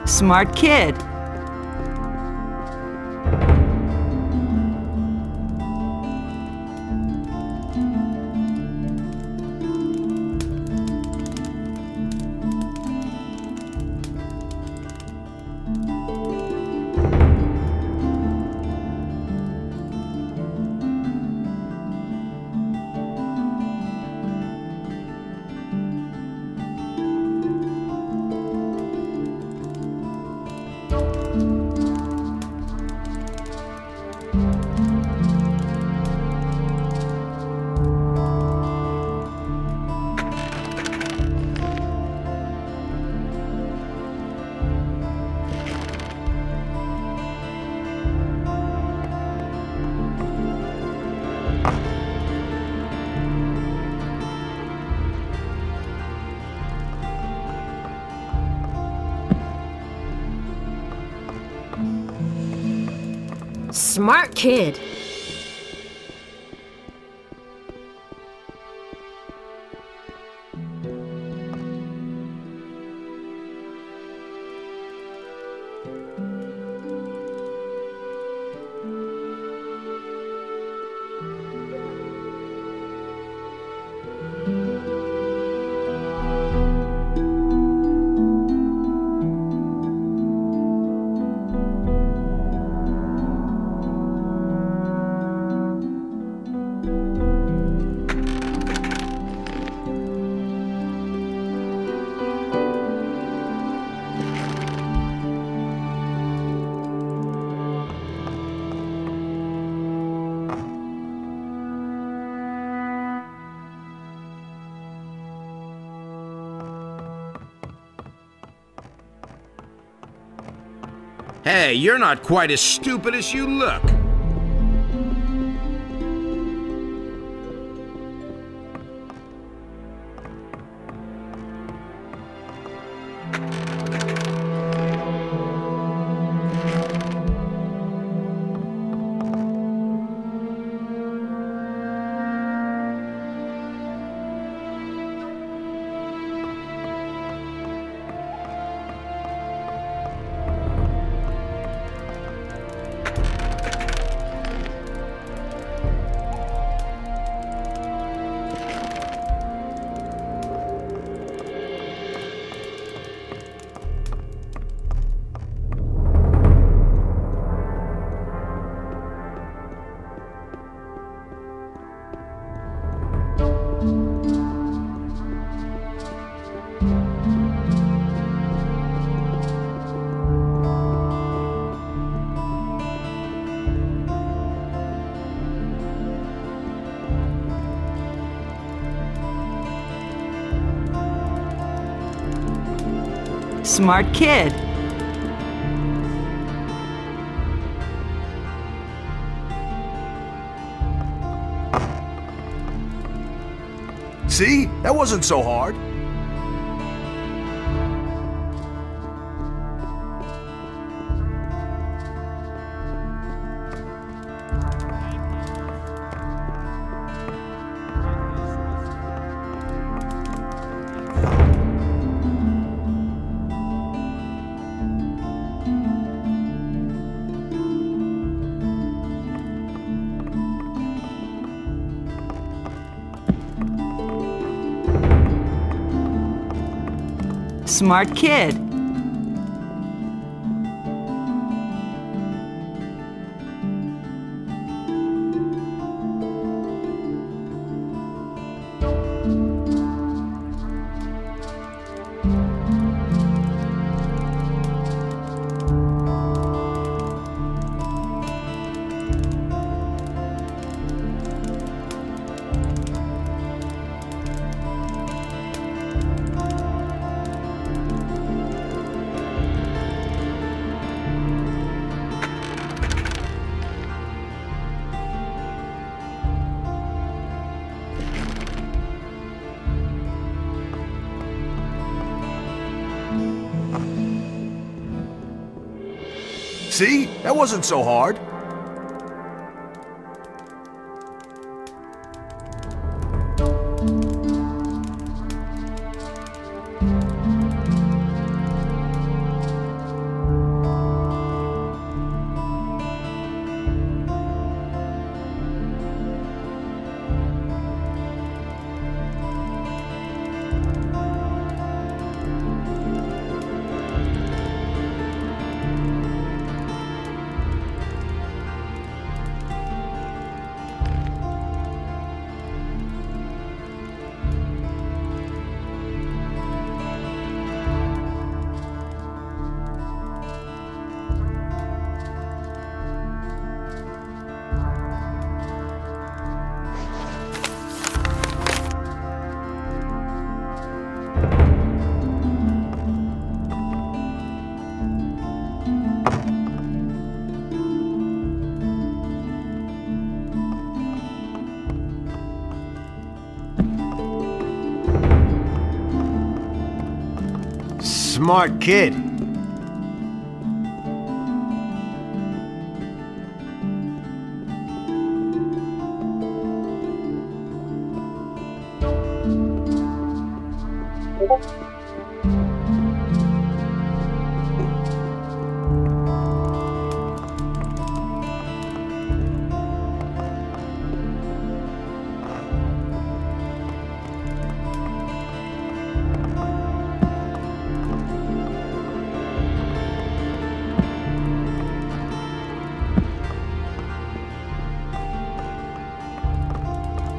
Smart kid. Smart kid. Hey, you're not quite as stupid as you look. Smart kid. See? That wasn't so hard. Smart kid. See? That wasn't so hard. Smart kid.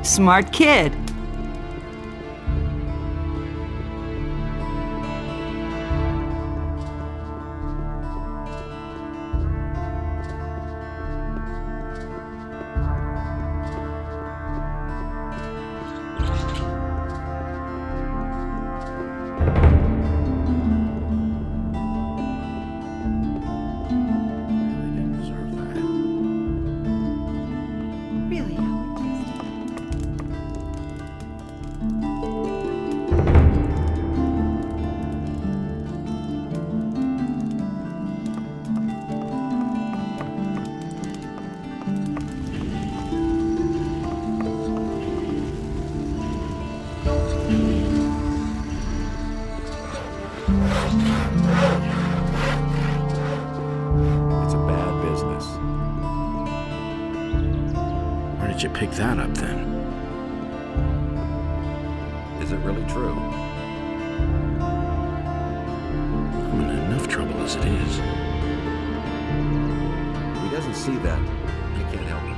Smart kid. Really, how interesting. It's a bad business. Where did you pick that up, then? Is it really true? I'm in enough trouble as it is. He doesn't see that. I can't help him.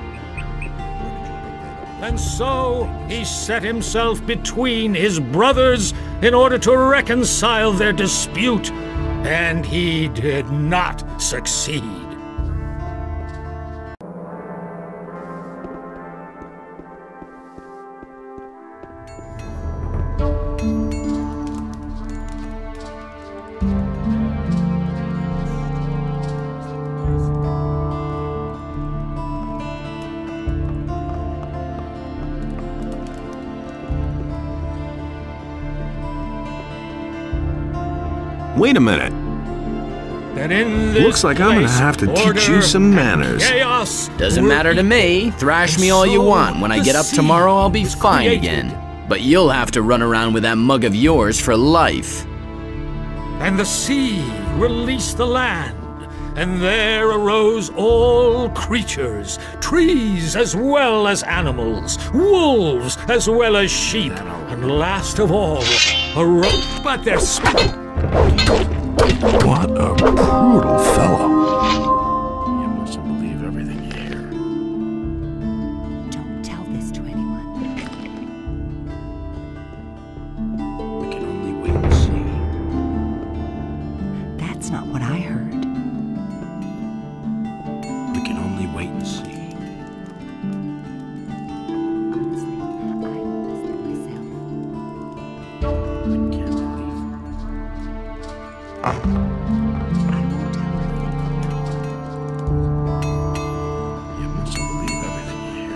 And so he set himself between his brothers in order to reconcile their dispute, and he did not succeed. Wait a minute. And in this Looks like I'm gonna have to teach you some manners. Chaos Doesn't matter to me. Thrash me all you want. When I get up tomorrow, I'll be fine again. But you'll have to run around with that mug of yours for life. And the sea released the land, and there arose all creatures, trees as well as animals, wolves as well as sheep, and last of all, arose. But they're What a brutal fellow. You mustn't believe everything you hear. Don't tell this to anyone. We can only wait and see. That's not what I heard. We can only wait and see. Honestly, I missed it myself. I can't believe. I won't tell her a thing from now on. You mustn't believe everything you hear.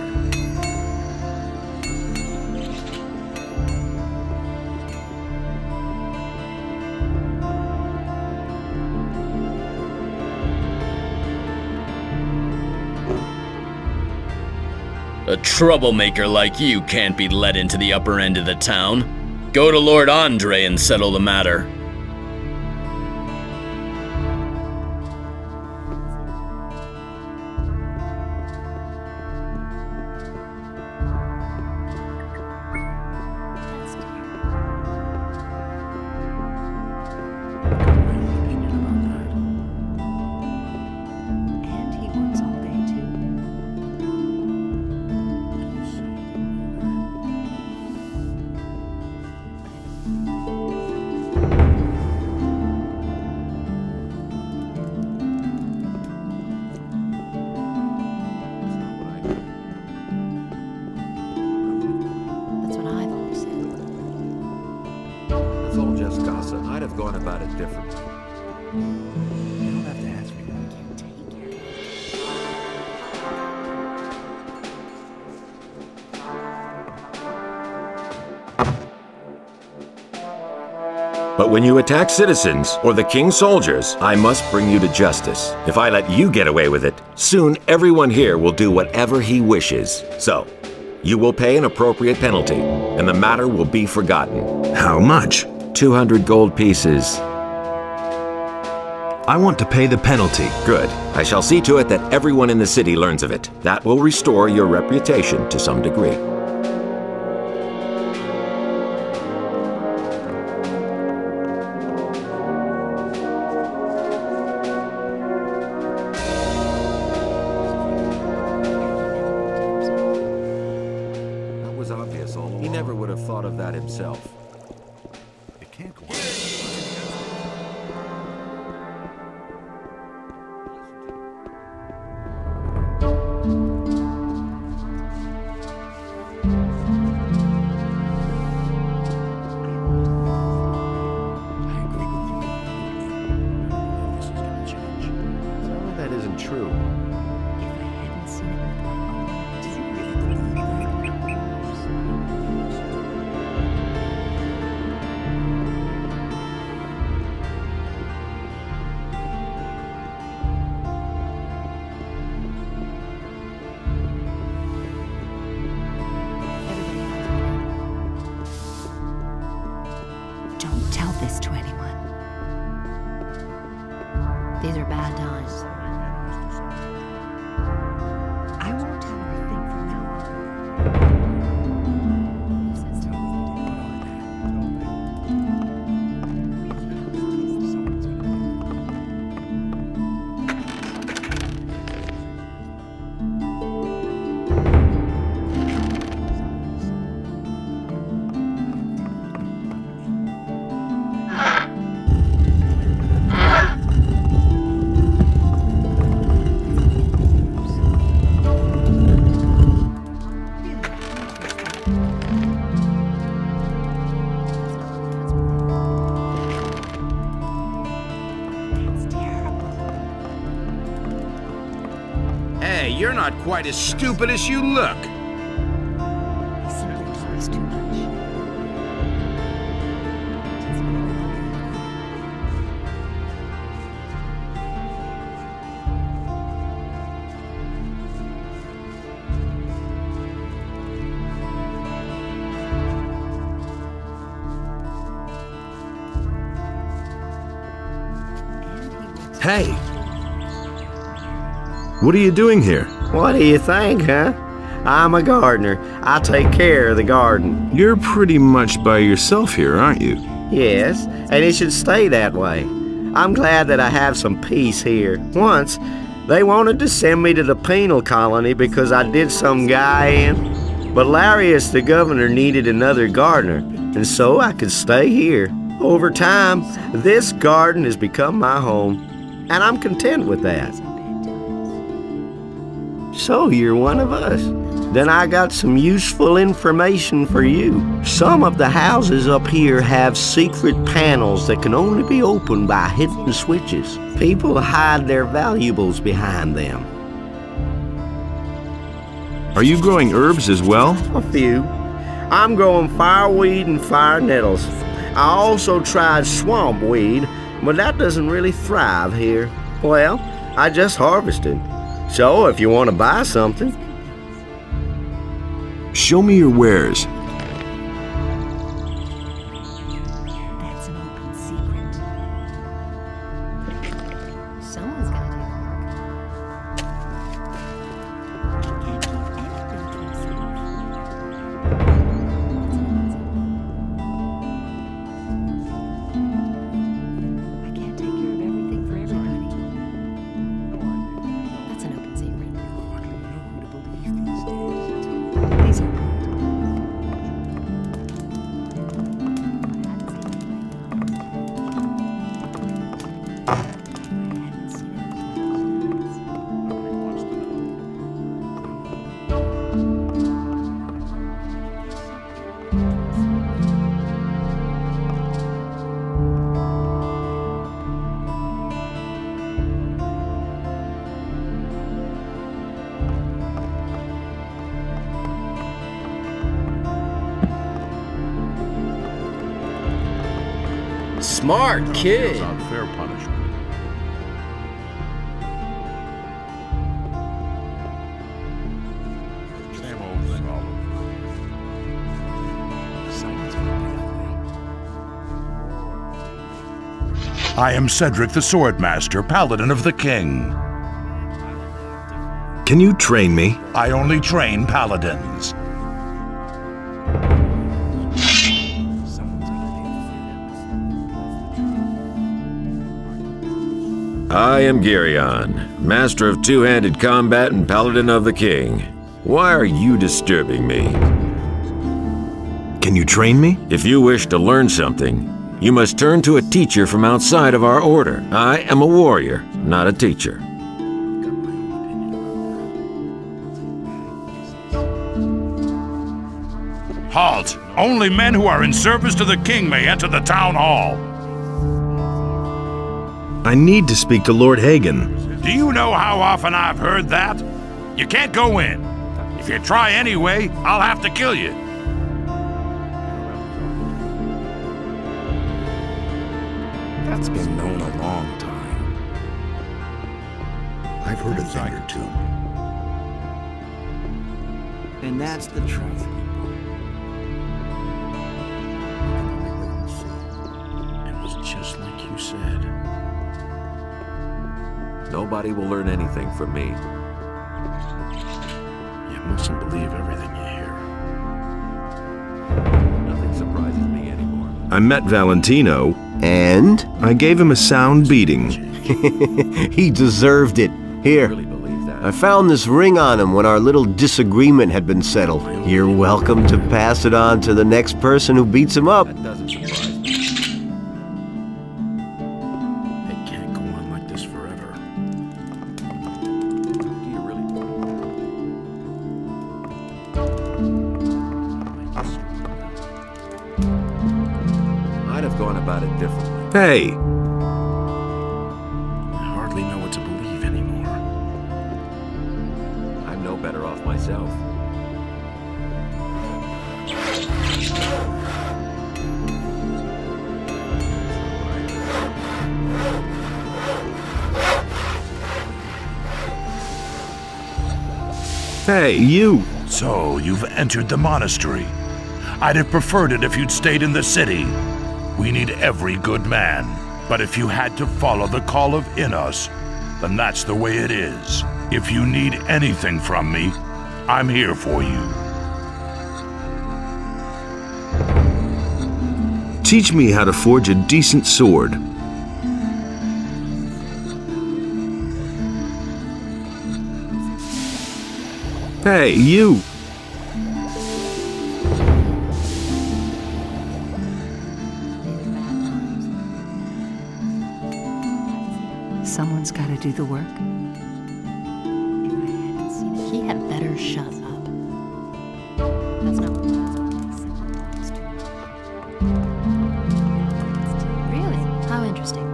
A troublemaker like you can't be let into the upper end of the town. Go to Lord Andre and settle the matter. And he works all day too. That's what I've always said. That's all just gossip. I'd have gone about it differently. You don't have to ask me that. Can't take care of it. But when you attack citizens or the king's soldiers, I must bring you to justice. If I let you get away with it, soon everyone here will do whatever he wishes. So, you will pay an appropriate penalty, and the matter will be forgotten. How much? 200 gold pieces. I want to pay the penalty. Good. I shall see to it that everyone in the city learns of it. That will restore your reputation to some degree. That was obvious all along. He never would have thought of that himself. It can't go on. That isn't true. If I hadn't seen it with my own eyes, do you really believe Everybody knows me now. Don't tell this to anyone. These are bad times. I won't tell her a thing from now Hey, you're not quite as stupid as you look. He simply talks too much. Hey! What are you doing here? What do you think, huh? I'm a gardener. I take care of the garden. You're pretty much by yourself here, aren't you? Yes, and it should stay that way. I'm glad that I have some peace here. Once, they wanted to send me to the penal colony because I did some guy in. But Larius, the governor, needed another gardener, and so I could stay here. Over time, this garden has become my home, and I'm content with that. So you're one of us. Then I got some useful information for you. Some of the houses up here have secret panels that can only be opened by hidden switches. People hide their valuables behind them. Are you growing herbs as well? A few. I'm growing fireweed and fire nettles. I also tried swamp weed, but that doesn't really thrive here. Well, I just harvested. So if you want to buy something. Show me your wares. That's an open secret. Someone's gonna do the work. He can't keep anything to himself. I can't take care of everything for everybody. That's an open secret. These are Smart kid. Unfair punishment. Same old thing all over. I am Cedric the Swordmaster, Paladin of the King. Can you train me? I only train paladins. I am Geryon, Master of Two-Handed Combat and Paladin of the King. Why are you disturbing me? Can you train me? If you wish to learn something, you must turn to a teacher from outside of our order. I am a warrior, not a teacher. Halt! Only men who are in service to the king may enter the town hall. I need to speak to Lord Hagen. Do you know how often I've heard that? You can't go in. If you try anyway, I'll have to kill you. That's been known a long time. I've heard a thing or two. And that's the truth. It was just like you said. Nobody will learn anything from me. You mustn't believe everything you hear. Nothing surprises me anymore. I met Valentino. And? I gave him a sound beating. He deserved it. Here, Really believe that? I found this ring on him when our little disagreement had been settled. You're welcome to pass it on to the next person who beats him up. That doesn't surprise me. It can't go on like this forever. Do you really? I'd have gone about it differently. Hey, I hardly know what to believe anymore. I'm no better off myself. hey, you. So, you've entered the monastery. I'd have preferred it if you'd stayed in the city. We need every good man. But if you had to follow the call of Innos, then that's the way it is. If you need anything from me, I'm here for you. Teach me how to forge a decent sword. Hey, you. Someone's got to do the work. He had better shut up. That's not what Really? How interesting.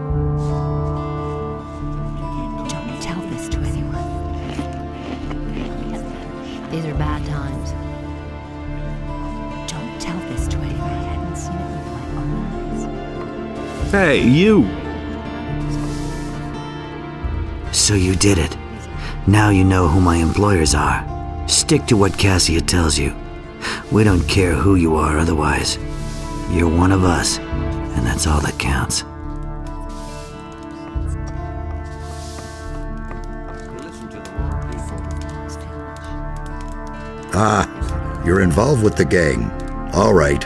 Don't tell this to anyone. These are bad times. Don't tell this to anyone. I hadn't seen it with my own eyes. Hey, you. So you did it. Now you know who my employers are. Stick to what Cassia tells you. We don't care who you are otherwise. You're one of us, and that's all that counts. Ah, you're involved with the gang. All right.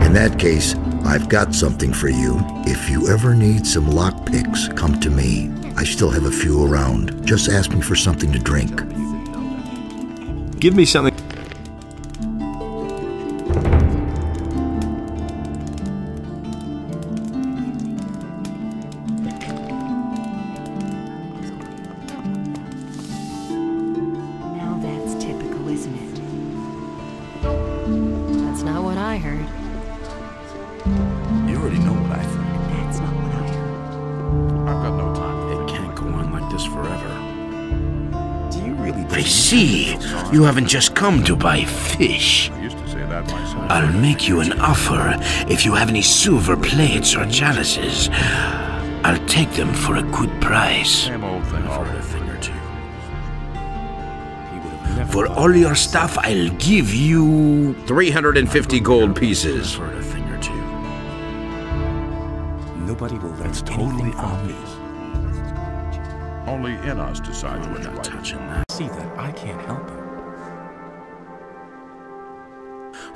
In that case, I've got something for you. If you ever need some lockpicks, come to me. I still have a few around. Just ask me for something to drink. Give me something. Now that's typical, isn't it? That's not what I heard. You already know what I think. That's not what I heard. I've got no time. It can't go on like this forever. Do you really I see. You haven't just come to buy fish. I used to say that myself. I'll make you an offer if you have any silver plates or chalices. I'll take them for a good price. Same old thing. For a thing or two. For all your stuff, I'll give you 350 gold pieces. For a thing or two. Nobody will let It's totally obvious. Only in us decides We're what's not right. touching that. see that I can't help it.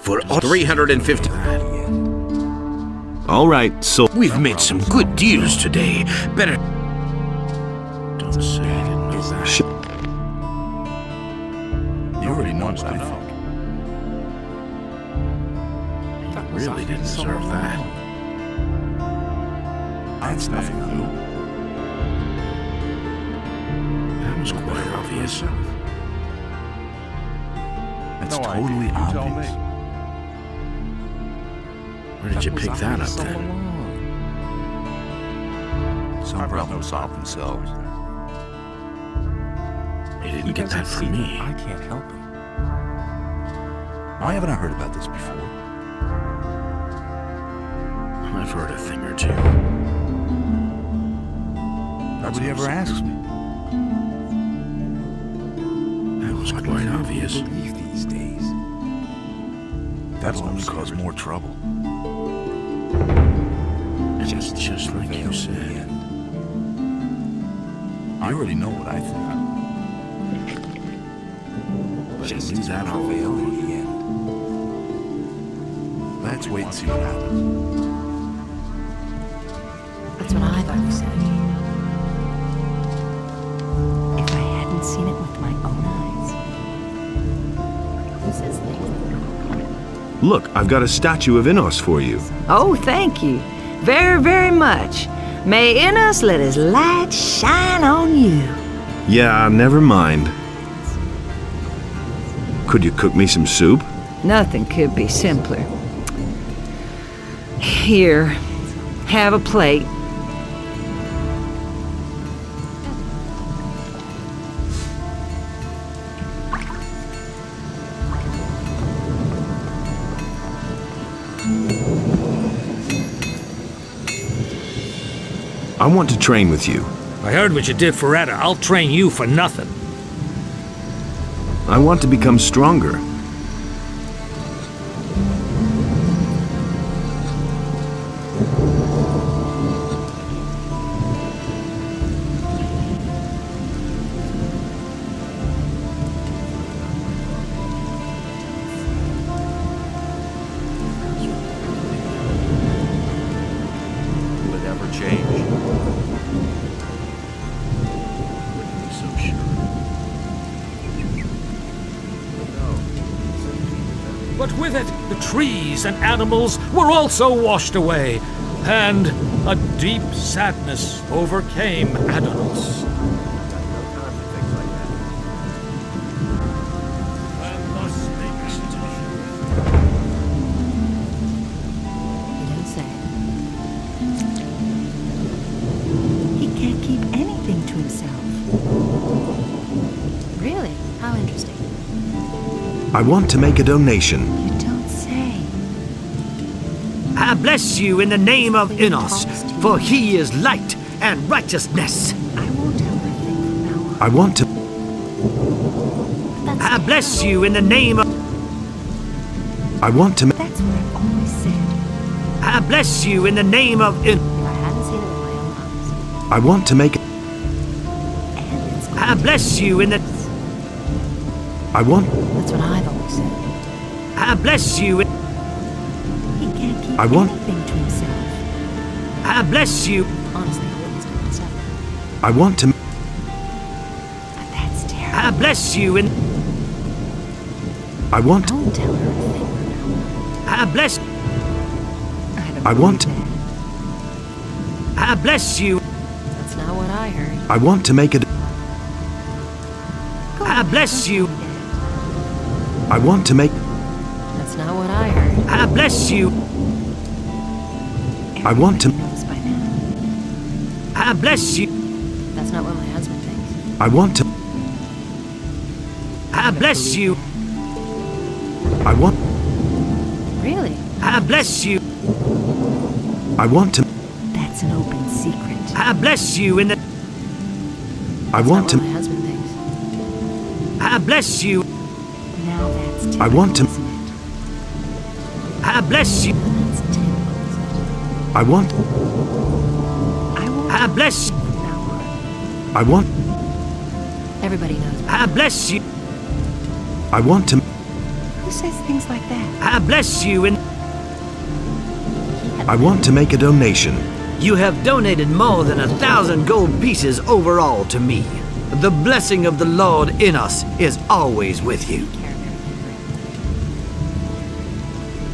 For 350. All right, so We've made some good deals today. Better. Don't say I didn't know that. You already know what I think. You really didn't deserve that. That's nothing new. That was quite obvious. That's No idea. totally You tell obvious. me. Where did you pick that up All then? along. Some I've got no problems solve themselves. You didn't get that from me. I can't help it. Why haven't I heard about this before? I've heard a thing or two. Nobody ever asks me. That was quite obvious. Believe these days. That'll only cause more trouble. Just like you said. I already know what I think. But Just it do that all prevail in the end. Let's wait and see what happens. That's what I thought you said. If I hadn't seen it with my own eyes. Who says things? look, I've got a statue of Innos for you. Oh, thank you. Very, very much. May Innos let his light shine on you. Yeah, never mind. Could you cook me some soup? Nothing could be simpler. Here, have a plate. I want to train with you. I heard what you did for Etta. I'll train you for nothing. I want to become stronger. Will it ever change? But with it, the trees and animals were also washed away, and a deep sadness overcame Adonis. He didn't say. He can't keep anything to himself. Really? How interesting. I want to make a donation. You don't say. I bless you in the name of Innos, for he is light and righteousness. I won't tell her a thing from now on. I want to... That's I bless you in the name of... I want to. That's what I've always said. I bless you in the name of If I hadn't seen it with my own eyes. I want to make. And it's I bless you in the I want. That's what I've always said. I bless you in He can't keep I want- anything to himself. I bless you. Honestly, I wouldn't stop myself. I want to. But that's terrible. I bless you in I want. Don't tell her a thing. I bless I want. I bless you. That's not what I heard. I want to make it. I bless you. I want to make. That's not what I heard. I bless you. I want to. Knows by now. I bless you. That's not what my husband thinks. I want to. I bless you. I want. Really? I bless you. I want to. That's an open secret. I bless you in the I want That's not what to. my husband thinks. I bless you. Now that's typical, I want to. isn't it? I bless you. That's typical, isn't it? I want. I won't I bless you. from now on. I want. Everybody knows. I bless you. I want to. Who says things like that? I bless you in I want to make a donation. You have donated more than 1,000 gold pieces overall to me. The blessing of the Lord in us is always with you. Take care of everything for him.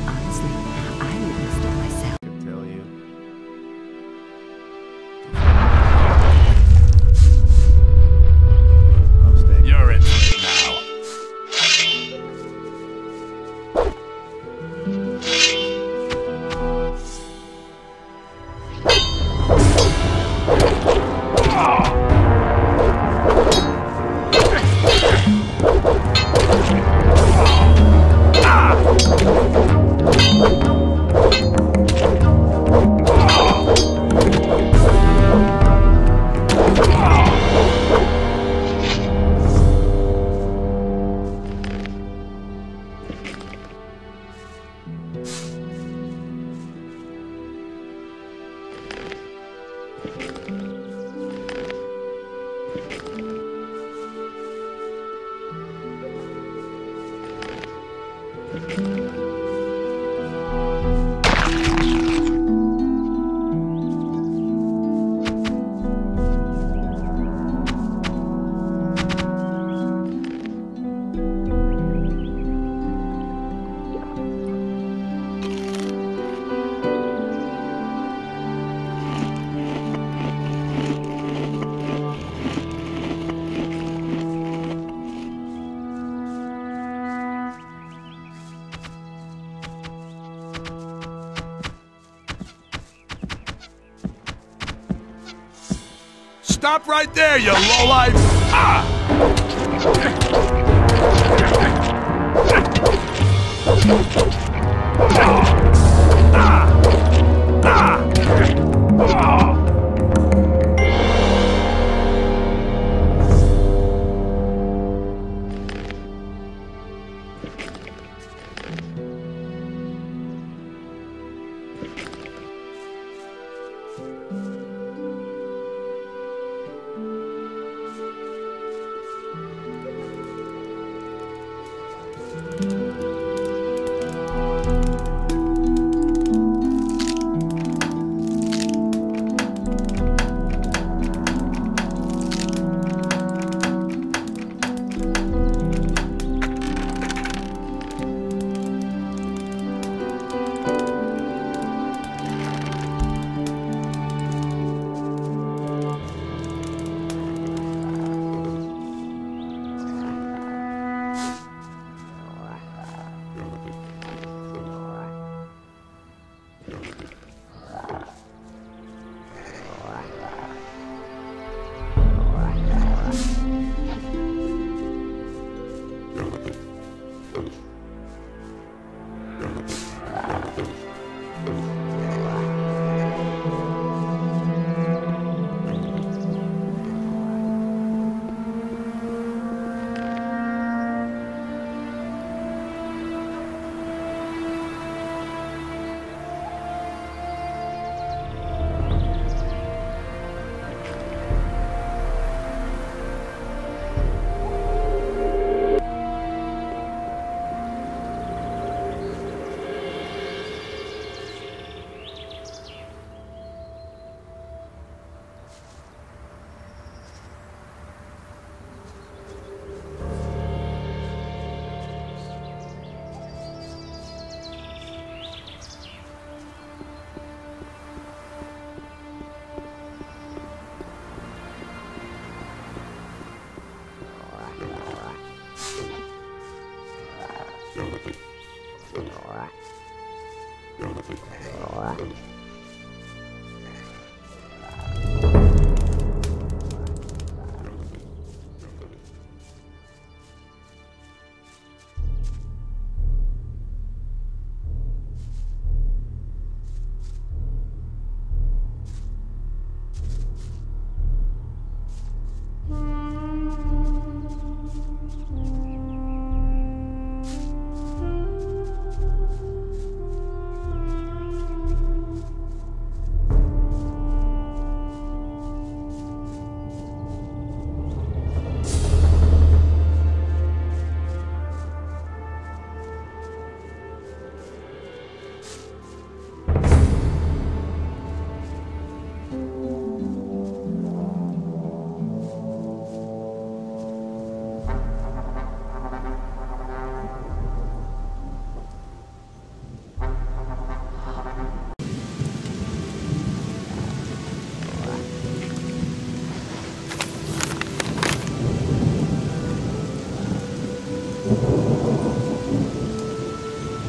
Honestly, I wouldn't stop myself. Tell you. I'm staying. You're in now. Stop right there, you lowlife! Ah!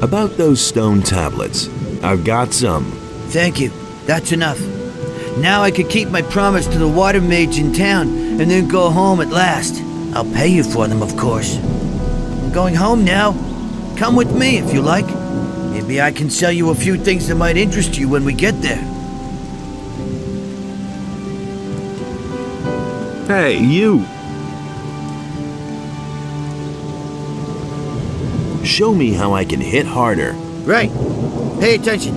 About those stone tablets, I've got some. Thank you. That's enough. Now I could keep my promise to the water mage in town and then go home at last. I'll pay you for them, of course. I'm going home now. Come with me if you like. Maybe I can sell you a few things that might interest you when we get there. Hey, you! Show me how I can hit harder. Right. Pay attention.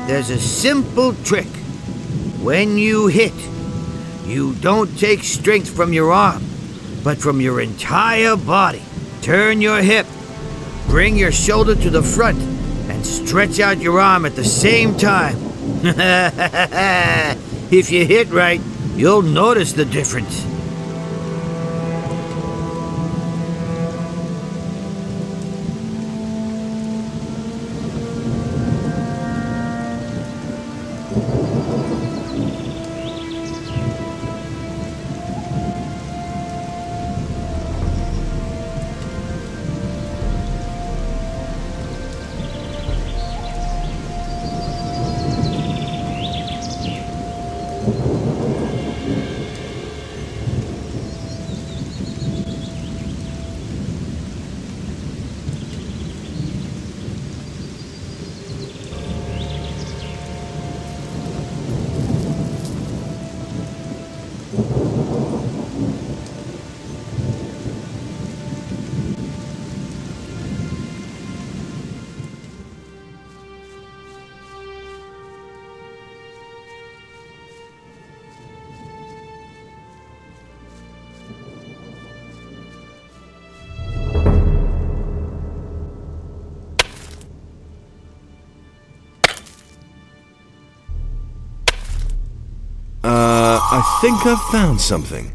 There's a simple trick. When you hit, you don't take strength from your arm, but from your entire body. Turn your hip, bring your shoulder to the front, and stretch out your arm at the same time. If you hit right, you'll notice the difference. I think I've found something.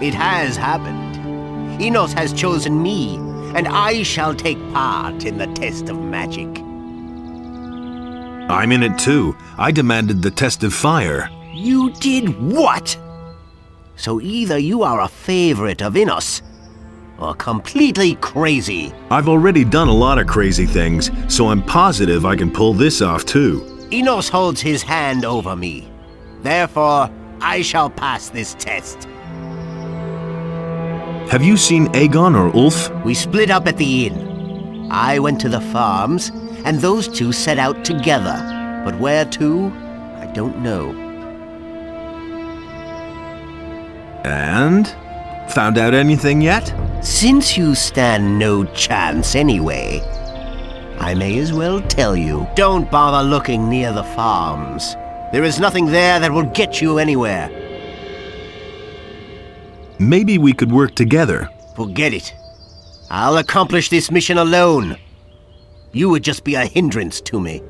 It has happened. Enos has chosen me, and I shall take part in the test of magic. I'm in it too. I demanded the test of fire. You did what? So either you are a favorite of Enos, or completely crazy. I've already done a lot of crazy things, so I'm positive I can pull this off too. Enos holds his hand over me. Therefore, I shall pass this test. Have you seen Aegon or Ulf? We split up at the inn. I went to the farms, and those two set out together. But where to, I don't know. And? Found out anything yet? Since you stand no chance anyway, I may as well tell you. Don't bother looking near the farms. There is nothing there that will get you anywhere. Maybe we could work together. Forget it. I'll accomplish this mission alone. You would just be a hindrance to me.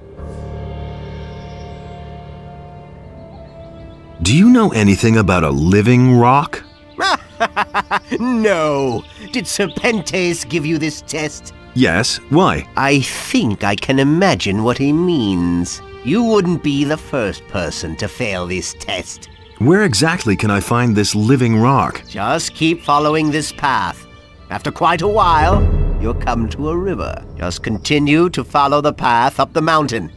Do you know anything about a living rock? No. Did Serpentes give you this test? Yes. Why? I think I can imagine what he means. You wouldn't be the first person to fail this test. Where exactly can I find this living rock? Just keep following this path. After quite a while, you'll come to a river. Just continue to follow the path up the mountain.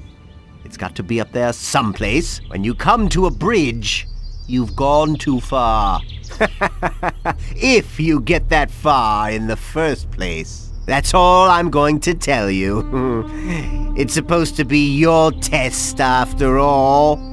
It's got to be up there someplace. When you come to a bridge, you've gone too far. If you get that far in the first place. That's all I'm going to tell you. It's supposed to be your test after all.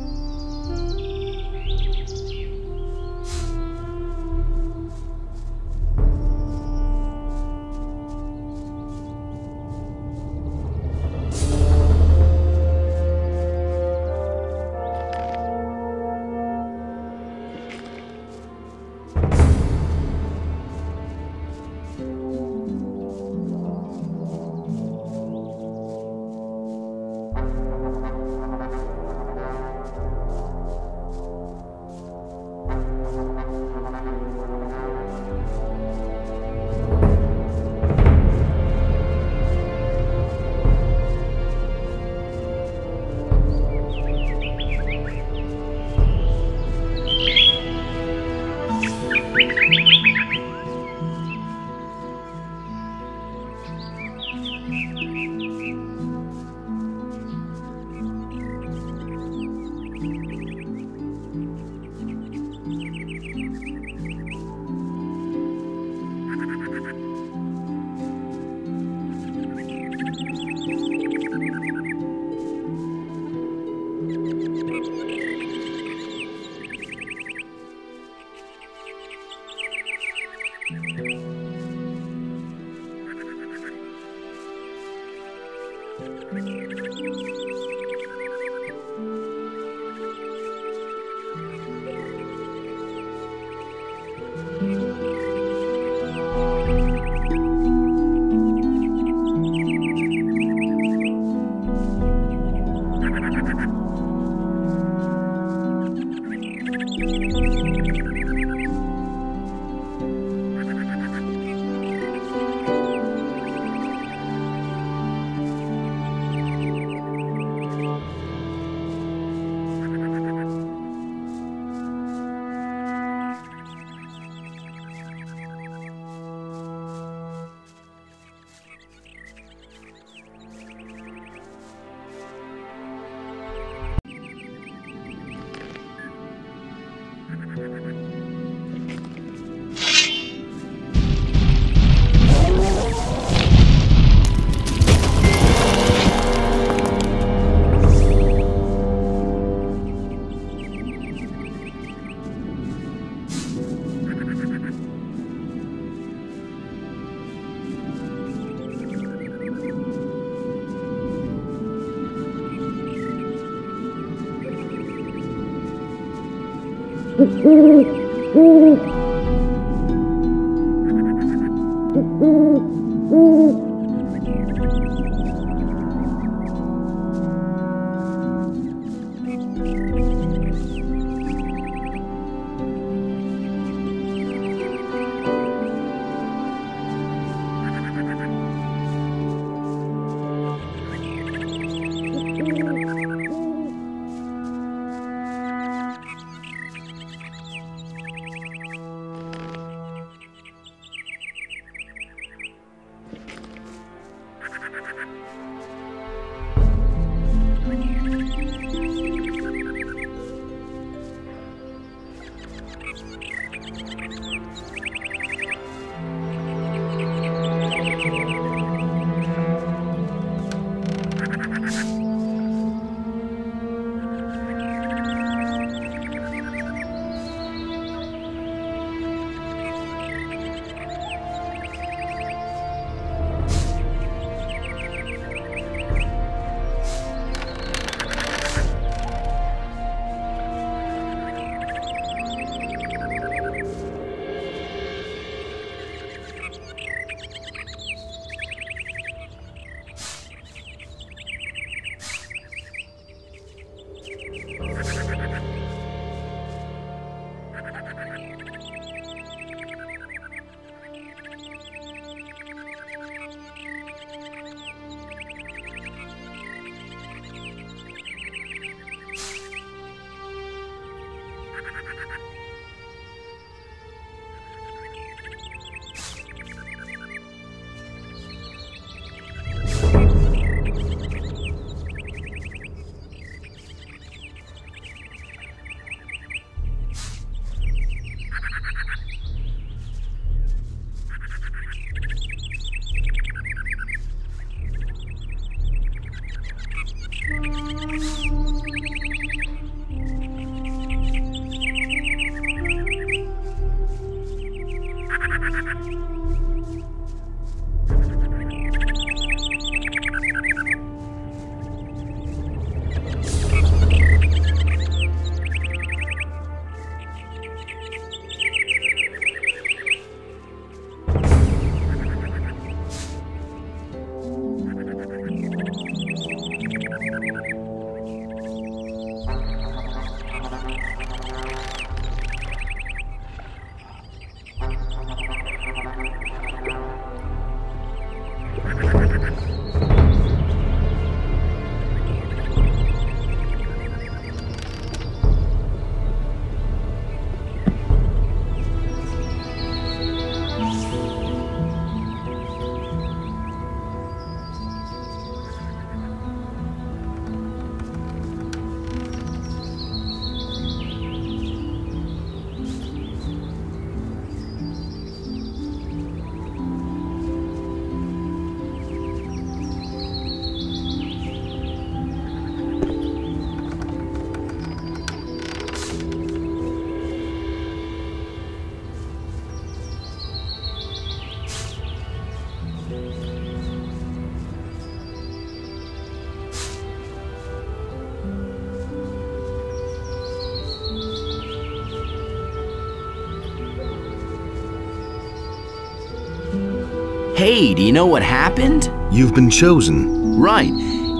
Hey, do you know what happened? You've been chosen. Right.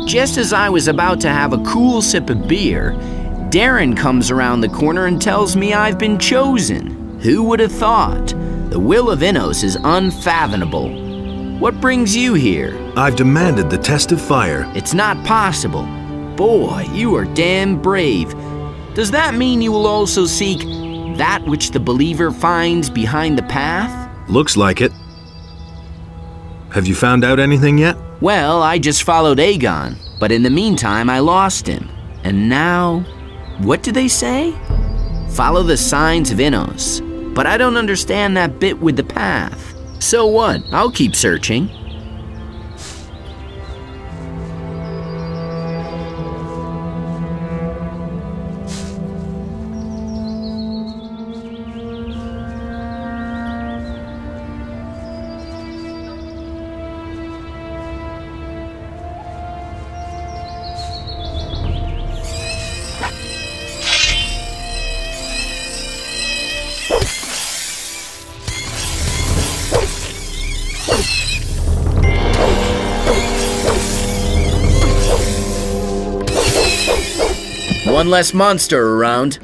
Just as I was about to have a cool sip of beer, Darren comes around the corner and tells me I've been chosen. Who would have thought? The will of Innos is unfathomable. What brings you here? I've demanded the test of fire. It's not possible. Boy, you are damn brave. Does that mean you will also seek that which the believer finds behind the path? Looks like it. Have you found out anything yet? Well, I just followed Aegon, but in the meantime I lost him. And now, what do they say? Follow the signs of Innos. But I don't understand that bit with the path. So what? I'll keep searching. One less monster around.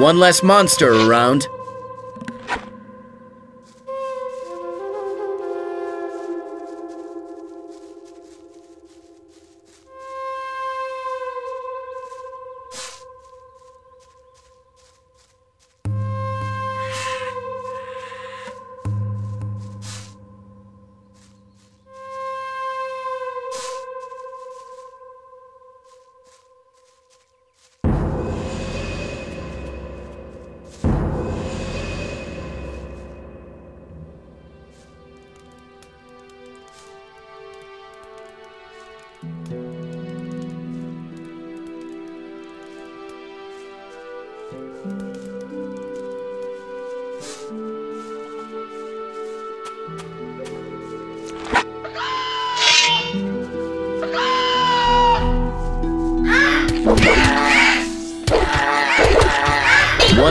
One less monster around.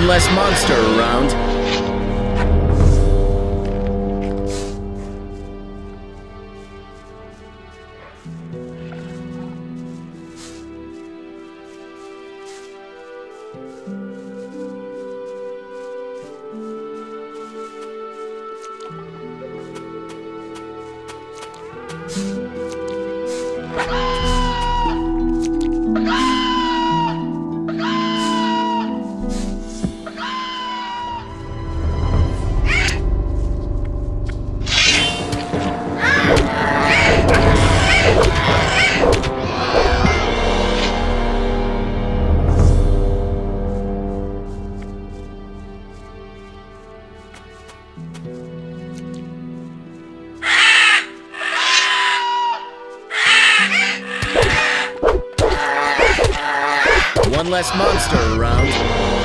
One less monster around. One less monster around.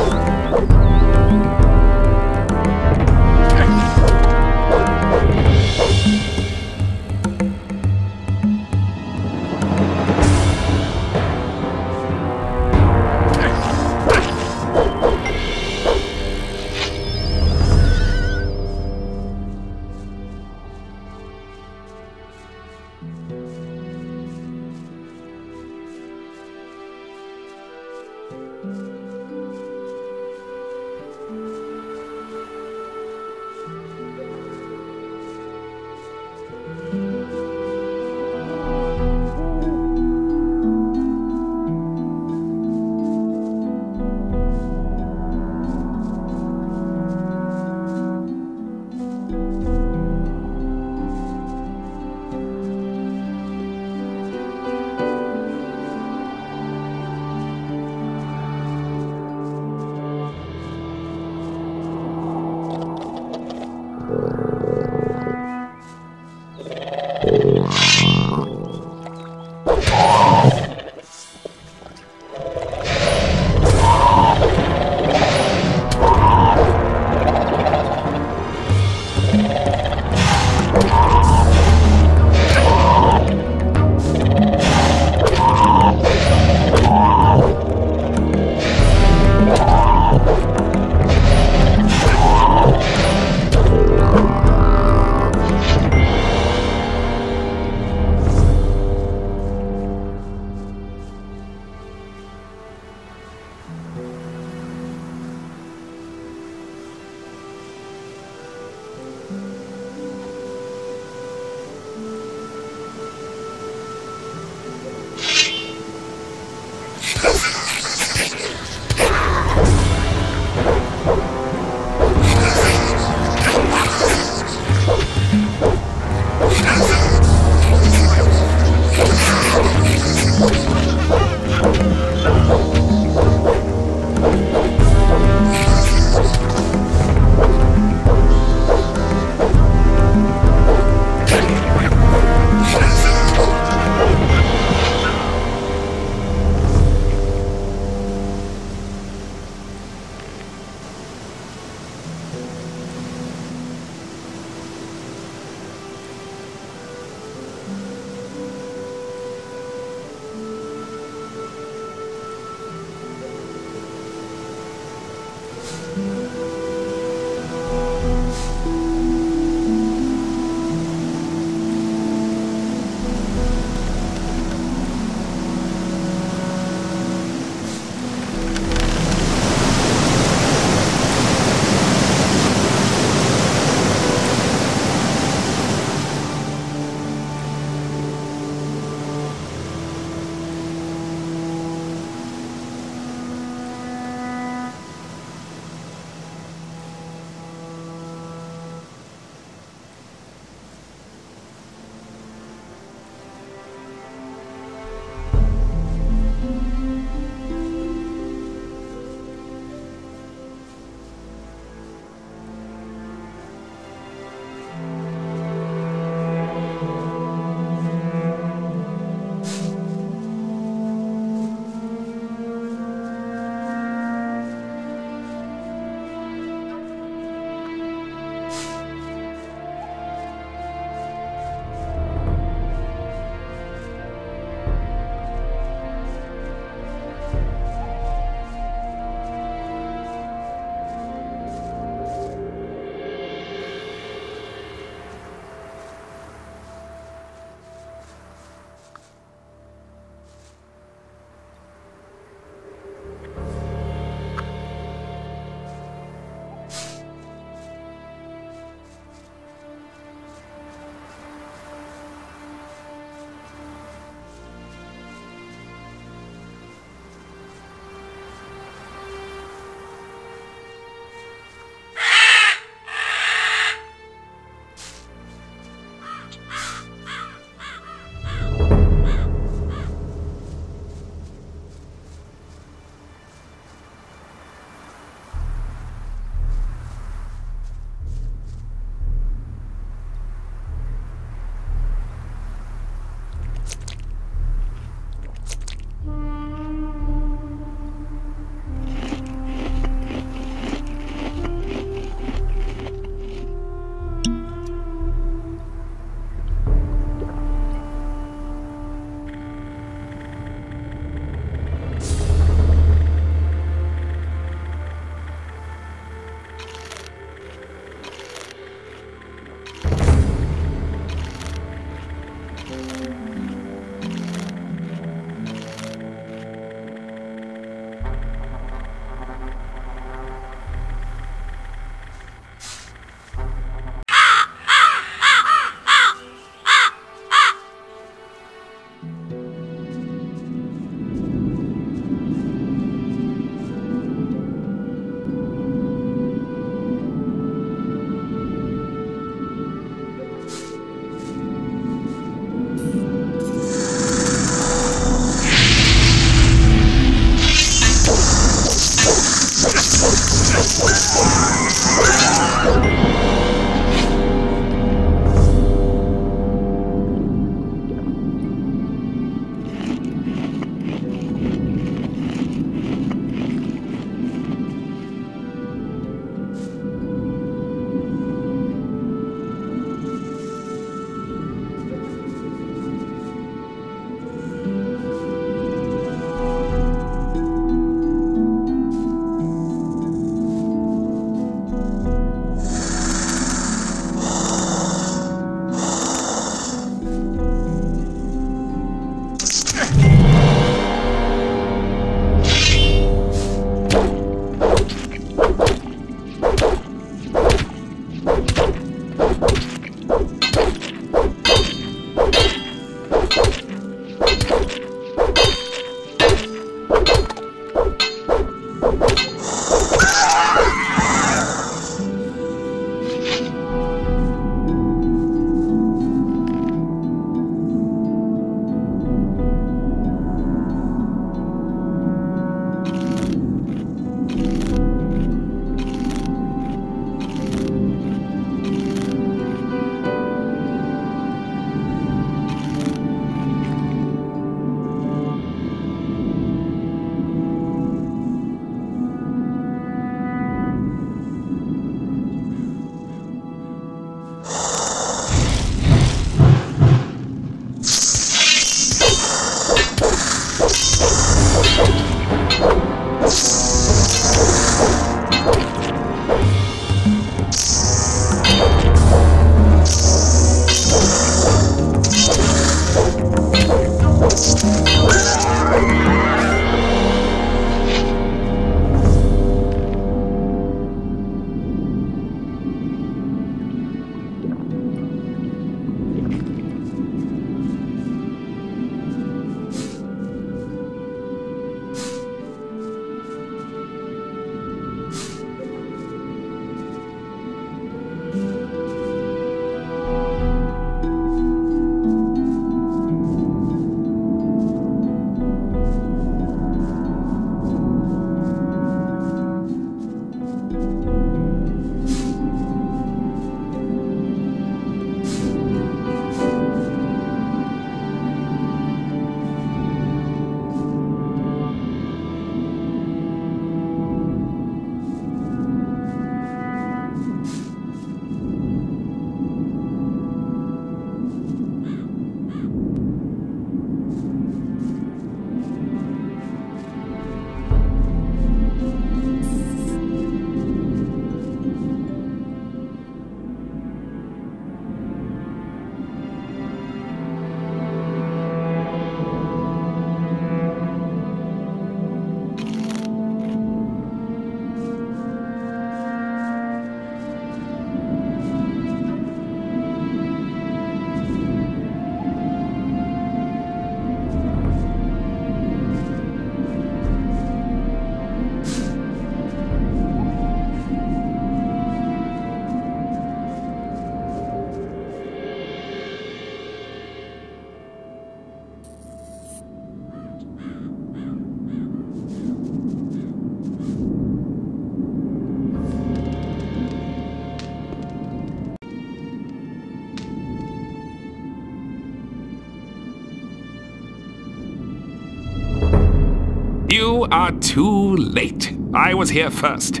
You are too late. I was here first.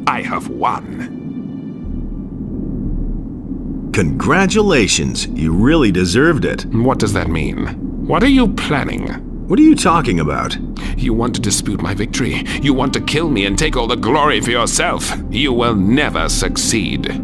I have won. Congratulations. You really deserved it. What does that mean? What are you planning? What are you talking about? You want to dispute my victory. You want to kill me and take all the glory for yourself. You will never succeed.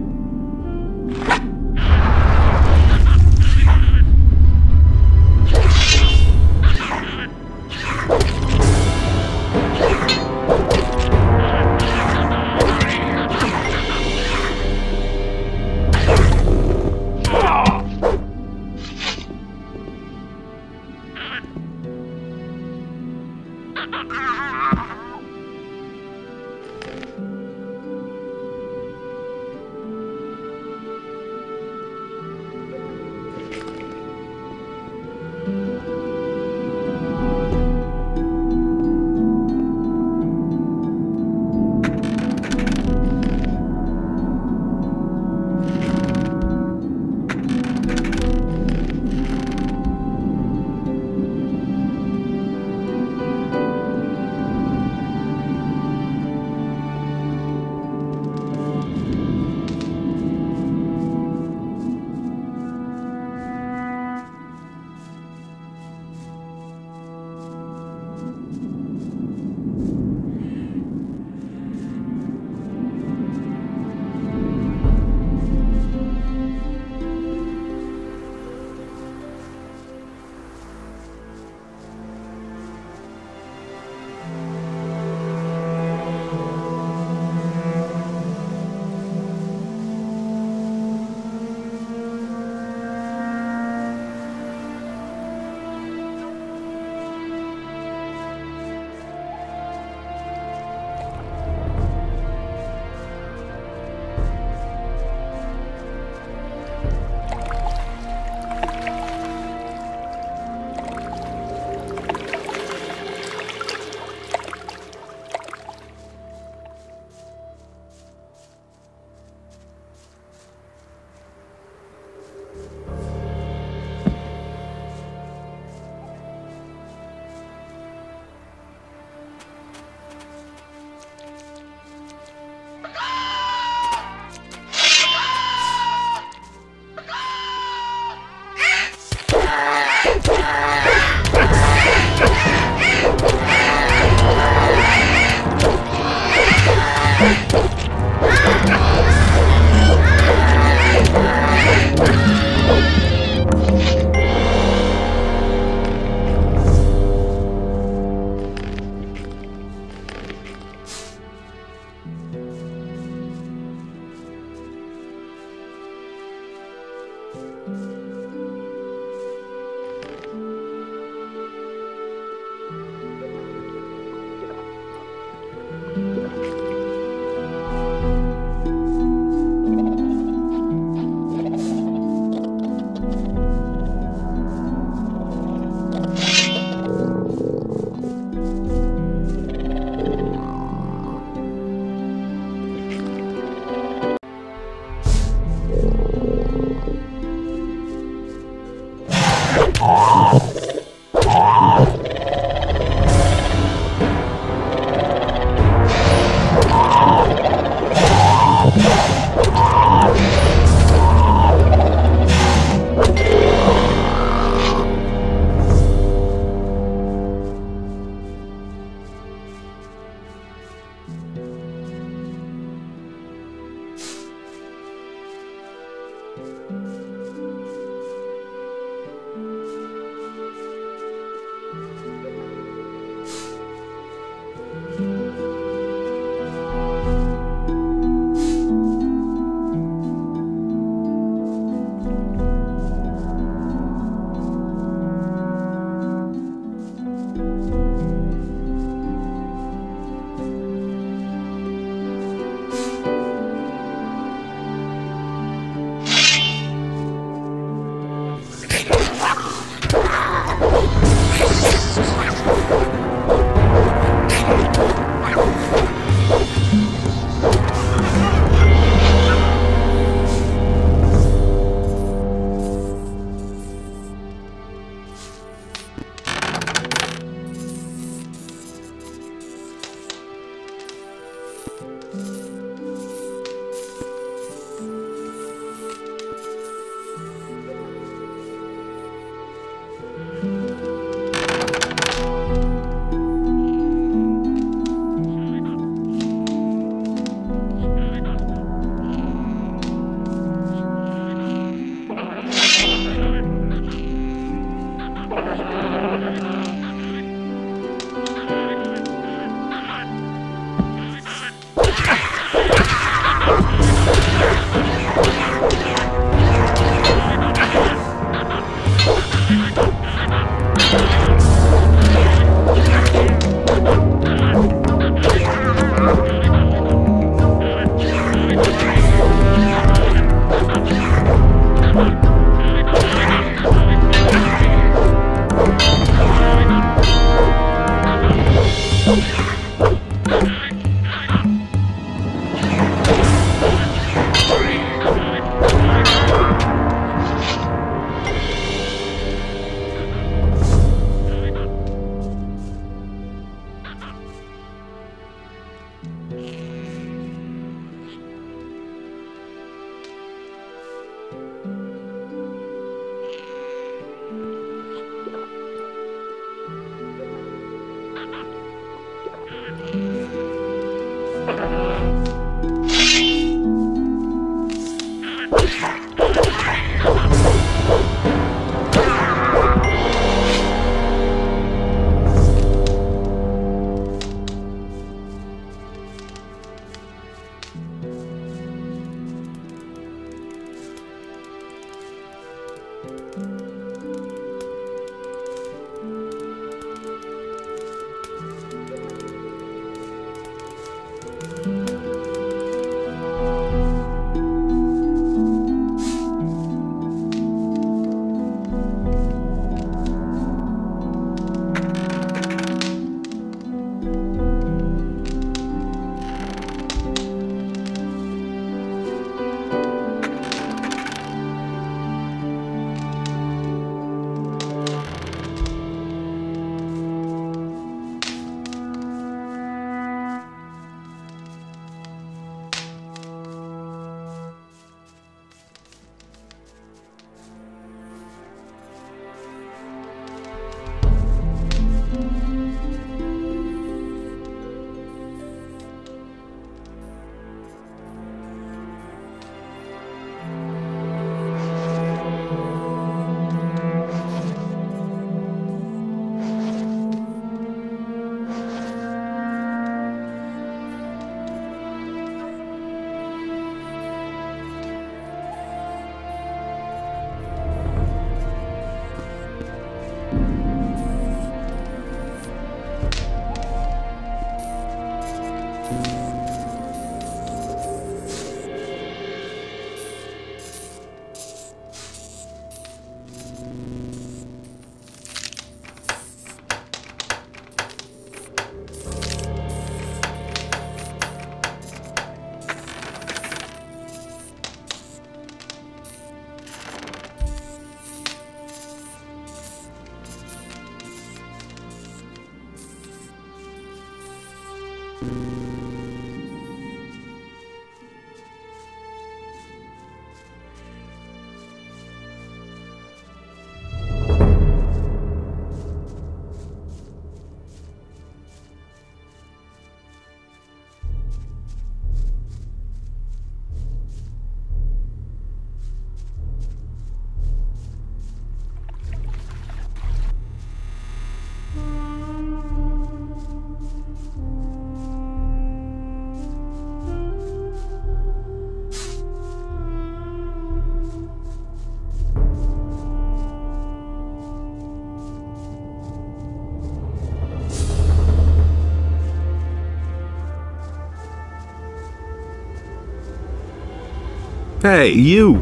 Hey, you!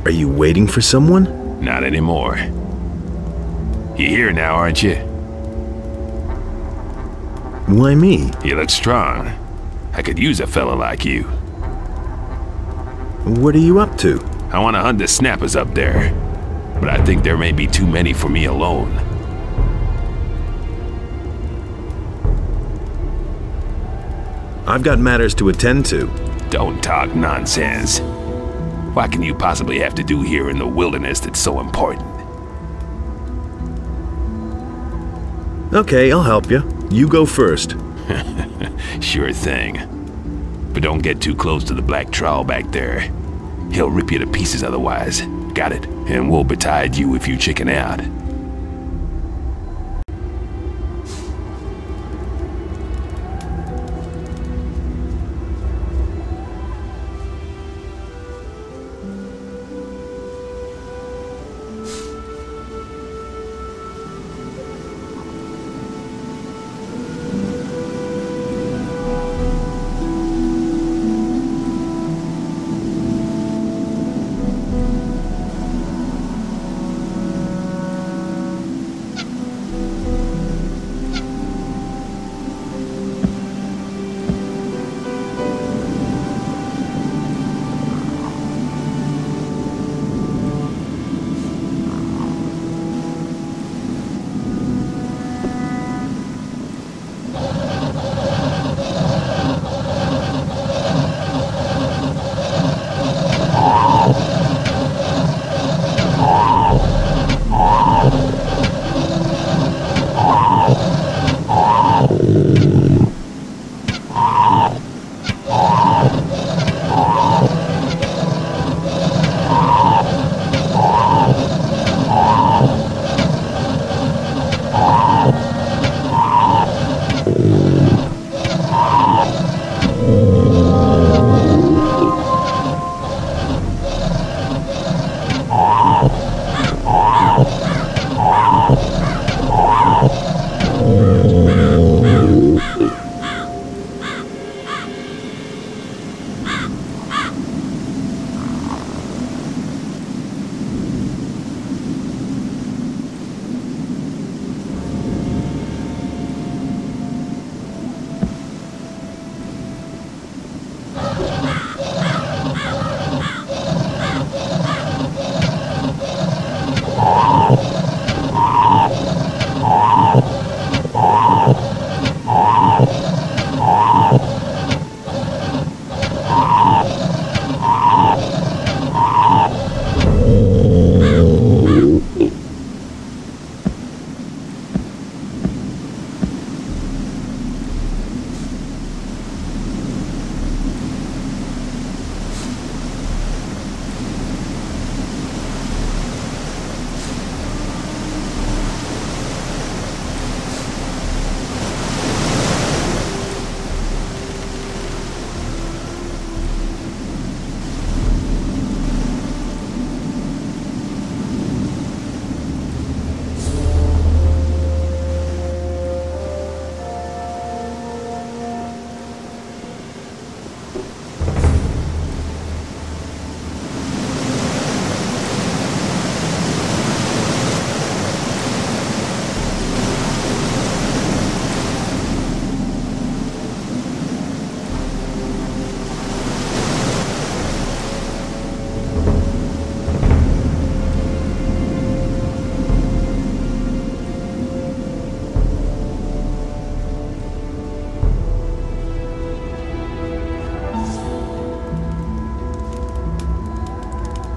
Are you waiting for someone? Not anymore. You're here now, aren't you? Why me? You look strong. I could use a fella like you. What are you up to? I want to hunt the snappers up there, but I think there may be too many for me alone. I've got matters to attend to. Don't talk nonsense. What can you possibly have to do here in the wilderness that's so important? Okay, I'll help you. You go first. Sure thing. But don't get too close to the black troll back there. He'll rip you to pieces otherwise. Got it? And we'll betide you if you chicken out.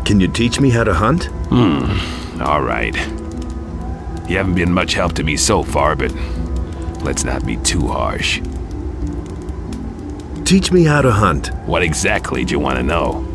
Can you teach me how to hunt? All right. You haven't been much help to me so far, but let's not be too harsh. Teach me how to hunt. What exactly do you want to know?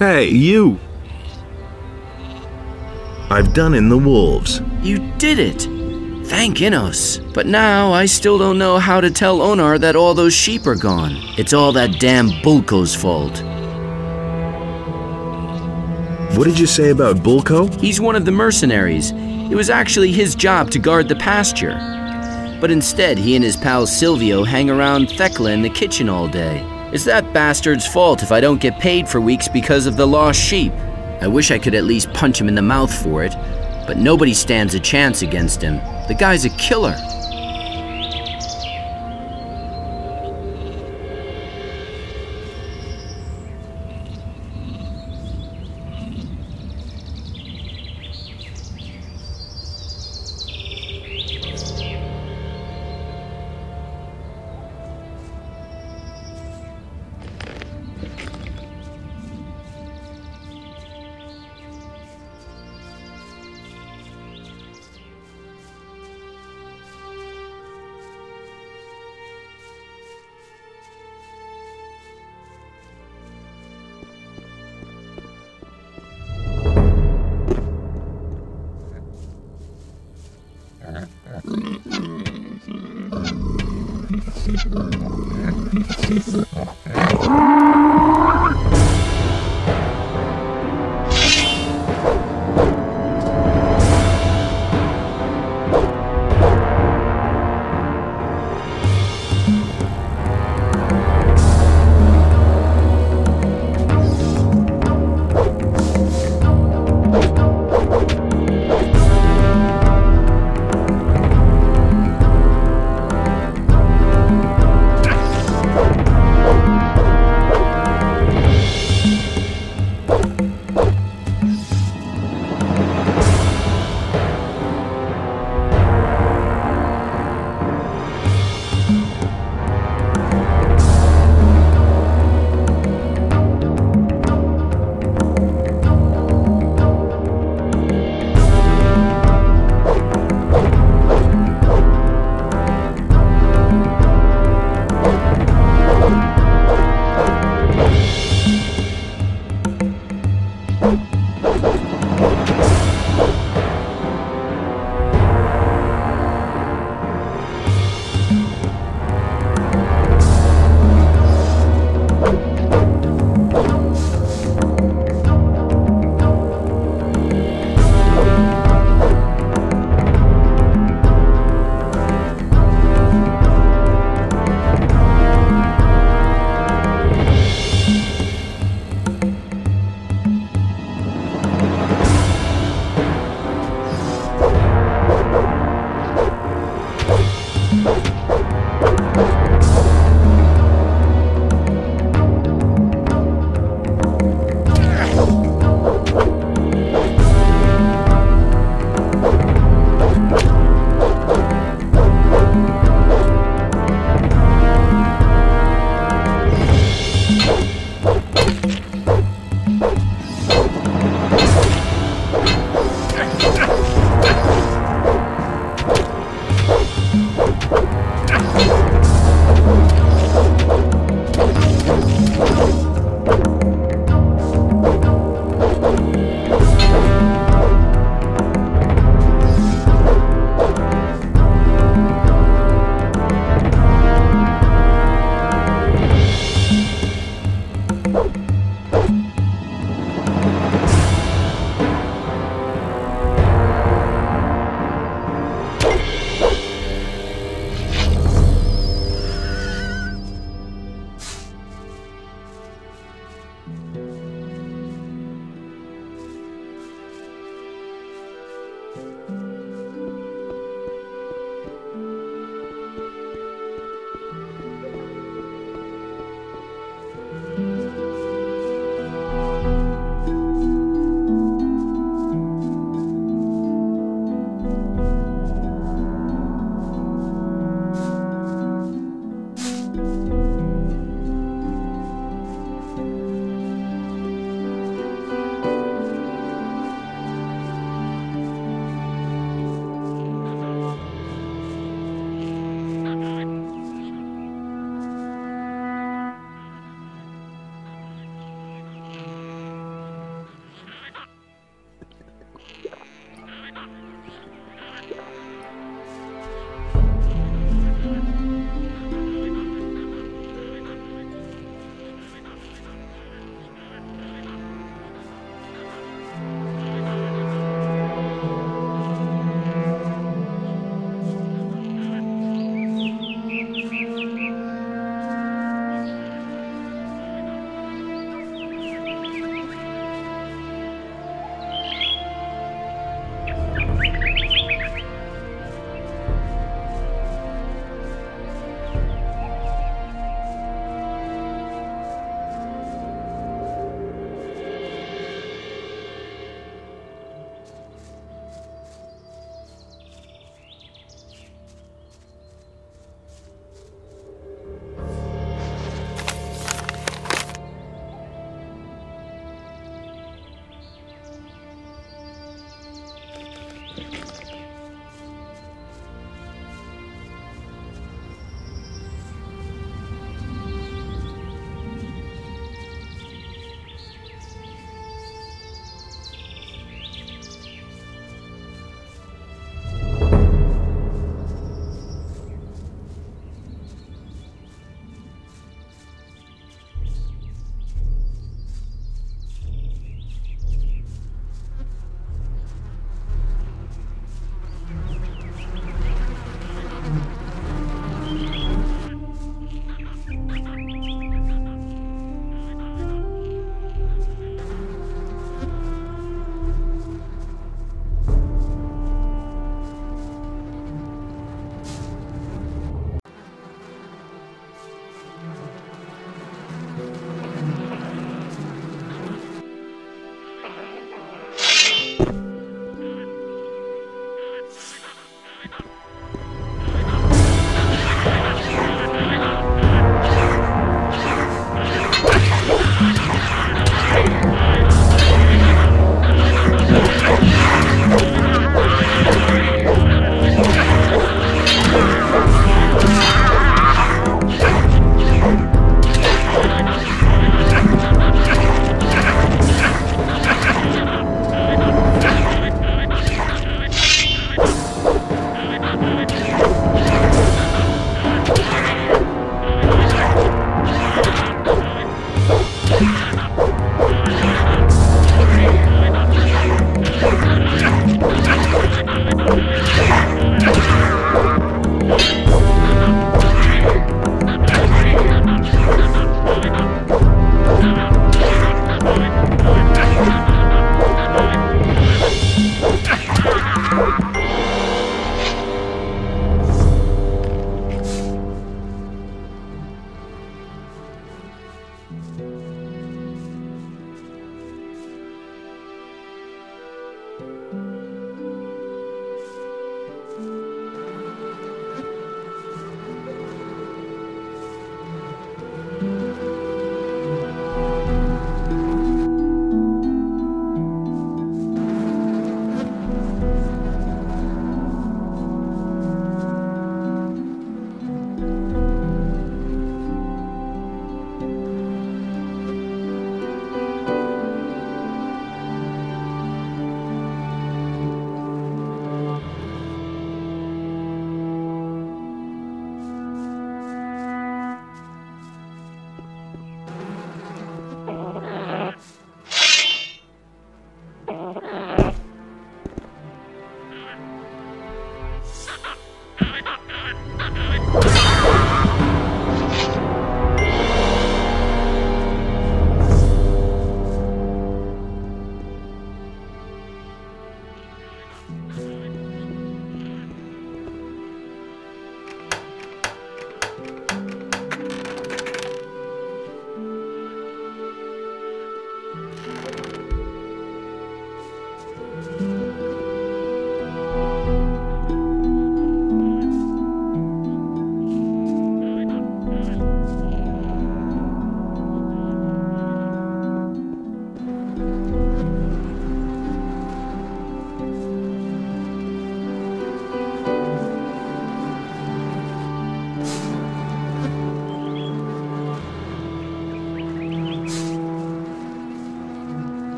Hey, you! I've done in the wolves. You did it! Thank Innos. But now I still don't know how to tell Onar that all those sheep are gone. It's all that damn Bulko's fault. What did you say about Bulko? He's one of the mercenaries. It was actually his job to guard the pasture. But instead, he and his pal Silvio hang around Thekla in the kitchen all day. It's that bastard's fault if I don't get paid for weeks because of the lost sheep. I wish I could at least punch him in the mouth for it, but nobody stands a chance against him. The guy's a killer.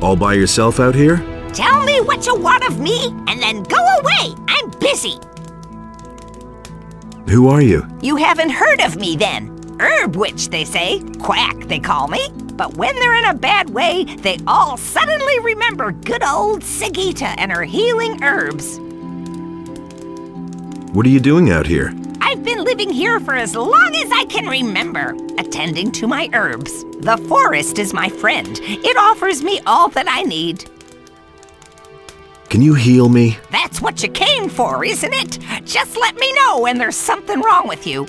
All by yourself out here? Tell me what you want of me, and then go away. I'm busy. Who are you? You haven't heard of me then. Herb witch, they say. Quack, they call me. But when they're in a bad way, they all suddenly remember good old Sigita and her healing herbs. What are you doing out here? I've been living here for as long as I can remember, attending to my herbs. The forest is my friend. It offers me all that I need. Can you heal me? That's what you came for, isn't it? Just let me know when there's something wrong with you.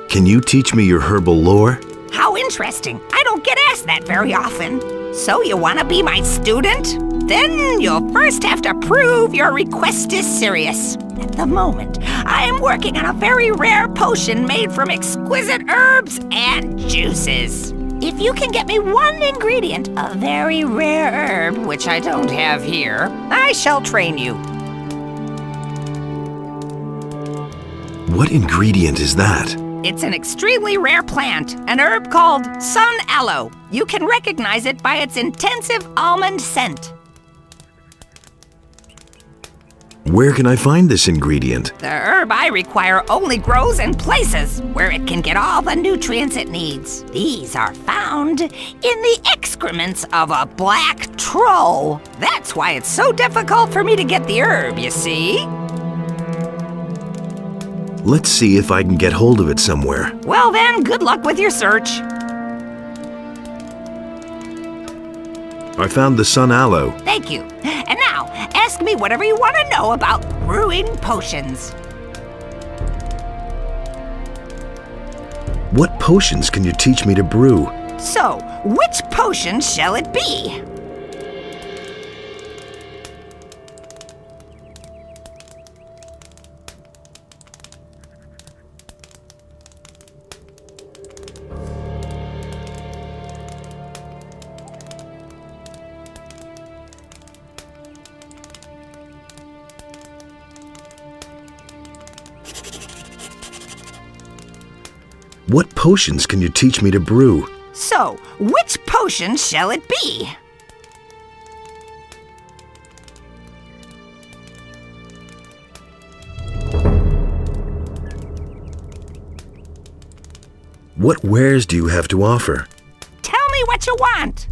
Can you teach me your herbal lore? How interesting. I don't get asked that very often. So you want to be my student? Then you'll first have to prove your request is serious. At the moment, I am working on a very rare potion made from exquisite herbs and juices. If you can get me one ingredient, a very rare herb, which I don't have here, I shall train you. What ingredient is that? It's an extremely rare plant, an herb called sun aloe. You can recognize it by its intensive almond scent. Where can I find this ingredient? The herb I require only grows in places where it can get all the nutrients it needs. These are found in the excrements of a black troll. That's why it's so difficult for me to get the herb, you see? Let's see if I can get hold of it somewhere. Well then, good luck with your search. I found the sun aloe. Thank you. And now, ask me whatever you want to know about brewing potions. What potions can you teach me to brew? So, which potion shall it be? What potions can you teach me to brew? So, which potion shall it be? What wares do you have to offer? Tell me what you want.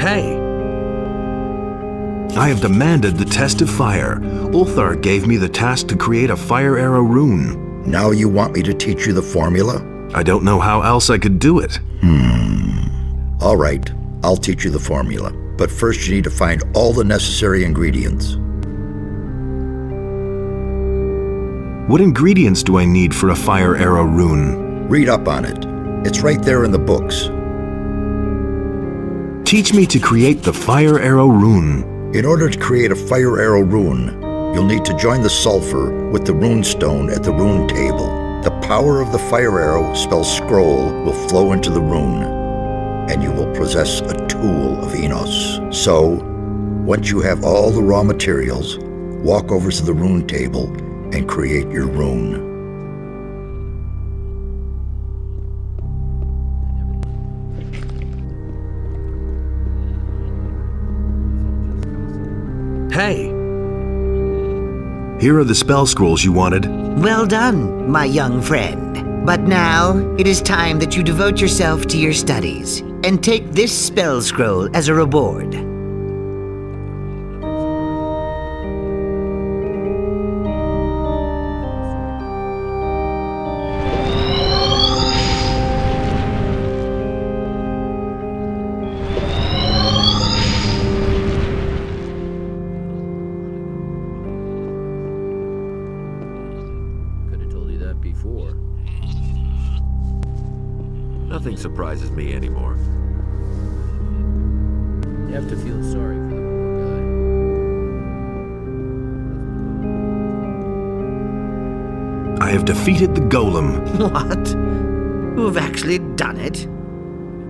Hey! I have demanded the test of fire. Ulthar gave me the task to create a fire arrow rune. Now you want me to teach you the formula? I don't know how else I could do it. All right, I'll teach you the formula. But first you need to find all the necessary ingredients. What ingredients do I need for a fire arrow rune? Read up on it. It's right there in the books. Teach me to create the fire arrow rune. In order to create a fire arrow rune, you'll need to join the sulfur with the rune stone at the rune table. The power of the fire arrow spelled scroll will flow into the rune, and you will possess a tool of Enos. So, once you have all the raw materials, walk over to the rune table and create your rune. Hey! Here are the spell scrolls you wanted. Well done, my young friend. But now, it is time that you devote yourself to your studies, and take this spell scroll as a reward. Nothing surprises me anymore. You have to feel sorry for the poor guy. I have defeated the golem. What? You have actually done it?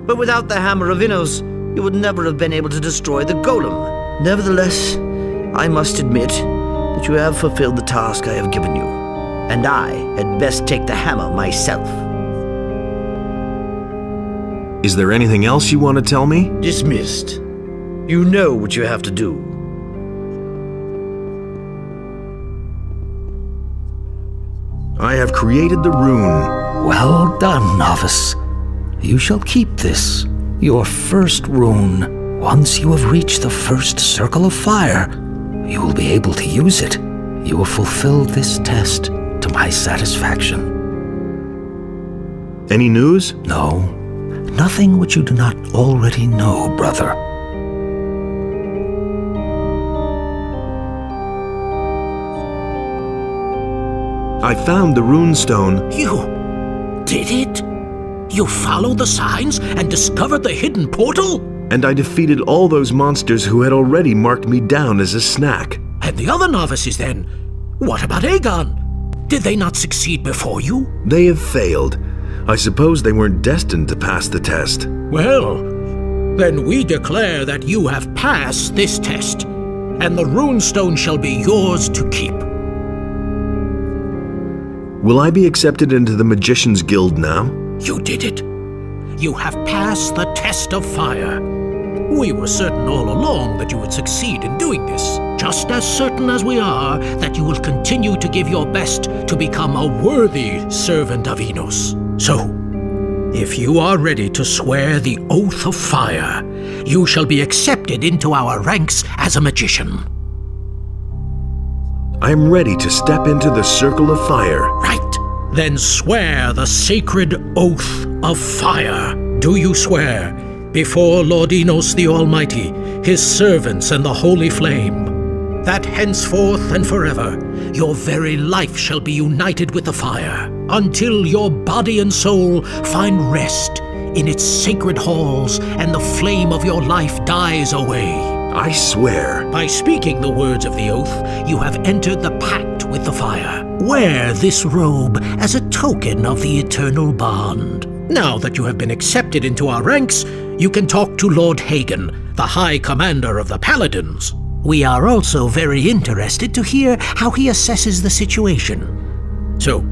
But without the Hammer of Innos, you would never have been able to destroy the golem. Nevertheless, I must admit that you have fulfilled the task I have given you, and I had best take the hammer myself. Is there anything else you want to tell me? Dismissed. You know what you have to do. I have created the rune. Well done, novice. You shall keep this, your first rune. Once you have reached the first circle of fire, you will be able to use it. You have fulfilled this test to my satisfaction. Any news? No. Nothing which you do not already know, brother. I found the runestone. You did it? You followed the signs and discovered the hidden portal? And I defeated all those monsters who had already marked me down as a snack. And the other novices then? What about Aegon? Did they not succeed before you? They have failed. I suppose they weren't destined to pass the test. Well, then we declare that you have passed this test, and the runestone shall be yours to keep. Will I be accepted into the Magician's Guild now? You did it. You have passed the test of fire. We were certain all along that you would succeed in doing this, just as certain as we are that you will continue to give your best to become a worthy servant of Enos. So, if you are ready to swear the oath of fire, you shall be accepted into our ranks as a magician. I am ready to step into the circle of fire. Right. Then swear the sacred oath of fire. Do you swear before Lord Enos the Almighty, his servants and the holy flame, that henceforth and forever your very life shall be united with the fire, until your body and soul find rest in its sacred halls and the flame of your life dies away? I swear. By speaking the words of the oath, you have entered the pact with the fire. Wear this robe as a token of the eternal bond. Now that you have been accepted into our ranks, you can talk to Lord Hagen, the High Commander of the Paladins. We are also very interested to hear how he assesses the situation. So,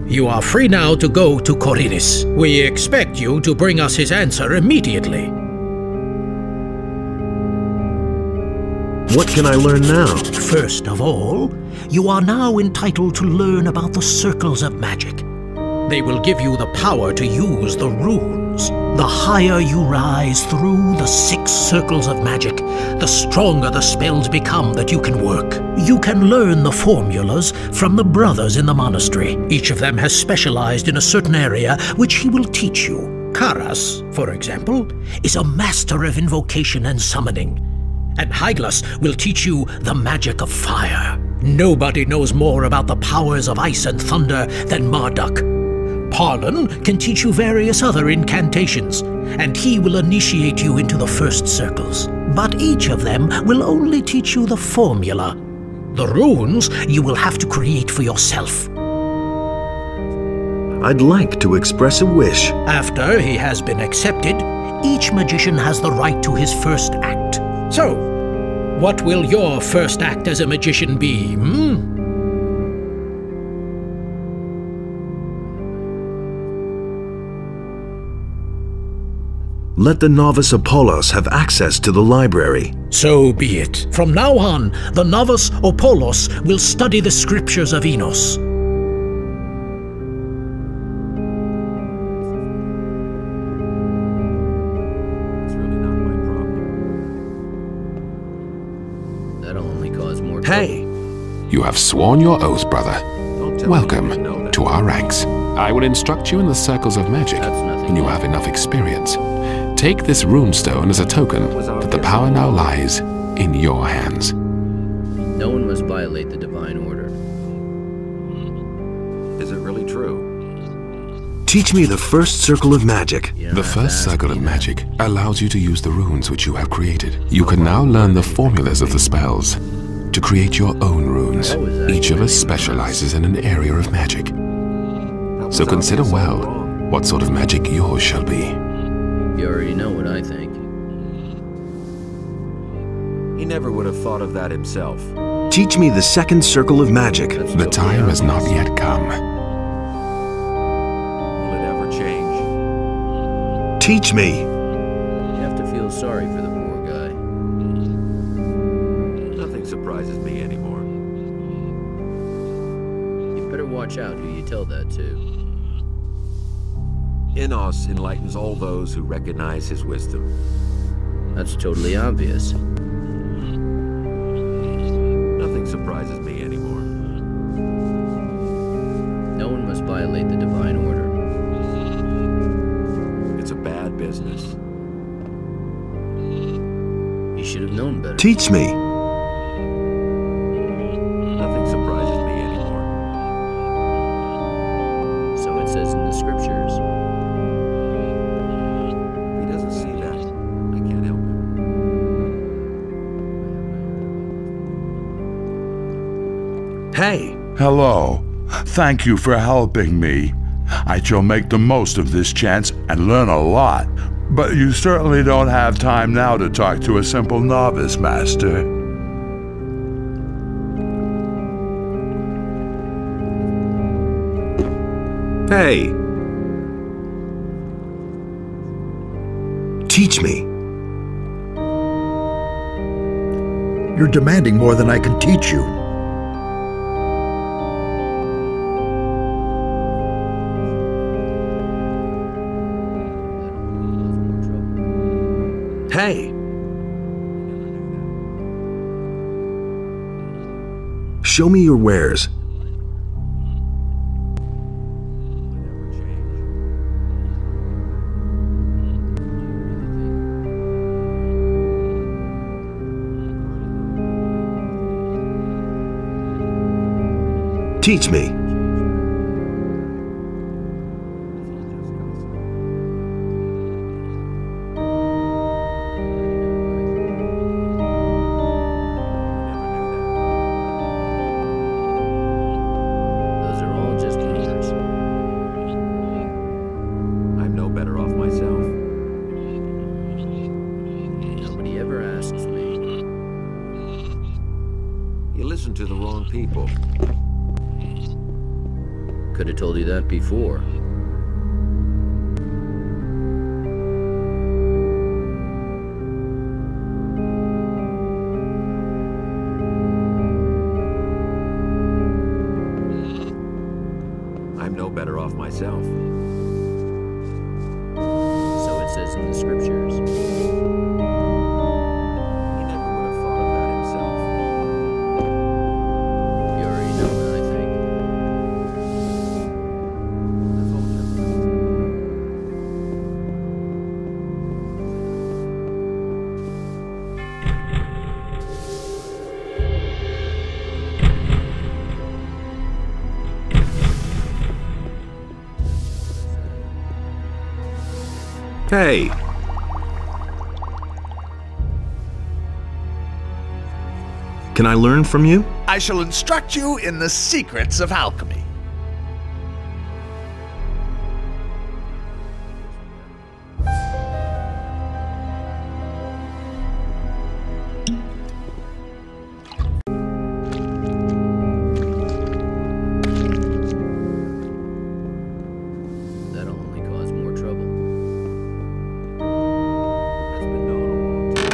you are free now to go to Corinis. We expect you to bring us his answer immediately. What can I learn now? First of all, you are now entitled to learn about the circles of magic. They will give you the power to use the runes. The higher you rise through the 6 circles of magic, the stronger the spells become that you can work. You can learn the formulas from the brothers in the monastery. Each of them has specialized in a certain area which he will teach you. Karas, for example, is a master of invocation and summoning. And Hyglas will teach you the magic of fire. Nobody knows more about the powers of ice and thunder than Marduk. Parlin can teach you various other incantations, and he will initiate you into the first circles. But each of them will only teach you the formula. The runes you will have to create for yourself. I'd like to express a wish. After he has been accepted, each magician has the right to his first act. So, what will your first act as a magician be, Let the novice Apollos have access to the library. So be it. From now on, the novice Apollos will study the scriptures of Enos. That'll only cause more trouble. Hey! You have sworn your oath, brother. Welcome to our ranks. I will instruct you in the circles of magic when you have enough experience. Take this runestone as a token that the power now lies in your hands. No one must violate the divine order. Is it really true? Teach me the first circle of magic. The first circle of magic allows you to use the runes which you have created. You can now learn the formulas of the spells to create your own runes. Each of us specializes in an area of magic. So consider well what sort of magic yours shall be. You already know what I think. He never would have thought of that himself. Teach me the second circle of magic. The time has not yet come. Will it ever change? Teach me. You have to feel sorry for the poor guy. Nothing surprises me anymore. You better watch out who you tell that to. Enos enlightens all those who recognize his wisdom. That's totally obvious. Nothing surprises me anymore. No one must violate the divine order. It's a bad business. You should have known better. Teach me. Nothing surprises me anymore. So it says in the scriptures. He doesn't see that. I can't help him. Hey! Hello. Thank you for helping me. I shall make the most of this chance and learn a lot. But you certainly don't have time now to talk to a simple novice, Master. Hey! Teach me. You're demanding more than I can teach you. Hey! Show me your wares. Teach me. Those are all just rumors. I'm no better off myself. Nobody ever asks me. You listen to the wrong people. Could have told you that before. I'm no better off myself. myself. So it says in the scriptures. He never would have thought of that himself. You already know what I think. That's all Hey! Can I learn from you? I shall instruct you in the secrets of alchemy. That'll only cause more trouble. has been known a long time.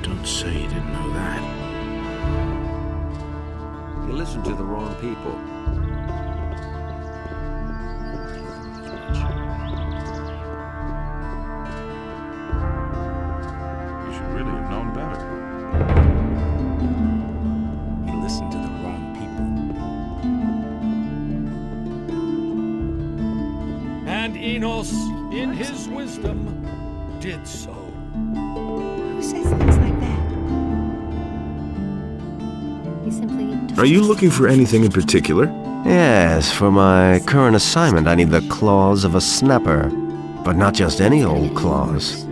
Don't say you didn't know that. You listened to the wrong people. You should really have known better. You listened to the wrong people. And Enos, in his wisdom, did so. Who says things like that? He simply... Are you looking for anything in particular? Yes, for my current assignment, I need the claws of a snapper. But not just any old claws.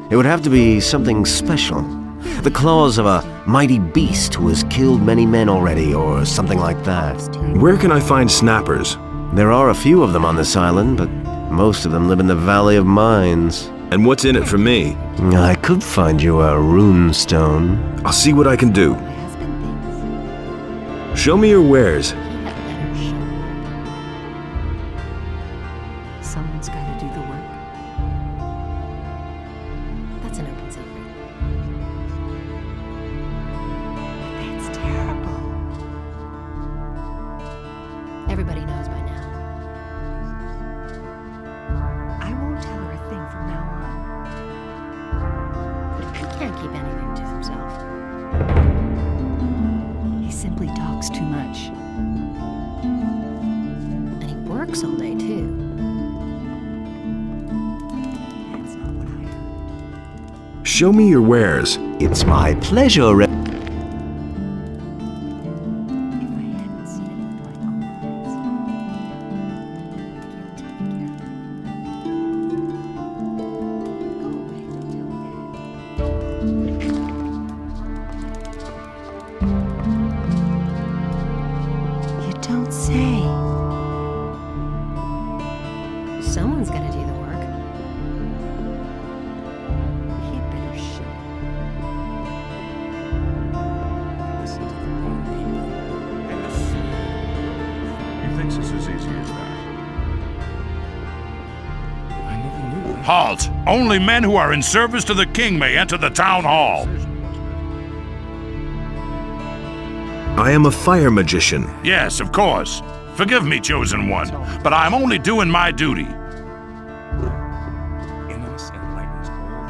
It would have to be something special. The claws of a mighty beast who has killed many men already, or something like that. Where can I find snappers? There are a few of them on this island, but most of them live in the Valley of Mines. And what's in it for me? I could find you a rune stone. I'll see what I can do. My husband thinks Show me your wares. he had better show up. Someone's got to do the work. That's an open secret. But that's terrible. Everybody knows by now. I won't tell her a thing from now on. He can't keep anything to himself. He simply talks too much. And he works all day, too. That's not what I heard. Show me your wares. It's my pleasure. If I hadn't seen it with my own eyes, you don't say. Someone's gotta do the work. He'd better show. Listen to the wrong people. And the sea. He thinks it's as easy as that. I never knew that. Halt! Only men who are in service to the king may enter the town hall. I am a fire magician. Yes, of course. Forgive me, chosen one, but I'm only doing my duty. Enos enlightens all those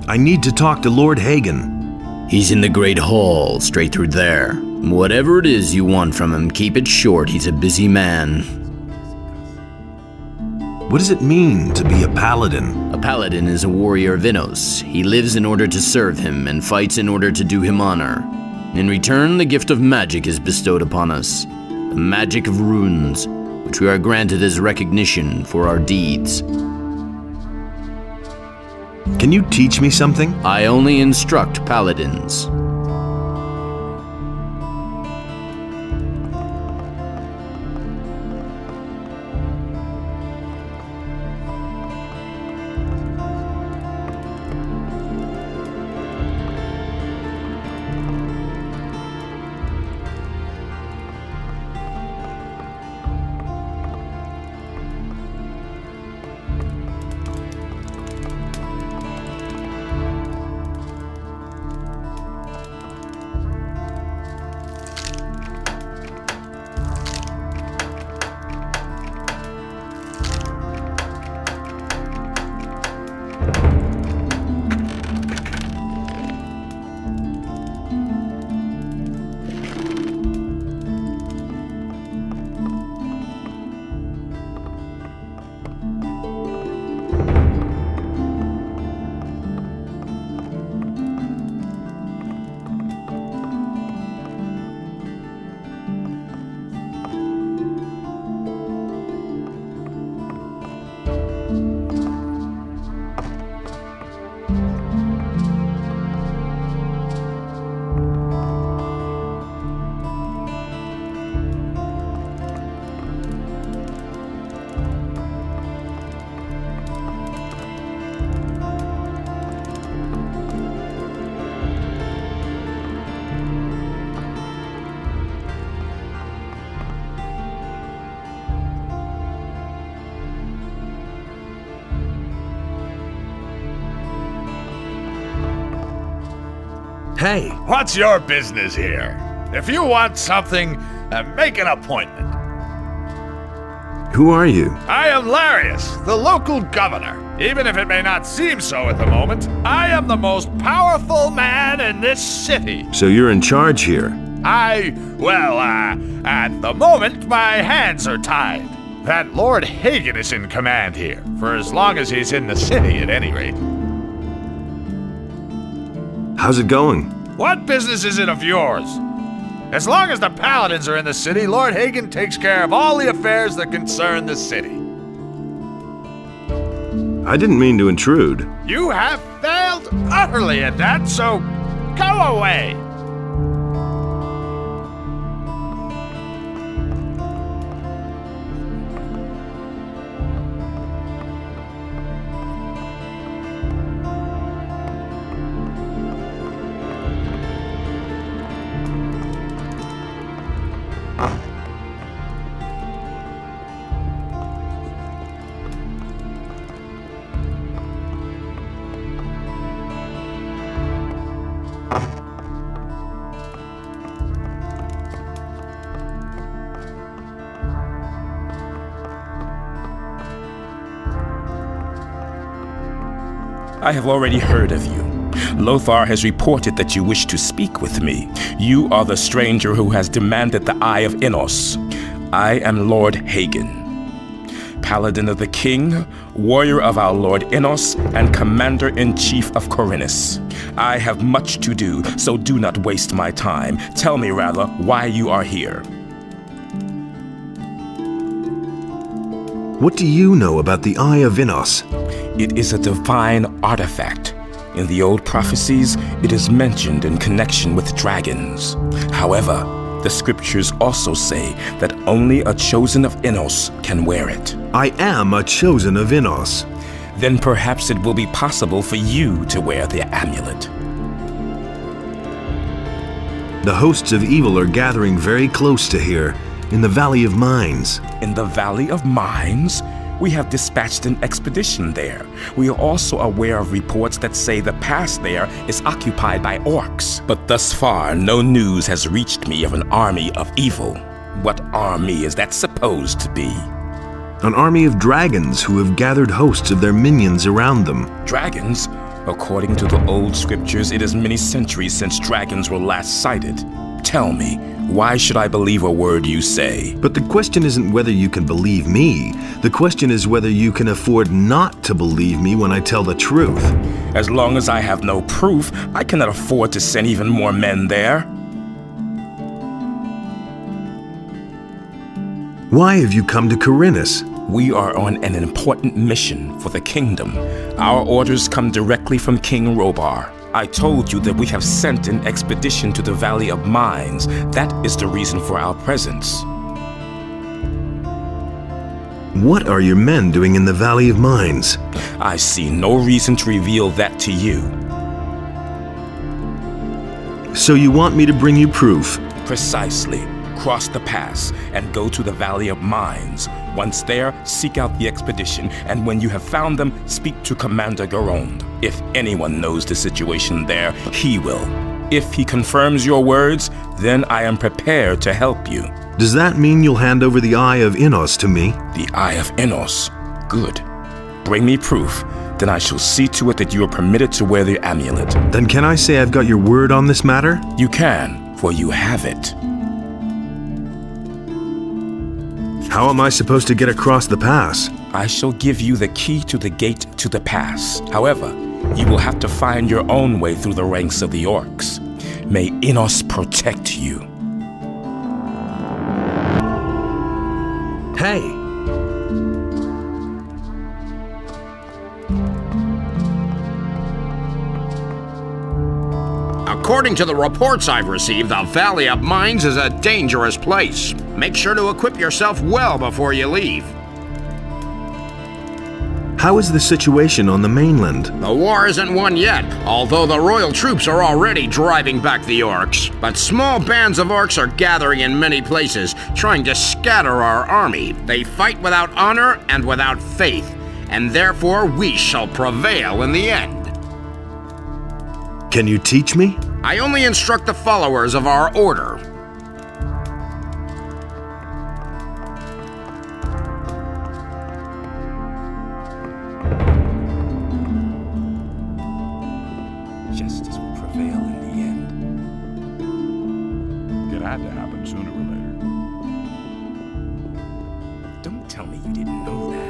who I need to talk to Lord Hagen. He's in the Great Hall, straight through there. Whatever it is you want from him, keep it short. He's a busy man. What does it mean to be a paladin? A paladin is a warrior of Enos. He lives in order to serve him and fights in order to do him honor. In return, the gift of magic is bestowed upon us. The magic of runes, which we are granted as recognition for our deeds. Can you teach me something? I only instruct paladins. Hey! What's your business here? If you want something, make an appointment. Who are you? I am Larius, the local governor. Even if it may not seem so at the moment, I am the most powerful man in this city. So you're in charge here? At the moment, my hands are tied. That Lord Hagen is in command here, for as long as he's in the city at any rate. How's it going? What business is it of yours? As long as the paladins are in the city, Lord Hagen takes care of all the affairs that concern the city. I didn't mean to intrude. You have failed utterly at that, so go away! I have already heard of you. Lothar has reported that you wish to speak with me. You are the stranger who has demanded the Eye of Innos. I am Lord Hagen, Paladin of the King, warrior of our Lord Innos, and Commander-in-Chief of Corinus. I have much to do, so do not waste my time. Tell me, rather, why you are here. What do you know about the Eye of Innos? It is a divine artifact. In the old prophecies, it is mentioned in connection with dragons. However, the scriptures also say that only a chosen of Innos can wear it. I am a chosen of Innos. Then perhaps it will be possible for you to wear the amulet. The hosts of evil are gathering very close to here, in the Valley of Mines. In the Valley of Mines? We have dispatched an expedition there. We are also aware of reports that say the pass there is occupied by orcs. But thus far, no news has reached me of an army of evil. What army is that supposed to be? An army of dragons who have gathered hosts of their minions around them. Dragons? According to the old scriptures, it is many centuries since dragons were last sighted. Tell me, why should I believe a word you say? But the question isn't whether you can believe me. The question is whether you can afford not to believe me when I tell the truth. As long as I have no proof, I cannot afford to send even more men there. Why have you come to Corinus? We are on an important mission for the kingdom. Our orders come directly from King Robar. I told you that we have sent an expedition to the Valley of Mines. That is the reason for our presence. What are your men doing in the Valley of Mines? I see no reason to reveal that to you. So you want me to bring you proof? Precisely. Cross the pass and go to the Valley of Mines. Once there, seek out the expedition, and when you have found them, speak to Commander Garond. If anyone knows the situation there, he will. If he confirms your words, then I am prepared to help you. Does that mean you'll hand over the Eye of Innos to me? The Eye of Innos? Good. Bring me proof. Then I shall see to it that you are permitted to wear the amulet. Then can I say I've got your word on this matter? You can, for you have it. How am I supposed to get across the pass? I shall give you the key to the gate to the pass. However, you will have to find your own way through the ranks of the orcs. May Innos protect you. Hey! According to the reports I've received, the Valley of Mines is a dangerous place. Make sure to equip yourself well before you leave. How is the situation on the mainland? The war isn't won yet, although the royal troops are already driving back the orcs. But small bands of orcs are gathering in many places, trying to scatter our army. They fight without honor and without faith, and therefore we shall prevail in the end. Can you teach me? I only instruct the followers of our order. Justice will prevail in the end. It had to happen sooner or later. Don't tell me you didn't know that.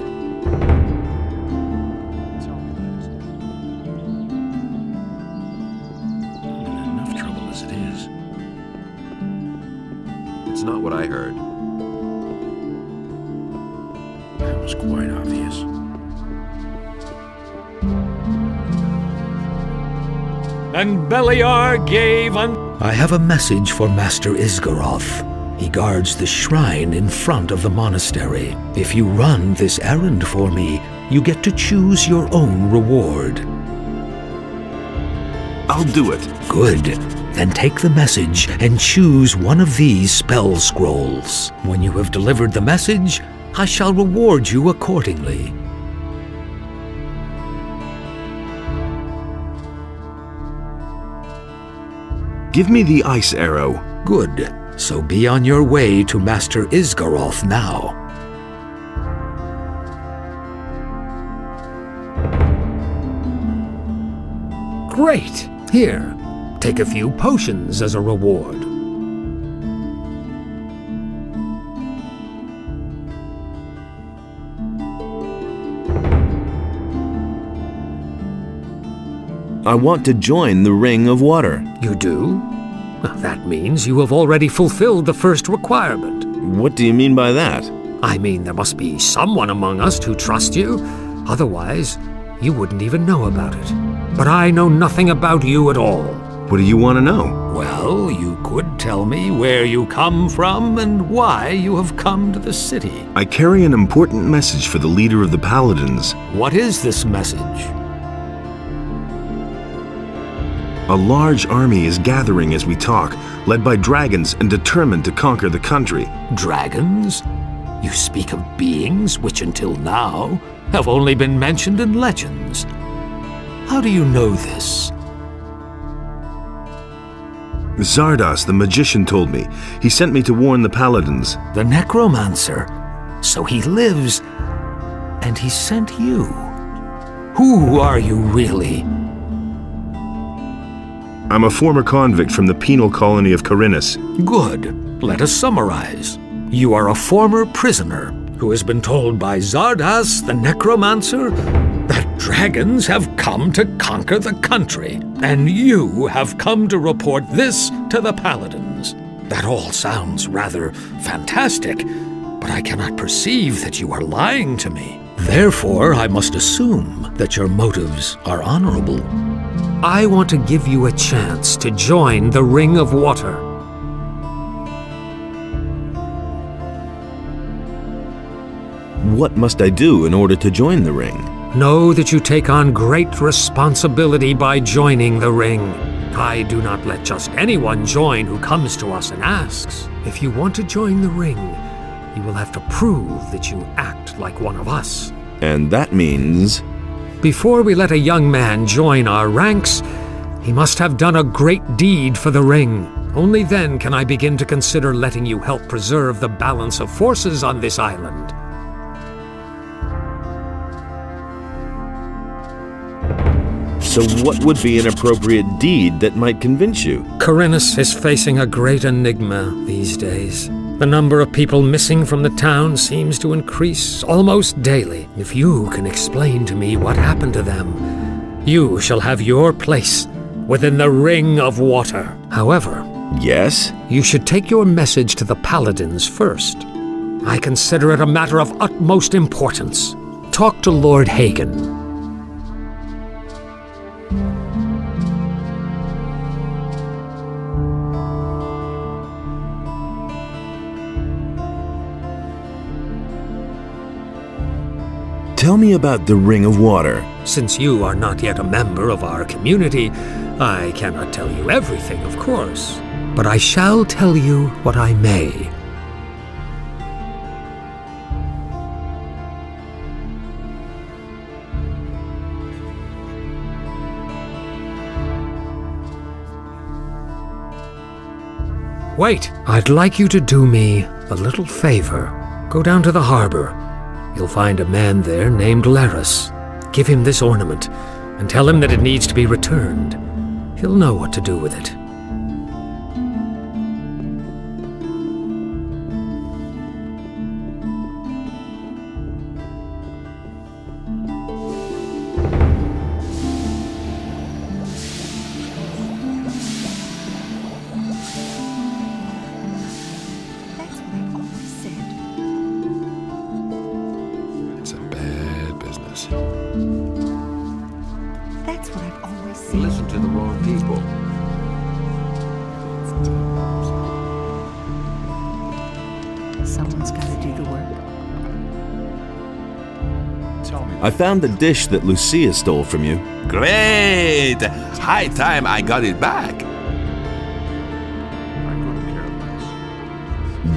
It's not what I heard. That was quite obvious. And Beliar gave I have a message for Master Isgaroth. He guards the shrine in front of the monastery. If you run this errand for me, you get to choose your own reward. I'll do it. Good. Then take the message and choose one of these spell scrolls. When you have delivered the message, I shall reward you accordingly. Give me the ice arrow. Good. So be on your way to Master Isgaroth now. Great. Here. Take a few potions as a reward. I want to join the Ring of Water. You do? Well, that means you have already fulfilled the first requirement. What do you mean by that? I mean, there must be someone among us who trusts you. Otherwise, you wouldn't even know about it. But I know nothing about you at all. What do you want to know? Well, you could tell me where you come from and why you have come to the city. I carry an important message for the leader of the Paladins. What is this message? A large army is gathering as we talk, led by dragons and determined to conquer the country. Dragons? You speak of beings which until now have only been mentioned in legends. How do you know this? Zardas, the magician, told me. He sent me to warn the Paladins. The necromancer? So he lives, and he sent you. Who are you really? I'm a former convict from the penal colony of Corinus. Good. Let us summarize. You are a former prisoner who has been told by Zardas, the necromancer, that dragons have come to conquer the country, and you have come to report this to the Paladins. That all sounds rather fantastic, but I cannot perceive that you are lying to me. Therefore, I must assume that your motives are honorable. I want to give you a chance to join the Ring of Water. What must I do in order to join the ring? Know that you take on great responsibility by joining the ring. I do not let just anyone join who comes to us and asks. If you want to join the ring, you will have to prove that you act like one of us. And that means... Before we let a young man join our ranks, he must have done a great deed for the ring. Only then can I begin to consider letting you help preserve the balance of forces on this island. So what would be an appropriate deed that might convince you? Corinus is facing a great enigma these days. The number of people missing from the town seems to increase almost daily. If you can explain to me what happened to them, you shall have your place within the Ring of Water. However... Yes? You should take your message to the paladins first. I consider it a matter of utmost importance. Talk to Lord Hagen. Tell me about the Ring of Water. Since you are not yet a member of our community, I cannot tell you everything, of course. But I shall tell you what I may. Wait, I'd like you to do me a little favor. Go down to the harbor. You'll find a man there named Laris. Give him this ornament, and tell him that it needs to be returned. He'll know what to do with it. That's what I've always said. Listen to the wrong people. Someone's got to do the work. I found the dish that Lucia stole from you. Great! High time I got it back.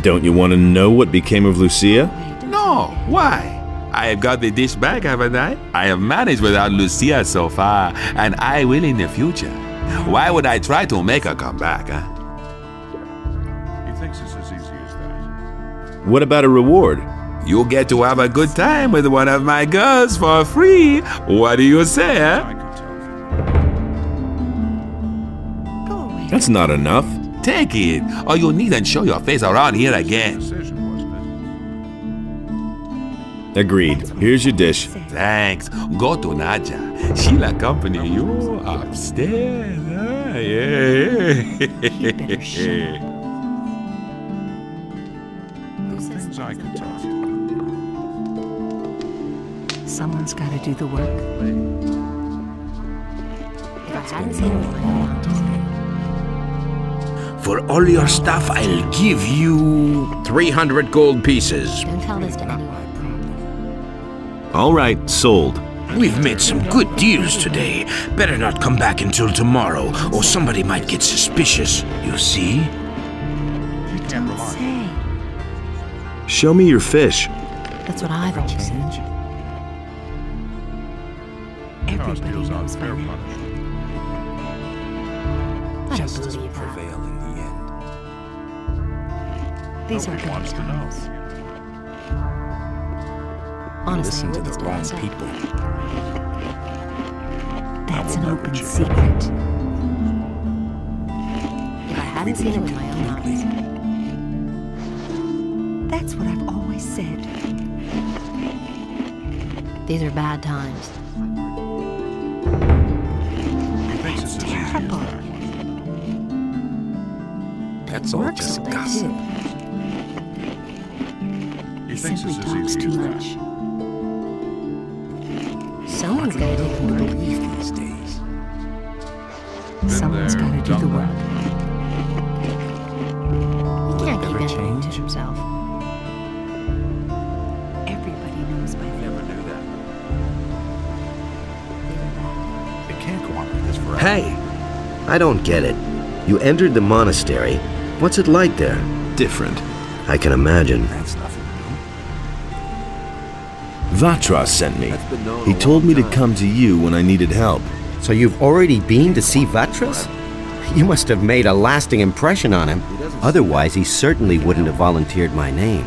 Don't you want to know what became of Lucia? No, why? I have got the dish back, haven't I? I have managed without Lucia so far, and I will in the future. Why would I try to make her come back, huh? He thinks it's as easy as that. What about a reward? You get to have a good time with one of my girls for free. What do you say, huh? That's not enough. Take it, or you needn't show your face around here again. Agreed. Here's your dish. Thanks. Go to Nadja. She'll accompany you upstairs. Ah, yeah. Things I could tell you. Someone's got to do the work. If I hadn't seen it, For all your stuff, I'll give you 300 gold pieces. Don't tell this to anyone. All right, sold. We've made some good deals today. Better not come back until tomorrow, or somebody might get suspicious, you see? You don't say. Show me your fish. That's what I've always said. Everybody knows by now. I don't believe that. In the end. These are bad times. Honestly, Listen to the wrong people. That's an open secret. If I hadn't seen it with my own eyes. That's what I've always said. These are bad times. That's terrible. That's all just gossip. simply talks too much. Someone's got to take him to believe these days. Someone's got to do the work. He can't keep everything to himself. Everybody knows by now. Never knew that. It can't go on like this forever. Hey! I don't get it. You entered the monastery. What's it like there? Different. I can imagine. That's nothing new. Vatras sent me. He told me to come to you when I needed help. So you've already been to see Vatras? You must have made a lasting impression on him. Otherwise, he certainly wouldn't have volunteered my name.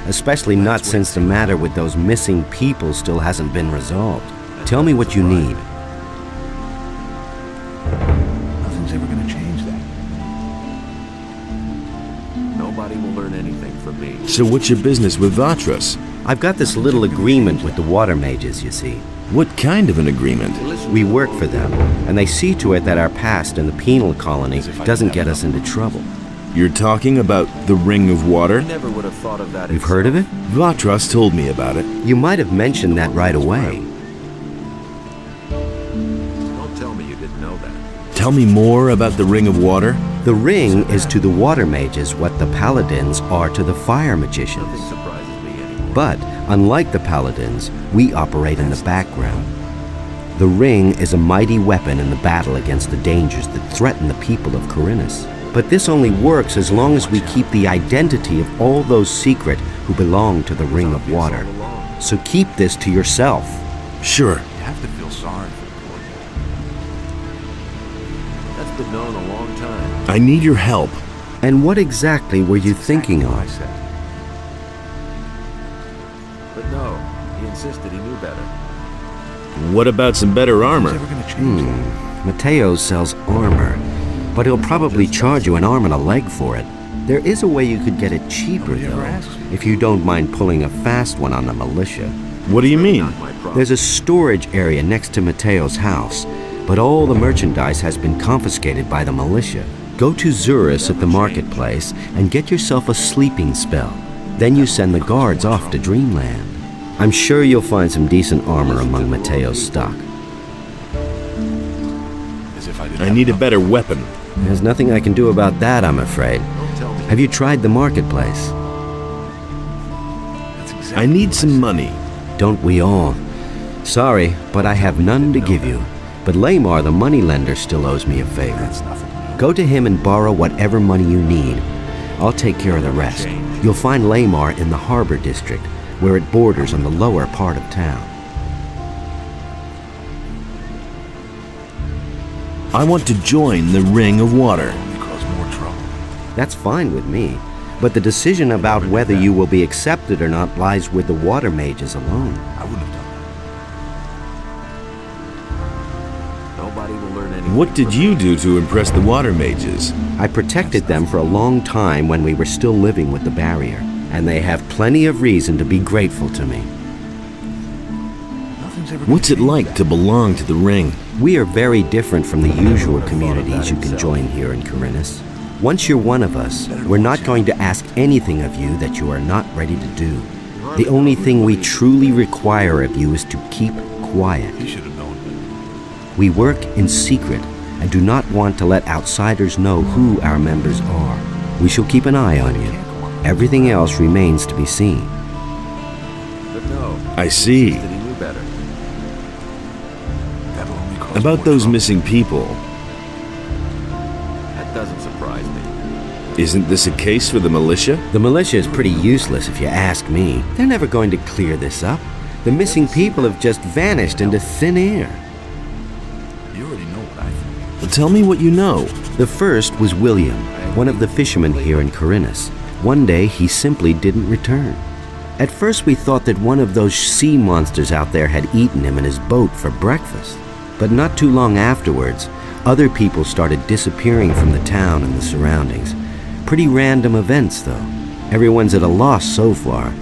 Especially not since the matter with those missing people still hasn't been resolved. Tell me what you need. Nothing's ever going to change that. Nobody will learn anything from me. So what's your business with Vatras? I've got this little agreement with the water mages, you see. What kind of an agreement? We work for them, and they see to it that our past in the penal colony doesn't get us into trouble. You're talking about the Ring of Water? Never would have thought of that. You've heard of it? Vatras told me about it. You might have mentioned that right away. Don't tell me you didn't know that. Tell me more about the Ring of Water. The ring is to the water mages what the paladins are to the fire magicians. Nothing surprises me anymore. But, unlike the paladins, we operate in the background. The ring is a mighty weapon in the battle against the dangers that threaten the people of Corinus. But this only works as long as we keep the identity of all those secret who belong to the Ring of Water. So keep this to yourself. Sure. You have to feel sorry for the poor guy. That's been known a long time. I need your help. And what exactly were you thinking I of? said. But no, he insisted he knew better. What about some better armor? Never going to change that. Mateo sells armor, but he'll probably charge you an arm and a leg for it. There is a way you could get it cheaper, though, if you don't mind pulling a fast one on the militia. What do you mean? There's a storage area next to Mateo's house, but all the merchandise has been confiscated by the militia. Go to Zurus at the marketplace and get yourself a sleeping spell. Then you send the guards off to Dreamland. I'm sure you'll find some decent armor among Mateo's stock. I need a better weapon. There's nothing I can do about that, I'm afraid. Have you tried the marketplace? I need some money. Don't we all? Sorry, but I have none to give you. But Lamar, the moneylender, still owes me a favor. Go to him and borrow whatever money you need. I'll take care of the rest. You'll find Lamar in the Harbor District, where it borders on the lower part of town. I want to join the Ring of Water. That's fine with me, but the decision about whether you will be accepted or not lies with the water mages alone. I wouldn't have done that. Nobody will learn anything. What did you do to impress the water mages? I protected them for a long time when we were still living with the barrier, and they have plenty of reason to be grateful to me. What's it like to belong to the Ring? We are very different from the usual communities you can join here in Corinus. Once you're one of us, we're not going to ask anything of you that you are not ready to do. The only thing we truly require of you is to keep quiet. We work in secret and do not want to let outsiders know who our members are. We shall keep an eye on you. Everything else remains to be seen. But no. I see. He knew better. About those missing people. That doesn't surprise me. Isn't this a case for the militia? The militia is pretty useless if you ask me. They're never going to clear this up. The missing people have just vanished into thin air. You already know what I think. Well, tell me what you know. The first was William, one of the fishermen here in Corinus. One day he simply didn't return. At first we thought that one of those sea monsters out there had eaten him in his boat for breakfast. But not too long afterwards, other people started disappearing from the town and the surroundings. Pretty random events, though. Everyone's at a loss so far.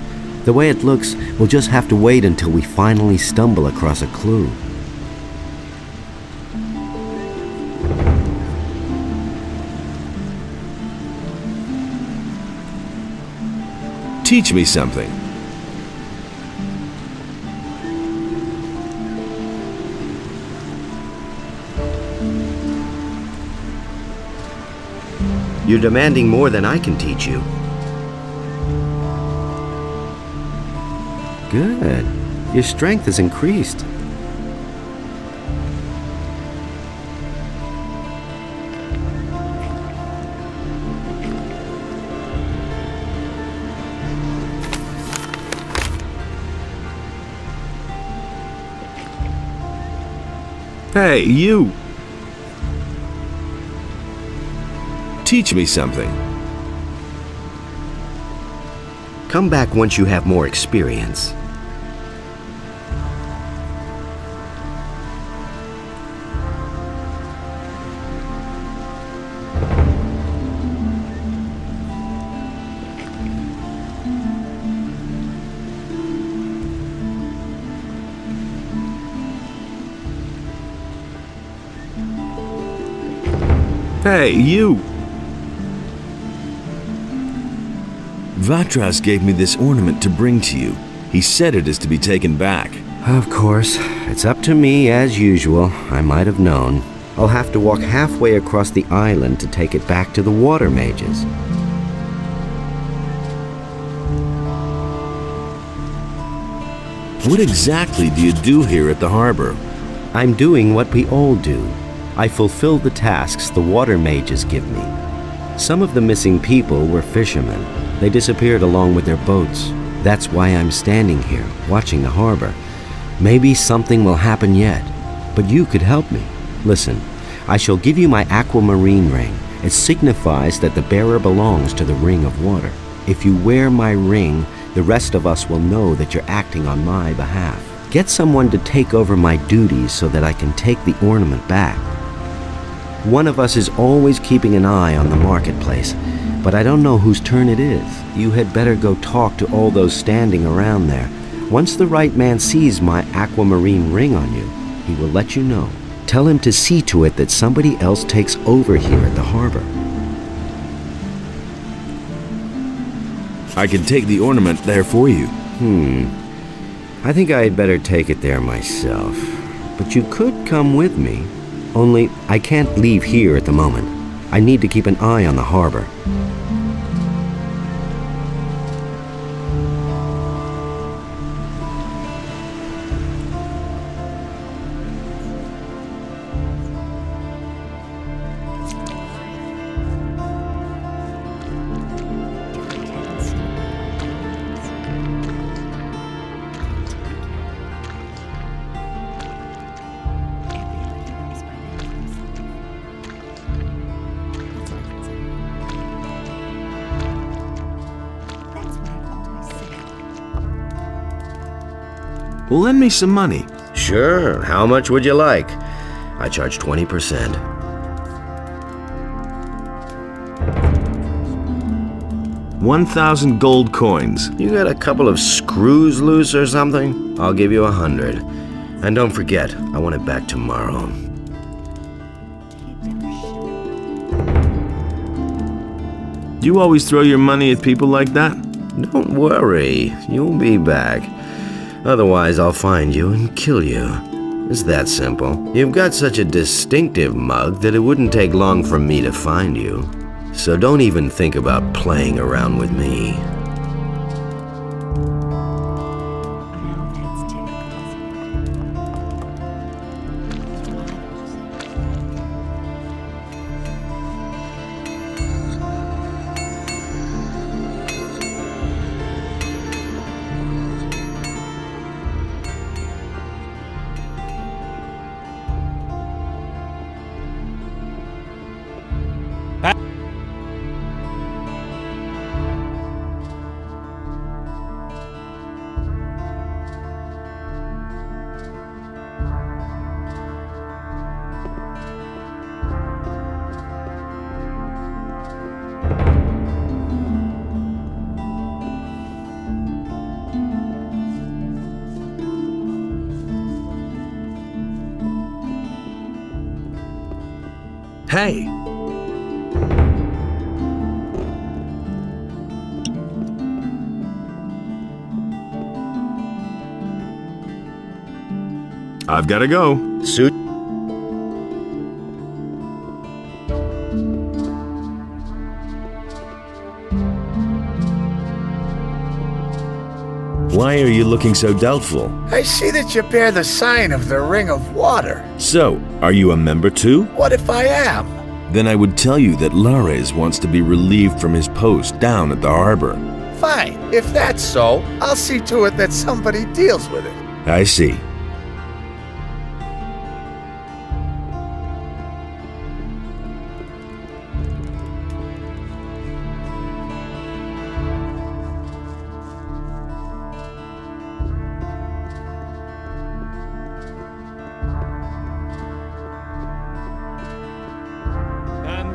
The way it looks, we'll just have to wait until we finally stumble across a clue. Teach me something. You're demanding more than I can teach you. Good. Your strength has increased. Hey, you! Teach me something. Come back once you have more experience. Hey, you! Vatras gave me this ornament to bring to you. He said it is to be taken back. Of course. It's up to me, as usual. I might have known. I'll have to walk halfway across the island to take it back to the water mages. What exactly do you do here at the harbor? I'm doing what we all do. I fulfill the tasks the water mages give me. Some of the missing people were fishermen. They disappeared along with their boats. That's why I'm standing here, watching the harbor. Maybe something will happen yet, but you could help me. Listen, I shall give you my aquamarine ring. It signifies that the bearer belongs to the ring of water. If you wear my ring, the rest of us will know that you're acting on my behalf. Get someone to take over my duties so that I can take the ornament back. One of us is always keeping an eye on the marketplace, but I don't know whose turn it is. You had better go talk to all those standing around there. Once the right man sees my aquamarine ring on you, he will let you know. Tell him to see to it that somebody else takes over here at the harbor. I can take the ornament there for you. I think I had better take it there myself. But you could come with me. Only, I can't leave here at the moment. I need to keep an eye on the harbor. Well, lend me some money. Sure. How much would you like? I charge 20%. $1,000 gold coins. You got a couple of screws loose or something? I'll give you 100. And don't forget, I want it back tomorrow. Do you always throw your money at people like that? Don't worry. You'll be back. Otherwise, I'll find you and kill you. It's that simple. You've got such a distinctive mug that it wouldn't take long for me to find you. So don't even think about playing around with me. Hey! I've got to go. Suit. Why are you looking so doubtful? I see that you bear the sign of the Ring of Water. So, are you a member too? What if I am? Then I would tell you that Lares wants to be relieved from his post down at the harbor. Fine. If that's so, I'll see to it that somebody deals with it. I see.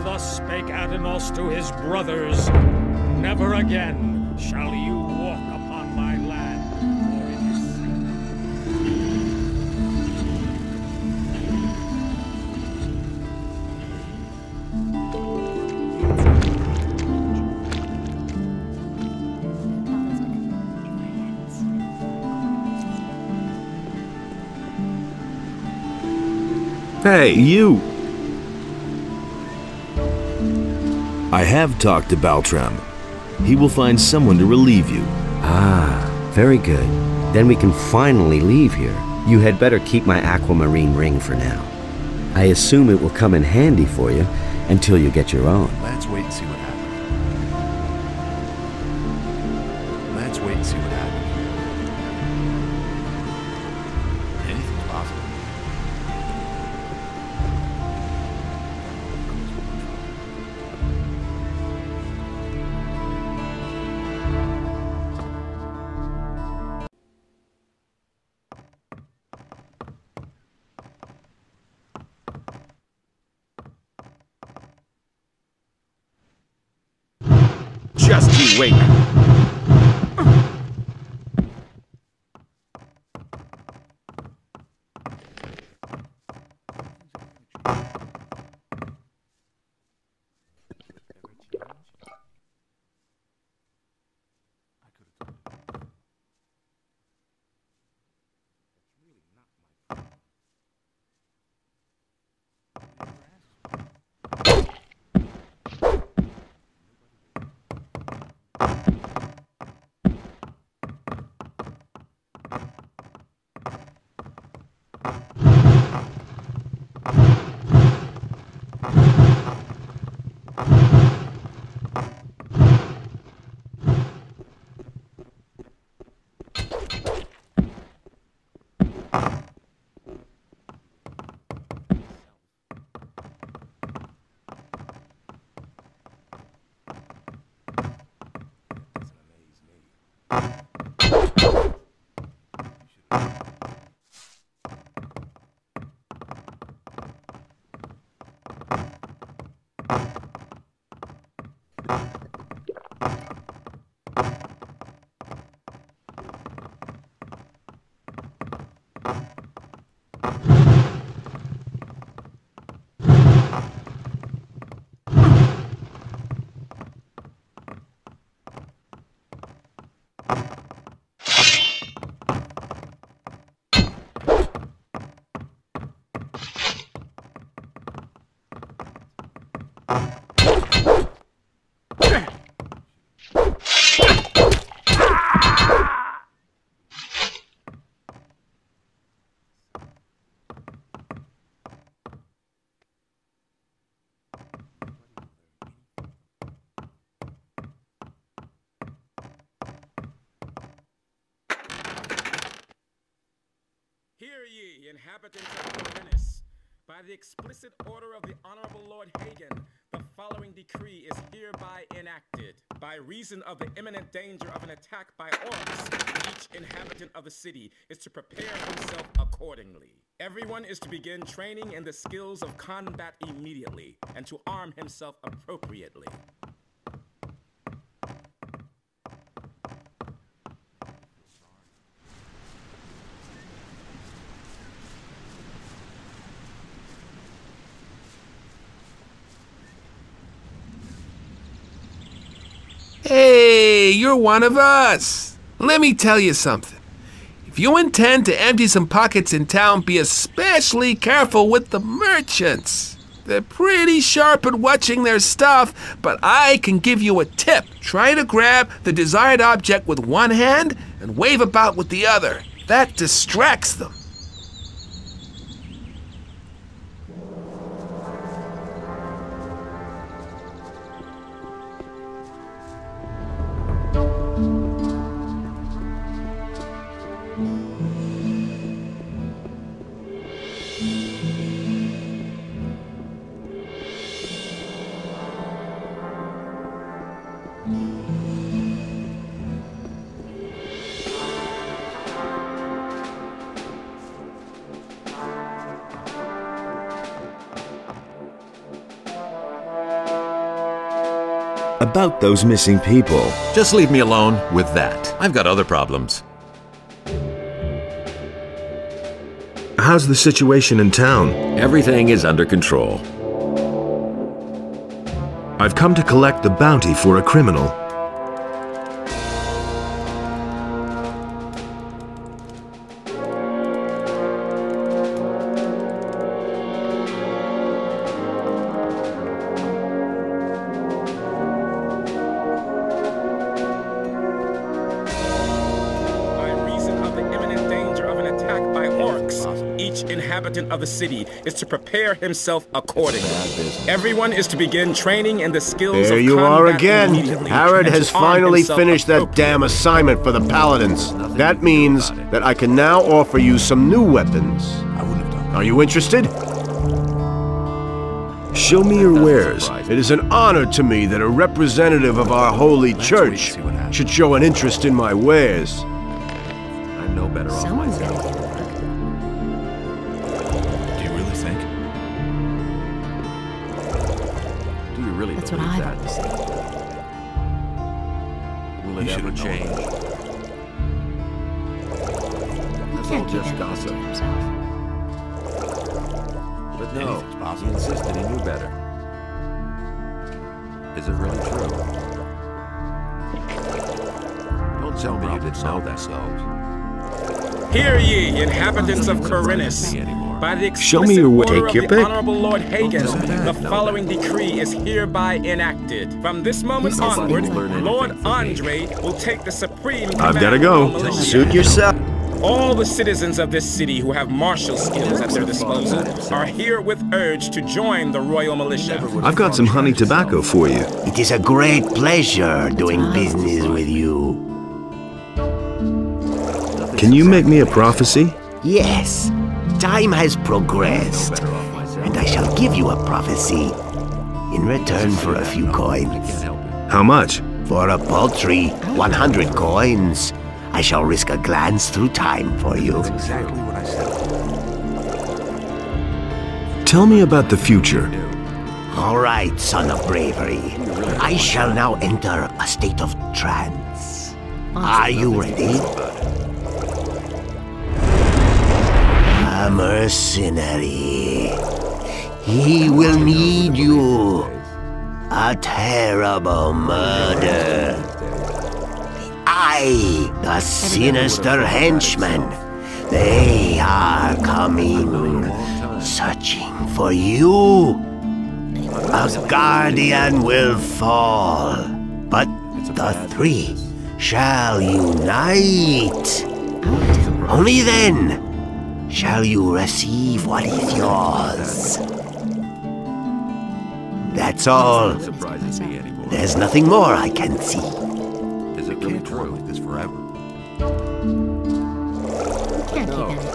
Thus spake Adanos to his brothers, never again shall you walk upon my land, for it is Hey, you! I have talked to Baltram. He will find someone to relieve you. Ah, very good. Then we can finally leave here. You had better keep my aquamarine ring for now. I assume it will come in handy for you until you get your own. Let's wait and see what happens. Let's wait and see what happens. Anything's possible. Just you wait. Hear ye, inhabitants of Venice. By the explicit order of the Honorable Lord Hagen, the following decree is hereby enacted. By reason of the imminent danger of an attack by orcs, each inhabitant of the city is to prepare himself accordingly. Everyone is to begin training in the skills of combat immediately, and to arm himself appropriately. Hey, you're one of us. Let me tell you something. If you intend to empty some pockets in town, be especially careful with the merchants. They're pretty sharp at watching their stuff, but I can give you a tip. Try to grab the desired object with one hand and wave about with the other. That distracts them. About those missing people. Just leave me alone with that. I've got other problems. How's the situation in town? Everything is under control. I've come to collect the bounty for a criminal. Of the city is to prepare himself accordingly. Everyone is to begin training in the skills there of you are again. immediately Harrod and has to arm finally himself finished that damn assignment for the Paladins. That means that I can now offer you some new weapons. Are you interested? Show me your wares. It is an honor to me that a representative of our holy church should show an interest in my wares. I'm no better off myself. That's what I've always said. Will it ever change? That's all just gossip. But no, he insisted he knew better. Is it really true? Don't tell me you didn't know that. Hear ye, inhabitants of Corinus. By the Show me your way. order Take your of the pick. Honorable Lord Hagen, the following decree is hereby enacted. From this moment onward, Lord Andre will take the supreme I've got to go. Suit yourself. All the citizens of this city who have martial skills at their disposal are herewith urged to join the Royal Militia. I've got some honey tobacco for you. It is a great pleasure doing business with you. Can you make me a prophecy? Yes. Time has progressed, and I shall give you a prophecy in return for a few coins. How much? For a paltry 100 coins. I shall risk a glance through time for you. That's exactly what I said. Tell me about the future. All right, son of bravery. I shall now enter a state of trance. Are you ready? A mercenary. He will need you. A terrible murder. The sinister henchmen. They are coming, searching for you. A guardian will fall, but the three shall unite. Only then shall you receive what is yours. That's all. There's nothing more I can see. Is it really true like this forever?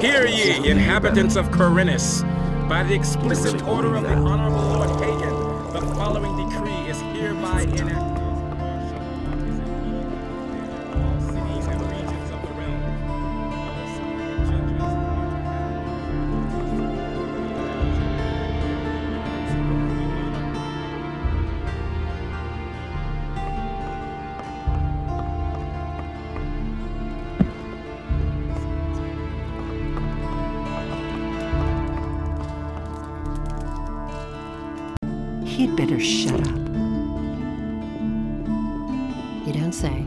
Hear ye, inhabitants of Corinus. By the explicit order of the Honorable Lord Hagen, the following decree is hereby enacted. He'd better shut up. You don't say.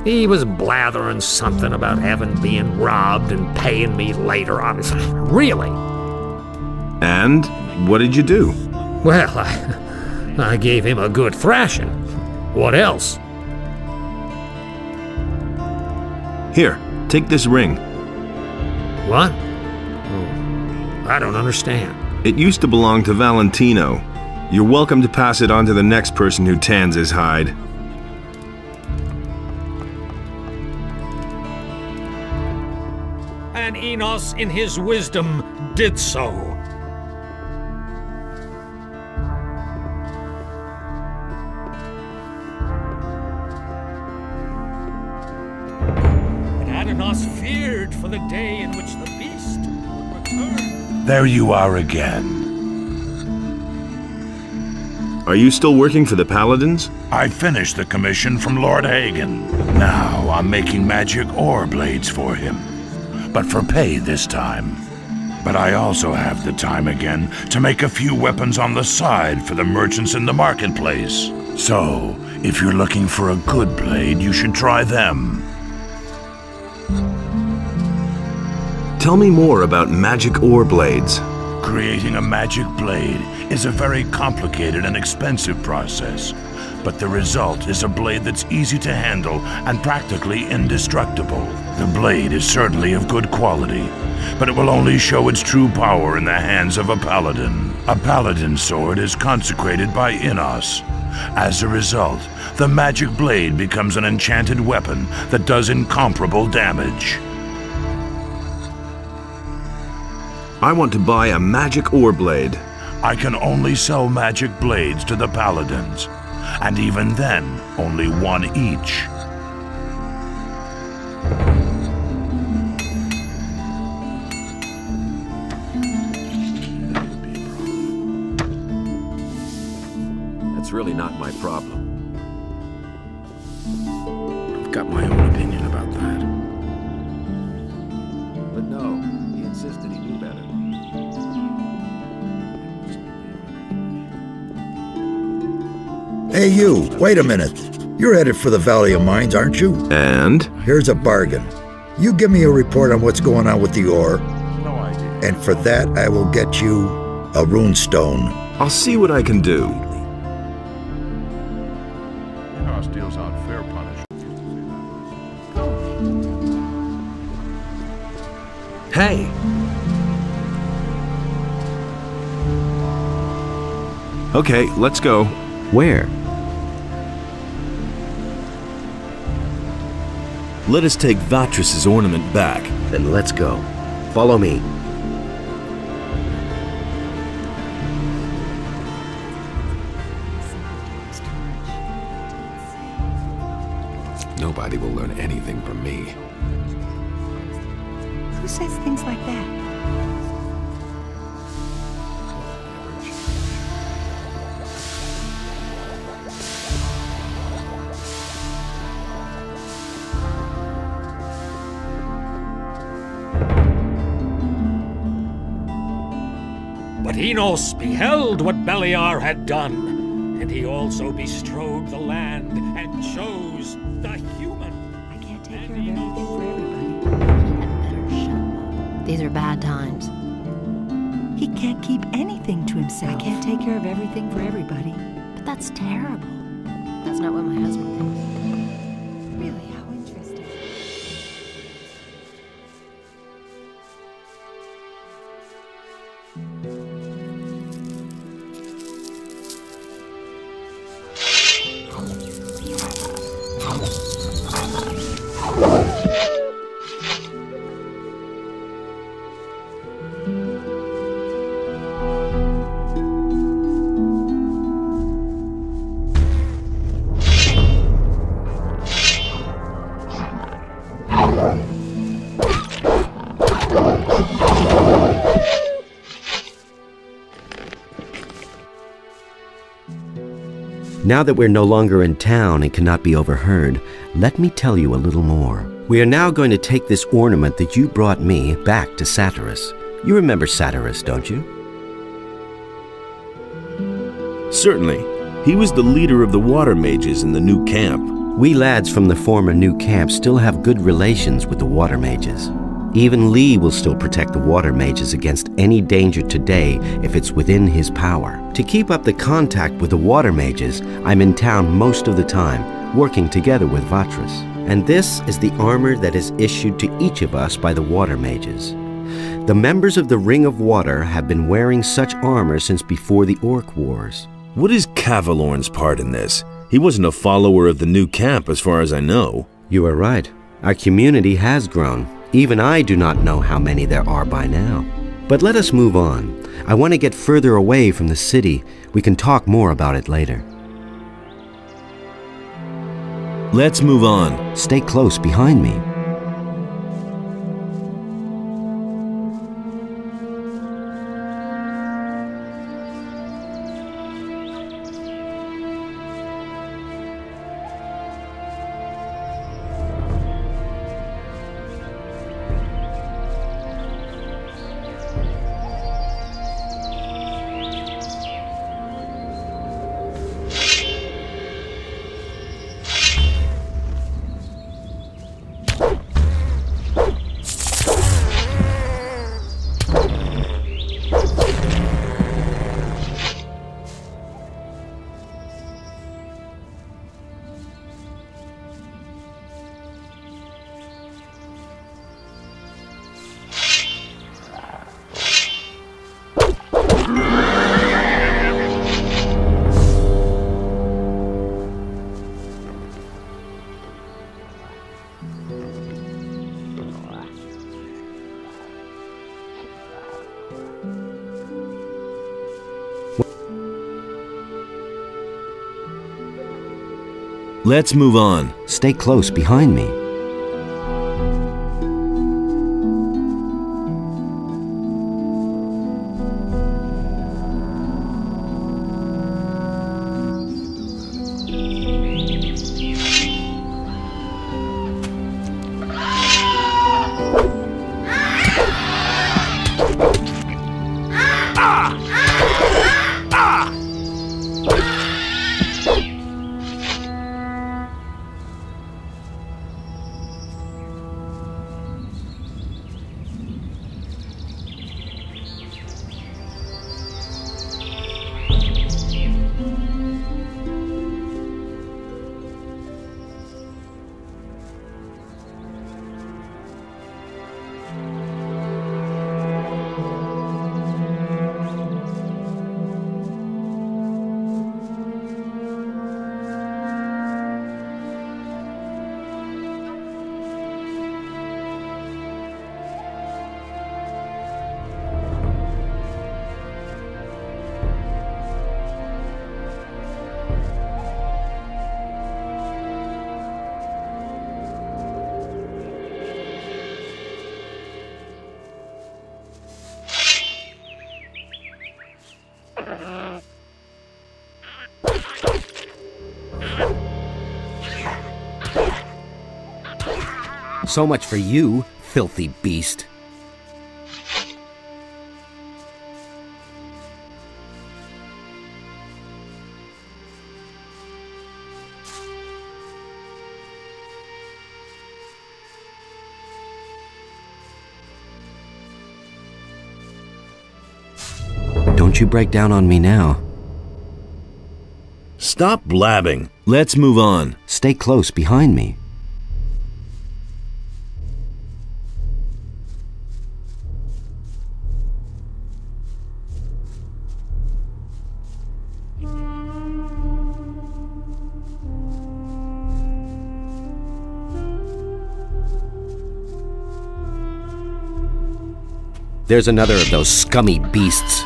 He was blathering something about having been robbed and paying me later on. Really? And what did you do? Well, I gave him a good thrashing. What else? Here, take this ring. What? Oh, I don't understand. It used to belong to Valentino. You're welcome to pass it on to the next person who tans his hide. And Enos, in his wisdom, did so. But Enos feared for the day in which the beast would return. There you are again. Are you still working for the Paladins? I finished the commission from Lord Hagen. Now I'm making magic ore blades for him. But for pay this time. But I also have the time again to make a few weapons on the side for the merchants in the marketplace. So, if you're looking for a good blade, you should try them. Tell me more about magic ore blades. Creating a magic blade is a very complicated and expensive process, but the result is a blade that's easy to handle and practically indestructible. The blade is certainly of good quality, but it will only show its true power in the hands of a paladin. A paladin sword is consecrated by Enos. As a result, the magic blade becomes an enchanted weapon that does incomparable damage. I want to buy a magic ore blade. I can only sell magic blades to the paladins, and even then, only one each. That's really not my problem. I've got my own opinion about that. But no, he insisted he knew better. Hey you, wait a minute. You're headed for the Valley of Mines, aren't you? And? Here's a bargain. You give me a report on what's going on with the ore. No idea. And for that, I will get you a rune stone. I'll see what I can do. Enos deals out fair punishment. Hey! Okay, let's go. Where? Let us take Vatris's ornament back. Then let's go. Follow me. Nobody will learn anything from me. Who says things like that? But Enos beheld what Beliar had done, and he also bestrode the land and chose the human. I can't take care of everything for everybody. He had better shut up. These are bad times. He can't keep anything to himself. I can't take care of everything for everybody. But that's terrible. That's not what my husband thinks. Really, how interesting. Now that we're no longer in town and cannot be overheard, let me tell you a little more. We are now going to take this ornament that you brought me back to Satyrus. You remember Satyrus, don't you? Certainly. He was the leader of the water mages in the new camp. We lads from the former new camp still have good relations with the water mages. Even Lee will still protect the water mages against any danger today if it's within his power. To keep up the contact with the water mages, I'm in town most of the time, working together with Vatras. And this is the armor that is issued to each of us by the water mages. The members of the Ring of Water have been wearing such armor since before the Orc Wars. What is Cavalorn's part in this? He wasn't a follower of the new camp as far as I know. You are right. Our community has grown. Even I do not know how many there are by now. But let us move on. I want to get further away from the city. We can talk more about it later. Let's move on. Stay close behind me. Let's move on. Stay close behind me. So much for you, filthy beast. Don't you break down on me now. Stop blabbing. Let's move on. Stay close behind me. There's another of those scummy beasts.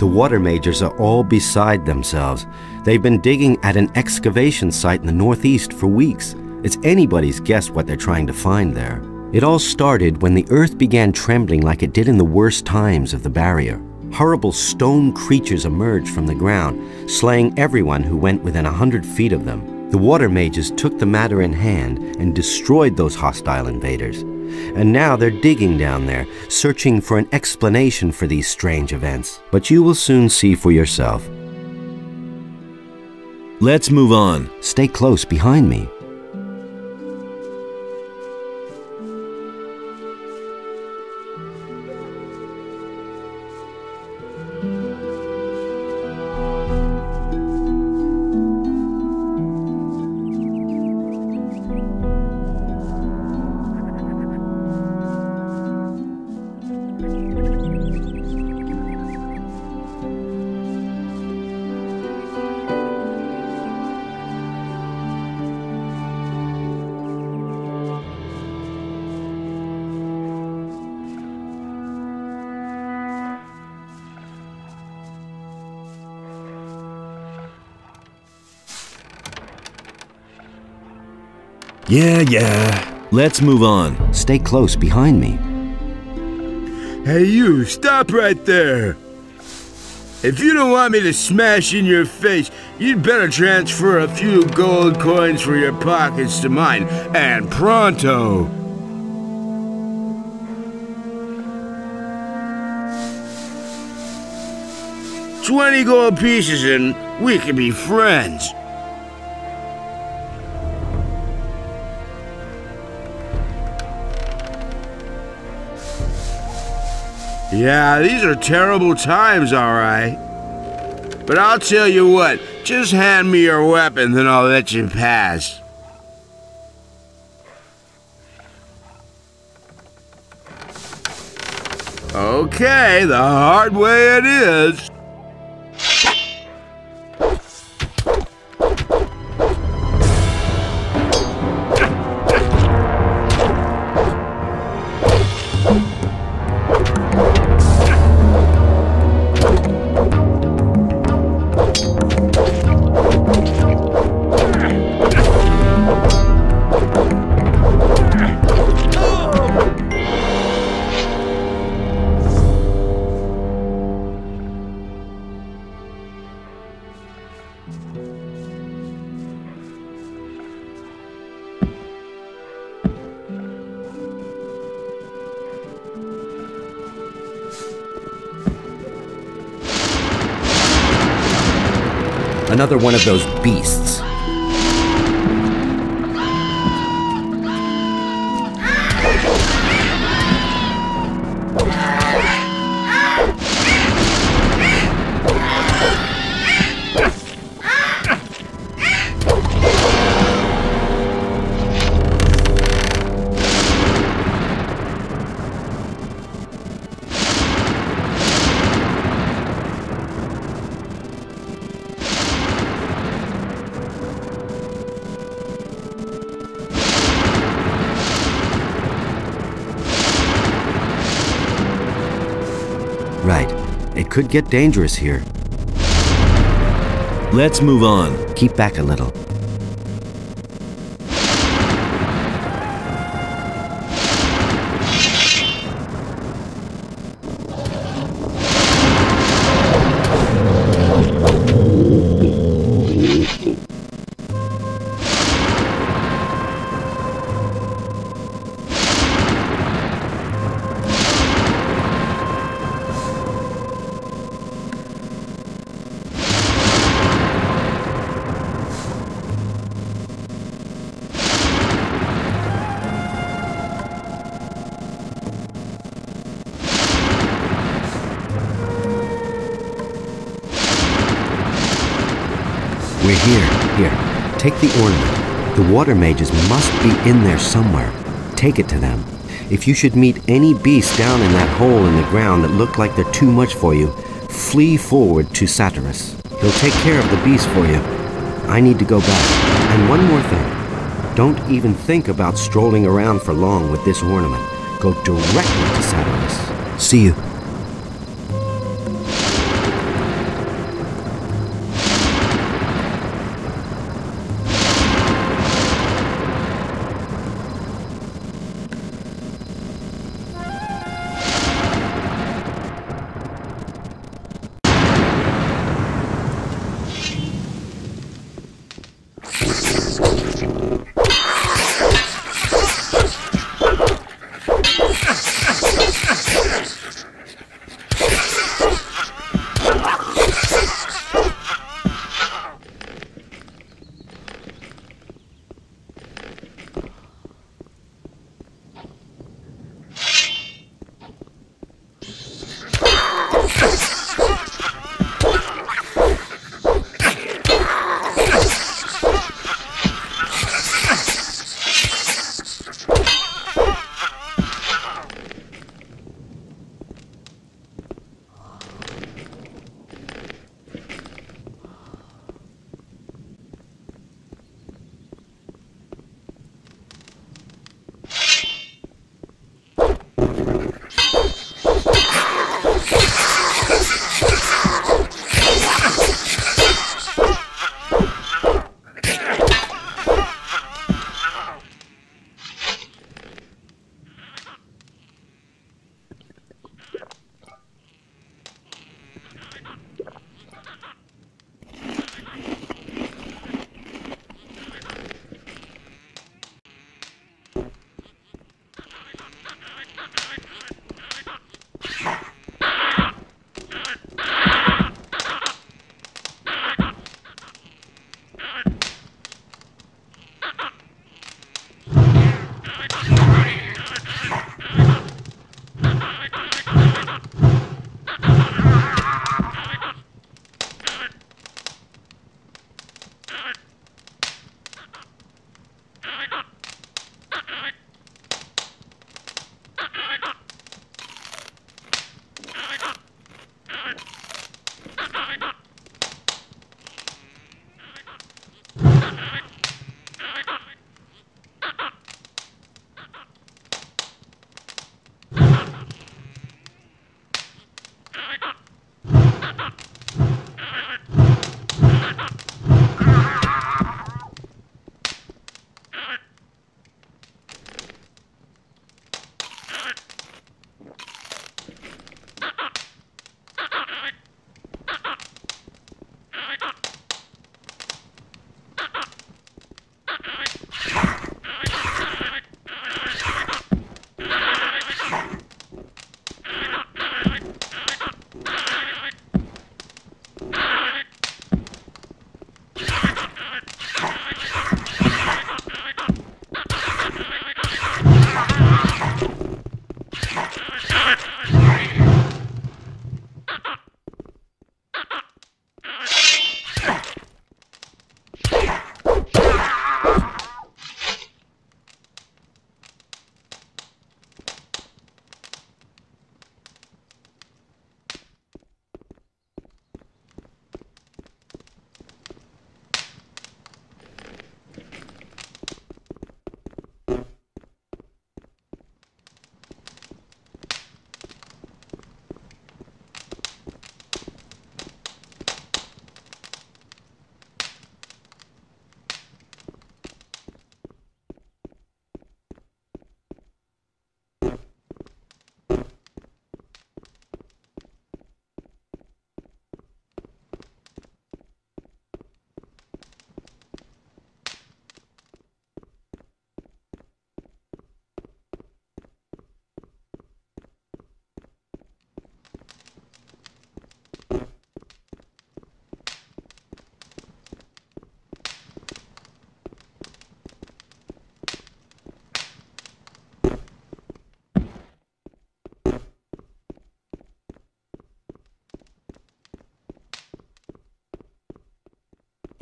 The water mages are all beside themselves. They've been digging at an excavation site in the northeast for weeks. It's anybody's guess what they're trying to find there. It all started when the earth began trembling like it did in the worst times of the barrier. Horrible stone creatures emerged from the ground, slaying everyone who went within 100 feet of them. The water mages took the matter in hand and destroyed those hostile invaders. And now they're digging down there, searching for an explanation for these strange events. But you will soon see for yourself. Let's move on. Stay close behind me. Yeah. Let's move on. Stay close behind me. Hey you, stop right there. If you don't want me to smash in your face, you'd better transfer a few gold coins from your pockets to mine, and pronto. $20 gold pieces and we can be friends. Yeah, these are terrible times, all right. But I'll tell you what, just hand me your weapon, then I'll let you pass. Okay, the hard way it is. Another one of those beasts. Right. It could get dangerous here. Let's move on. Keep back a little. We're here. Here, take the ornament. The water mages must be in there somewhere. Take it to them. If you should meet any beast down in that hole in the ground that look like they're too much for you, flee forward to Satyrus. He'll take care of the beast for you. I need to go back. And one more thing. Don't even think about strolling around for long with this ornament. Go directly to Satyrus. See you.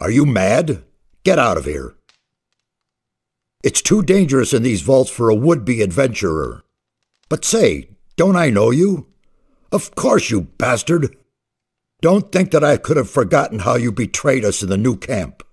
Are you mad? Get out of here. It's too dangerous in these vaults for a would-be adventurer. But say, don't I know you? Of course, you bastard. Don't think that I could have forgotten how you betrayed us in the new camp.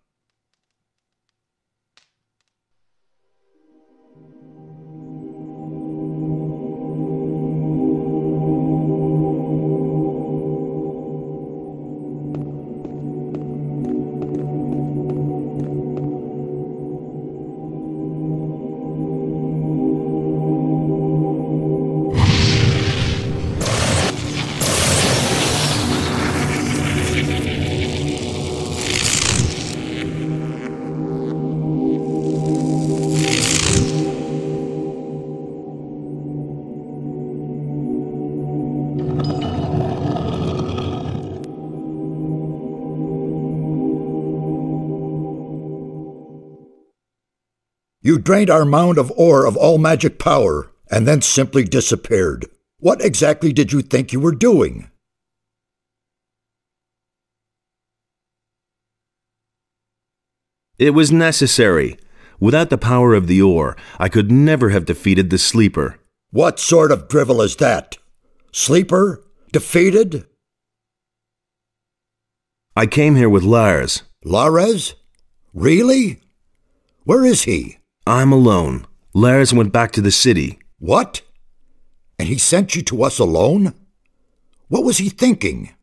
You drained our mound of ore of all magic power, and then simply disappeared. What exactly did you think you were doing? It was necessary. Without the power of the ore, I could never have defeated the Sleeper. What sort of drivel is that? Sleeper? Defeated? I came here with Lars. Lares? Really? Where is he? I'm alone. Lars went back to the city. What? And he sent you to us alone? What was he thinking?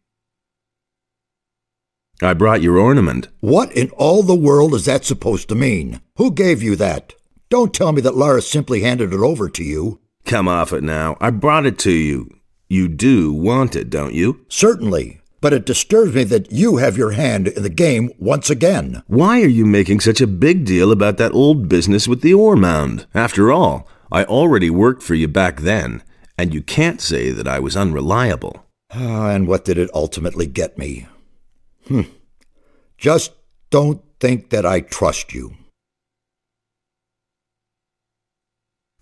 I brought your ornament. What in all the world is that supposed to mean? Who gave you that? Don't tell me that Lars simply handed it over to you. Come off it now. I brought it to you. You do want it, don't you? Certainly. But it disturbs me that you have your hand in the game once again. Why are you making such a big deal about that old business with the ore mound? After all, I already worked for you back then, and you can't say that I was unreliable. And what did it ultimately get me? Just don't think that I trust you.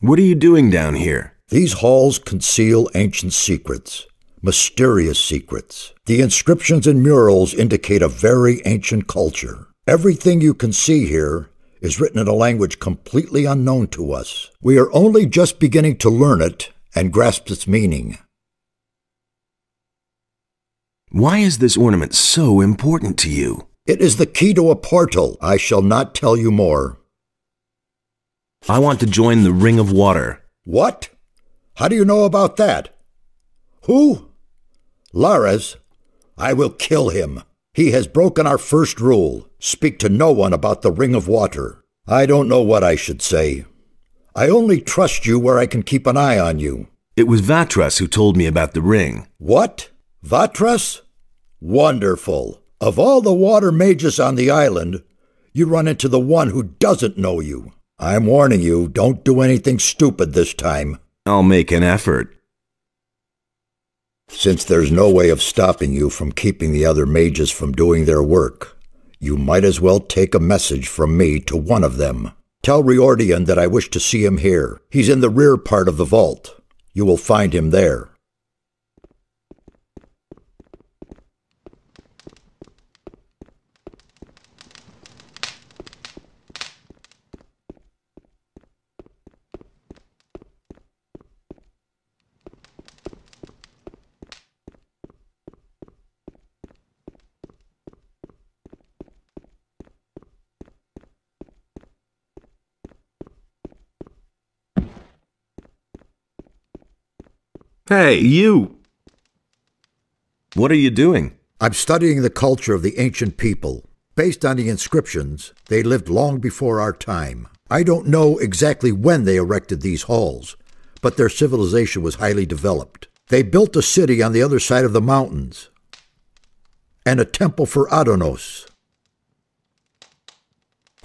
What are you doing down here? These halls conceal ancient secrets. Mysterious secrets. The inscriptions and murals indicate a very ancient culture. Everything you can see here is written in a language completely unknown to us. We are only just beginning to learn it and grasp its meaning. Why is this ornament so important to you? It is the key to a portal. I shall not tell you more. I want to join the Ring of Water. What? How do you know about that? Who? Lars? I will kill him. He has broken our first rule. Speak to no one about the Ring of Water. I don't know what I should say. I only trust you where I can keep an eye on you. It was Vatras who told me about the ring. What? Vatras? Wonderful. Of all the water mages on the island, you run into the one who doesn't know you. I'm warning you, don't do anything stupid this time. I'll make an effort. Since there's no way of stopping you from keeping the other mages from doing their work, you might as well take a message from me to one of them. Tell Riordian that I wish to see him here. He's in the rear part of the vault. You will find him there. Hey, you! What are you doing? I'm studying the culture of the ancient people. Based on the inscriptions, they lived long before our time. I don't know exactly when they erected these halls, but their civilization was highly developed. They built a city on the other side of the mountains, and a temple for Adonos.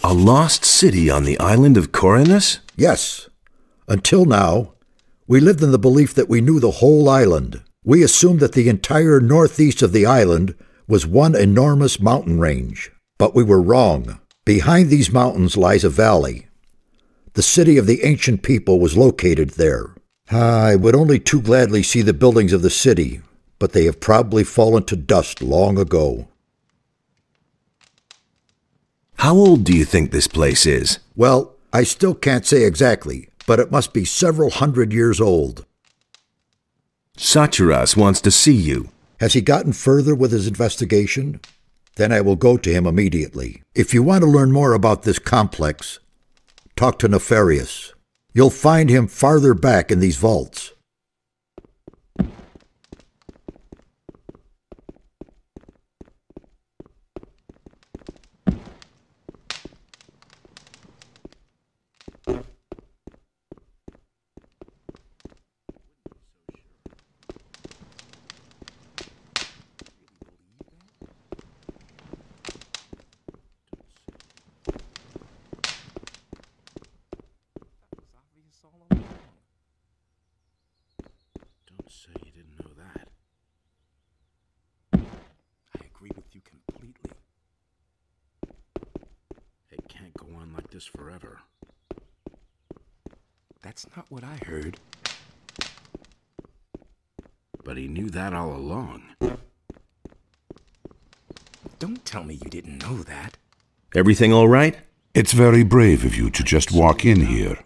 A lost city on the island of Corinus? Yes. Until now, we lived in the belief that we knew the whole island. We assumed that the entire northeast of the island was one enormous mountain range. But we were wrong. Behind these mountains lies a valley. The city of the ancient people was located there. I would only too gladly see the buildings of the city, but they have probably fallen to dust long ago. How old do you think this place is? Well, I still can't say exactly, but it must be several hundred years old. Satyras wants to see you. Has he gotten further with his investigation? Then I will go to him immediately. If you want to learn more about this complex, talk to Nefarious. You'll find him farther back in these vaults. Don't say you didn't know that. I agree with you completely. It can't go on like this forever. That's not what I heard. But he knew that all along. Don't tell me you didn't know that. Everything all right? It's very brave of you to just walk in here.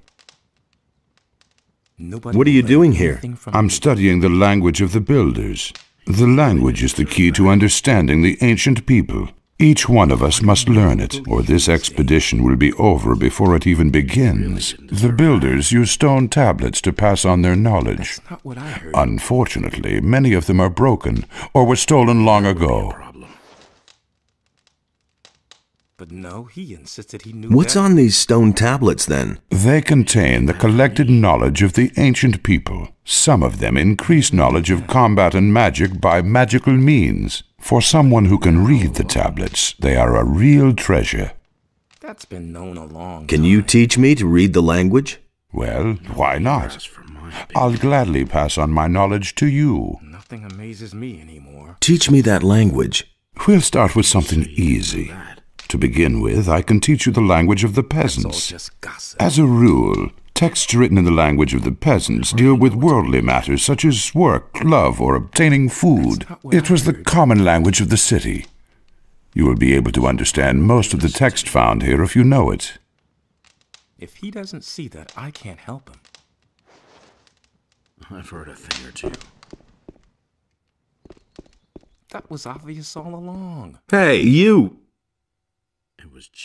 What are you doing here? I'm studying the language of the builders. The language is the key to understanding the ancient people. Each one of us must learn it, or this expedition will be over before it even begins. The builders use stone tablets to pass on their knowledge. That's not what I heard. Unfortunately, many of them are broken, or were stolen long ago. But no, he insisted he knew What's that. on these stone tablets, then? They contain the collected knowledge of the ancient people. Some of them increase knowledge of combat and magic by magical means. For someone who can read the tablets, they are a real treasure. That's been known a long time. Can you teach me to read the language? Well, why not? I'll gladly pass on my knowledge to you. Nothing amazes me anymore. Teach me that language. We'll start with something easy. To begin with, I can teach you the language of the peasants. As a rule, texts written in the language of the peasants deal with worldly matters such as work, love, or obtaining food. It was the common language of the city. You will be able to understand most of the text found here if you know it. If he doesn't see that, I can't help him. I've heard a thing or two. That was obvious all along. Hey, you!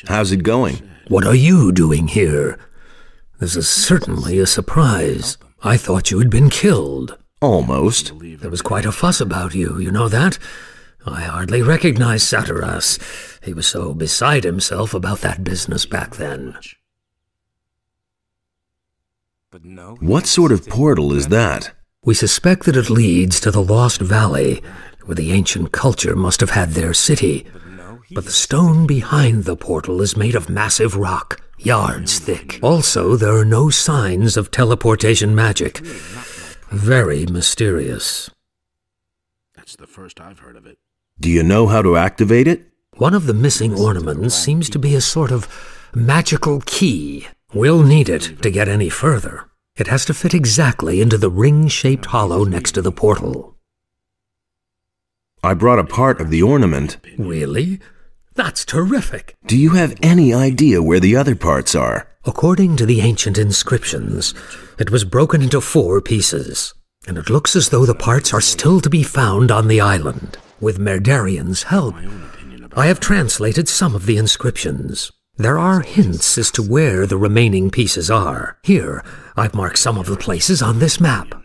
How's it going? What are you doing here? This is certainly a surprise. I thought you had been killed. Almost. There was quite a fuss about you, you know that? I hardly recognized Satiras. He was so beside himself about that business back then. But no. What sort of portal is that? We suspect that it leads to the Lost Valley, where the ancient culture must have had their city. But the stone behind the portal is made of massive rock, yards thick. Also, there are no signs of teleportation magic. Very mysterious. That's the first I've heard of it. Do you know how to activate it? One of the missing ornaments seems to be a sort of magical key. We'll need it to get any further. It has to fit exactly into the ring-shaped hollow next to the portal. I brought a part of the ornament. Really? That's terrific. Do you have any idea where the other parts are? According to the ancient inscriptions, it was broken into 4 pieces, and it looks as though the parts are still to be found on the island. With Merdarian's help, I have translated some of the inscriptions. There are hints as to where the remaining pieces are. Here, I've marked some of the places on this map.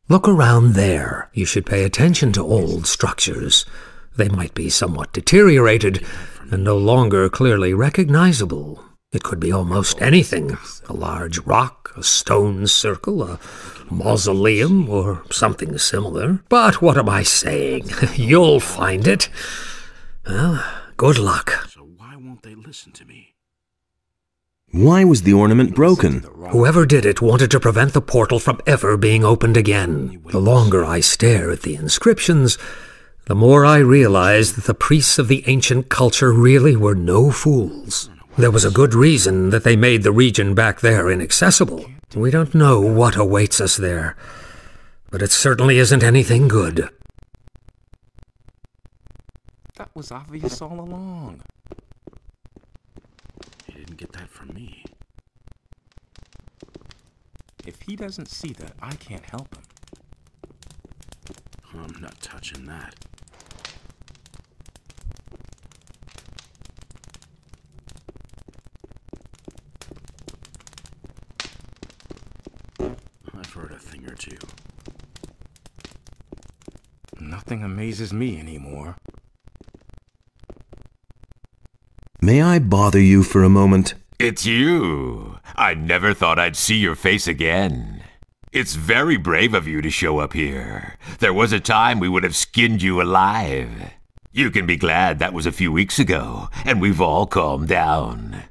Look around there. You should pay attention to old structures. They might be somewhat deteriorated and no longer clearly recognizable. It could be almost anything. A large rock, a stone circle, a mausoleum, or something similar. But what am I saying? You'll find it. Well, good luck. So why won't they listen to me? Why was the ornament broken? Whoever did it wanted to prevent the portal from ever being opened again. The longer I stare at the inscriptions, the more I realize that the priests of the ancient culture really were no fools. There was a good reason that they made the region back there inaccessible. We don't know what awaits us there, but it certainly isn't anything good. That was obvious all along. He didn't get that from me. If he doesn't see that, I can't help him. I'm not touching that. I've heard a thing or two. Nothing amazes me anymore. May I bother you for a moment? It's you. I never thought I'd see your face again. It's very brave of you to show up here. There was a time we would have skinned you alive. You can be glad that was a few weeks ago, and we've all calmed down.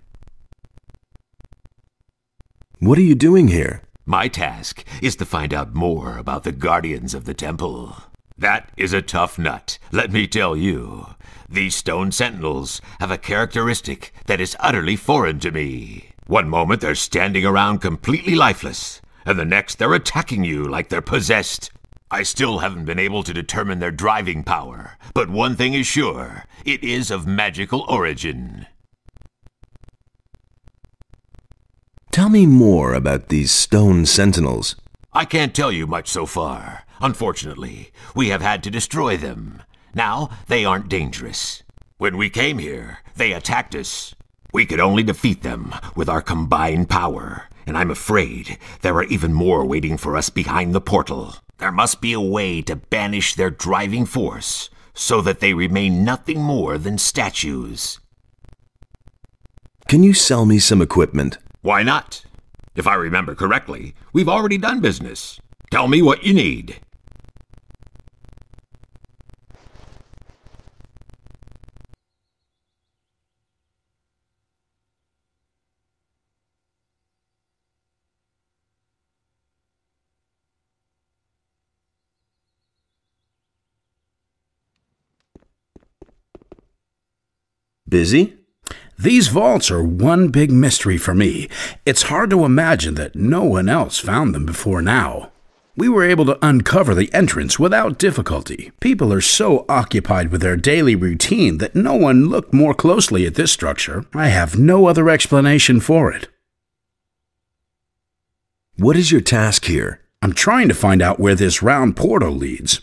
What are you doing here? My task is to find out more about the guardians of the temple. That is a tough nut, let me tell you. These stone sentinels have a characteristic that is utterly foreign to me. One moment they're standing around completely lifeless, and the next they're attacking you like they're possessed. I still haven't been able to determine their driving power, but one thing is sure, it is of magical origin. Tell me more about these stone sentinels. I can't tell you much so far. Unfortunately, we have had to destroy them. Now, they aren't dangerous. When we came here, they attacked us. We could only defeat them with our combined power, and I'm afraid there are even more waiting for us behind the portal. There must be a way to banish their driving force, so that they remain nothing more than statues. Can you sell me some equipment? Why not? If I remember correctly, we've already done business. Tell me what you need. Busy? These vaults are one big mystery for me. It's hard to imagine that no one else found them before now. We were able to uncover the entrance without difficulty. People are so occupied with their daily routine that no one looked more closely at this structure. I have no other explanation for it. What is your task here? I'm trying to find out where this round portal leads.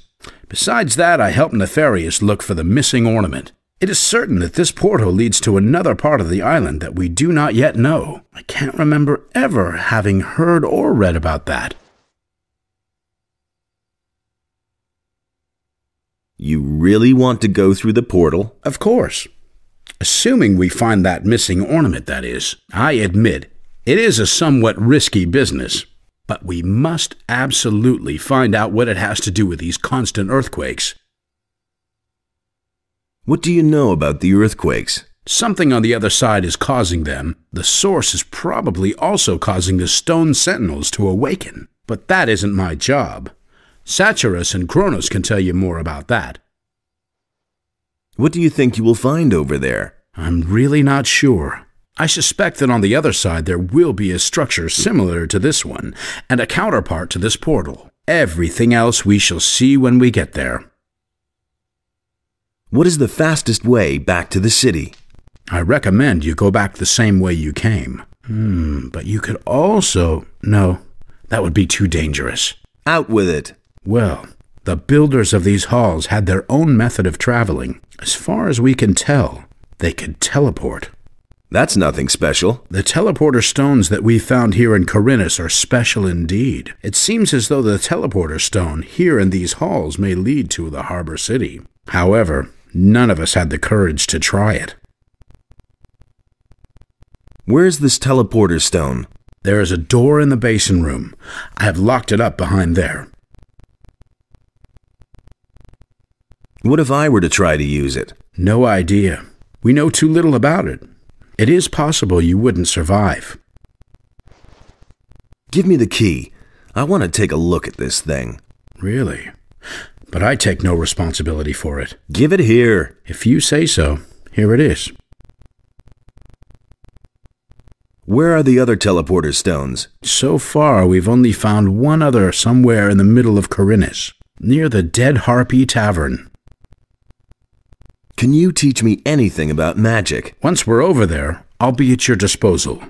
Besides that, I help Nefarious look for the missing ornament. It is certain that this portal leads to another part of the island that we do not yet know. I can't remember ever having heard or read about that. You really want to go through the portal? Of course. Assuming we find that missing ornament, that is. I admit, it is a somewhat risky business. But we must absolutely find out what it has to do with these constant earthquakes. What do you know about the earthquakes? Something on the other side is causing them. The source is probably also causing the stone sentinels to awaken. But that isn't my job. Satyrus and Kronos can tell you more about that. What do you think you will find over there? I'm really not sure. I suspect that on the other side there will be a structure similar to this one, and a counterpart to this portal. Everything else we shall see when we get there. What is the fastest way back to the city? I recommend you go back the same way you came. But you could also... No, that would be too dangerous. Out with it. Well, the builders of these halls had their own method of traveling. As far as we can tell, they could teleport. That's nothing special. The teleporter stones that we found here in Corinus are special indeed. It seems as though the teleporter stone here in these halls may lead to the harbor city. However, none of us had the courage to try it. Where's this teleporter stone? There is a door in the basin room. I have locked it up behind there. What if I were to try to use it? No idea. We know too little about it. It is possible you wouldn't survive. Give me the key. I want to take a look at this thing. Really? But I take no responsibility for it. Give it here. If you say so, here it is. Where are the other teleporter stones? So far, we've only found one other somewhere in the middle of Corinus, near the Dead Harpy Tavern. Can you teach me anything about magic? Once we're over there, I'll be at your disposal.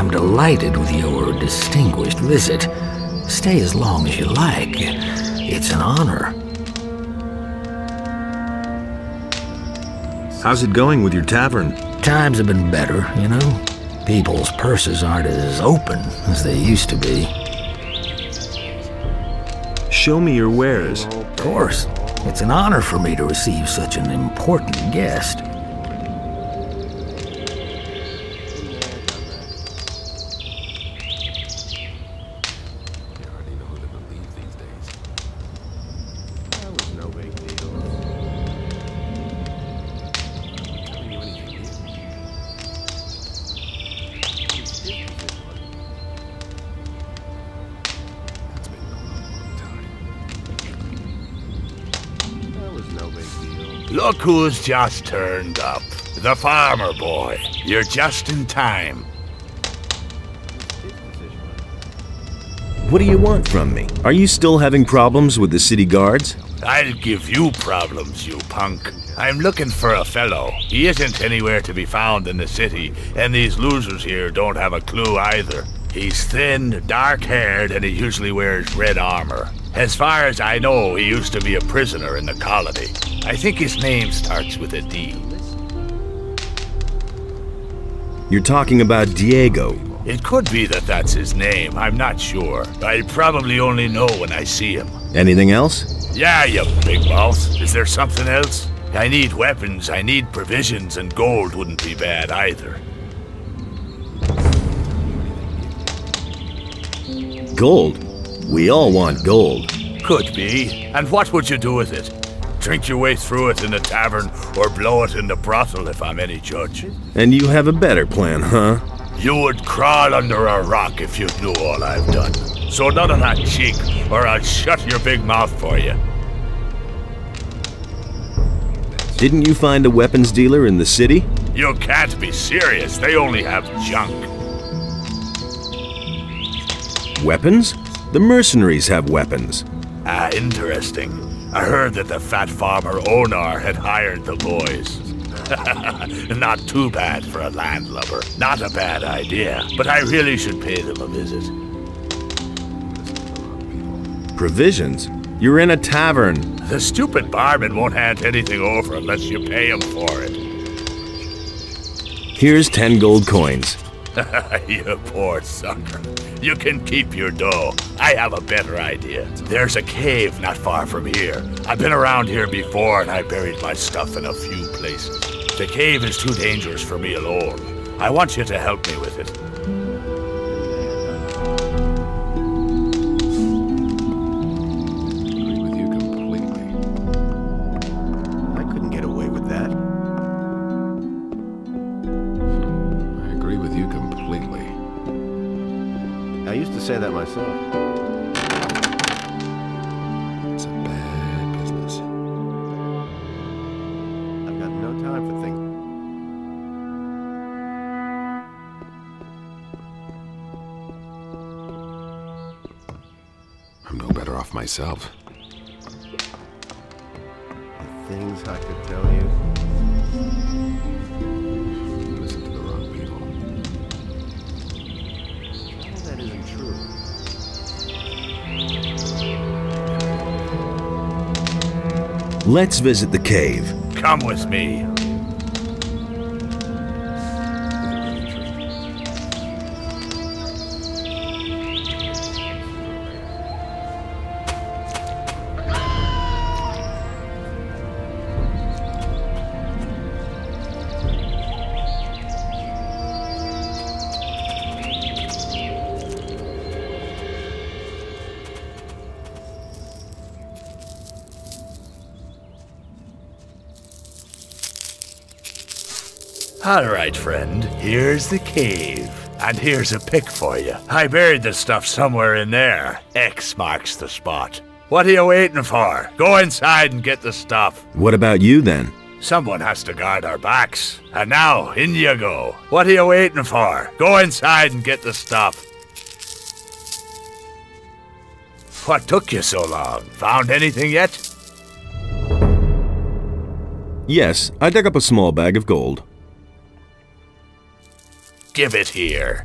I'm delighted with your distinguished visit. Stay as long as you like. It's an honor. How's it going with your tavern? Times have been better, you know. People's purses aren't as open as they used to be. Show me your wares. Of course. It's an honor for me to receive such an important guest. Look who's just turned up. The farmer boy. You're just in time. What do you want from me? Are you still having problems with the city guards? I'll give you problems, you punk. I'm looking for a fellow. He isn't anywhere to be found in the city, and these losers here don't have a clue either. He's thin, dark-haired, and he usually wears red armor. As far as I know, he used to be a prisoner in the colony. I think his name starts with a D. You're talking about Diego. It could be that that's his name, I'm not sure. I'll probably only know when I see him. Anything else? Yeah, you big mouth. Is there something else? I need weapons, I need provisions, and gold wouldn't be bad either. Gold? We all want gold. Could be. And what would you do with it? Drink your way through it in the tavern, or blow it in the brothel if I'm any judge. And you have a better plan, huh? You would crawl under a rock if you knew all I've done. So none of that cheek, or I'll shut your big mouth for you. Didn't you find a weapons dealer in the city? You can't be serious. They only have junk. Weapons? The mercenaries have weapons. Ah, interesting. I heard that the fat farmer Onar had hired the boys. Not too bad for a landlubber. Not a bad idea, but I really should pay them a visit. Provisions? You're in a tavern. The stupid barman won't hand anything over unless you pay him for it. Here's 10 gold coins. You poor sucker. You can keep your dough. I have a better idea. There's a cave not far from here. I've been around here before and I buried my stuff in a few places. The cave is too dangerous for me alone. I want you to help me with it. Say that myself. It's a bad business. I've got no time for things. I'm no better off myself. The things I could tell you. Listen to the wrong people. That isn't true. Let's visit the cave. Come with me. All right, friend, here's the cave. And here's a pick for you. I buried the stuff somewhere in there. X marks the spot. What are you waiting for? Go inside and get the stuff. What about you, then? Someone has to guard our backs. And now, in you go. What are you waiting for? Go inside and get the stuff. What took you so long? Found anything yet? Yes, I dug up a small bag of gold. Give it here.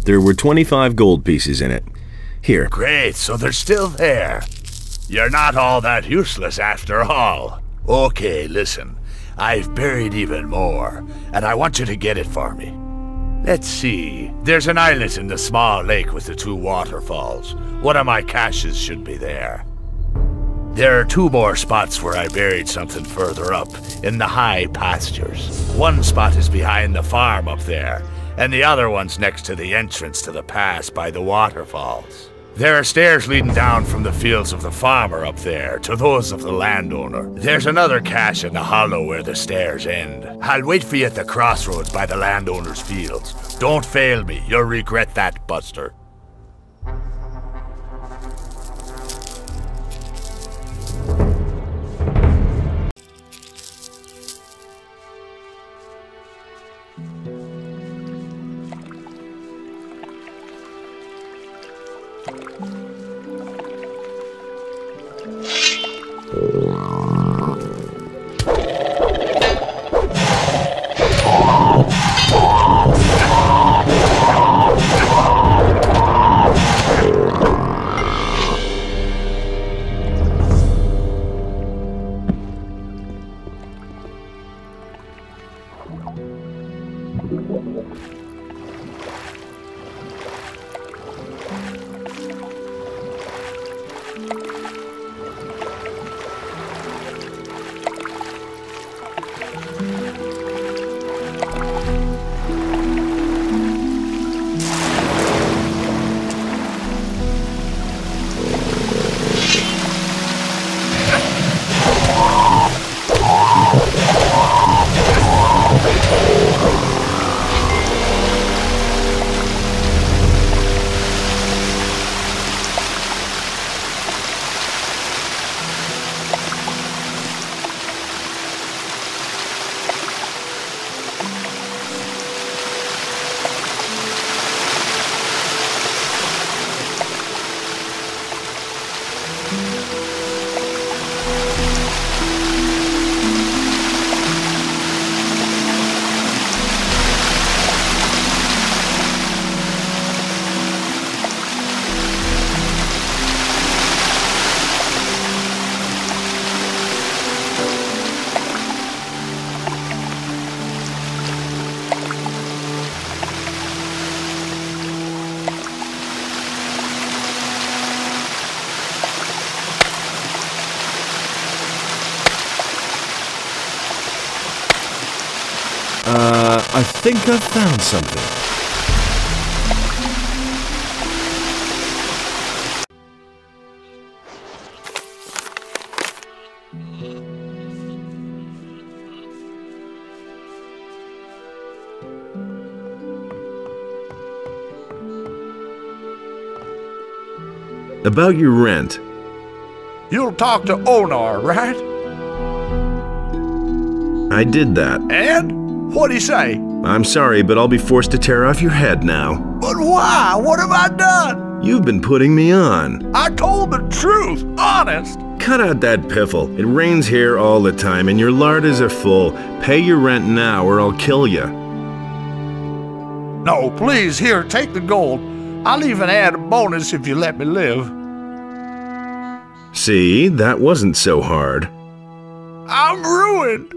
There were 25 gold pieces in it. Here. Great, so they're still there. You're not all that useless after all. Okay, listen. I've buried even more, and I want you to get it for me. Let's see. There's an islet in the small lake with the 2 waterfalls. One of my caches should be there. There are 2 more spots where I buried something further up, in the high pastures. One spot is behind the farm up there, and the other one's next to the entrance to the pass by the waterfalls. There are stairs leading down from the fields of the farmer up there to those of the landowner. There's another cache in the hollow where the stairs end. I'll wait for you at the crossroads by the landowner's fields. Don't fail me, you'll regret that, Buster. I think I've found something. About your rent. You'll talk to Onar, right? I did that. And? What'd he say? I'm sorry, but I'll be forced to tear off your head now. But why? What have I done? You've been putting me on. I told the truth, honest. Cut out that piffle. It rains here all the time and your larders are full. Pay your rent now or I'll kill you. No, please, here, take the gold. I'll even add a bonus if you let me live. See, that wasn't so hard. I'm ruined.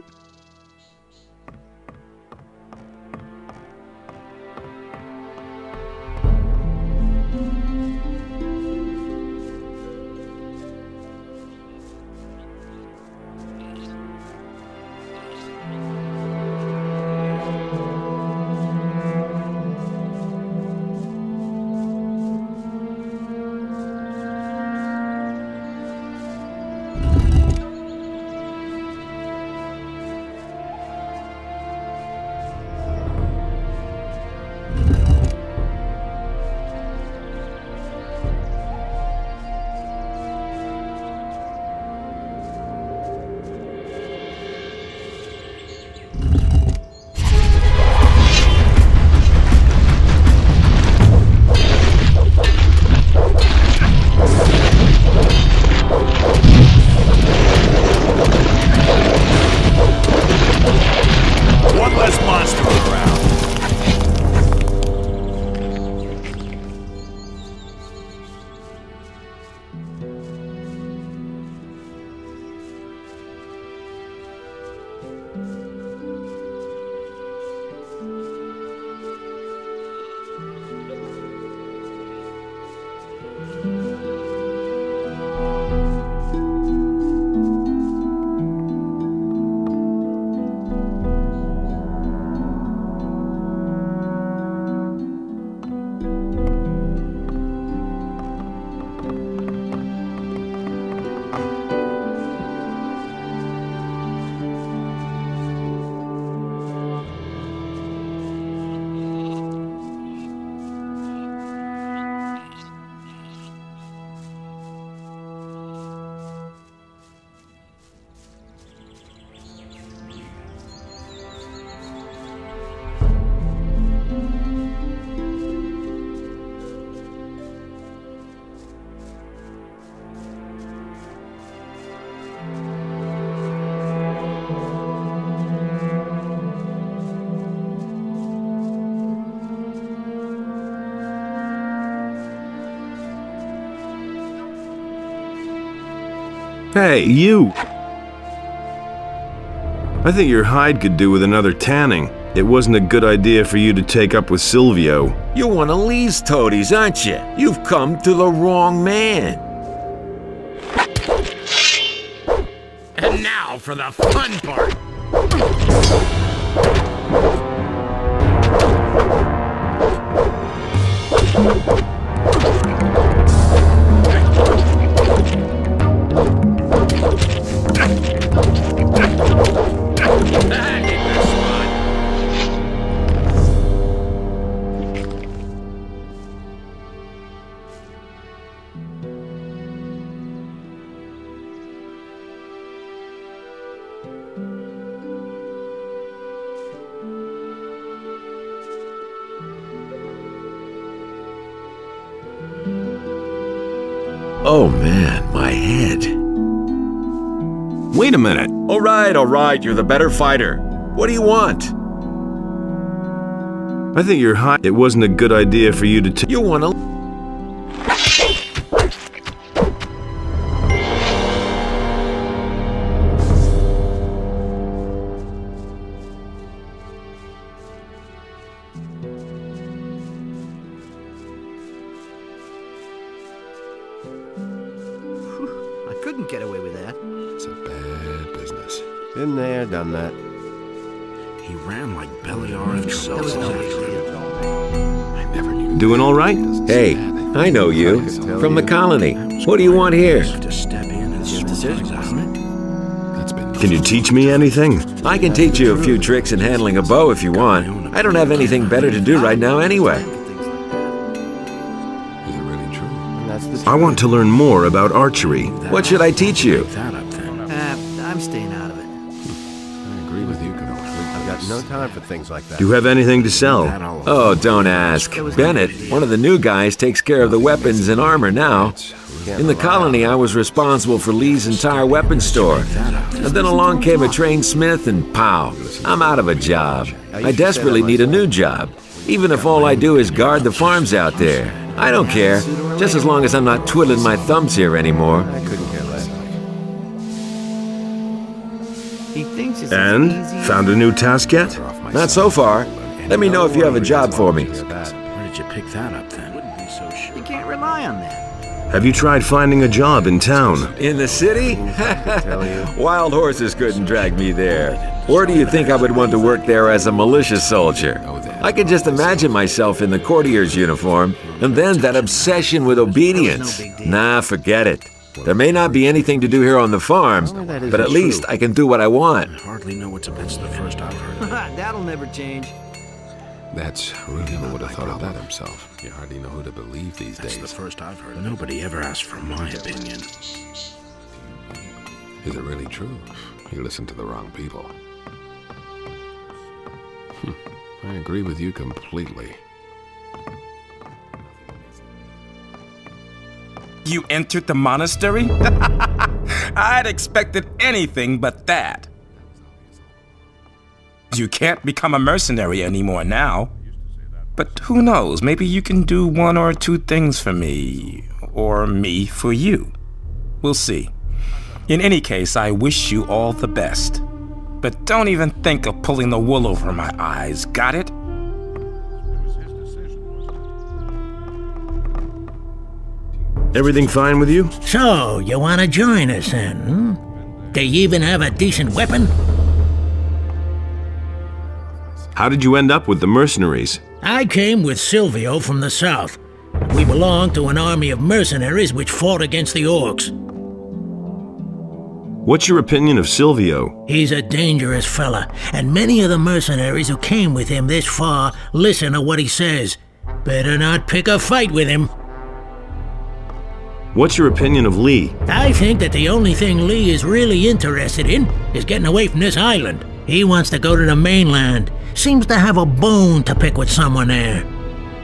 Hey, you! I think your hide could do with another tanning. It wasn't a good idea for you to take up with Silvio. You're one of Lee's toadies, aren't you? You've come to the wrong man. And now for the fun part. Oh man, my head. Wait a minute. All right, you're the better fighter. What do you want? I think your hide. It wasn't a good idea for you to take. You want to. Get away with that. It's a bad business. Been there, done that. He ran like Beliar himself. I never knew. Doing all right? Hey, I know you. From the colony. What do you want here? Can you teach me anything? I can teach you a few tricks in handling a bow if you want. I don't have anything better to do right now anyway. I want to learn more about archery. What should I teach you? I'm staying out of it. I agree with you completely. I've got no time for things like that. Do you have anything to sell? Oh, don't ask. Bennett, one of the new guys, takes care of the weapons and armor now. In the colony, I was responsible for Lee's entire weapons store. And then along came a trained smith and pow, I'm out of a job. I desperately need a new job, even if all I do is guard the farms out there. I don't care, just as long as I'm not twiddling my thumbs here anymore. I couldn't care less. And? Found a new task yet? Not so far. Let me know if you have a job for me. Where did you pick that up then? You can't rely on that. Have you tried finding a job in town? In the city? Wild horses couldn't drag me there. Or do you think I would want to work there as a militia soldier? I can just imagine myself in the courtier's uniform, and then that obsession with obedience. Nah, forget it. There may not be anything to do here on the farm, but at least I can do what I want. I hardly know what's against the first I've heard of it. That'll never change. That's really who would have thought of that himself. You hardly know who to believe these days. That's the first I've heard. Nobody ever asked for my opinion. Is it really true? You listen to the wrong people. I agree with you completely. You entered the monastery? I'd expected anything but that. You can't become a mercenary anymore now. But who knows, maybe you can do one or two things for me, or me for you. We'll see. In any case, I wish you all the best. But don't even think of pulling the wool over my eyes, got it? Everything fine with you? So, you want to join us then, hmm? Do you even have a decent weapon? How did you end up with the mercenaries? I came with Silvio from the south. We belong to an army of mercenaries which fought against the orcs. What's your opinion of Silvio? He's a dangerous fella, and many of the mercenaries who came with him this far listen to what he says. Better not pick a fight with him. What's your opinion of Lee? I think that the only thing Lee is really interested in is getting away from this island. He wants to go to the mainland. Seems to have a bone to pick with someone there.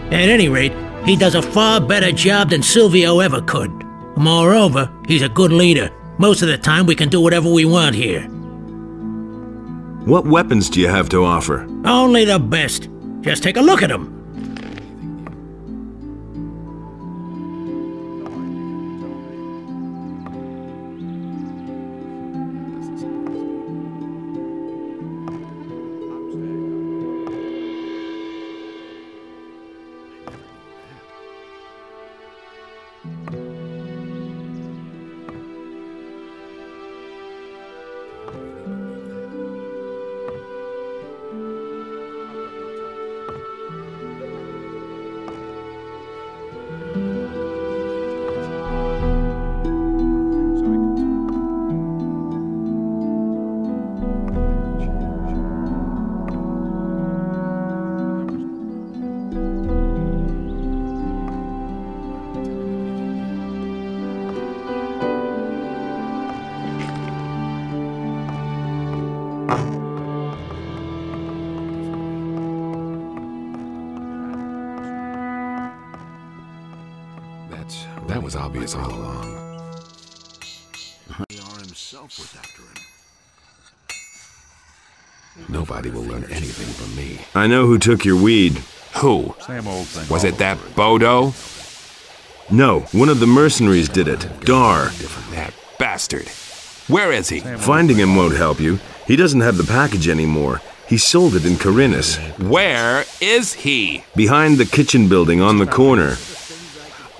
At any rate, he does a far better job than Silvio ever could. Moreover, he's a good leader. Most of the time, we can do whatever we want here. What weapons do you have to offer? Only the best. Just take a look at them. That was obvious all along. himself was after him. Nobody will learn anything from me. I know who took your weed. Who? Same old thing. Was it that Bodo? No, one of the mercenaries did it. Dar. That bastard. Where is he? Finding him won't help you. He doesn't have the package anymore. He sold it in Corinus. Where is he? Behind the kitchen building on the corner.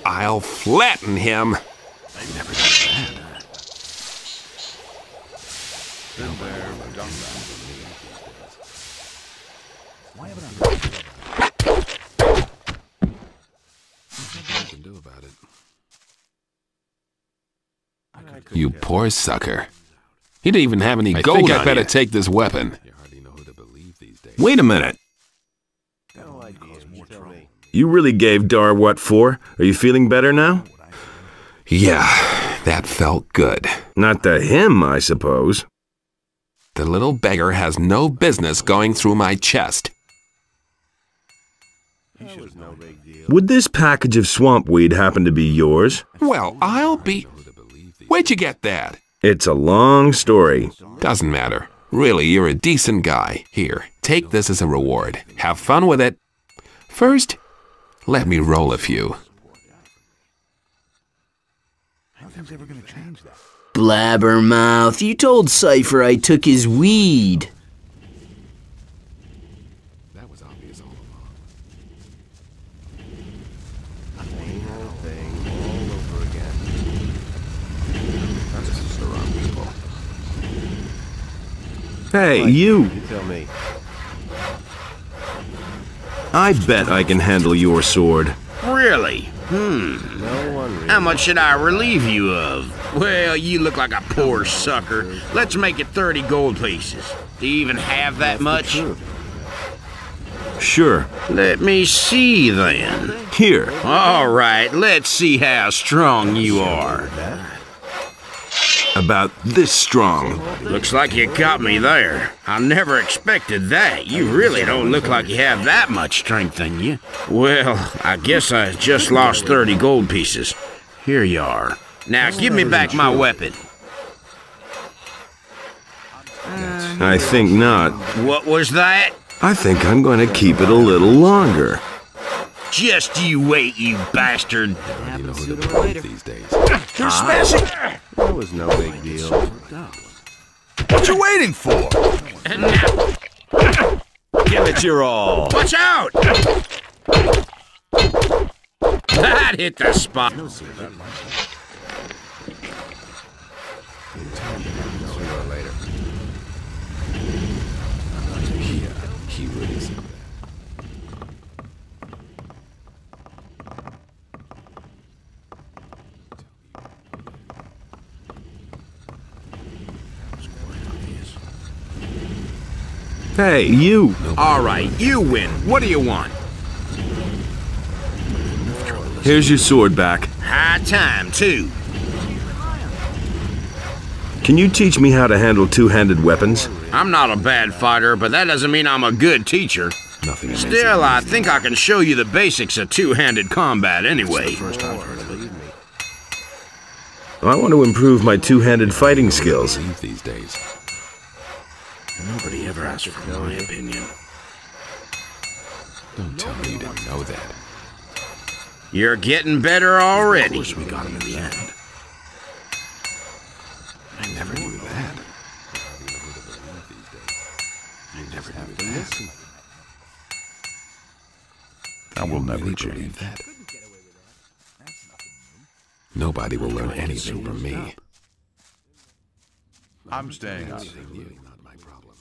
I'll flatten him. I never did that. Been there, done that. Why haven't I can do about it? You poor sucker. He didn't even have any gold. I think I better take this weapon. Wait a minute. You really gave Dar what for? Are you feeling better now? Yeah, that felt good. Not to him, I suppose. The little beggar has no business going through my chest. Would this package of swamp weed happen to be yours? Well, I'll be... Where'd you get that? It's a long story. Doesn't matter. Really, you're a decent guy. Here, take this as a reward. Have fun with it. First, let me roll a few. Nothing's ever gonna change that. Blabbermouth, you told Cypher I took his weed. That was obvious all along. Same old thing all over again. This is the wrong people. Hey, What? you! You tell me. I bet I can handle your sword. Really? No one really. How much should I relieve you of? Well, you look like a poor sucker. Let's make it 30 gold pieces. Do you even have that much? Sure. Let me see then. Here. All right, let's see how strong you are. About this strong. Looks like you got me there. I never expected that. You really don't look like you have that much strength in you. Well, I guess I just lost 30 gold pieces. Here you are. Now give me back my weapon. I think not. What was that? I think I'm going to keep it a little longer. Just you wait, you bastard. You know who to believe these days. You're smashing. That was no big deal. What you waiting for? Give it your all. Watch out! That hit the spot. He really said that. Hey, you! All right, you win. What do you want? Here's your sword back. High time, too. Can you teach me how to handle two-handed weapons? I'm not a bad fighter, but that doesn't mean I'm a good teacher. Nothing amazing. Still, I think I can show you the basics of two-handed combat anyway. First I've heard of it. I want to improve my two-handed fighting skills. These days. Nobody ever asked for my opinion. Don't tell me you didn't know that. You're getting better already. We got him in the end. I never knew that. I never knew that. That will never change. That. Nobody will learn anything from me. I'm staying out. Not my problem.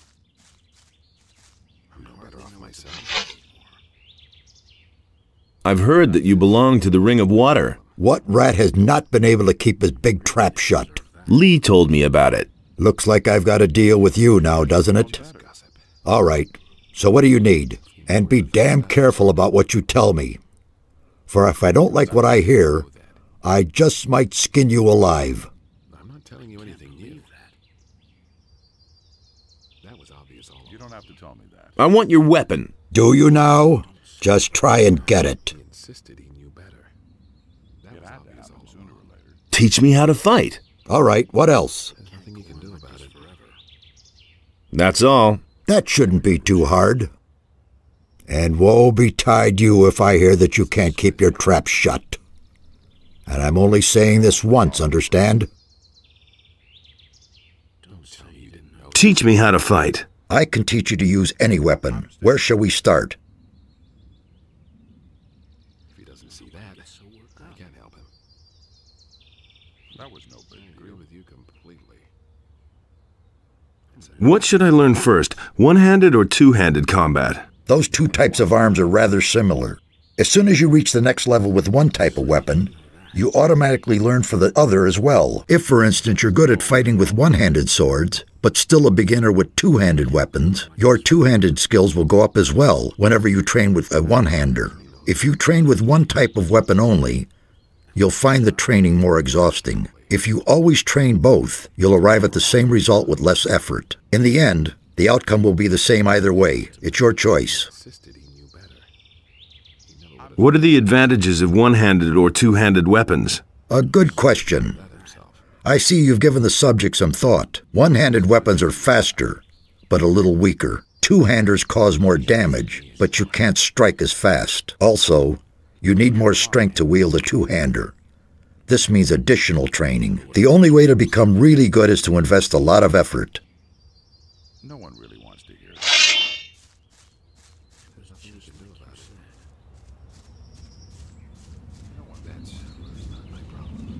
I'm no better off myself. I've heard that you belong to the Ring of Water. What rat has not been able to keep his big trap shut? Lee told me about it. Looks like I've got a deal with you now, doesn't it? All right, so what do you need? And be damn careful about what you tell me. For if I don't like what I hear, I just might skin you alive. I'm not telling you anything new. That was obvious all along. You don't have to tell me that. I want your weapon. Do you now? Just try and get it. He insisted he knew better. That was obvious all along. Teach me how to fight. All right, what else? That's all. That shouldn't be too hard. And woe betide you if I hear that you can't keep your trap shut. And I'm only saying this once, understand? Teach me how to fight. I can teach you to use any weapon. Where shall we start? If he doesn't see that, I can't help him. That was no big deal. I agree with you completely. What should I learn first, one-handed or two-handed combat? Those two types of arms are rather similar. As soon as you reach the next level with one type of weapon, you automatically learn for the other as well. If, for instance, you're good at fighting with one-handed swords, but still a beginner with two-handed weapons, your two-handed skills will go up as well whenever you train with a one-hander. If you train with one type of weapon only, you'll find the training more exhausting. If you always train both, you'll arrive at the same result with less effort. In the end, the outcome will be the same either way. It's your choice. What are the advantages of one-handed or two-handed weapons? A good question. I see you've given the subject some thought. One-handed weapons are faster, but a little weaker. Two-handers cause more damage, but you can't strike as fast. Also, you need more strength to wield a two-hander. This means additional training. The only way to become really good is to invest a lot of effort. No one really wants to hear that. There's nothing you can do about it. No one, that's not my problem.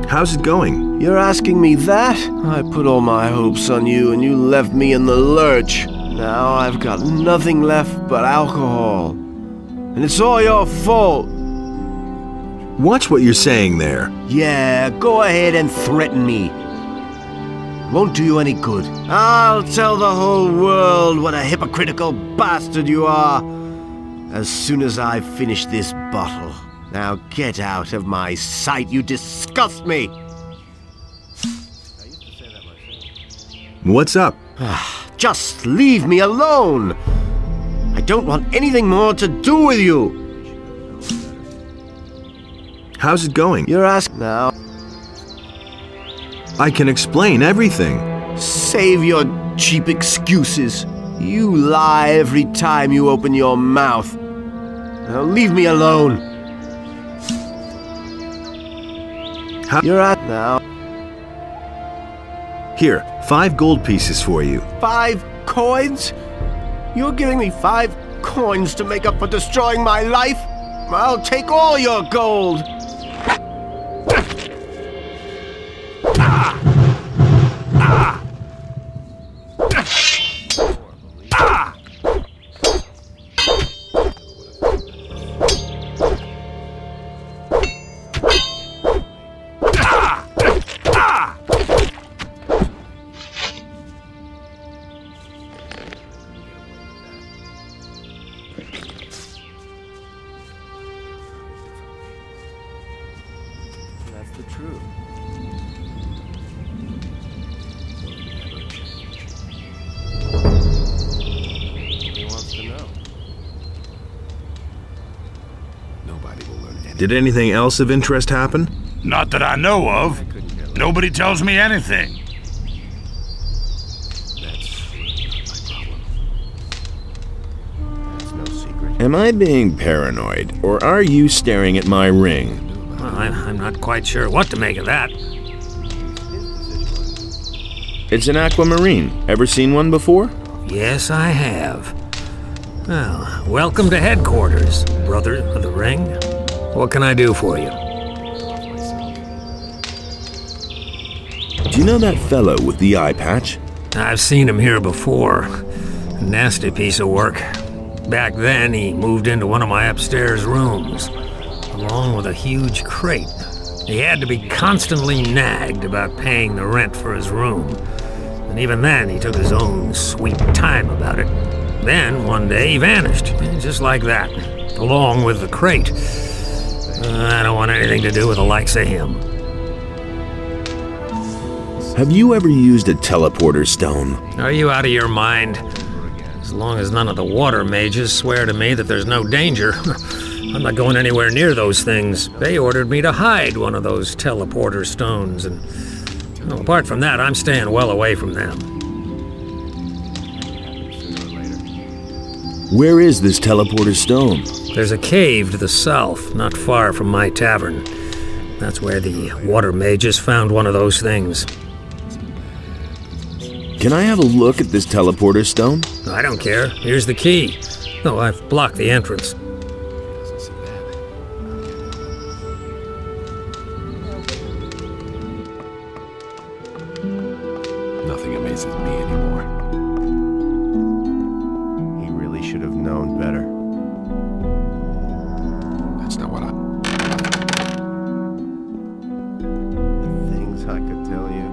How's it going? You're asking me that? I put all my hopes on you and you left me in the lurch. Now I've got nothing left but alcohol. And it's all your fault. Watch what you're saying there. Yeah, go ahead and threaten me. It won't do you any good. I'll tell the whole world what a hypocritical bastard you are as soon as I finish this bottle. Now get out of my sight, you disgust me! What's up? Just leave me alone! I don't want anything more to do with you! How's it going? You're asking now. I can explain everything. Save your cheap excuses. You lie every time you open your mouth. Now leave me alone. You're at now. Here, 5 gold pieces for you. 5 coins? You're giving me 5 coins to make up for destroying my life? I'll take all your gold. Did anything else of interest happen? Not that I know of. Nobody tells me anything. Am I being paranoid, or are you staring at my ring? Well, I'm not quite sure what to make of that. It's an aquamarine. Ever seen one before? Yes, I have. Well, welcome to headquarters, brother of the ring. What can I do for you? Do you know that fellow with the eye patch? I've seen him here before. A nasty piece of work. Back then, he moved into one of my upstairs rooms, along with a huge crate. He had to be constantly nagged about paying the rent for his room. And even then, he took his own sweet time about it. Then, one day, he vanished, just like that, along with the crate. I don't want anything to do with the likes of him. Have you ever used a teleporter stone? Are you out of your mind? As long as none of the water mages swear to me that there's no danger, I'm not going anywhere near those things. They ordered me to hide one of those teleporter stones, and well, apart from that, I'm staying well away from them. Where is this teleporter stone? There's a cave to the south, not far from my tavern. That's where the water mages found one of those things. Can I have a look at this teleporter stone? I don't care. Here's the key. No, I've blocked the entrance. Nothing amazes me anymore. He really should have known better. That's not what I... The things I could tell you.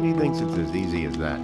He thinks it's as easy as that.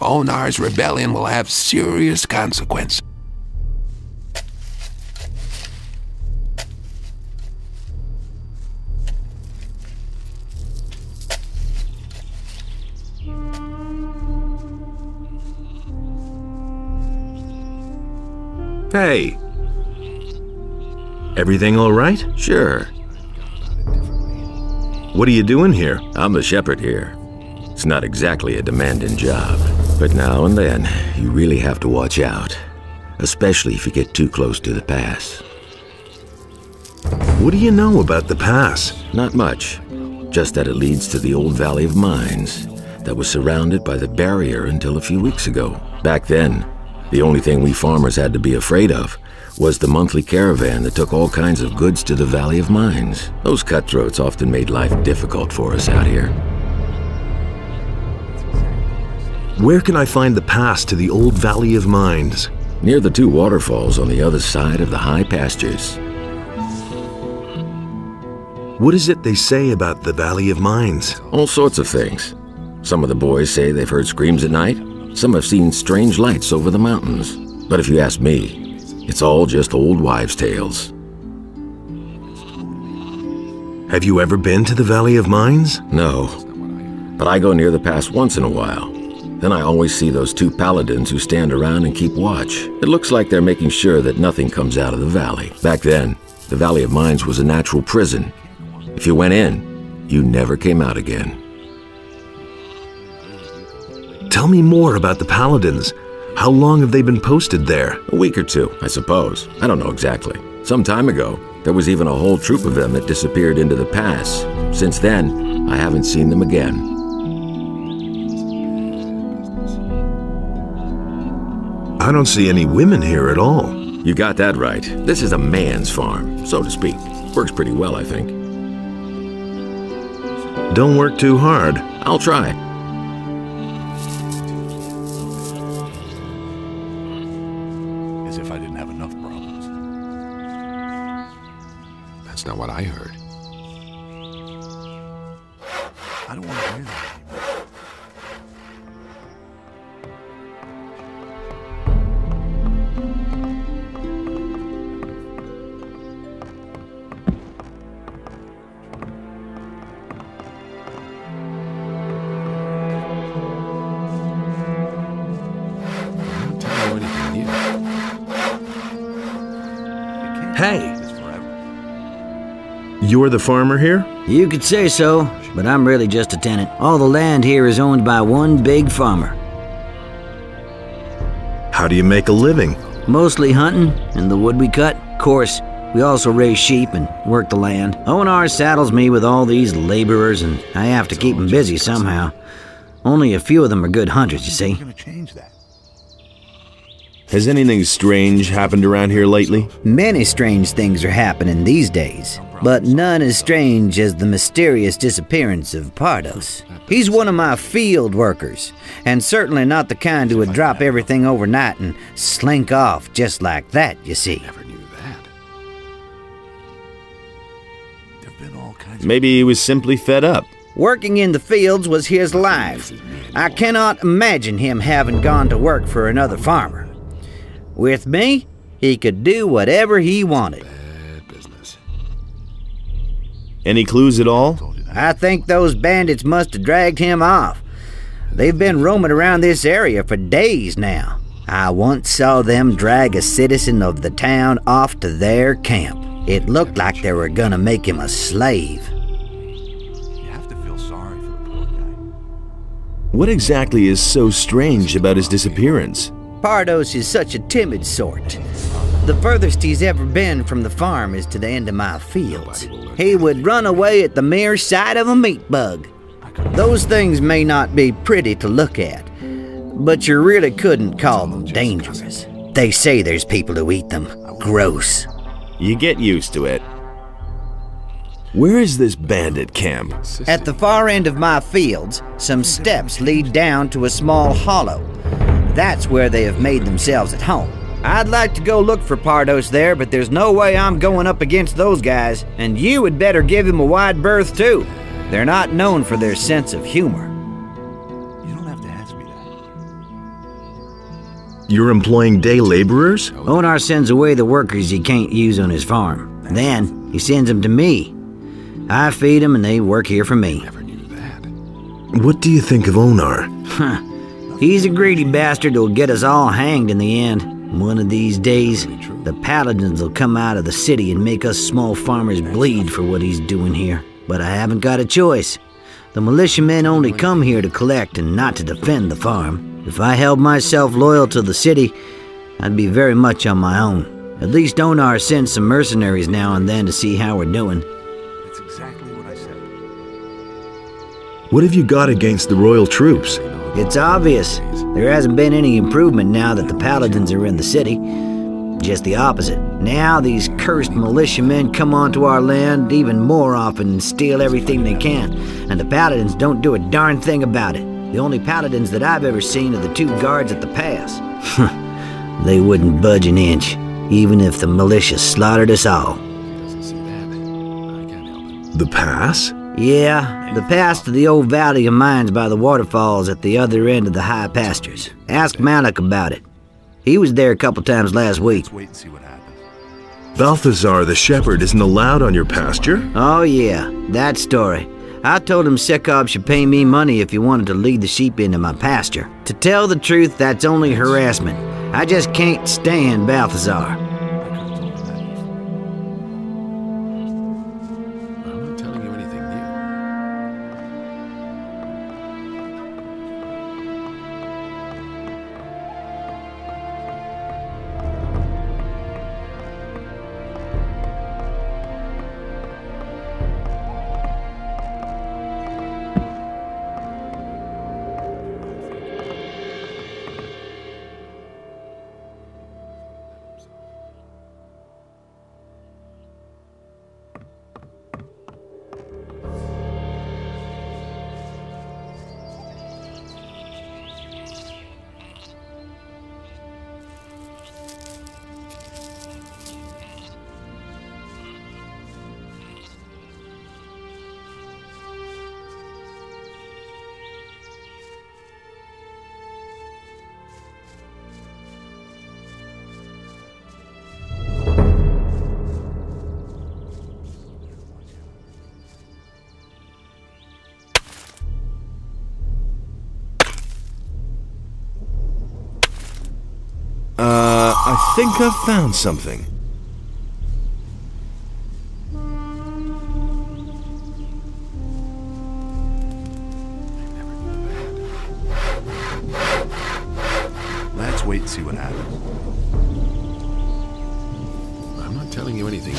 Onar's rebellion will have serious consequences. Hey. Everything all right? Sure. What are you doing here? I'm the shepherd here. It's not exactly a demanding job, but now and then you really have to watch out, especially if you get too close to the pass. What do you know about the pass? Not much, just that it leads to the old Valley of Mines that was surrounded by the barrier until a few weeks ago. Back then, the only thing we farmers had to be afraid of was the monthly caravan that took all kinds of goods to the Valley of Mines. Those cutthroats often made life difficult for us out here. Where can I find the pass to the old Valley of Mines? Near the 2 waterfalls on the other side of the high pastures. What is it they say about the Valley of Mines? All sorts of things. Some of the boys say they've heard screams at night. Some have seen strange lights over the mountains. But if you ask me, it's all just old wives' tales. Have you ever been to the Valley of Mines? No, but I go near the pass once in a while. Then I always see those 2 paladins who stand around and keep watch. It looks like they're making sure that nothing comes out of the valley. Back then, the Valley of Mines was a natural prison. If you went in, you never came out again. Tell me more about the paladins. How long have they been posted there? A week or 2, I suppose. I don't know exactly. Some time ago, there was even a whole troop of them that disappeared into the pass. Since then, I haven't seen them again. I don't see any women here at all. You got that right. This is a man's farm, so to speak. Works pretty well, I think. Don't work too hard. I'll try. As if I didn't have enough problems. That's not what I heard. I don't want to hear that. Hey! You're the farmer here? You could say so, but I'm really just a tenant. All the land here is owned by one big farmer. How do you make a living? Mostly hunting and the wood we cut. Of course, we also raise sheep and work the land. Onar saddles me with all these laborers and I have to keep them busy somehow. Only a few of them are good hunters, you see. Has anything strange happened around here lately? Many strange things are happening these days, but none as strange as the mysterious disappearance of Pardos. He's one of my field workers, and certainly not the kind who would drop everything overnight and slink off just like that, you see. Maybe he was simply fed up. Working in the fields was his life. I cannot imagine him having gone to work for another farmer. With me, he could do whatever he wanted. Bad business. Any clues at all? I think those bandits must have dragged him off. They've been roaming around this area for days now. I once saw them drag a citizen of the town off to their camp. It looked like they were gonna make him a slave. You have to feel sorry for the poor guy. What exactly is so strange about his disappearance? Pardos is such a timid sort. The furthest he's ever been from the farm is to the end of my fields. He would run away at the mere sight of a meat bug. Those things may not be pretty to look at, but you really couldn't call them dangerous. They say there's people who eat them. Gross. You get used to it. Where is this bandit camp? At the far end of my fields, some steps lead down to a small hollow. That's where they have made themselves at home. I'd like to go look for Pardos there, but there's no way I'm going up against those guys, and you would better give him a wide berth too. They're not known for their sense of humor. You don't have to ask me that. You're employing day laborers? Onar sends away the workers he can't use on his farm. Then, he sends them to me. I feed them and they work here for me. What do you think of Onar? He's a greedy bastard who'll get us all hanged in the end. One of these days, the paladins will come out of the city and make us small farmers bleed for what he's doing here. But I haven't got a choice. The militiamen only come here to collect and not to defend the farm. If I held myself loyal to the city, I'd be very much on my own. At least Onar sends some mercenaries now and then to see how we're doing. That's exactly what I said. What have you got against the royal troops? It's obvious. There hasn't been any improvement now that the paladins are in the city. Just the opposite. Now these cursed militiamen come onto our land even more often and steal everything they can, and the paladins don't do a darn thing about it. The only paladins that I've ever seen are the 2 guards at the pass. They wouldn't budge an inch, even if the militia slaughtered us all. The pass? Yeah, the pass to the old valley of mines by the waterfalls at the other end of the high pastures. Ask Malik about it. He was there a couple times last week. Let's wait and see what happens. Balthazar the shepherd isn't allowed on your pasture? Oh yeah, that story. I told him Sekab should pay me money if he wanted to lead the sheep into my pasture. To tell the truth, that's only harassment. I just can't stand Balthazar. I think I've found something. Let's wait and see what happens. I'm not telling you anything.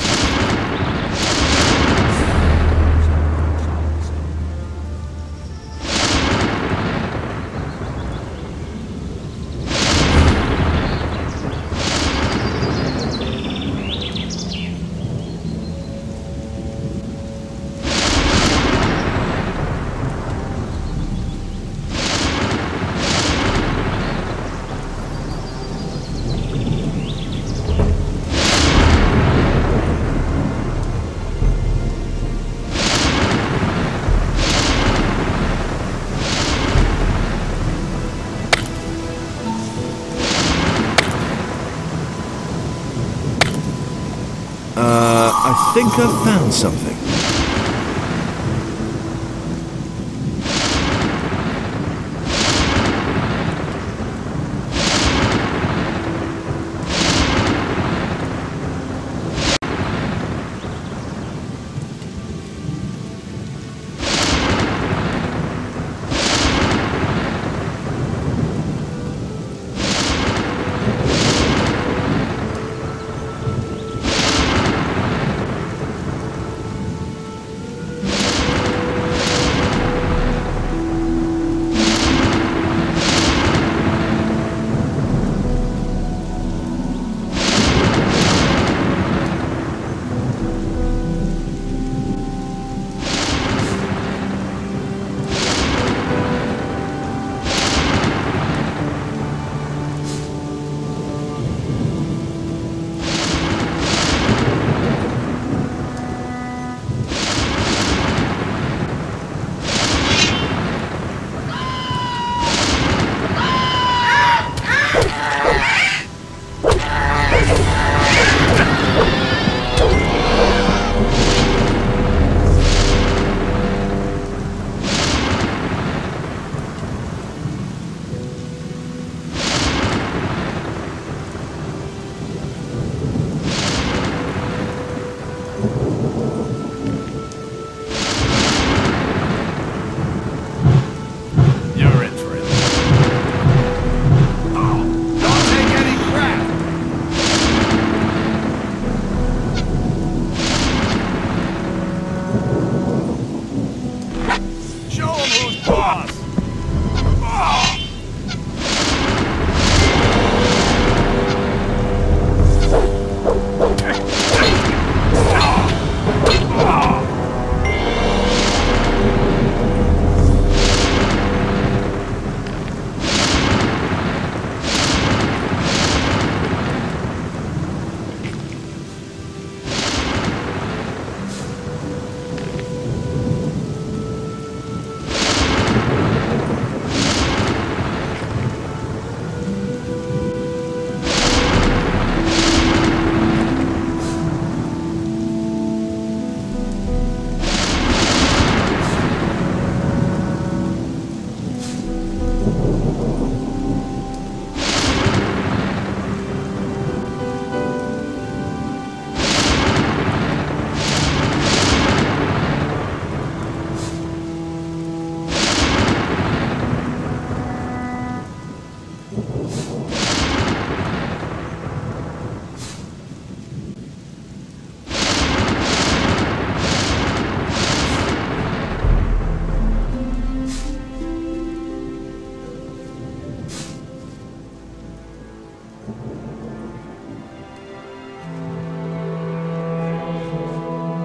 I think I've found something.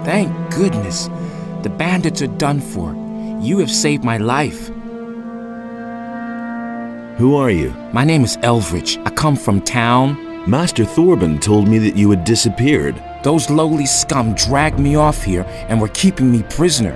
Thank goodness. The bandits are done for. You have saved my life. Who are you? My name is Eldridge. I come from town. Master Thorben told me that you had disappeared. Those lowly scum dragged me off here and were keeping me prisoner.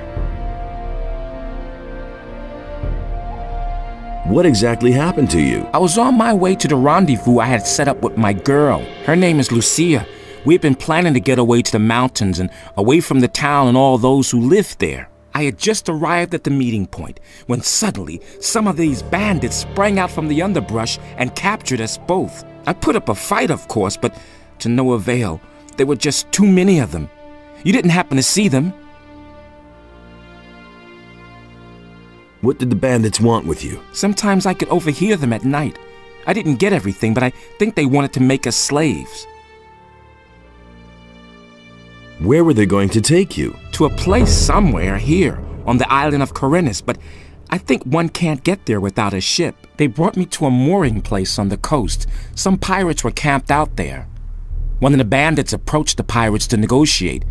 What exactly happened to you? I was on my way to the rendezvous I had set up with my girl. Her name is Lucia. We've been planning to get away to the mountains and away from the town and all those who live there. I had just arrived at the meeting point when suddenly some of these bandits sprang out from the underbrush and captured us both. I put up a fight, of course, but to no avail. There were just too many of them. You didn't happen to see them? What did the bandits want with you? Sometimes I could overhear them at night. I didn't get everything, but I think they wanted to make us slaves. Where were they going to take you? To a place somewhere here, on the island of Corinus, but I think one can't get there without a ship. They brought me to a mooring place on the coast. Some pirates were camped out there. One of the bandits approached the pirates to negotiate.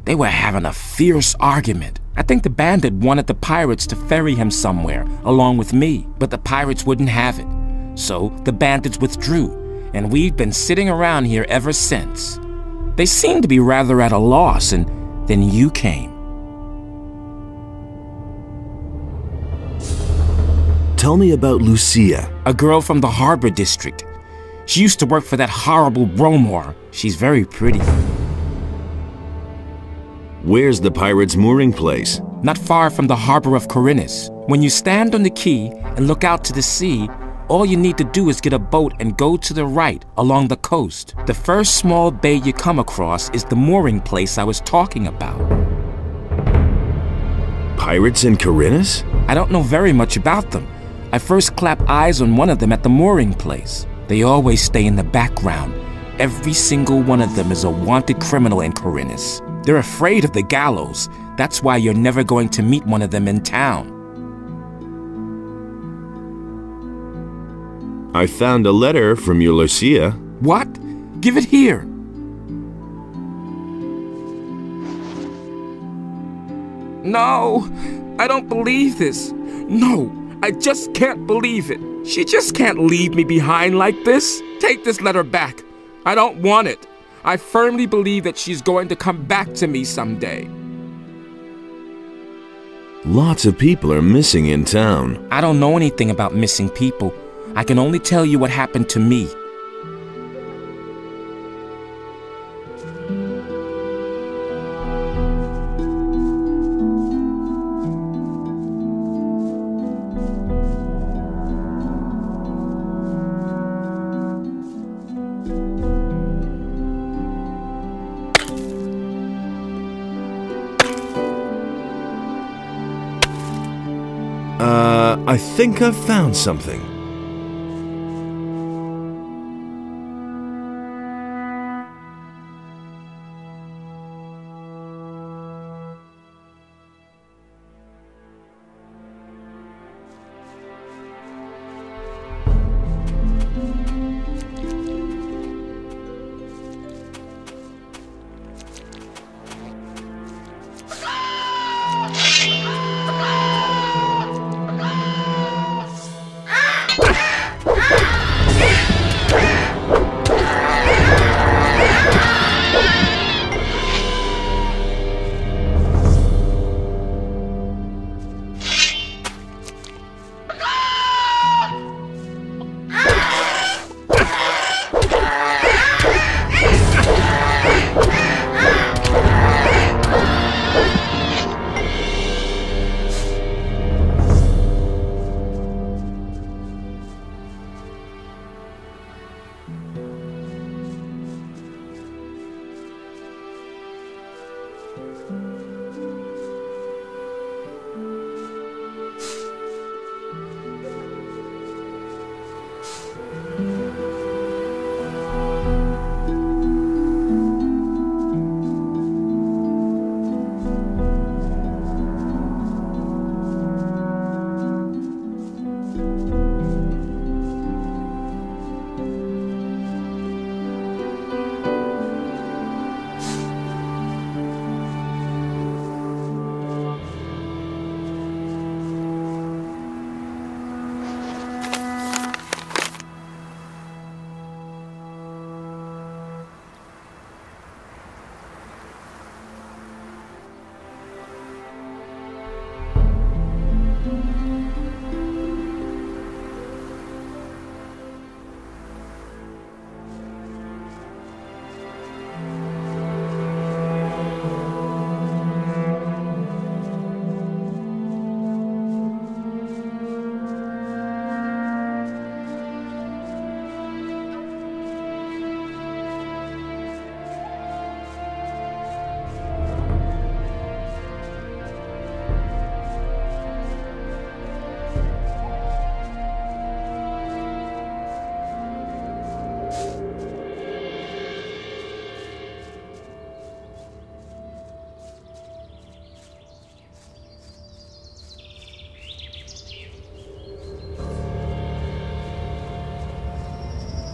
They were having a fierce argument. I think the bandit wanted the pirates to ferry him somewhere, along with me, but the pirates wouldn't have it. So the bandits withdrew, and we've been sitting around here ever since. They seemed to be rather at a loss, and then you came. Tell me about Lucia. A girl from the harbor district. She used to work for that horrible Bromor. She's very pretty. Where's the pirates' mooring place? Not far from the harbor of Corinus. When you stand on the quay and look out to the sea, all you need to do is get a boat and go to the right along the coast. The first small bay you come across is the mooring place I was talking about. Pirates in Corinus? I don't know very much about them. I first clapped eyes on one of them at the mooring place. They always stay in the background. Every single one of them is a wanted criminal in Corinus. They're afraid of the gallows. That's why you're never going to meet one of them in town. I found a letter from your Lucia. What? Give it here. No, I don't believe this. No, I just can't believe it. She just can't leave me behind like this. Take this letter back. I don't want it. I firmly believe that she's going to come back to me someday. Lots of people are missing in town. I don't know anything about missing people. I can only tell you what happened to me. I think I've found something.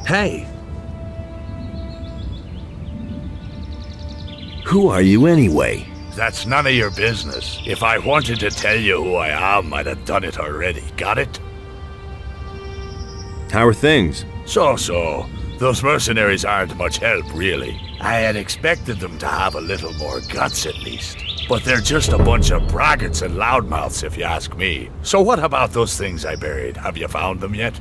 Hey! Who are you anyway? That's none of your business. If I wanted to tell you who I am, I'd have done it already. Got it? How are things? So. Those mercenaries aren't much help, really. I had expected them to have a little more guts, at least. But they're just a bunch of braggarts and loudmouths, if you ask me. So what about those things I buried? Have you found them yet?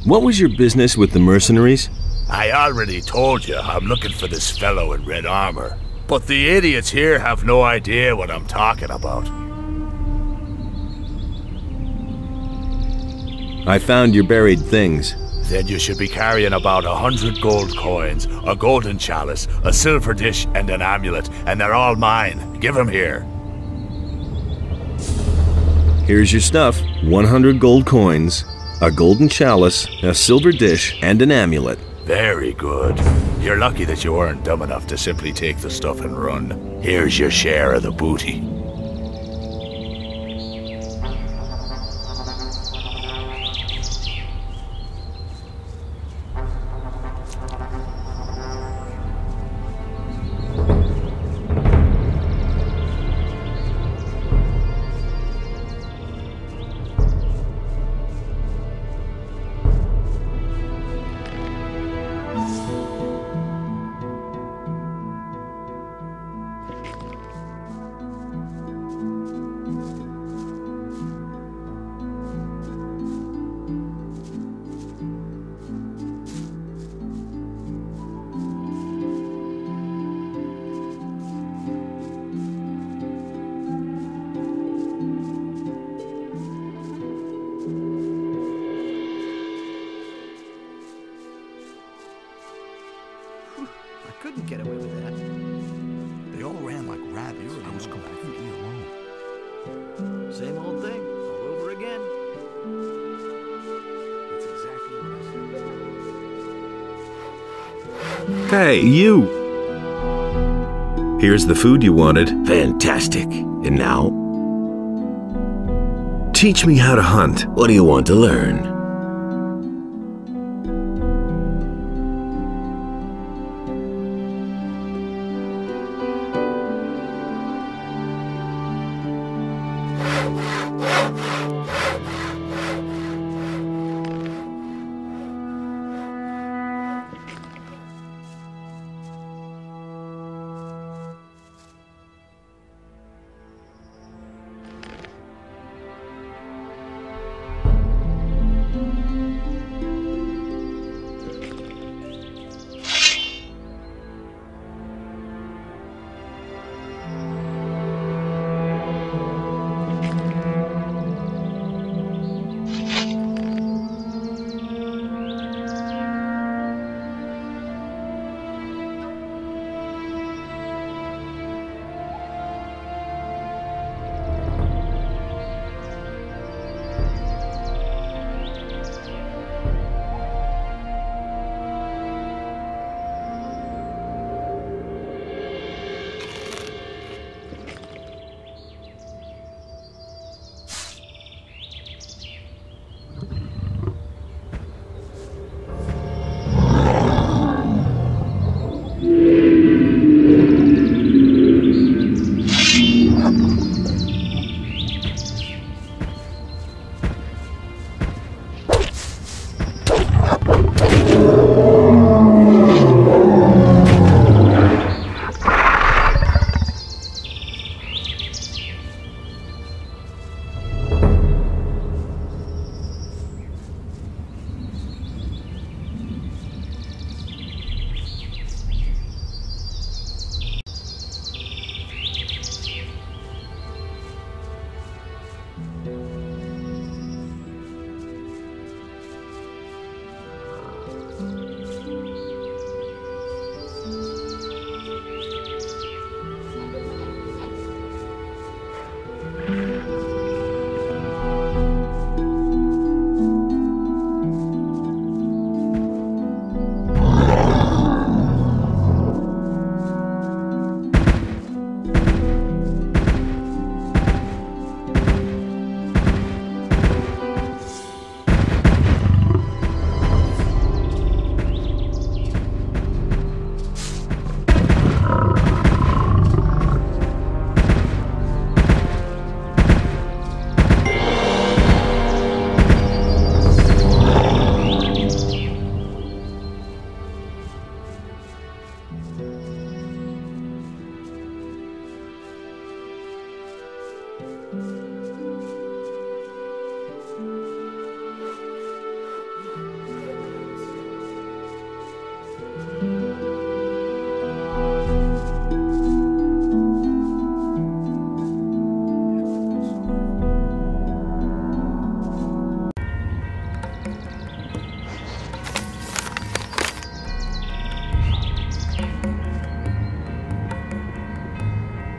What was your business with the mercenaries? I already told you I'm looking for this fellow in red armor. But the idiots here have no idea what I'm talking about. I found your buried things. Then you should be carrying about 100 gold coins, a golden chalice, a silver dish, and an amulet, and they're all mine. Give them here. Here's your stuff. 100 gold coins, a golden chalice, a silver dish, and an amulet. Very good. You're lucky that you weren't dumb enough to simply take the stuff and run. Here's your share of the booty. Couldn't get away with that. They all ran like rabbits. I was completely alone. Same old thing, all over again. That's exactly what I said. Hey, you! Here's the food you wanted. Fantastic. And now? Teach me how to hunt. What do you want to learn?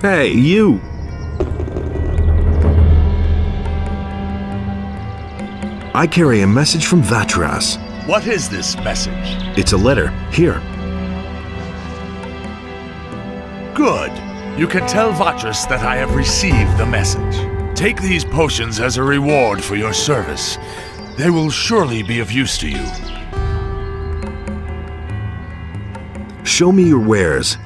Hey, you! I carry a message from Vatras. What is this message? It's a letter. Here. Good. You can tell Vatras that I have received the message. Take these potions as a reward for your service. They will surely be of use to you. Show me your wares.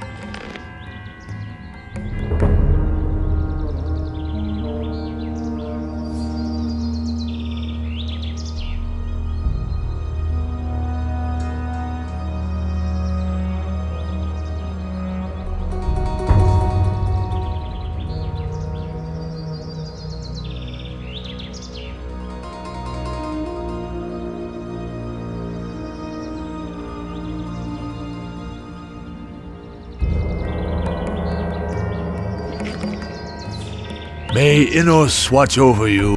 May Innos watch over you.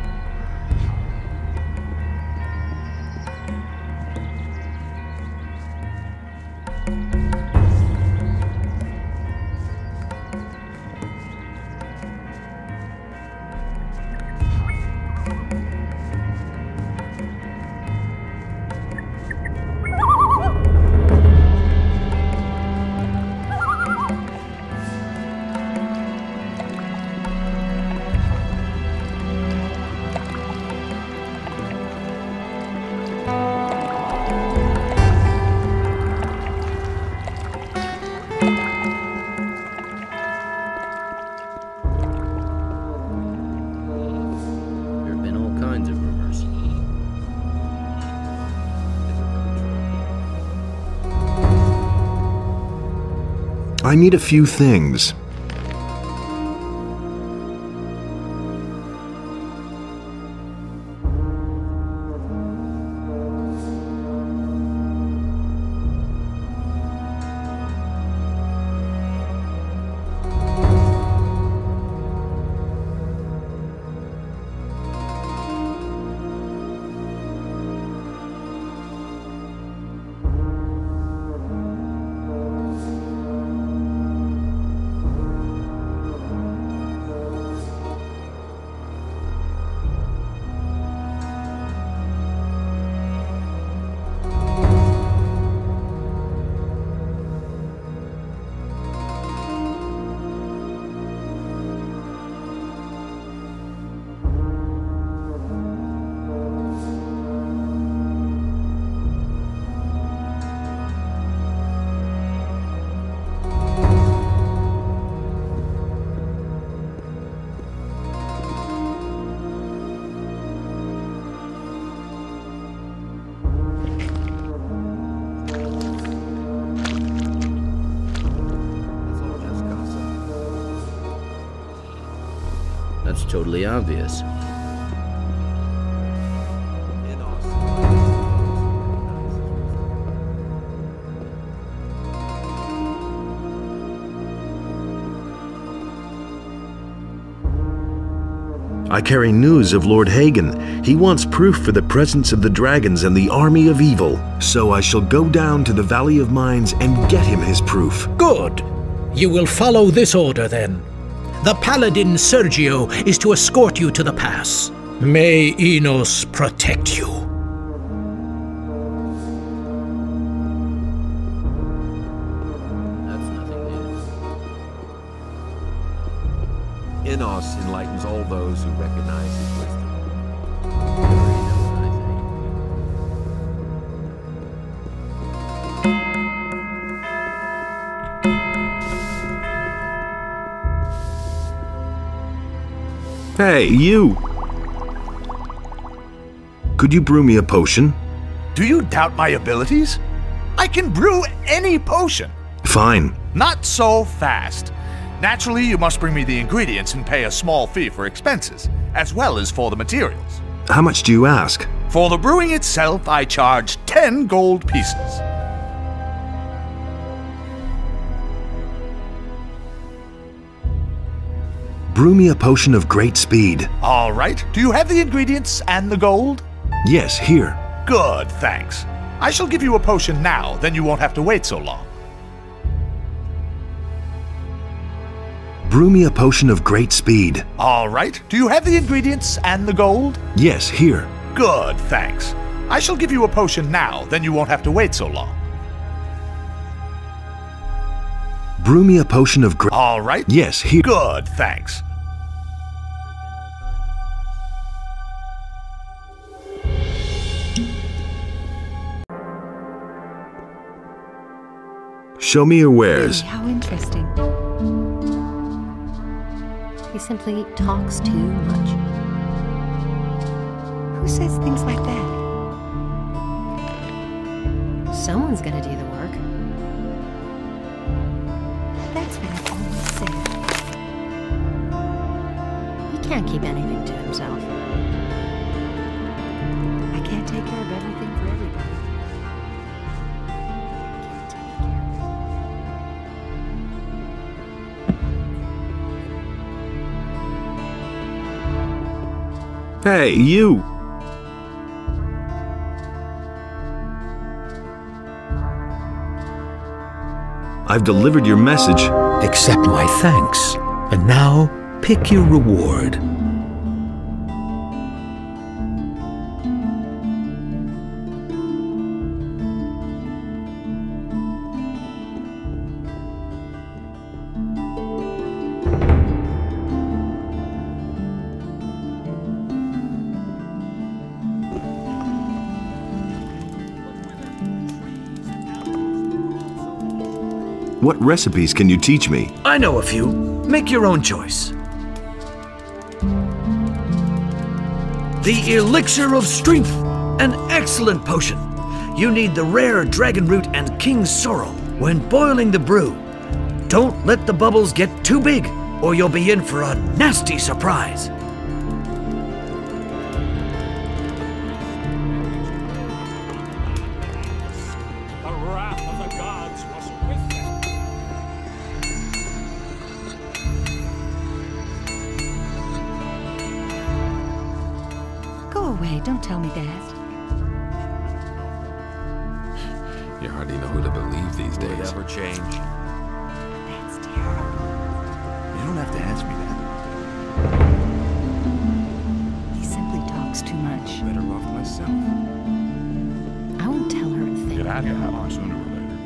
I need a few things. That's totally obvious. I carry news of Lord Hagen. He wants proof for the presence of the dragons and the army of evil. So I shall go down to the Valley of Mines and get him his proof. Good. You will follow this order then. The paladin Sergio is to escort you to the pass. May Innos protect you. That's nothing new. Innos enlightens all those who recognize his wisdom. Hey, you! Could you brew me a potion? Do you doubt my abilities? I can brew any potion. Fine. Not so fast. Naturally, you must bring me the ingredients and pay a small fee for expenses, as well as for the materials. How much do you ask? For the brewing itself, I charge 10 gold pieces. Brew me a potion of great speed. All right. Do you have the ingredients and the gold? Yes, here. Good, thanks. I shall give you a potion now, then you won't have to wait so long. Brew me a potion of great speed. All right. Do you have the ingredients and the gold? Yes, here. Good, thanks. I shall give you a potion now, then you won't have to wait so long. Brew me a potion of great... All right. Yes, here. Good, thanks. Show me your wares. How interesting. He simply talks too much. Who says things like that? Someone's gonna do the work. That's what I've always said. He can't keep anything to himself. I can't take care of everything for everybody. Hey, you! I've delivered your message. Accept my thanks. And now, pick your reward. What recipes can you teach me? I know a few. Make your own choice. The Elixir of Strength, an excellent potion. You need the rare dragon root and king's sorrel. When boiling the brew, don't let the bubbles get too big, or you'll be in for a nasty surprise. Don't tell me that. You hardly know who to believe these days. Will it ever change? That's terrible. You don't have to ask me that. He simply talks too much. Better off myself. I won't tell her a thing. It had to happen sooner or later.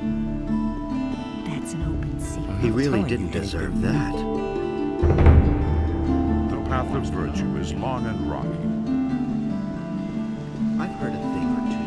That's an open secret. He really didn't deserve that. The path of virtue is long and rocky. I've heard a thing or two.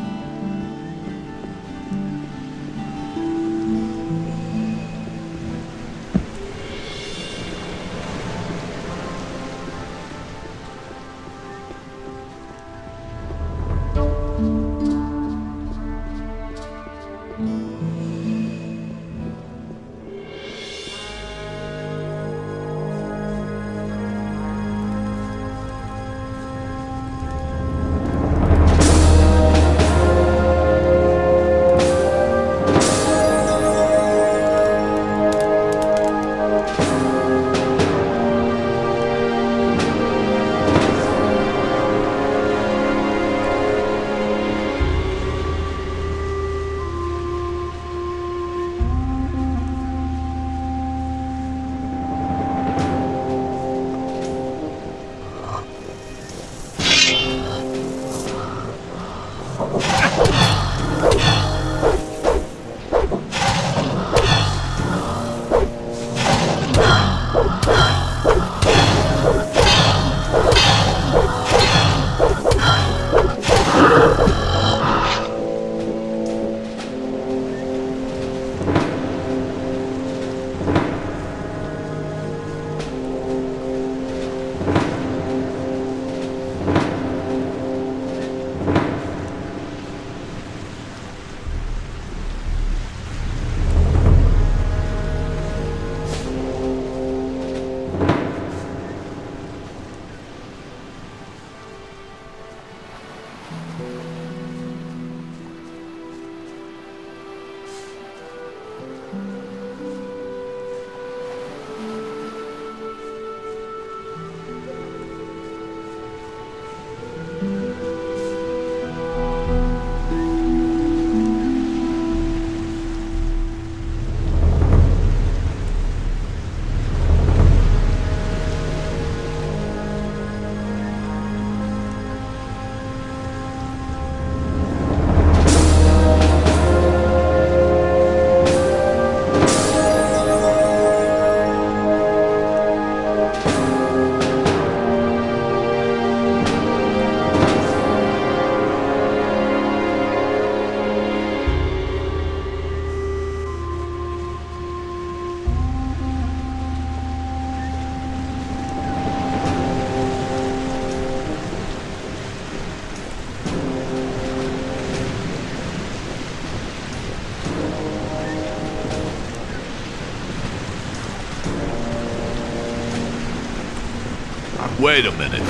Wait a minute.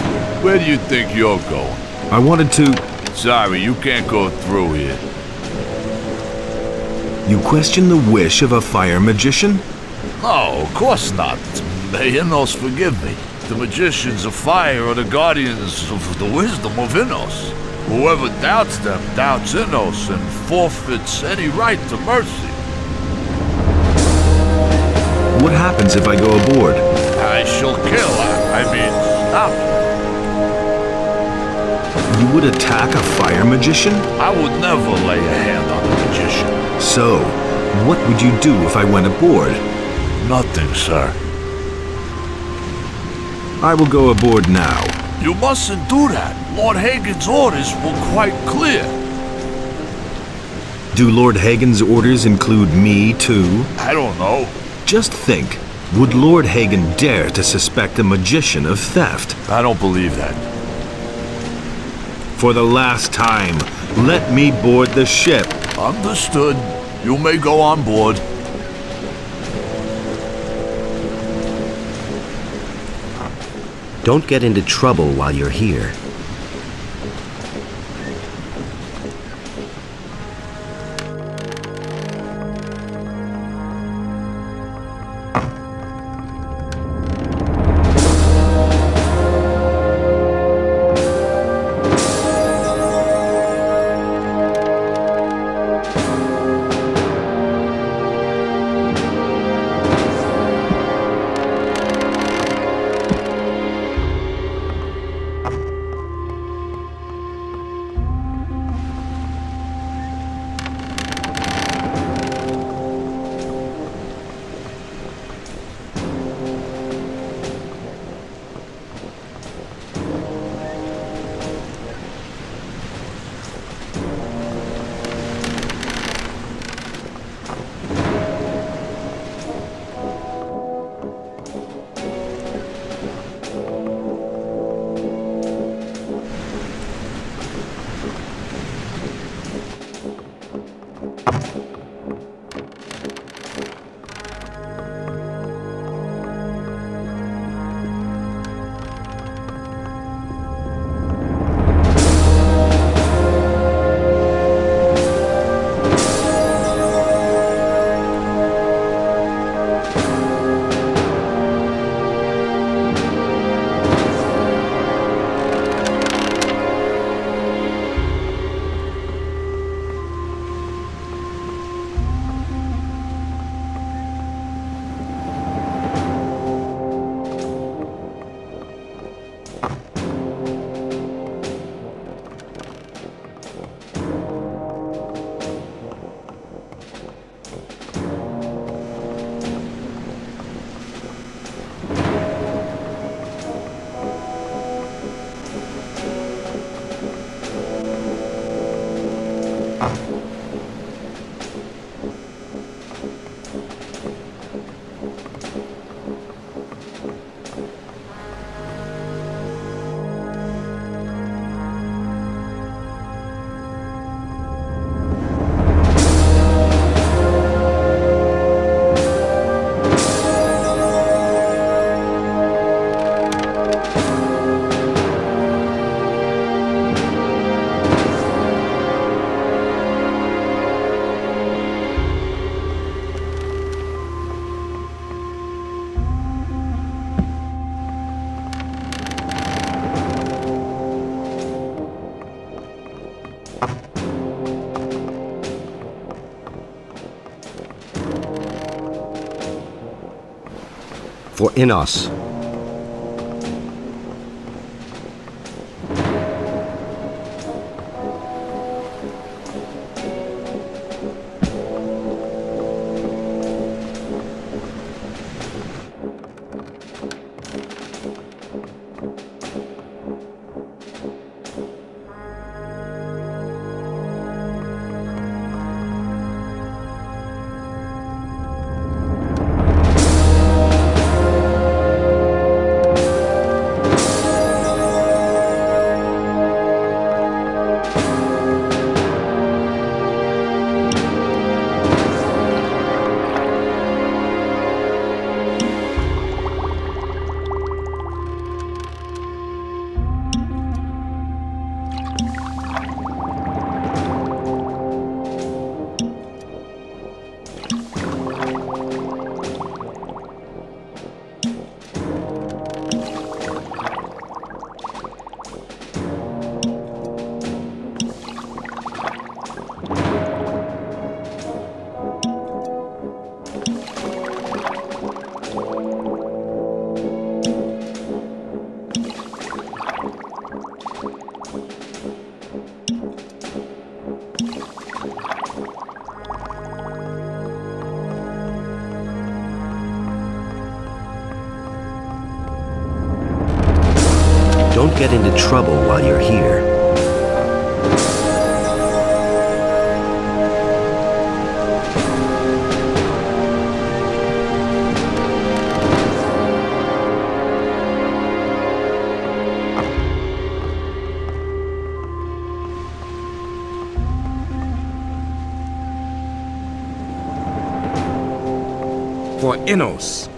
Where do you think you're going? I wanted to... Sorry, you can't go through here. You question the wish of a fire magician? No, of course not. May Innos forgive me. The magicians of fire are the guardians of the wisdom of Innos. Whoever doubts them doubts Innos and forfeits any right to mercy. What happens if I go aboard? I shall kill, I mean, stop. You would attack a fire magician? I would never lay a hand on a magician. So, what would you do if I went aboard? Nothing, sir. I will go aboard now. You mustn't do that. Lord Hagen's orders were quite clear. Do Lord Hagen's orders include me, too? I don't know. Just think, would Lord Hagen dare to suspect a magician of theft? I don't believe that. For the last time, let me board the ship. Understood. You may go on board. Don't get into trouble while you're here. For Innos. get into trouble while you're here. For Innos.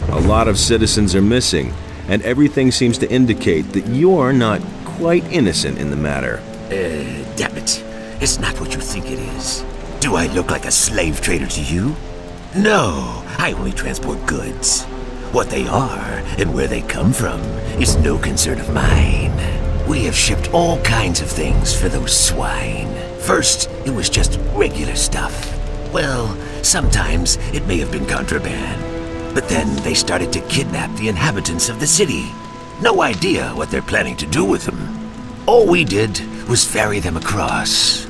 A lot of citizens are missing, and everything seems to indicate that you're not quite innocent in the matter. Damn it. It's not what you think it is. Do I look like a slave trader to you? No, I only transport goods. What they are and where they come from is no concern of mine. We have shipped all kinds of things for those swine. First, it was just regular stuff. Well, sometimes it may have been contraband. But then they started to kidnap the inhabitants of the city. No idea what they're planning to do with them. All we did was ferry them across.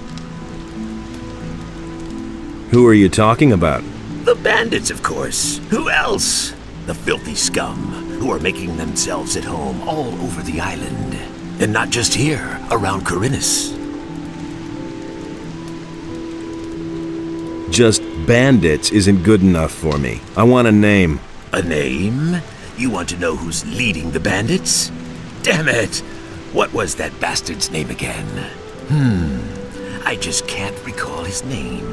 Who are you talking about? The bandits, of course. Who else? The filthy scum who are making themselves at home all over the island. And not just here, around Corinus. Just bandits isn't good enough for me. I want a name. A name? You want to know who's leading the bandits? Damn it! What was that bastard's name again? I just can't recall his name.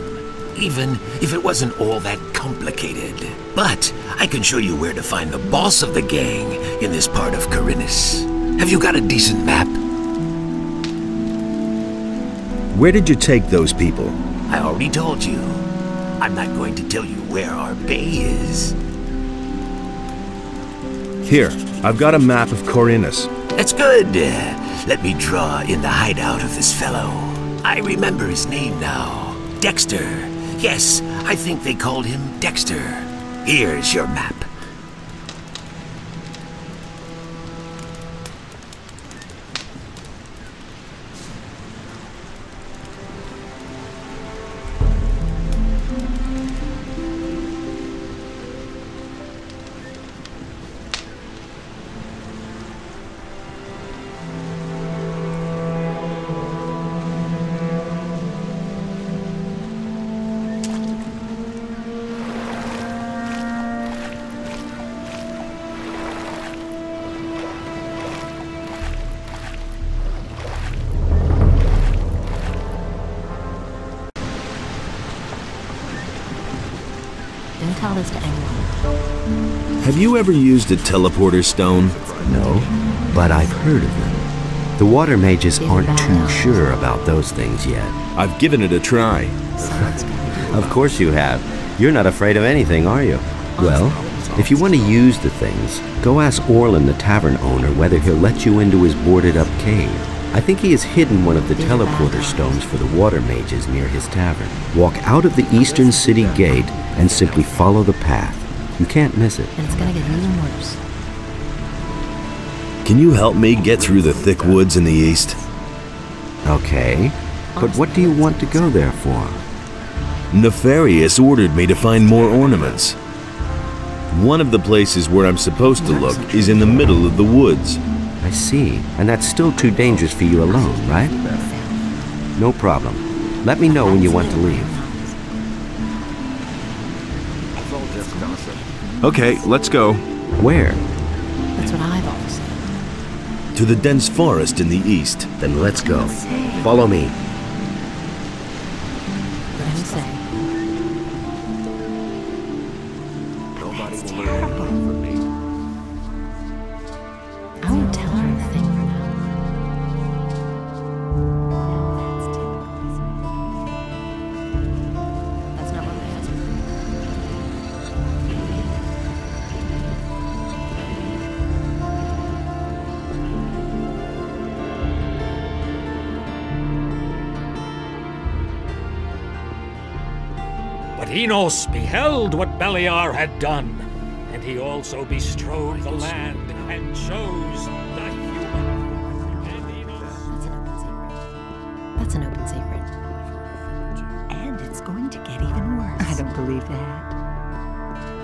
Even if it wasn't all that complicated. But I can show you where to find the boss of the gang in this part of Corinus. Have you got a decent map? Where did you take those people? I already told you. I'm not going to tell you where our bay is. Here, I've got a map of Corinus. That's good. Let me draw in the hideout of this fellow. I remember his name now. Dexter. Yes, I think they called him Dexter. Here's your map. Don't tell this to anyone. Have you ever used a teleporter stone? No, but I've heard of them. The water mages aren't too sure about those things yet. I've given it a try. Of course you have. You're not afraid of anything, are you? Well, if you want to use the things, go ask Orlin, the tavern owner, whether he'll let you into his boarded-up cave. I think he has hidden one of the teleporter stones for the water mages near his tavern. Walk out of the eastern city gate and simply follow the path. You can't miss it. And it's gonna get even worse. Can you help me get through the thick woods in the east? Okay, but what do you want to go there for? Nefarious ordered me to find more ornaments. One of the places where I'm supposed to look is in the middle of the woods. I see. And that's still too dangerous for you alone, right? No problem. Let me know when you want to leave. Okay, let's go. Where? That's what I've always said. To the dense forest in the east. Then let's go. Follow me. What do you say? That's terrible. I won't tell her a thing for now. That's not what I asked her. But Enos beheld what Beliar had done, and he also bestrode the land and chose the human. And Enos... That's an open secret. And it's going to get even worse. I don't believe that.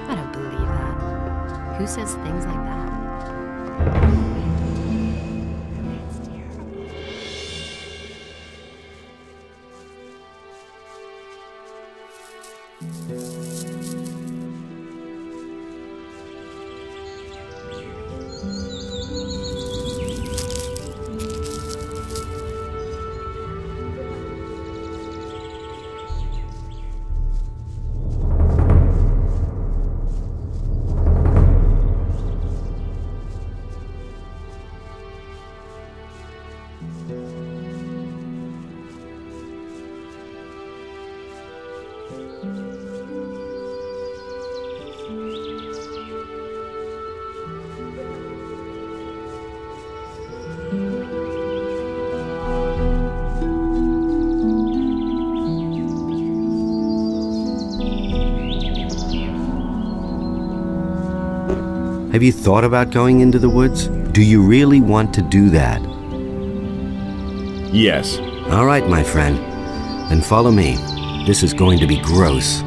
I don't believe that. Who says things like that? That's terrible. Have you thought about going into the woods? Do you really want to do that? Yes. All right, my friend. Then follow me. This is going to be gross.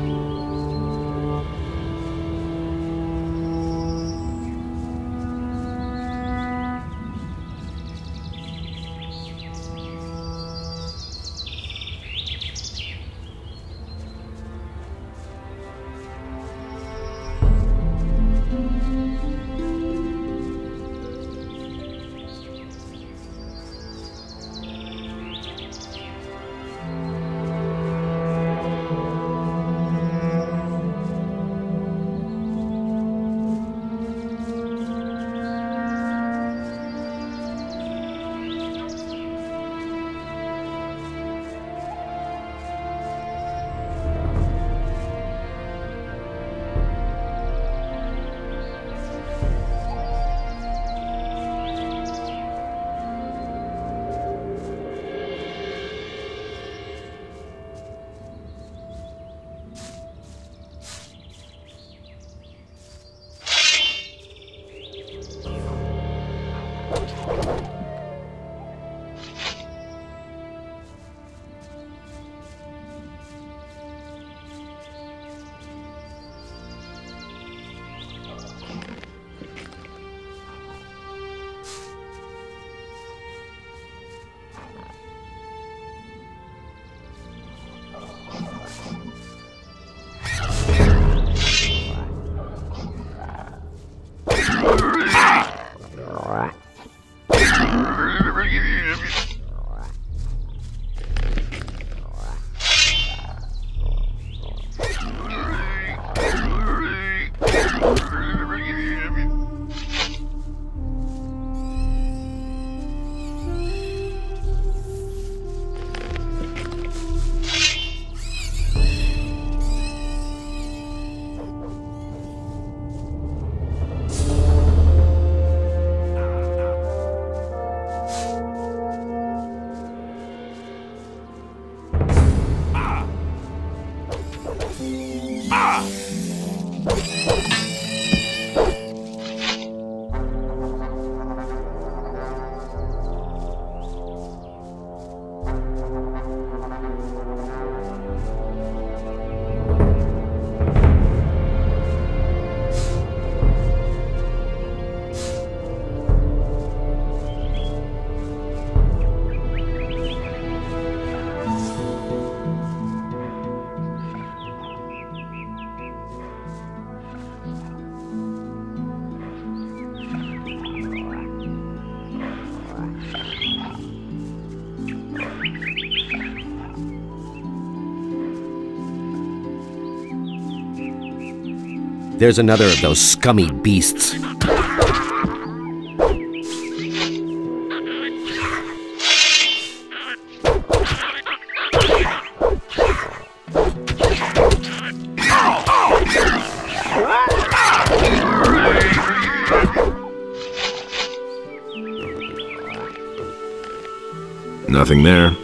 There's another of those scummy beasts. Nothing there.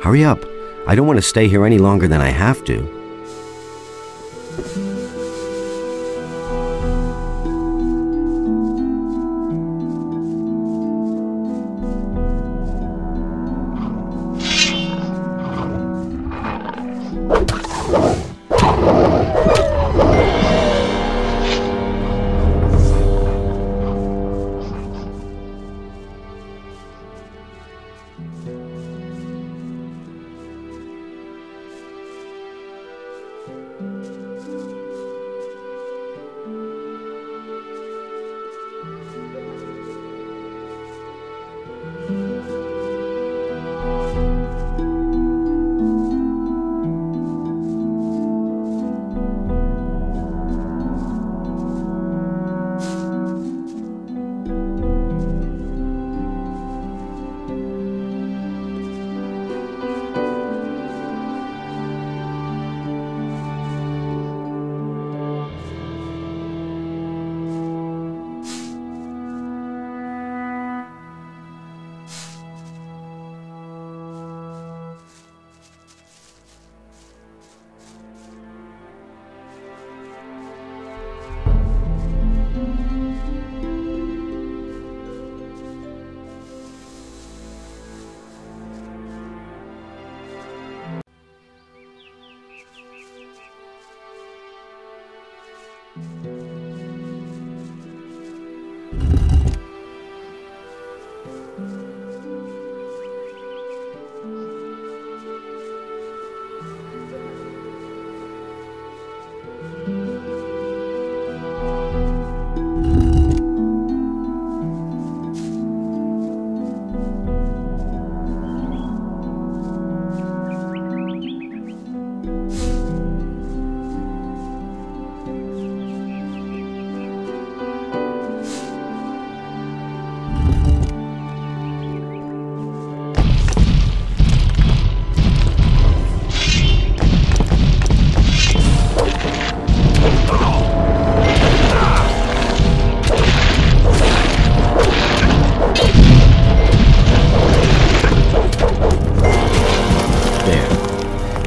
Hurry up. I don't want to stay here any longer than I have to.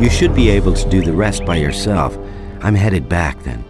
You should be able to do the rest by yourself. I'm headed back then.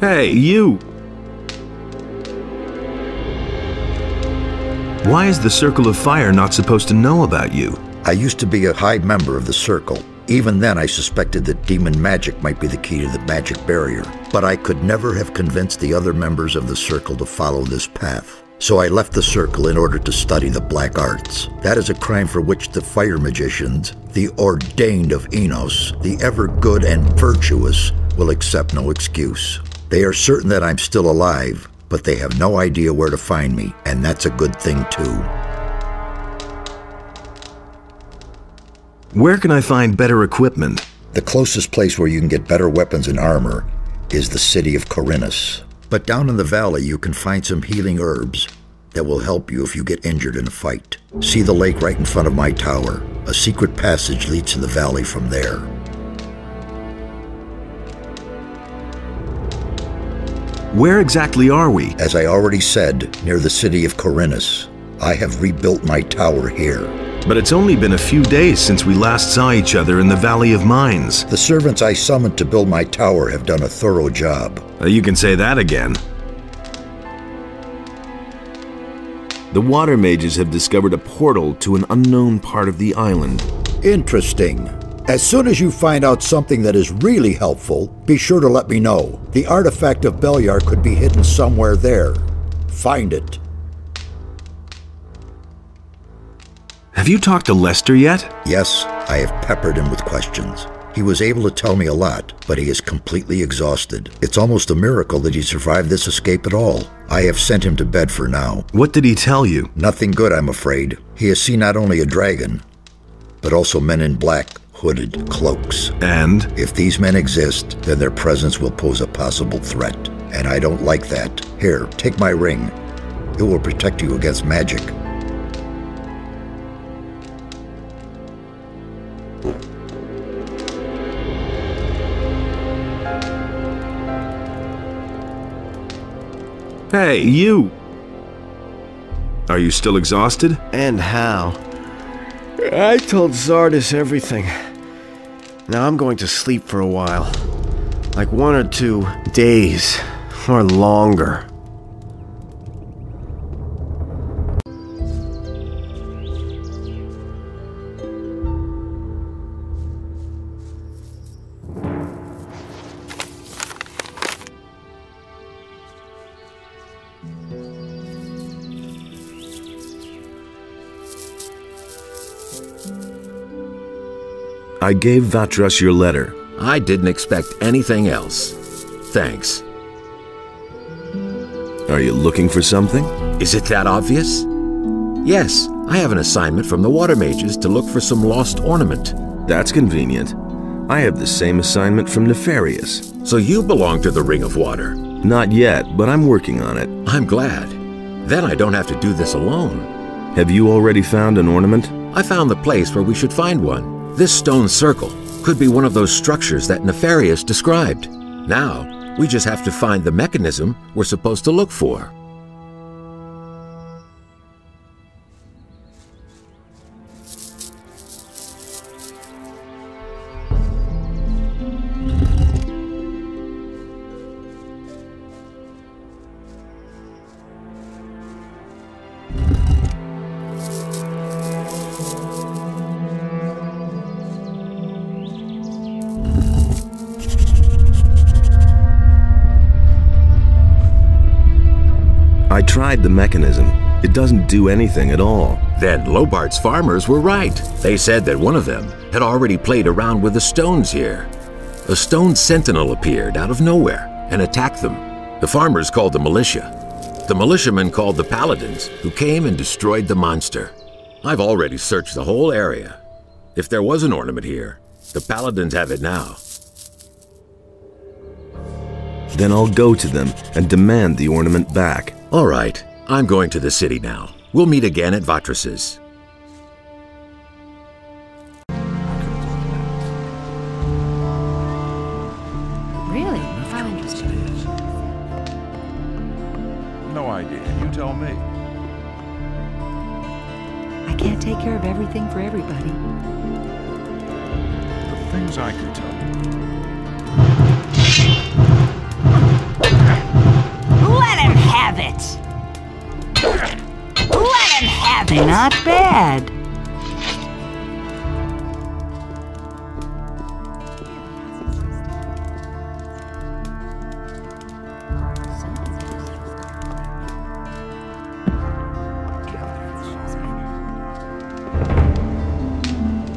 Hey, you! Why is the Circle of Fire not supposed to know about you? I used to be a high member of the Circle. Even then, I suspected that demon magic might be the key to the magic barrier. But I could never have convinced the other members of the Circle to follow this path. So I left the Circle in order to study the black arts. That is a crime for which the fire magicians, the ordained of Enos, the ever good and virtuous, will accept no excuse. They are certain that I'm still alive, but they have no idea where to find me, and that's a good thing too. Where can I find better equipment? The closest place where you can get better weapons and armor is the city of Corinus. But down in the valley you can find some healing herbs that will help you if you get injured in a fight. See the lake right in front of my tower. A secret passage leads to the valley from there. Where exactly are we? As I already said, near the city of Corinus. I have rebuilt my tower here. But it's only been a few days since we last saw each other in the Valley of Mines. The servants I summoned to build my tower have done a thorough job. You can say that again. The water mages have discovered a portal to an unknown part of the island. Interesting. As soon as you find out something that is really helpful, be sure to let me know. The artifact of Beliar could be hidden somewhere there. Find it. Have you talked to Lester yet? Yes, I have peppered him with questions. He was able to tell me a lot, but he is completely exhausted. It's almost a miracle that he survived this escape at all. I have sent him to bed for now. What did he tell you? Nothing good, I'm afraid. He has seen not only a dragon, but also men in black, hooded cloaks. And? If these men exist, then their presence will pose a possible threat. And I don't like that. Here, take my ring. It will protect you against magic. Hey, you! Are you still exhausted? And how? I told Zardis everything. Now I'm going to sleep for a while. Like 1 or 2 days, or longer. I gave Vatras your letter. I didn't expect anything else. Thanks. Are you looking for something? Is it that obvious? Yes, I have an assignment from the water mages to look for some lost ornament. That's convenient. I have the same assignment from Nefarious. So you belong to the Ring of Water? Not yet, but I'm working on it. I'm glad. Then I don't have to do this alone. Have you already found an ornament? I found the place where we should find one. This stone circle could be one of those structures that Nefarious described. Now, we just have to find the mechanism we're supposed to look for. I tried the mechanism. It doesn't do anything at all. Then Lobart's farmers were right. They said that one of them had already played around with the stones here. A stone sentinel appeared out of nowhere and attacked them. The farmers called the militia. The militiamen called the paladins, who came and destroyed the monster. I've already searched the whole area. If there was an ornament here, the paladins have it now. Then I'll go to them and demand the ornament back. All right, I'm going to the city now. We'll meet again at Vatras's. Really? How interesting. No idea. You tell me. I can't take care of everything for everybody. The things I can tell you. have it! Let him have it! Not bad.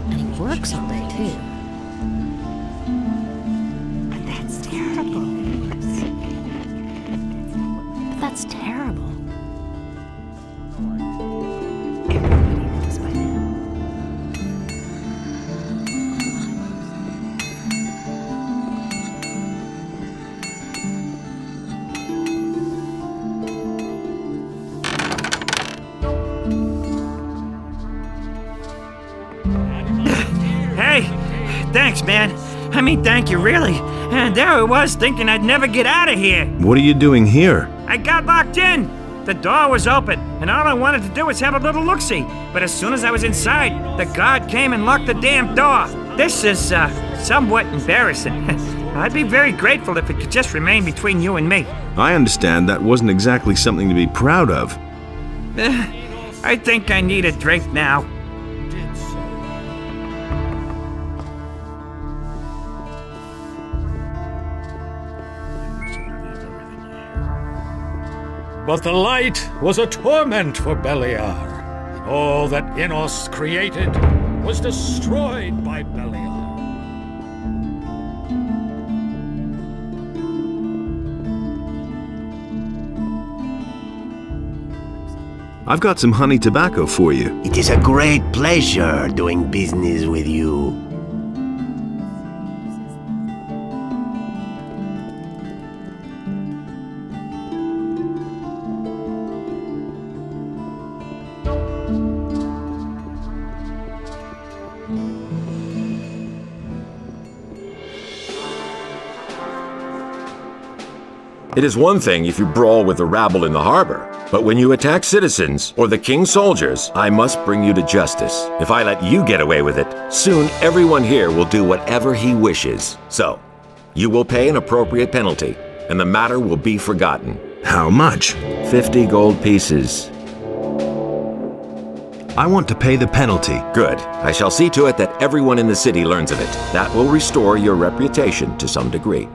And he works all day, too. But that's terrible. But that's terrible. Everybody knows by now. Hey, thanks, man. I mean, thank you, really. And there I was, thinking I'd never get out of here. What are you doing here? I got locked in. The door was open, and all I wanted to do was have a little look-see. But as soon as I was inside, the guard came and locked the damn door. This is, somewhat embarrassing. I'd be very grateful if it could just remain between you and me. I understand that wasn't exactly something to be proud of. I think I need a drink now. But the light was a torment for Beliar. All that Innos created was destroyed by Beliar. I've got some honey tobacco for you. It is a great pleasure doing business with you. It is one thing if you brawl with the rabble in the harbor, but when you attack citizens or the king's soldiers, I must bring you to justice. If I let you get away with it, soon everyone here will do whatever he wishes. So, you will pay an appropriate penalty, and the matter will be forgotten. How much? 50 gold pieces. I want to pay the penalty. Good. I shall see to it that everyone in the city learns of it. That will restore your reputation to some degree.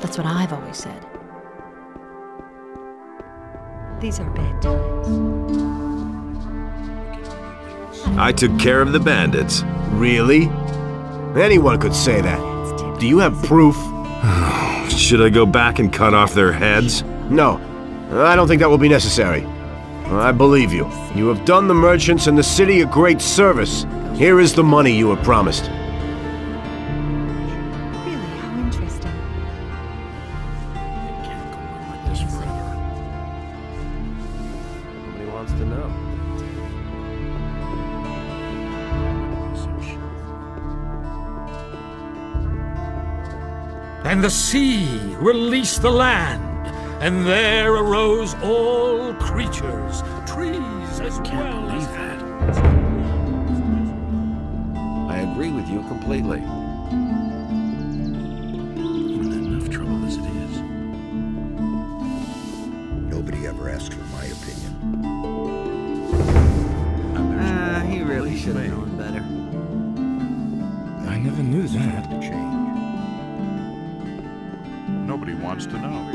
That's what I've always said. These are bad times. I took care of the bandits. Really? Anyone could say that. Do you have proof? Should I go back and cut off their heads? No, I don't think that will be necessary. I believe you. You have done the merchants and the city a great service. Here is the money you were promised. And the sea released the land, and there arose all creatures, trees as well as animals. I agree with you completely. I'm in enough trouble as it is. Nobody ever asked for my opinion. He really should have known better. I never knew that. Nobody wants to know.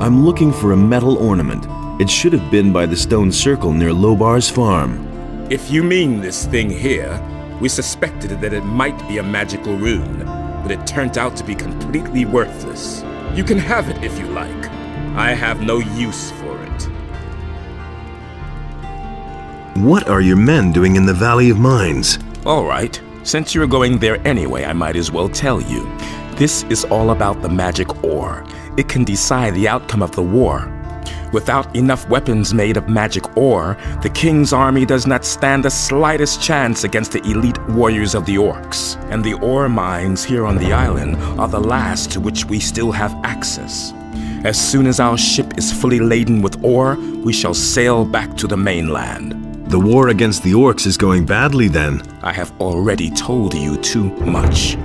I'm looking for a metal ornament. It should have been by the stone circle near Lobar's farm. If you mean this thing here, we suspected that it might be a magical rune, but it turned out to be completely worthless. You can have it if you like. I have no use for it. What are your men doing in the Valley of Mines? All right. Since you're going there anyway, I might as well tell you. This is all about the magic ore. It can decide the outcome of the war. Without enough weapons made of magic ore, the king's army does not stand the slightest chance against the elite warriors of the orcs. And the ore mines here on the island are the last to which we still have access. As soon as our ship is fully laden with ore, we shall sail back to the mainland. The war against the orcs is going badly then. I have already told you too much.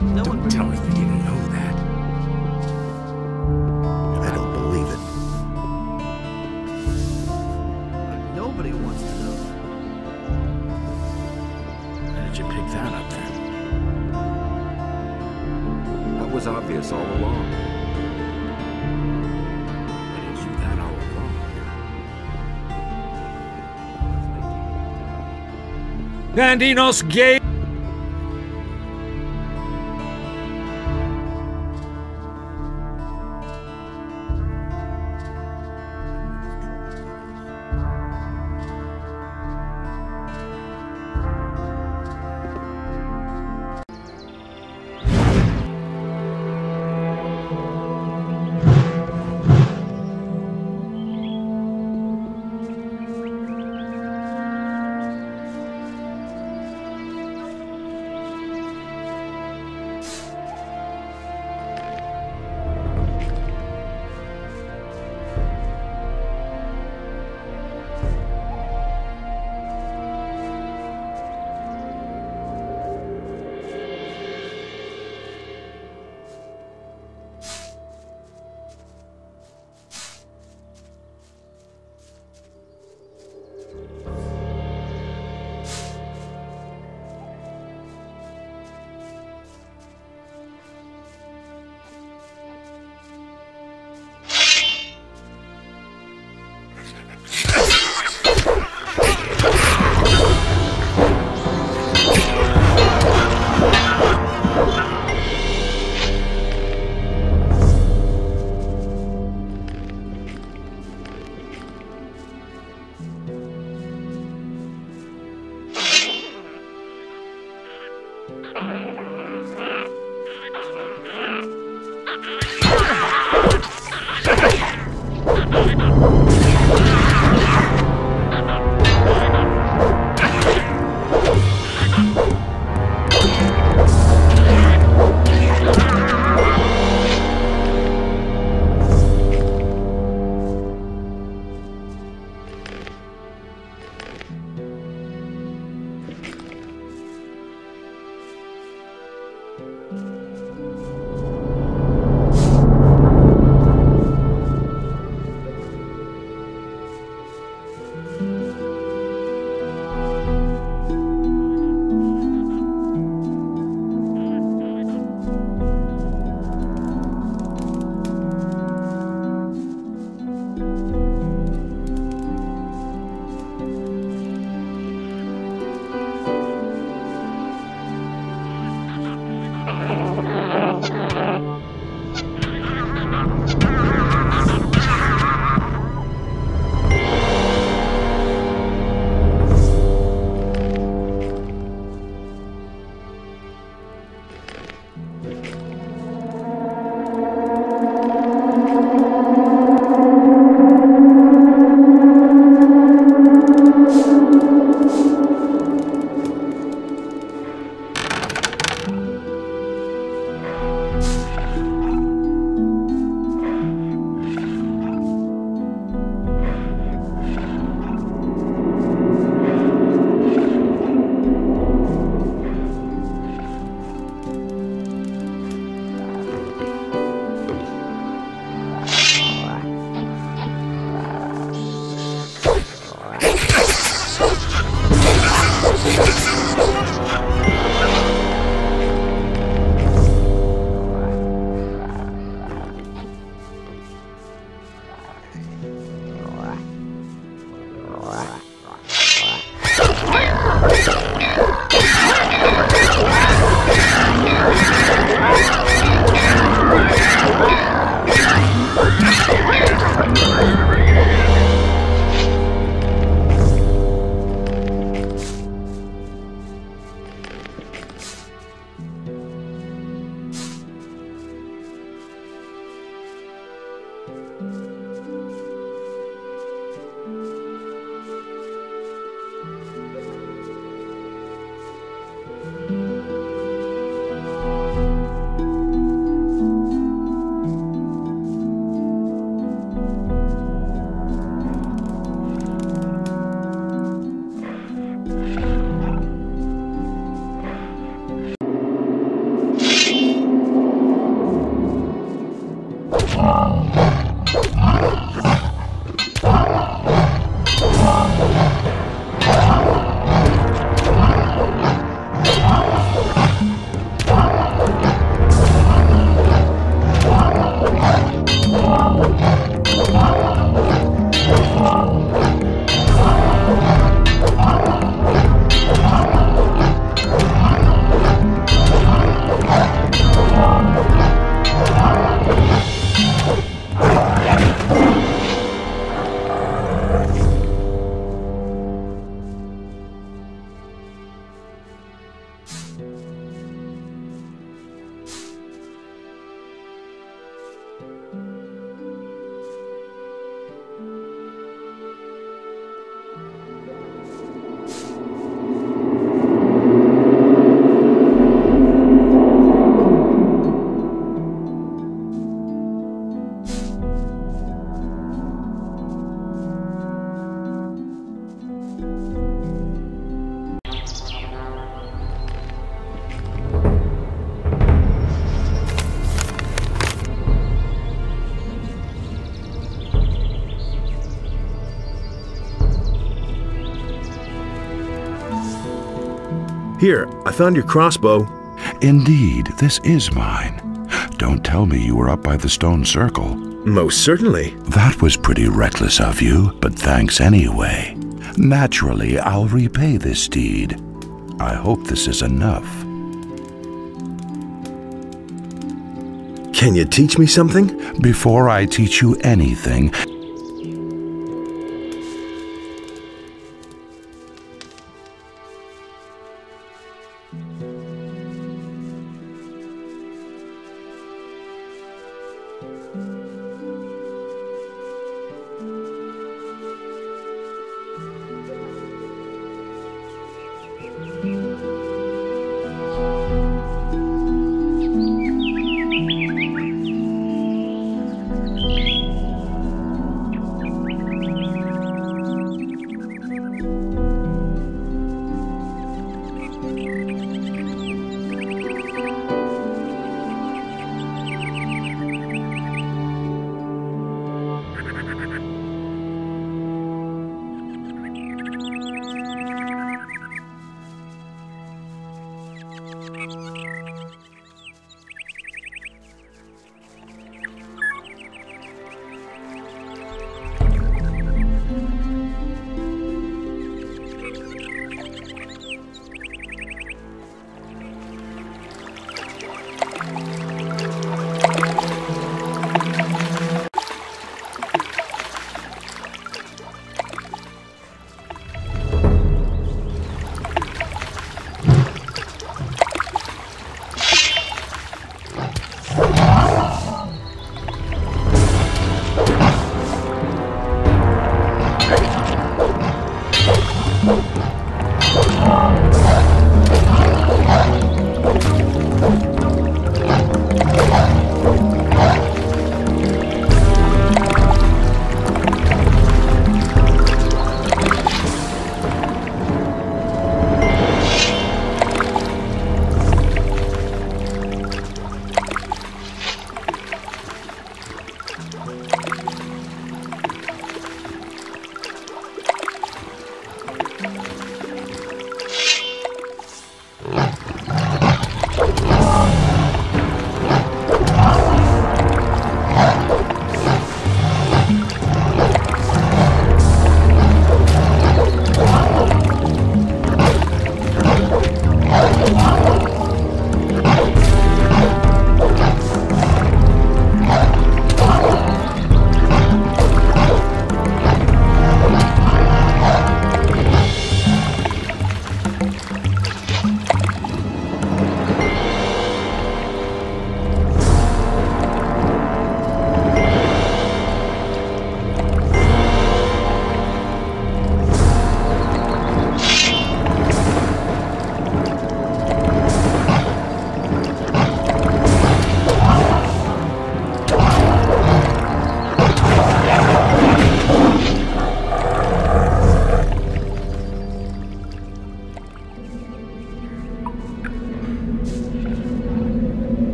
Don't tell me you didn't know that. I don't believe it. Nobody wants to know. How did you pick that up then? That was obvious all along. I didn't do that all along. And Enos gave... Here, I found your crossbow. Indeed, this is mine. Don't tell me you were up by the stone circle. Most certainly. That was pretty reckless of you, but thanks anyway. Naturally, I'll repay this deed. I hope this is enough. Can you teach me something? Before I teach you anything,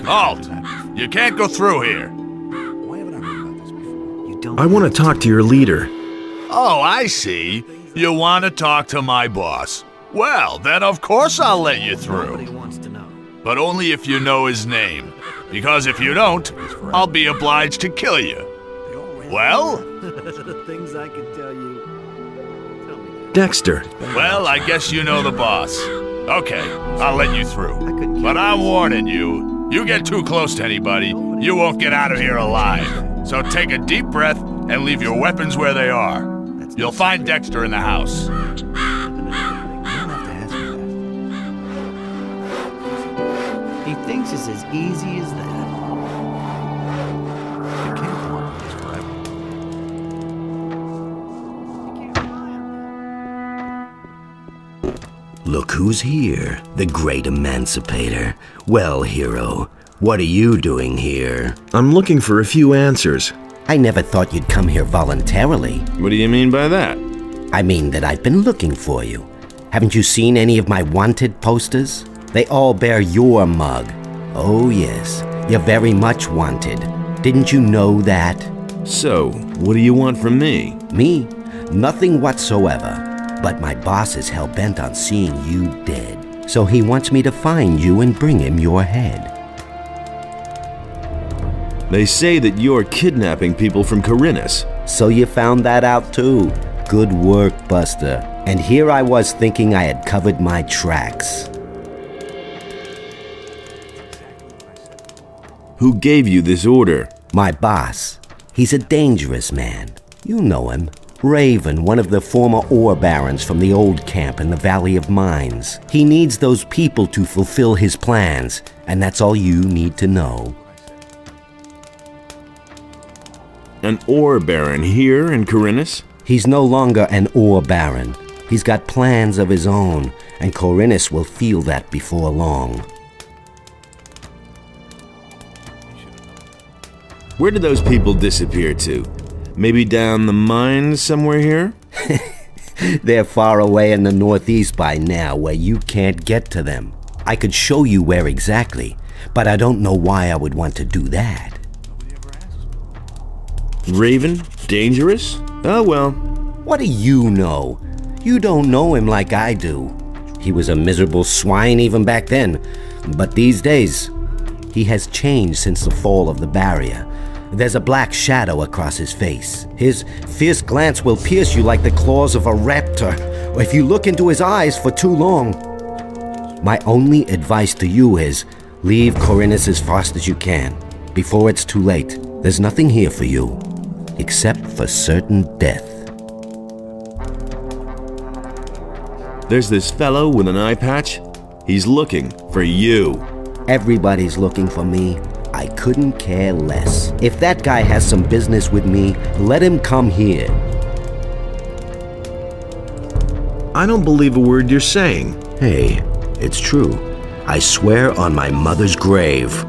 Halt! You can't go through here. I want to talk to your leader. Oh, I see. You want to talk to my boss. Well, then of course I'll let you through. But only if you know his name. Because if you don't, I'll be obliged to kill you. Well? Things I can tell you. Dexter. Well, I guess you know the boss. Okay, I'll let you through. But I'm warning you, you get too close to anybody, you won't get out of here alive. So take a deep breath and leave your weapons where they are. You'll find Dexter in the house. He thinks it's as easy as that. Look who's here, the great emancipator. Well, hero, what are you doing here? I'm looking for a few answers. I never thought you'd come here voluntarily. What do you mean by that? I mean that I've been looking for you. Haven't you seen any of my wanted posters? They all bear your mug. Oh yes, you're very much wanted. Didn't you know that? So, what do you want from me? Me? Nothing whatsoever. But my boss is hell-bent on seeing you dead. So he wants me to find you and bring him your head. They say that you're kidnapping people from Corinus. So you found that out too. Good work, Buster. And here I was thinking I had covered my tracks. Who gave you this order? My boss. He's a dangerous man. You know him. Raven, one of the former ore barons from the old camp in the Valley of Mines. He needs those people to fulfill his plans, and that's all you need to know. An ore baron here in Corinus? He's no longer an ore baron. He's got plans of his own, and Corinus will feel that before long. Where did those people disappear to? Maybe down the mines somewhere here? They're far away in the northeast by now, where you can't get to them. I could show you where exactly, but I don't know why I would want to do that. Raven? Dangerous? Oh well. What do you know? You don't know him like I do. He was a miserable swine even back then, but these days, he has changed since the fall of the barrier. There's a black shadow across his face. His fierce glance will pierce you like the claws of a raptor, or if you look into his eyes for too long. My only advice to you is, leave Corinus as fast as you can, before it's too late. There's nothing here for you, except for certain death. There's this fellow with an eye patch. He's looking for you. Everybody's looking for me. I couldn't care less. If that guy has some business with me, let him come here. I don't believe a word you're saying. Hey, it's true. I swear on my mother's grave.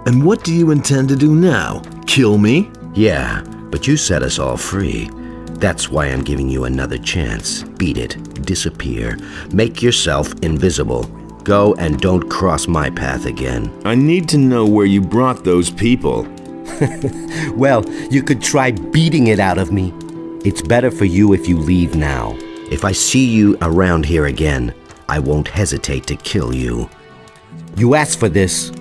And what do you intend to do now? Kill me? Yeah, but you set us all free. That's why I'm giving you another chance. Beat it. Disappear. Make yourself invisible. Go and don't cross my path again. I need to know where you brought those people. Well, you could try beating it out of me. It's better for you if you leave now. If I see you around here again, I won't hesitate to kill you. You asked for this.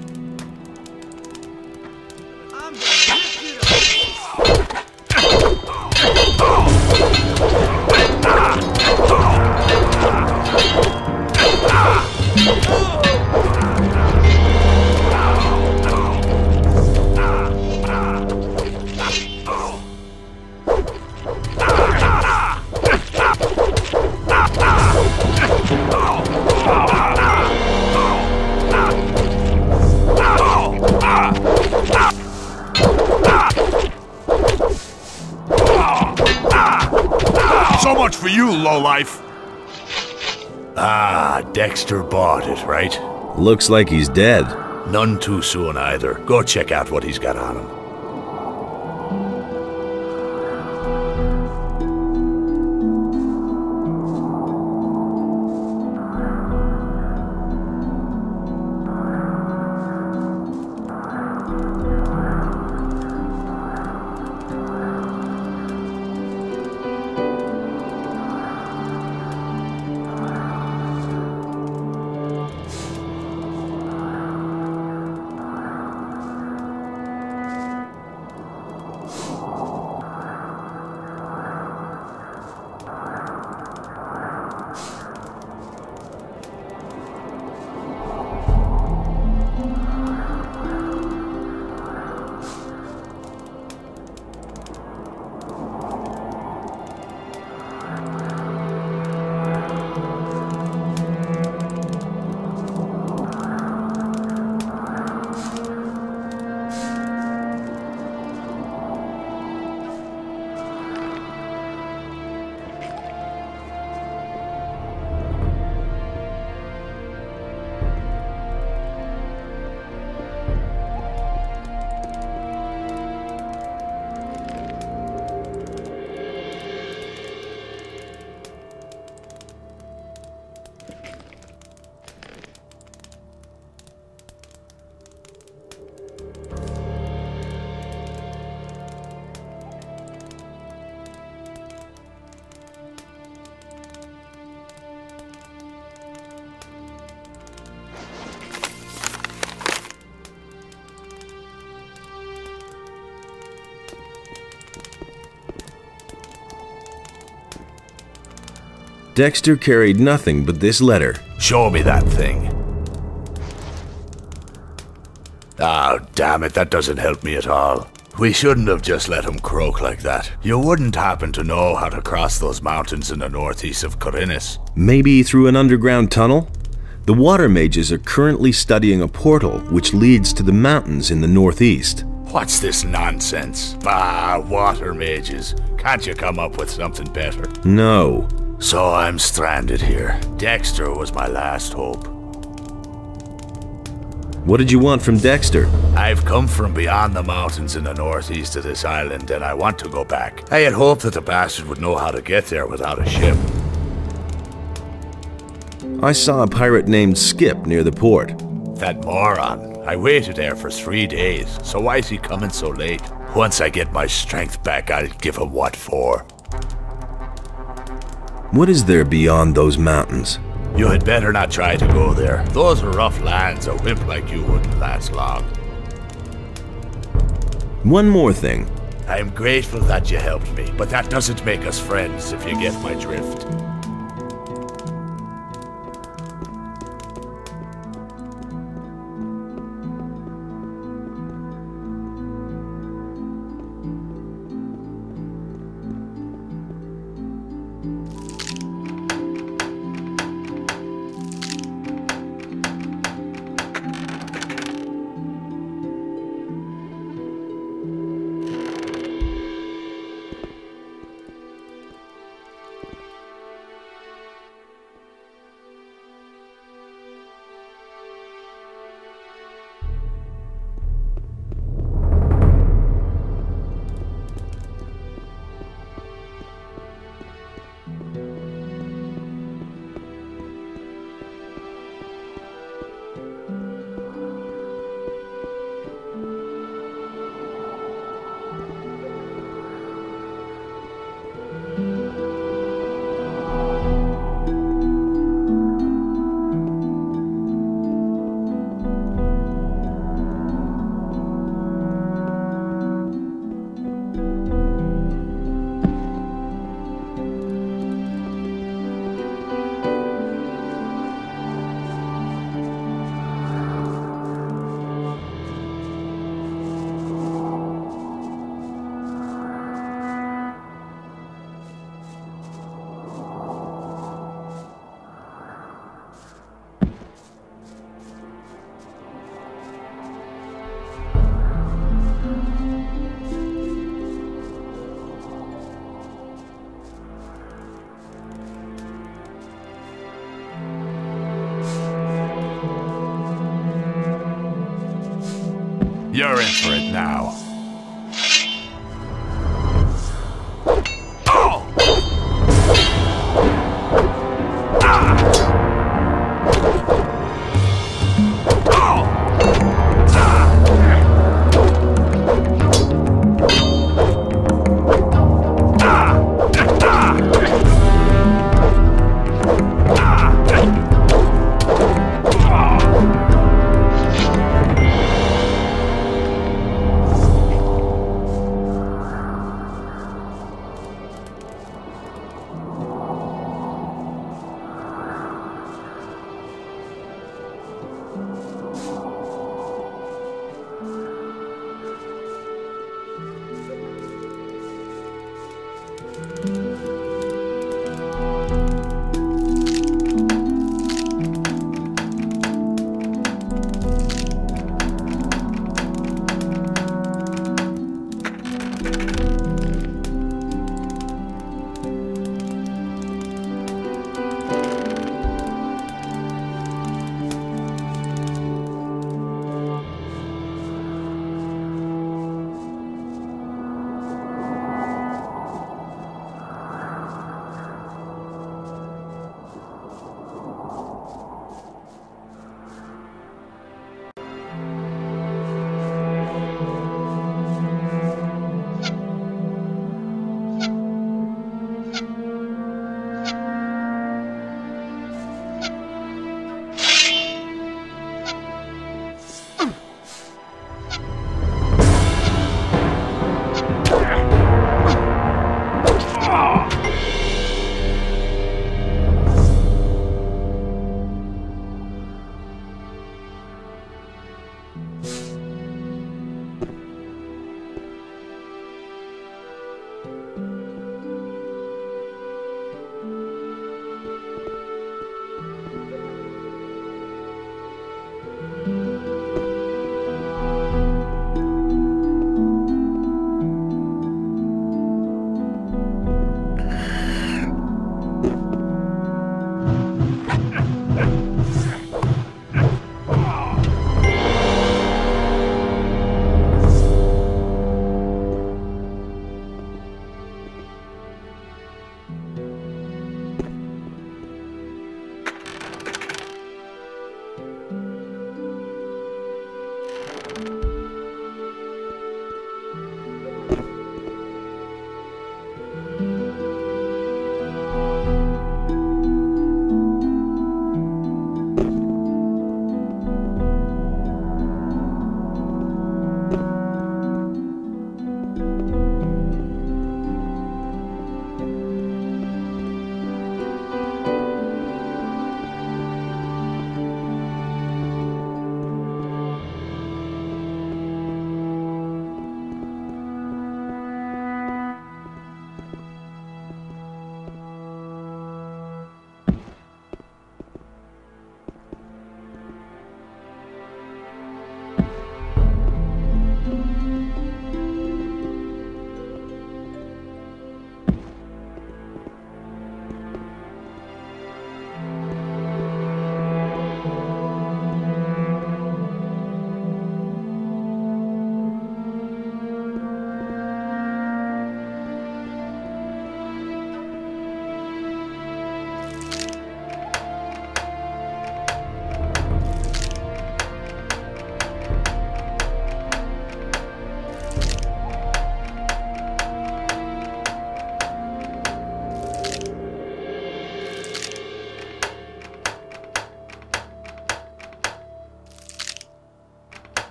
So much for you, lowlife. Ah, Dexter bought it, right? Looks like he's dead. None too soon either. Go check out what he's got on him. Dexter carried nothing but this letter. Show me that thing. Oh, damn it, that doesn't help me at all. We shouldn't have just let him croak like that. You wouldn't happen to know how to cross those mountains in the northeast of Corinnes. Maybe through an underground tunnel? The water mages are currently studying a portal which leads to the mountains in the northeast. What's this nonsense? Ah, water mages. Can't you come up with something better? No. So I'm stranded here. Dexter was my last hope. What did you want from Dexter? I've come from beyond the mountains in the northeast of this island, and I want to go back. I had hoped that the bastard would know how to get there without a ship. I saw a pirate named Skip near the port. That moron. I waited there for 3 days, so why is he coming so late? Once I get my strength back, I'll give him what for. What is there beyond those mountains? You had better not try to go there. Those are rough lands. A wimp like you wouldn't last long. One more thing. I'm grateful that you helped me, but that doesn't make us friends, if you get my drift. You're in for it now.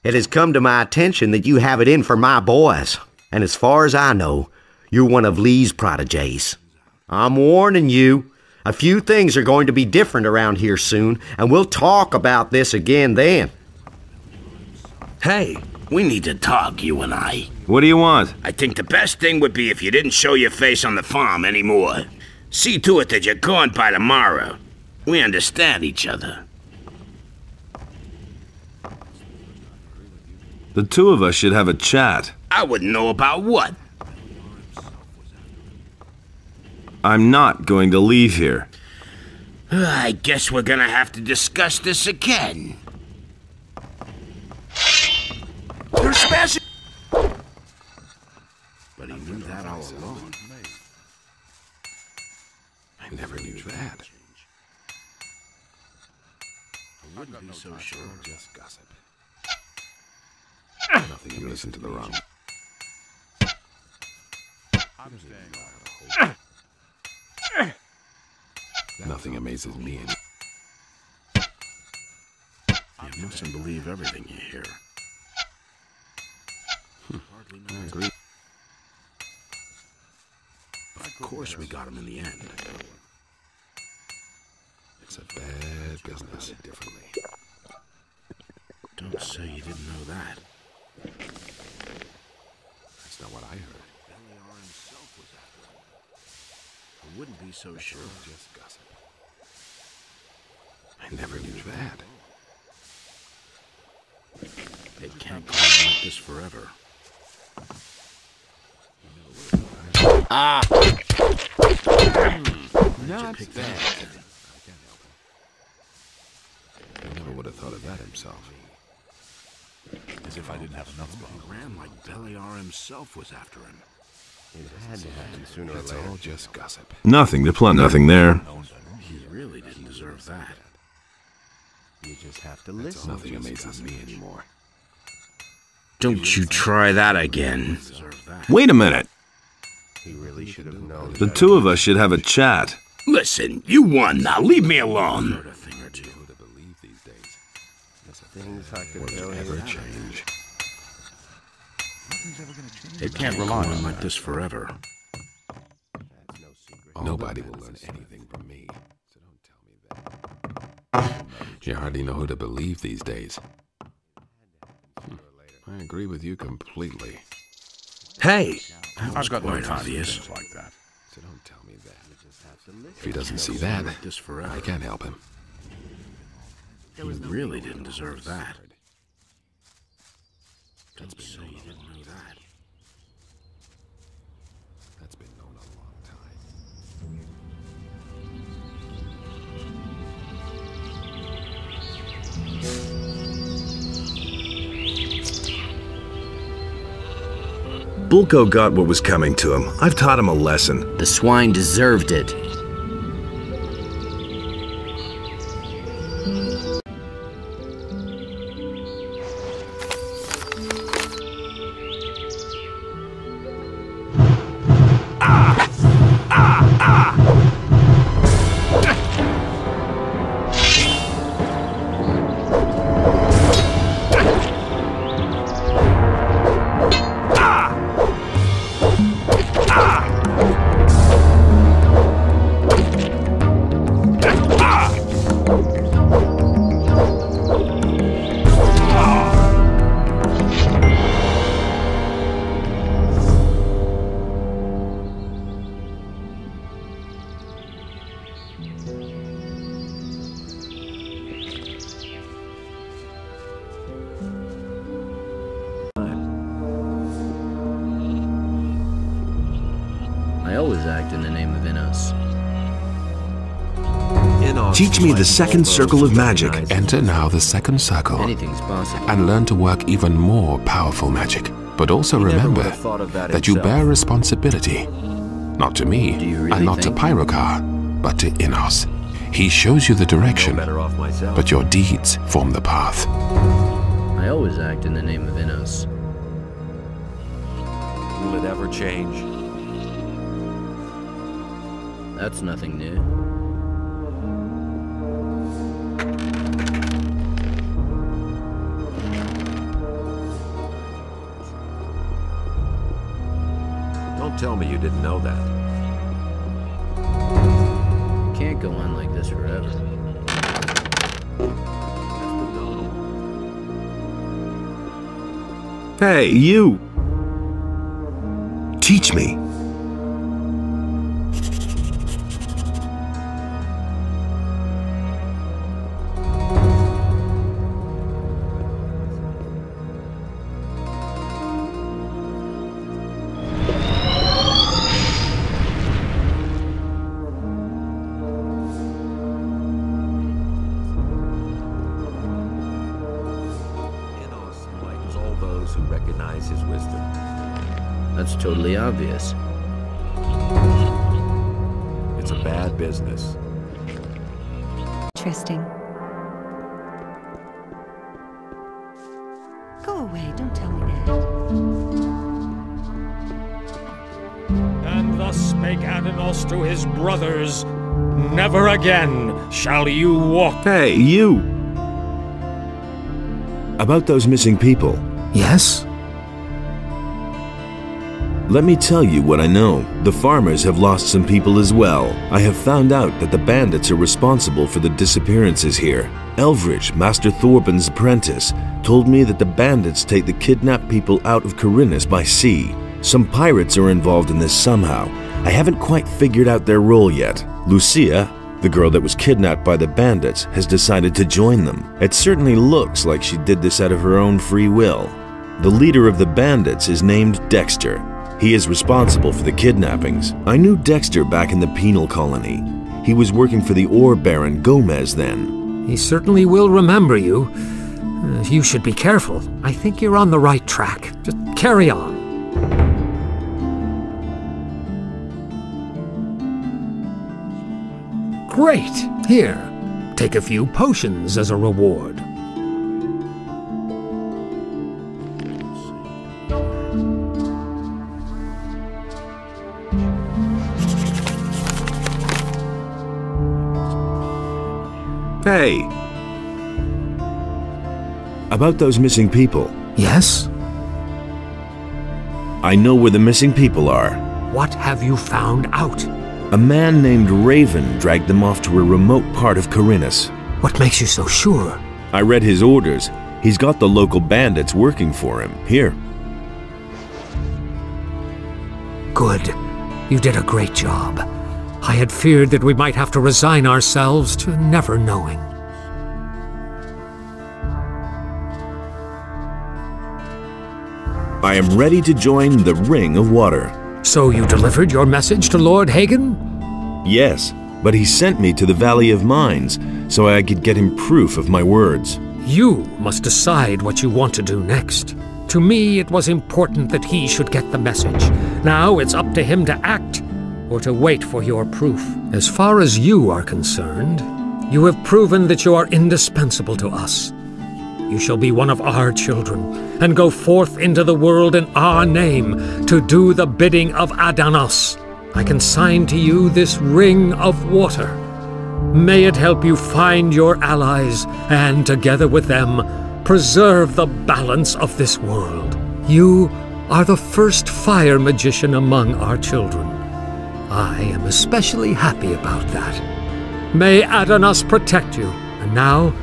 It has come to my attention that you have it in for my boys, and as far as I know, you're one of Lee's protégés. I'm warning you, a few things are going to be different around here soon, and we'll talk about this again then. Hey, we need to talk, you and I. What do you want? I think the best thing would be if you didn't show your face on the farm anymore. See to it that you're gone by tomorrow. We understand each other. The two of us should have a chat. I wouldn't know about what. I'm not going to leave here. I guess we're gonna have to discuss this again. You're smashing! But he knew that all along. I never knew that. I wouldn't be so sure. Just gossip. Nothing can listen to the wrong. Nothing amazes me any. You mustn't believe everything you hear. I agree. Of course we got him in the end. It's a bad business. Differently. Don't say you didn't know that. That's not what I heard. Beliar himself was after him. I wouldn't be so sure. Just gossip. I never knew that. They can't go on like this forever. Ah! Not bad. I never would have thought of that himself. As if I didn't have enough He ran like Beliar himself was after him. It had to happen sooner or It's later. all just gossip. Nothing to plunder. Nothing there. He really didn't deserve that. You just have to listen. Nothing amazes me anymore. Don't you try that again. Wait a minute. He really should have known. The two of us should have a chat. Listen, you won now. Leave me alone. Things I could tell you. Ever change. They can't rely on like this forever. Nobody will learn anything from me. So don't tell me that. You hardly know who to believe these days. I agree with you completely. Hey! I've got quite no time for obvious. things like that. So don't tell me that. If he doesn't see that, I can't help him. He really didn't deserve that. Don't say you didn't know that. That's been known a long Bulko got what was coming to him. I've taught him a lesson. The swine deserved it. I always act in the name of Innos. Teach me the second circle of magic. Enter now the second circle. Anything's possible. And learn to work even more powerful magic. But also remember that you bear responsibility. Not to me, and not to Pyrokar, but to Innos. He shows you the direction, but your deeds form the path. I always act in the name of Innos. Will it ever change? That's nothing new. Don't tell me you didn't know that. Can't go on like this forever. Hey, you! Teach me. Who recognize his wisdom. That's totally obvious. It's a bad business. Interesting. Go away, don't tell me that. And thus spake Adanos to his brothers, never again shall you walk. Hey, you! About those missing people. Yes? Let me tell you what I know. The farmers have lost some people as well. I have found out that the bandits are responsible for the disappearances here. Elvridge, Master Thorben's apprentice, told me that the bandits take the kidnapped people out of Corinus by sea. Some pirates are involved in this somehow. I haven't quite figured out their role yet. Lucia, the girl that was kidnapped by the bandits, has decided to join them. It certainly looks like she did this out of her own free will. The leader of the bandits is named Dexter. He is responsible for the kidnappings. I knew Dexter back in the penal colony. He was working for the ore baron Gomez then. He certainly will remember you. You should be careful. I think you're on the right track. Just carry on. Great! Here, take a few potions as a reward. Hey! About those missing people. Yes? I know where the missing people are. What have you found out? A man named Raven dragged them off to a remote part of Corinus. What makes you so sure? I read his orders. He's got the local bandits working for him. Here. Good. You did a great job. I had feared that we might have to resign ourselves to never knowing. I am ready to join the Ring of Water. So you delivered your message to Lord Hagen? Yes, but he sent me to the Valley of Mines so I could get him proof of my words. You must decide what you want to do next. To me, it was important that he should get the message. Now it's up to him to act, or to wait for your proof. As far as you are concerned, you have proven that you are indispensable to us. You shall be one of our children, and go forth into the world in our name to do the bidding of Adanos. I consign to you this Ring of Water. May it help you find your allies, and together with them, preserve the balance of this world. You are the first fire magician among our children. I am especially happy about that. May Adanos protect you, and now,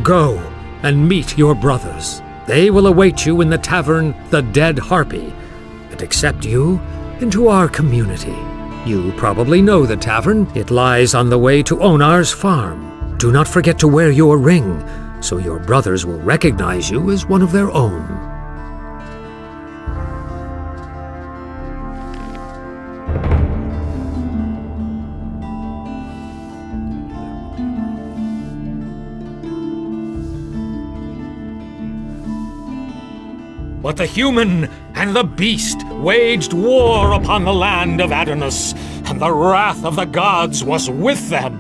go and meet your brothers. They will await you in the tavern, the Dead Harpy, and accept you into our community. You probably know the tavern. It lies on the way to Onar's farm. Do not forget to wear your ring, so your brothers will recognize you as one of their own. But the human and the beast waged war upon the land of Adanos, and the wrath of the gods was with them.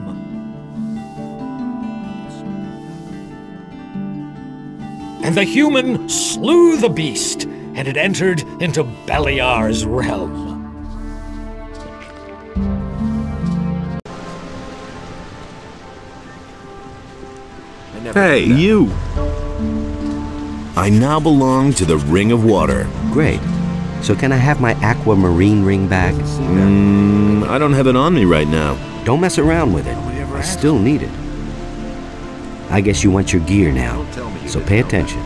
And the human slew the beast, and it entered into Beliar's realm. Hey, you! I now belong to the Ring of Water. Great. So can I have my aquamarine ring back? I don't have it on me right now. Don't mess around with it. I still need it. I guess you want your gear now, so pay attention.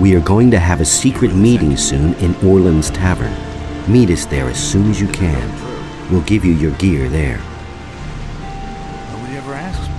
We are going to have a secret meeting soon in Orland's Tavern. Meet us there as soon as you can. We'll give you your gear there. Nobody ever asks me.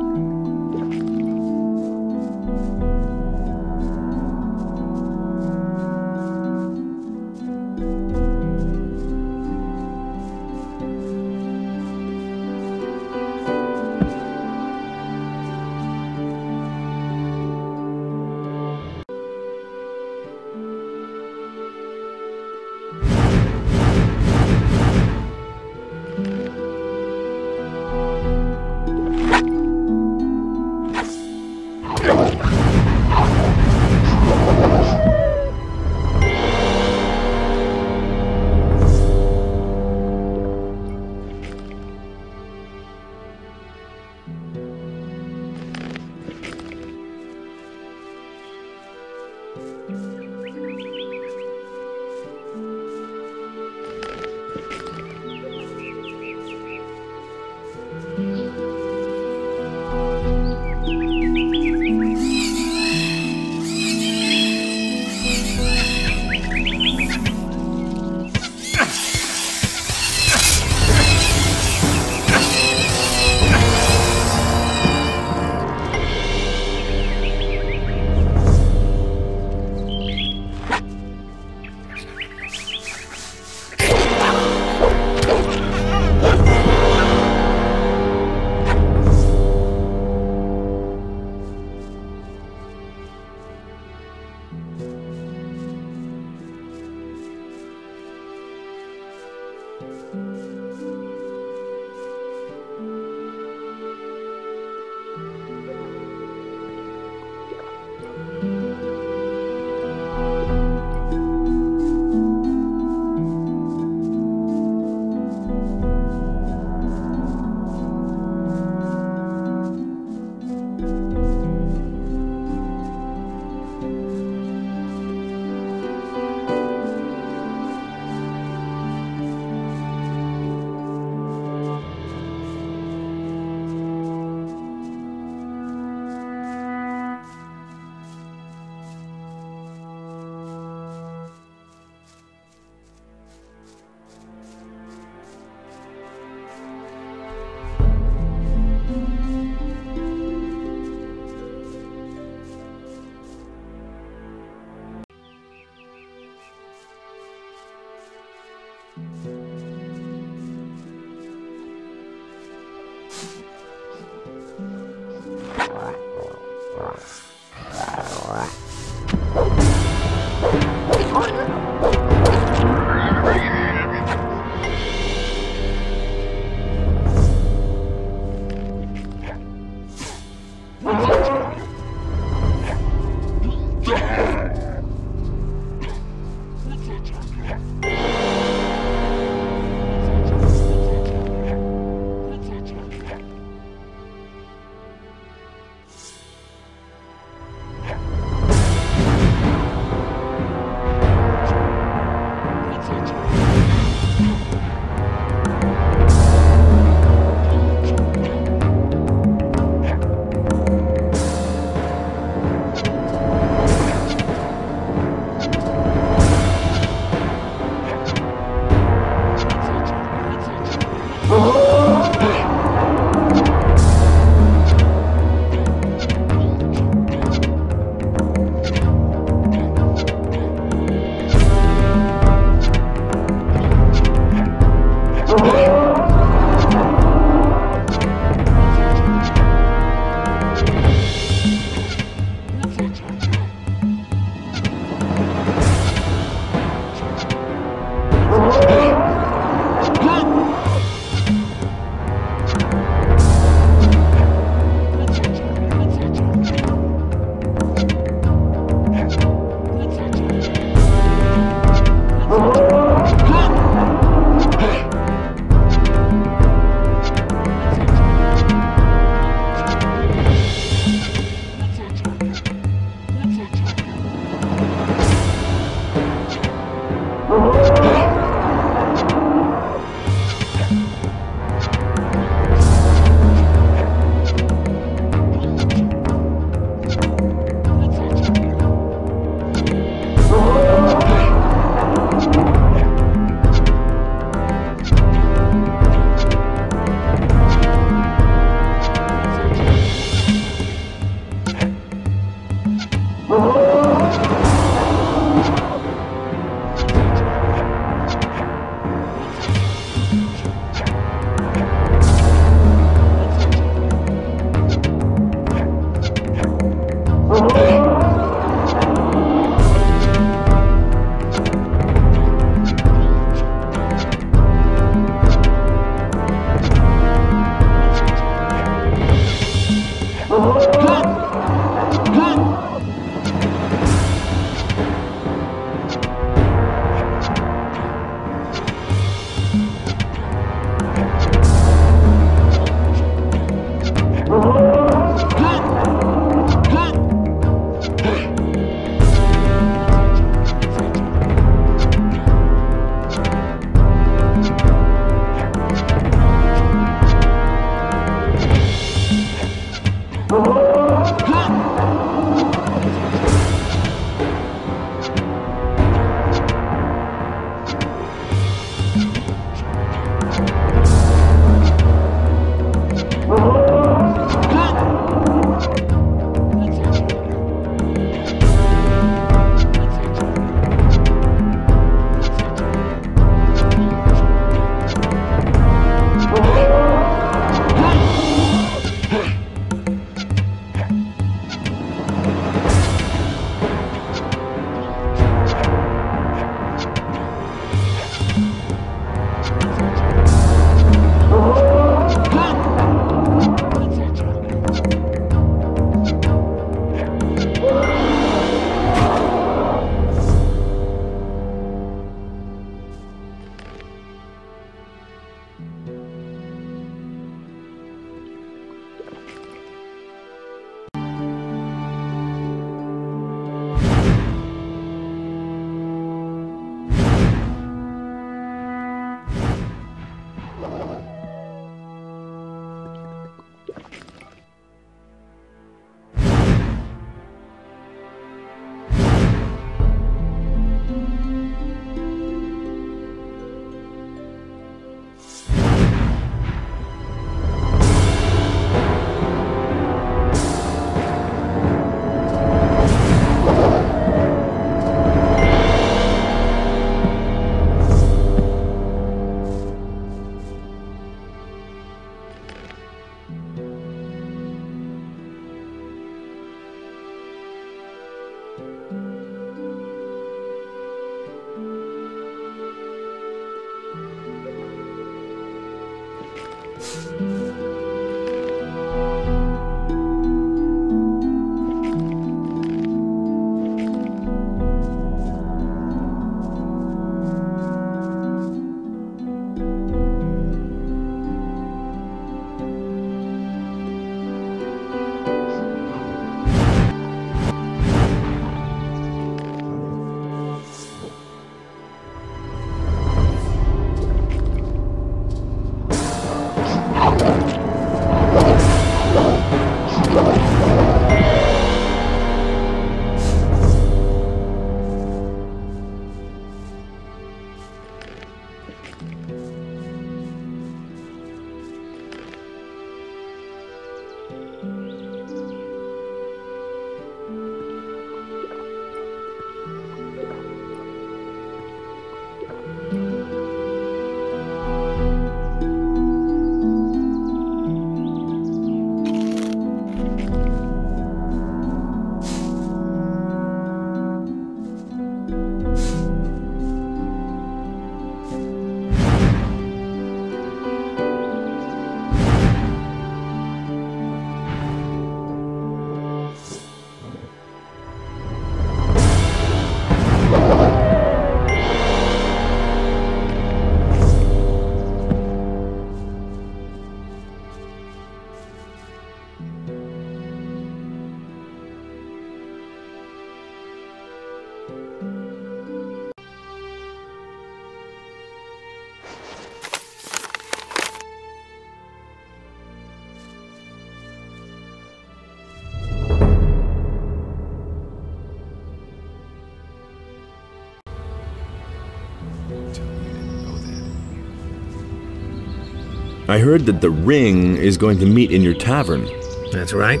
I heard that the ring is going to meet in your tavern. That's right.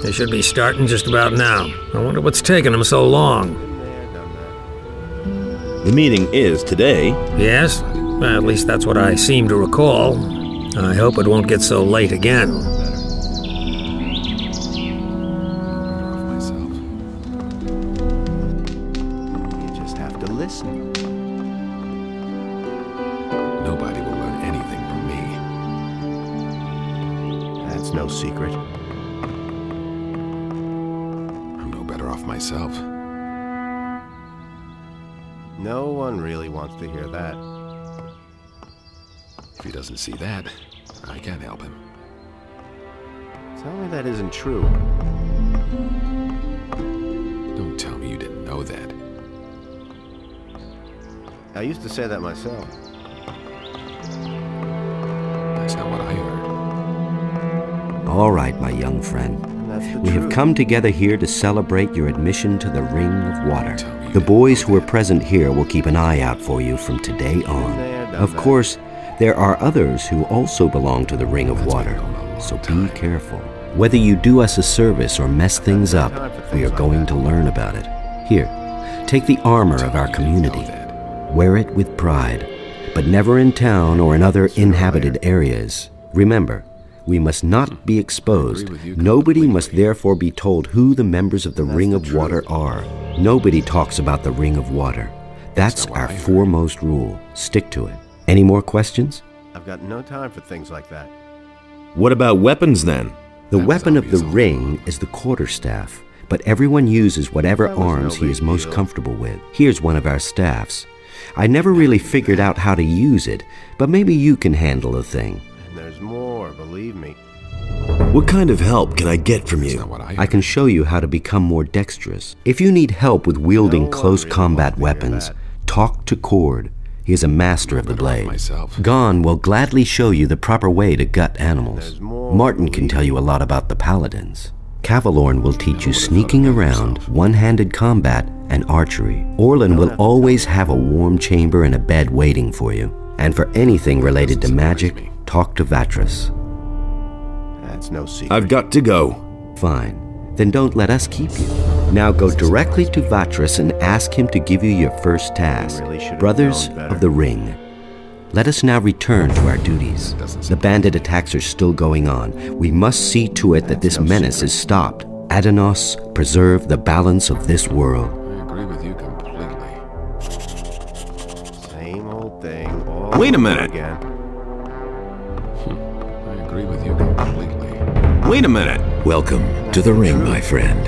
They should be starting just about now. I wonder what's taking them so long. The meeting is today. Yes? Well, at least that's what I seem to recall. I hope it won't get so late again. You just have to listen. Nobody will learn anything from me. That's no secret. I'm no better off myself. No one really wants to hear that. If he doesn't see that, I can't help him. Tell me that isn't true. Don't tell me you didn't know that. I used to say that myself. That's not what I heard. All right, my young friend. We have come together here to celebrate your admission to the Ring of Water. The boys who are present here will keep an eye out for you from today on. Of course, there are others who also belong to the Ring of Water, so be careful. Whether you do us a service or mess things up, we are going to learn about it. Here, take the armor of our community. Wear it with pride, but never in town or in other inhabited areas. Remember, we must not be exposed. Nobody must therefore be told who the members of the Ring of Water are. Nobody talks about the Ring of Water. That's our foremost rule. Stick to it. Any more questions? I've got no time for things like that. What about weapons then? The weapon of the ring is the quarterstaff, but everyone uses whatever arms he is most comfortable with. Here's one of our staffs. I never really figured out how to use it, but maybe you can handle the thing. And there's more, believe me. What kind of help can I get from you? I can show you how to become more dexterous. If you need help with wielding close combat weapons, talk to Cord. He is a master of the blade. Gon will gladly show you the proper way to gut animals. Martin can tell you a lot about the paladins. Cavalorn will teach you sneaking around, one-handed combat, and archery. Orlin will always have a warm chamber and a bed waiting for you. And for anything related to magic, talk to Vatras. That's no secret. I've got to go. Fine. Then don't let us keep you. Now go directly to Vatras and ask him to give you your first task. Brothers of the Ring. Let us now return to our duties. The bandit attacks are still going on. We must see to it that this menace is stopped. Adanos preserve the balance of this world. I agree with you completely. Same old thing. All Wait a over minute. Again. I agree with you completely. Wait a minute. Welcome to the ring, my friend.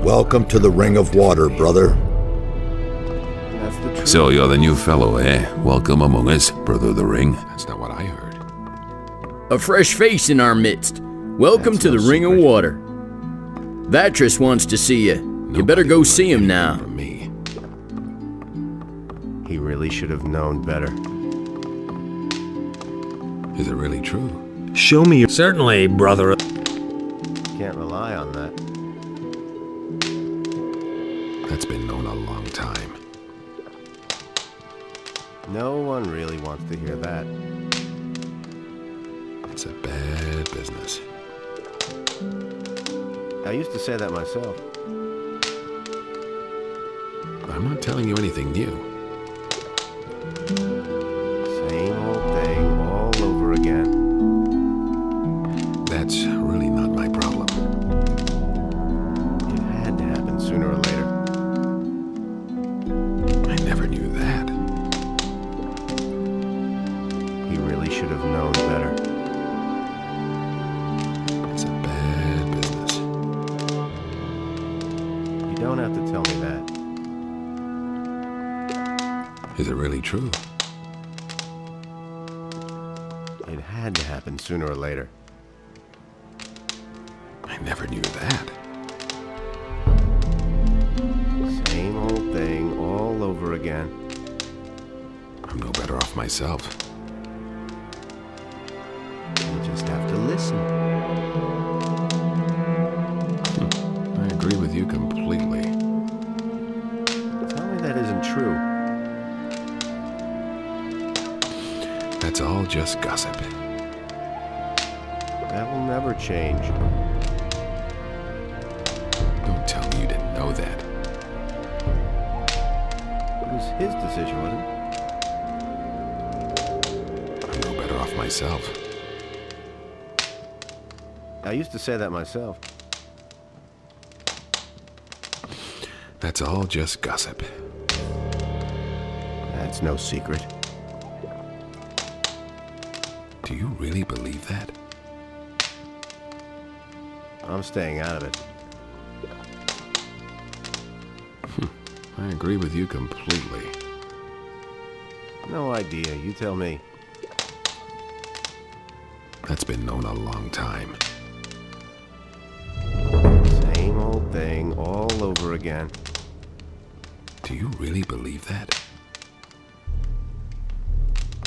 Welcome to the Ring of Water, brother. That's the truth. So you're the new fellow, eh? Welcome among us, brother of the ring. That's not what I heard. A fresh face in our midst. Welcome to the Ring of Water. Vatris wants to see you. You better go see him now. Me. He really should have known better. Is it really true? Show me your... Certainly, brother. Can't rely on that. That's been known a long time. No one really wants to hear that. It's a bad business. I used to say that myself. I'm not telling you anything new. Same old thing all over again. That's really not my problem. It had to happen sooner or later. I never knew that. He really should have known better. It's a bad business. You don't have to tell me that. Is it really true? It had to happen sooner or later. I never knew that. Same old thing all over again. I'm no better off myself. You just have to listen. I agree with you completely. Tell me that isn't true. That's all just gossip. That will never change. Don't tell me you didn't know that. It was his decision, wasn't it? I'm no better off myself. I used to say that myself. That's all just gossip. That's no secret. Do you really believe that? I'm staying out of it. I agree with you completely. No idea. You tell me. That's been known a long time. Same old thing all over again. Do you really believe that?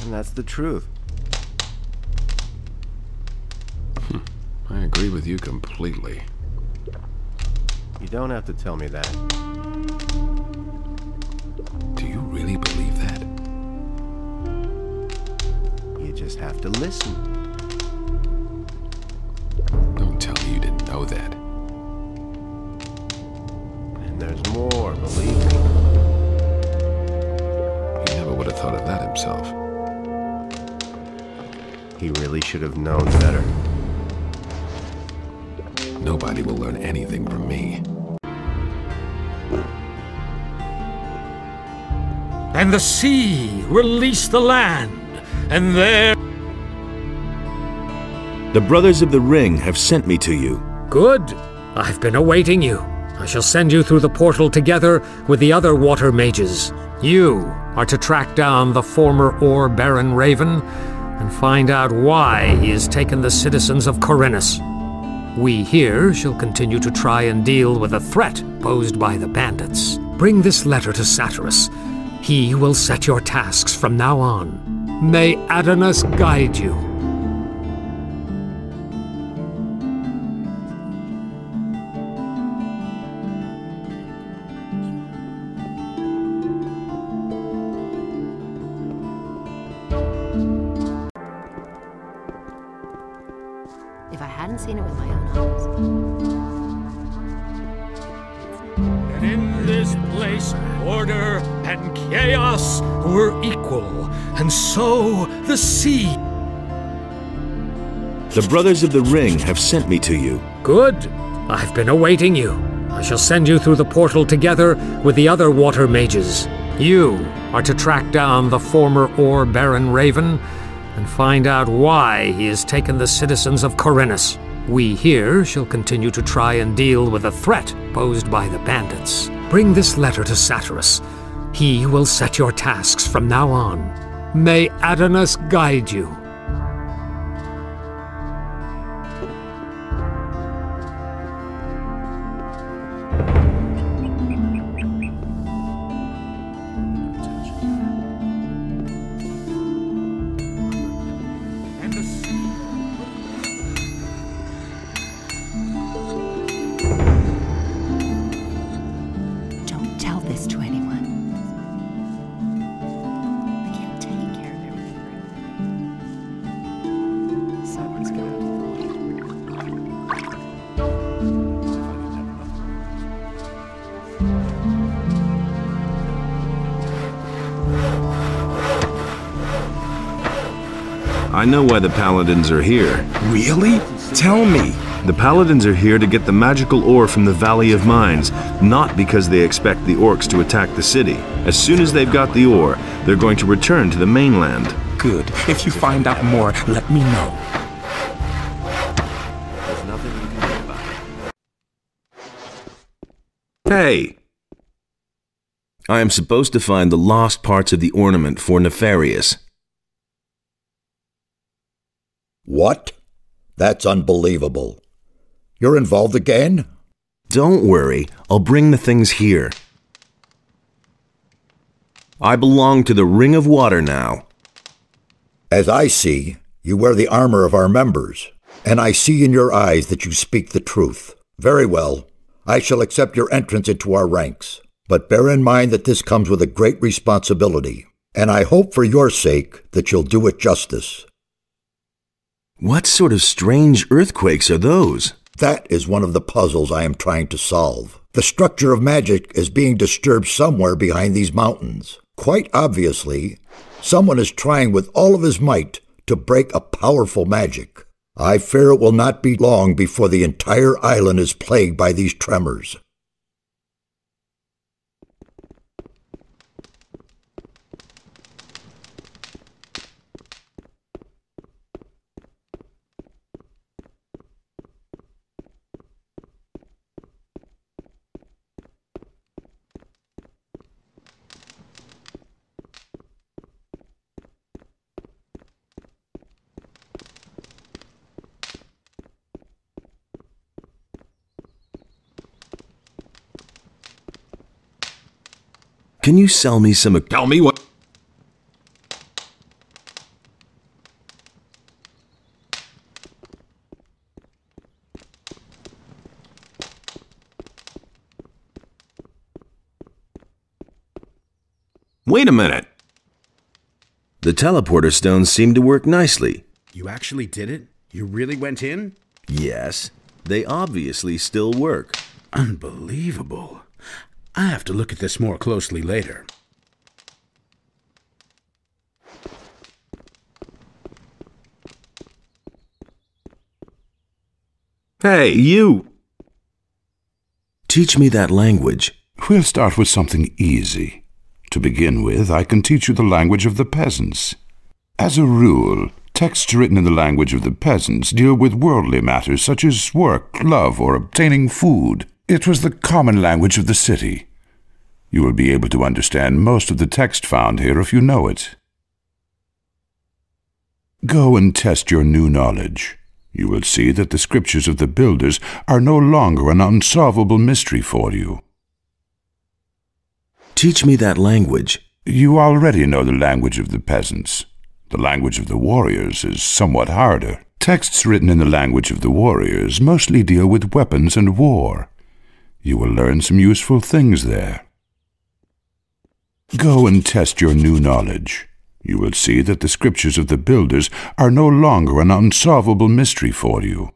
And that's the truth. I agree with you completely. You don't have to tell me that. Do you really believe that? You just have to listen. Don't tell me you didn't know that. And there's more, believe me. He never would have thought of that himself. He really should have known better. Nobody will learn anything from me. And the sea released the land, and there... The Brothers of the Ring have sent me to you. Good. I've been awaiting you. I shall send you through the portal together with the other water mages. You are to track down the former Ore Baron Raven and find out why he has taken the citizens of Corinus. We here shall continue to try and deal with the threat posed by the bandits. Bring this letter to Satyrus. He will set your tasks from now on. May Adanos guide you. If I hadn't seen it with my own eyes. And in this place, order and chaos were equal, and so the sea. The Brothers of the Ring have sent me to you. Good. I've been awaiting you. I shall send you through the portal together with the other water mages. You are to track down the former Ore Baron Raven and find out why he has taken the citizens of Corinus. We here shall continue to try and deal with the threat posed by the bandits. Bring this letter to Satyrus. He will set your tasks from now on. May Adonis guide you. Don't tell this to anyone. I can't take care of everything. Someone's got I know why the Paladins are here. Really? Tell me. The Paladins are here to get the magical ore from the Valley of Mines, not because they expect the orcs to attack the city. As soon as they've got the ore, they're going to return to the mainland. Good. If you find out more, let me know. There's nothing you can do about it. Hey! I am supposed to find the lost parts of the ornament for Nefarious. What? That's unbelievable. You're involved again? Don't worry, I'll bring the things here. I belong to the Ring of Water now. As I see, you wear the armor of our members, and I see in your eyes that you speak the truth. Very well, I shall accept your entrance into our ranks, but bear in mind that this comes with a great responsibility, and I hope for your sake that you'll do it justice. What sort of strange earthquakes are those? That is one of the puzzles I am trying to solve. The structure of magic is being disturbed somewhere behind these mountains. Quite obviously, someone is trying with all of his might to break a powerful magic. I fear it will not be long before the entire island is plagued by these tremors. Can you sell me some... Tell me what... Wait a minute. The teleporter stones seem to work nicely. You actually did it? You really went in? Yes, they obviously still work. Unbelievable. I have to look at this more closely later. Hey, you! Teach me that language. We'll start with something easy. To begin with, I can teach you the language of the peasants. As a rule, texts written in the language of the peasants deal with worldly matters such as work, love, or obtaining food. It was the common language of the city. You will be able to understand most of the text found here if you know it. Go and test your new knowledge. You will see that the scriptures of the builders are no longer an unsolvable mystery for you. Teach me that language. You already know the language of the peasants. The language of the warriors is somewhat harder. Texts written in the language of the warriors mostly deal with weapons and war. You will learn some useful things there. Go and test your new knowledge. You will see that the scriptures of the builders are no longer an unsolvable mystery for you.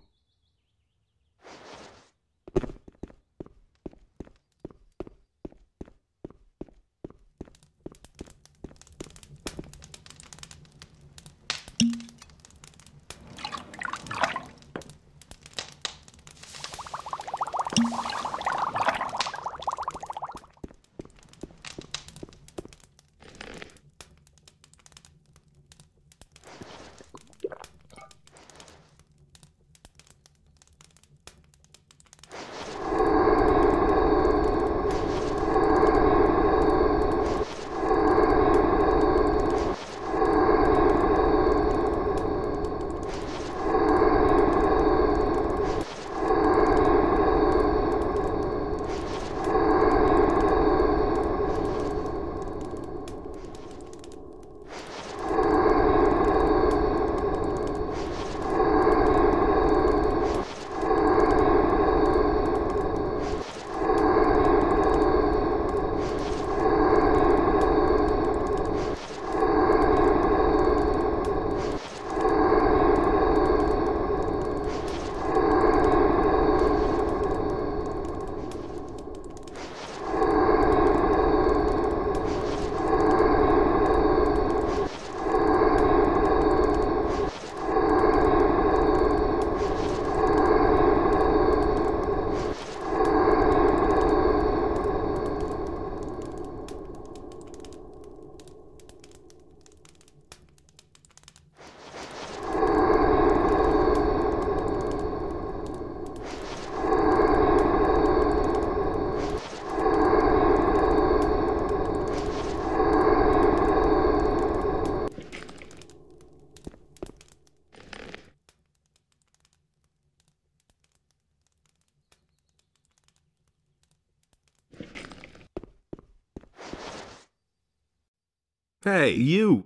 Hey, you!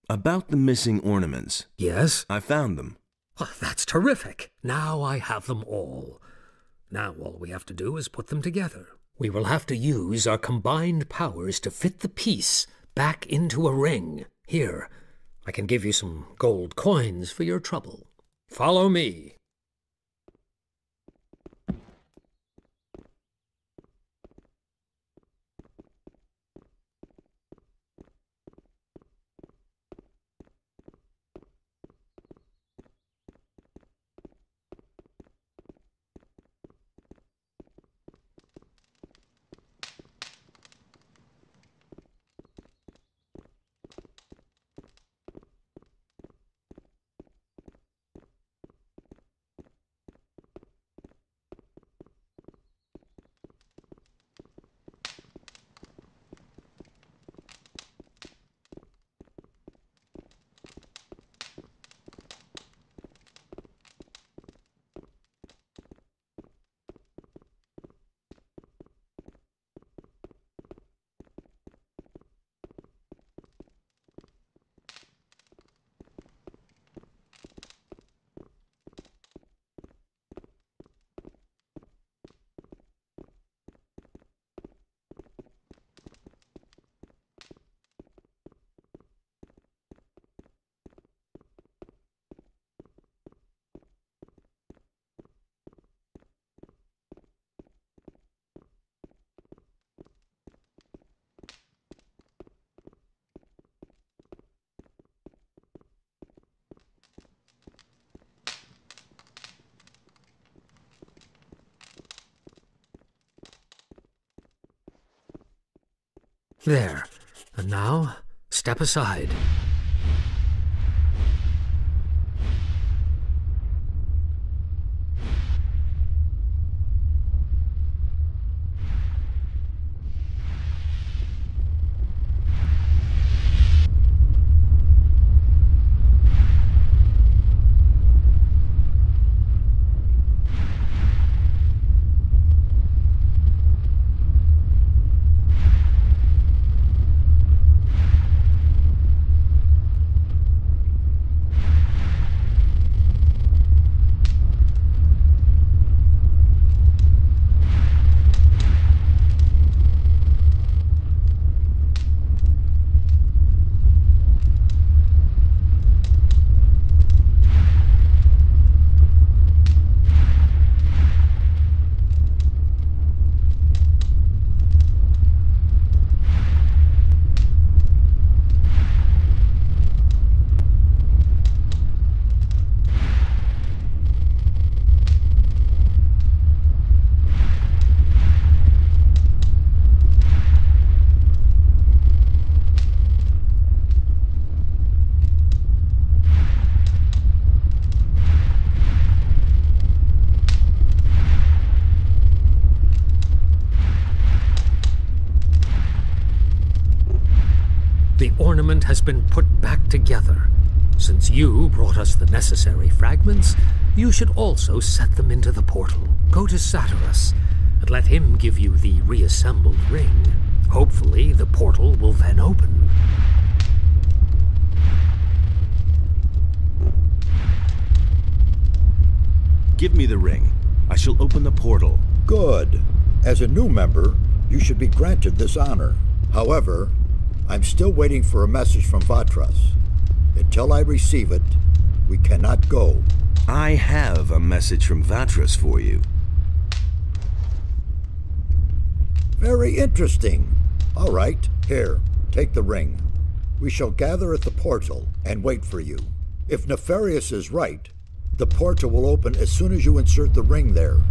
About the missing ornaments. Yes? I found them. Oh, that's terrific. Now I have them all. Now all we have to do is put them together. We will have to use our combined powers to fit the piece back into a ring. Here, I can give you some gold coins for your trouble. Follow me. There. And now, step aside. The ornament has been put back together. Since you brought us the necessary fragments, you should also set them into the portal. Go to Satyrus, and let him give you the reassembled ring. Hopefully, the portal will then open. Give me the ring. I shall open the portal. Good. As a new member, you should be granted this honor. However, I'm still waiting for a message from Vatras. Until I receive it, we cannot go. I have a message from Vatras for you. Very interesting. All right, here, take the ring. We shall gather at the portal and wait for you. If Nefarious is right, the portal will open as soon as you insert the ring there.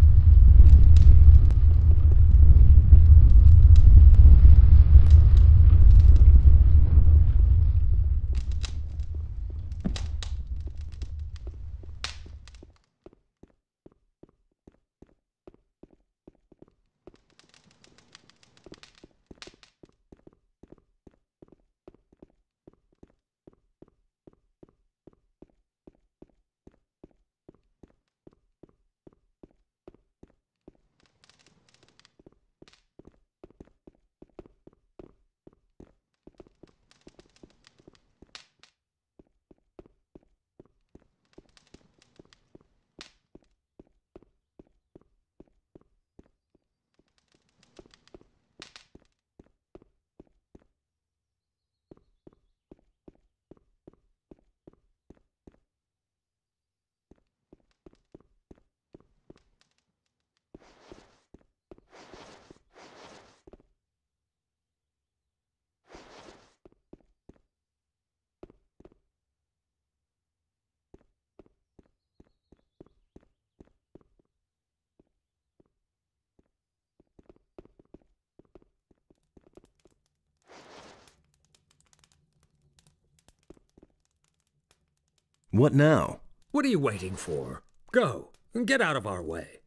What now? What are you waiting for? Go, and get out of our way.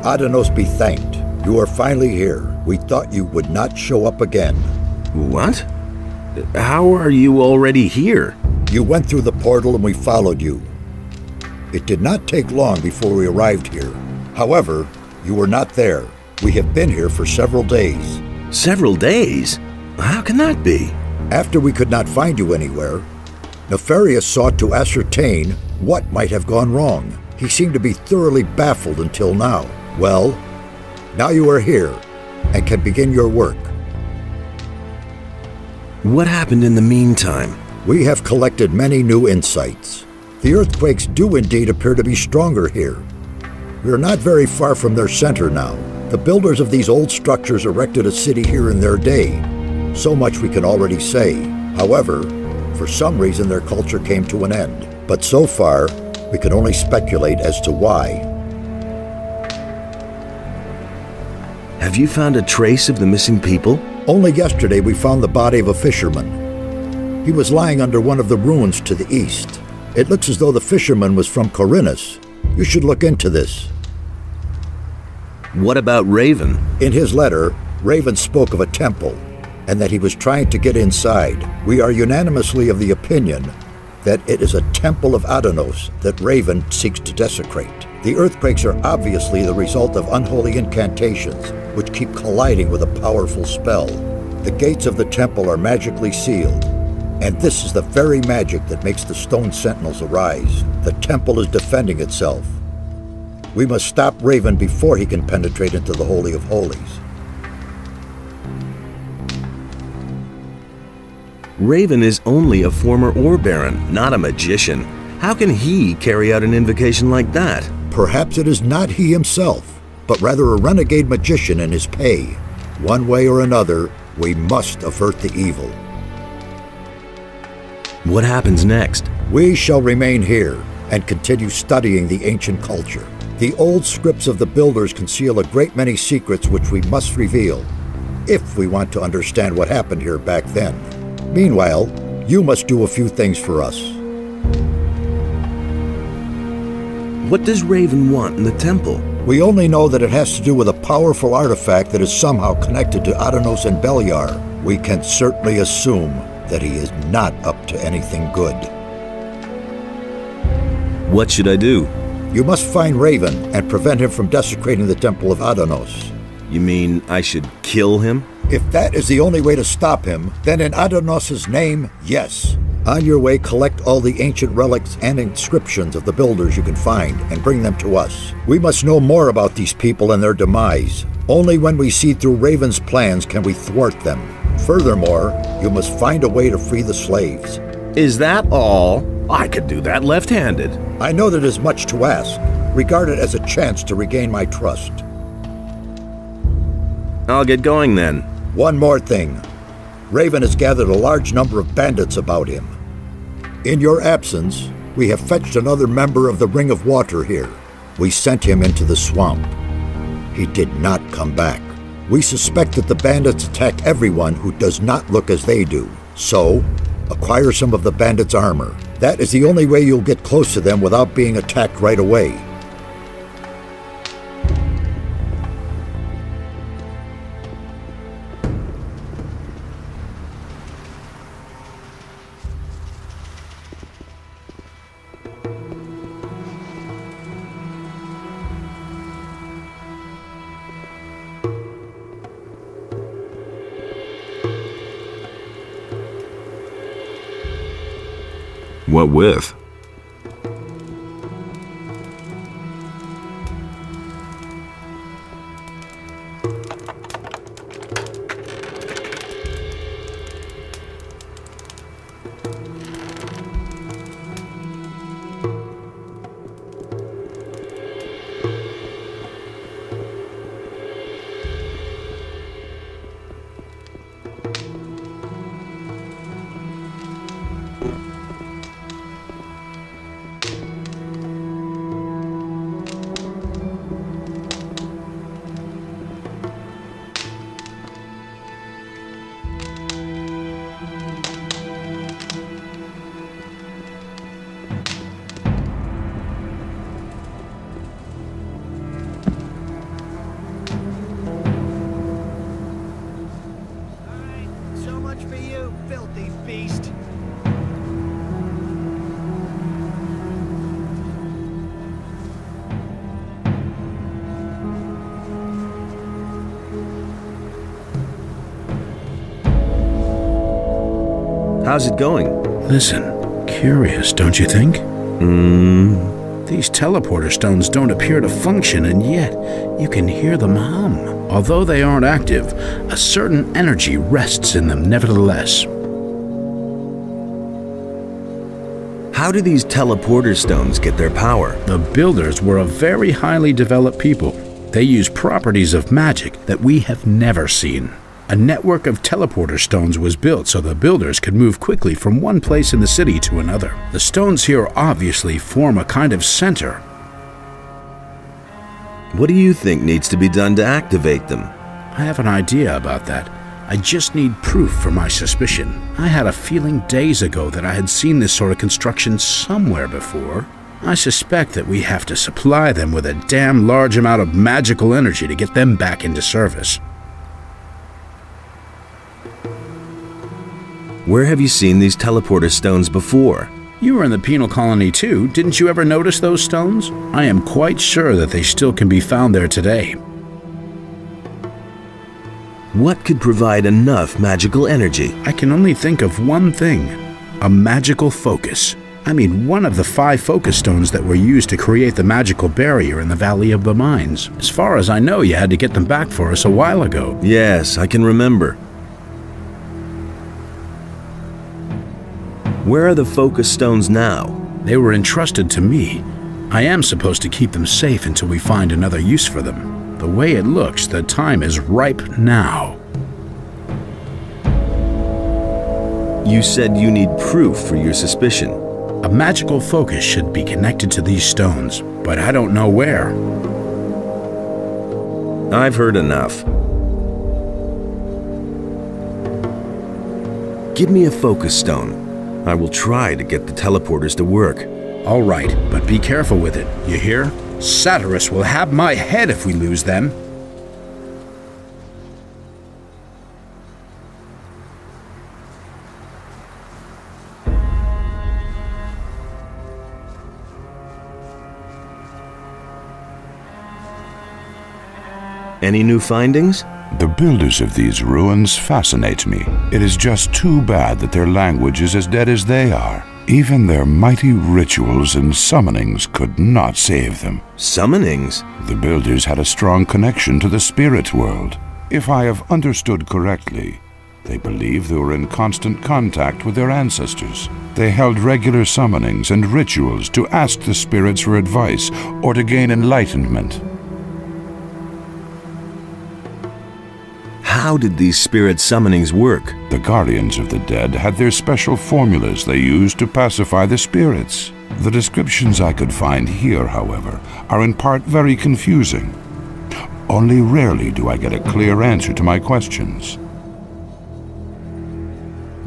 Adanos be thanked. You are finally here. We thought you would not show up again. What? How are you already here? You went through the portal and we followed you. It did not take long before we arrived here. However, you were not there. We have been here for several days. Several days? How can that be? After we could not find you anywhere, Nefarious sought to ascertain what might have gone wrong. He seemed to be thoroughly baffled until now. Well, now you are here and can begin your work. What happened in the meantime? We have collected many new insights. The earthquakes do indeed appear to be stronger here. We are not very far from their center now. The builders of these old structures erected a city here in their day. So much we can already say. However, for some reason their culture came to an end. But so far, we can only speculate as to why. Have you found a trace of the missing people? Only yesterday we found the body of a fisherman. He was lying under one of the ruins to the east. It looks as though the fisherman was from Corinus. You should look into this. What about Raven? In his letter, Raven spoke of a temple, and that he was trying to get inside. We are unanimously of the opinion that it is a temple of Adonos that Raven seeks to desecrate. The earthquakes are obviously the result of unholy incantations, which keep colliding with a powerful spell. The gates of the temple are magically sealed, and this is the very magic that makes the stone sentinels arise. The temple is defending itself. We must stop Raven before he can penetrate into the Holy of Holies. Raven is only a former ore baron, not a magician. How can he carry out an invocation like that? Perhaps it is not he himself, but rather a renegade magician in his pay. One way or another, we must avert the evil. What happens next? We shall remain here and continue studying the ancient culture. The old scripts of the builders conceal a great many secrets which we must reveal, if we want to understand what happened here back then. Meanwhile, you must do a few things for us. What does Raven want in the temple? We only know that it has to do with a powerful artifact that is somehow connected to Adonos and Beliar. We can certainly assume that he is not up to anything good. What should I do? You must find Raven and prevent him from desecrating the temple of Adonos. You mean I should kill him? If that is the only way to stop him, then in Adonos' name, yes. On your way, collect all the ancient relics and inscriptions of the builders you can find and bring them to us. We must know more about these people and their demise. Only when we see through Raven's plans can we thwart them. Furthermore, you must find a way to free the slaves. Is that all? I could do that left-handed. I know that is much to ask. Regard it as a chance to regain my trust. I'll get going then. One more thing. Raven has gathered a large number of bandits about him. In your absence, we have fetched another member of the Ring of Water here. We sent him into the swamp. He did not come back. We suspect that the bandits attack everyone who does not look as they do. So, acquire some of the bandits' armor. That is the only way you'll get close to them without being attacked right away. What with? How's it going? Listen, curious, don't you think? These teleporter stones don't appear to function, and yet you can hear them hum. Although they aren't active, a certain energy rests in them nevertheless. How do these teleporter stones get their power? The builders were a very highly developed people. They used properties of magic that we have never seen. A network of teleporter stones was built so the builders could move quickly from one place in the city to another. The stones here obviously form a kind of center. What do you think needs to be done to activate them? I have an idea about that. I just need proof for my suspicion. I had a feeling days ago that I had seen this sort of construction somewhere before. I suspect that we have to supply them with a damn large amount of magical energy to get them back into service. Where have you seen these teleporter stones before? You were in the penal colony too. Didn't you ever notice those stones? I am quite sure that they still can be found there today. What could provide enough magical energy? I can only think of one thing. A magical focus. I mean, one of the 5 focus stones that were used to create the magical barrier in the Valley of the Mines. As far as I know, you had to get them back for us a while ago. Yes, I can remember. Where are the focus stones now? They were entrusted to me. I am supposed to keep them safe until we find another use for them. The way it looks, the time is ripe now. You said you need proof for your suspicion. A magical focus should be connected to these stones, but I don't know where. I've heard enough. Give me a focus stone. I will try to get the teleporters to work. All right, but be careful with it, you hear? Satyrus will have my head if we lose them. Any new findings? The builders of these ruins fascinate me. It is just too bad that their language is as dead as they are. Even their mighty rituals and summonings could not save them. Summonings? The builders had a strong connection to the spirit world. If I have understood correctly, they believe they were in constant contact with their ancestors. They held regular summonings and rituals to ask the spirits for advice or to gain enlightenment. How did these spirit summonings work? The guardians of the dead had their special formulas they used to pacify the spirits. The descriptions I could find here, however, are in part very confusing. Only rarely do I get a clear answer to my questions.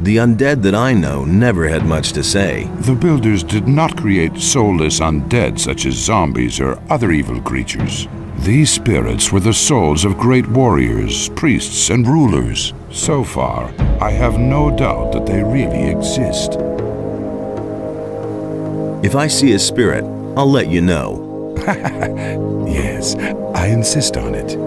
The undead that I know never had much to say. The builders did not create soulless undead such as zombies or other evil creatures. These spirits were the souls of great warriors, priests, and rulers. So far, I have no doubt that they really exist. If I see a spirit, I'll let you know. Yes, I insist on it.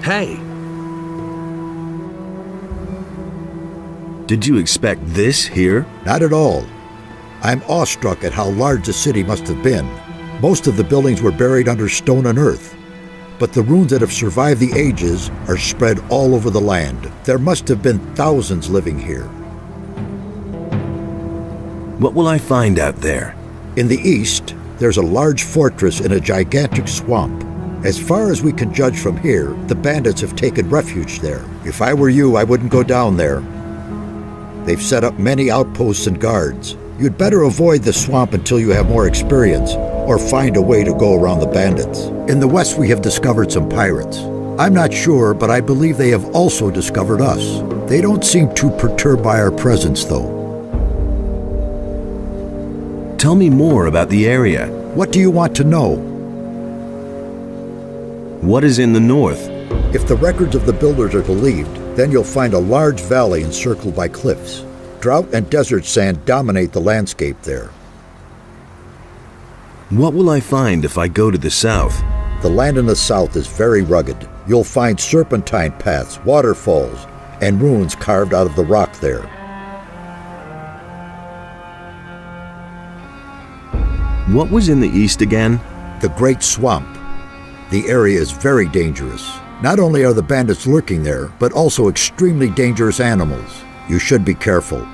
Hey! Did you expect this here? Not at all. I'm awestruck at how large the city must have been. Most of the buildings were buried under stone and earth, but the ruins that have survived the ages are spread all over the land. There must have been thousands living here. What will I find out there? In the east, there's a large fortress in a gigantic swamp. As far as we can judge from here, the bandits have taken refuge there. If I were you, I wouldn't go down there. They've set up many outposts and guards. You'd better avoid the swamp until you have more experience, or find a way to go around the bandits. In the west, we have discovered some pirates. I'm not sure, but I believe they have also discovered us. They don't seem too perturbed by our presence, though. Tell me more about the area. What do you want to know? What is in the north? If the records of the builders are believed, then you'll find a large valley encircled by cliffs. Drought and desert sand dominate the landscape there. What will I find if I go to the south? The land in the south is very rugged. You'll find serpentine paths, waterfalls, and ruins carved out of the rock there. What was in the east again? The Great Swamp. The area is very dangerous. Not only are the bandits lurking there, but also extremely dangerous animals. You should be careful.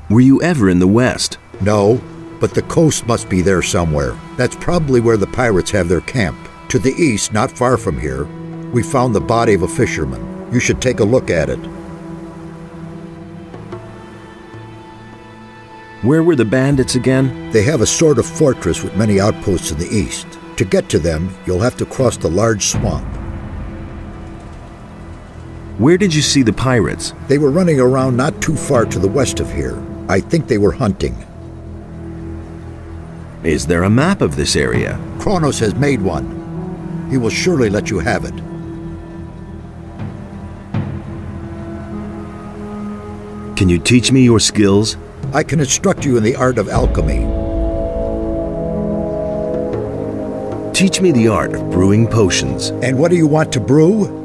Were you ever in the west? No, but the coast must be there somewhere. That's probably where the pirates have their camp. To the east, not far from here, we found the body of a fisherman. You should take a look at it. Where were the bandits again? They have a sort of fortress with many outposts in the east. To get to them, you'll have to cross the large swamp. Where did you see the pirates? They were running around not too far to the west of here. I think they were hunting. Is there a map of this area? Kronos has made one. He will surely let you have it. Can you teach me your skills? I can instruct you in the art of alchemy. Teach me the art of brewing potions. And what do you want to brew?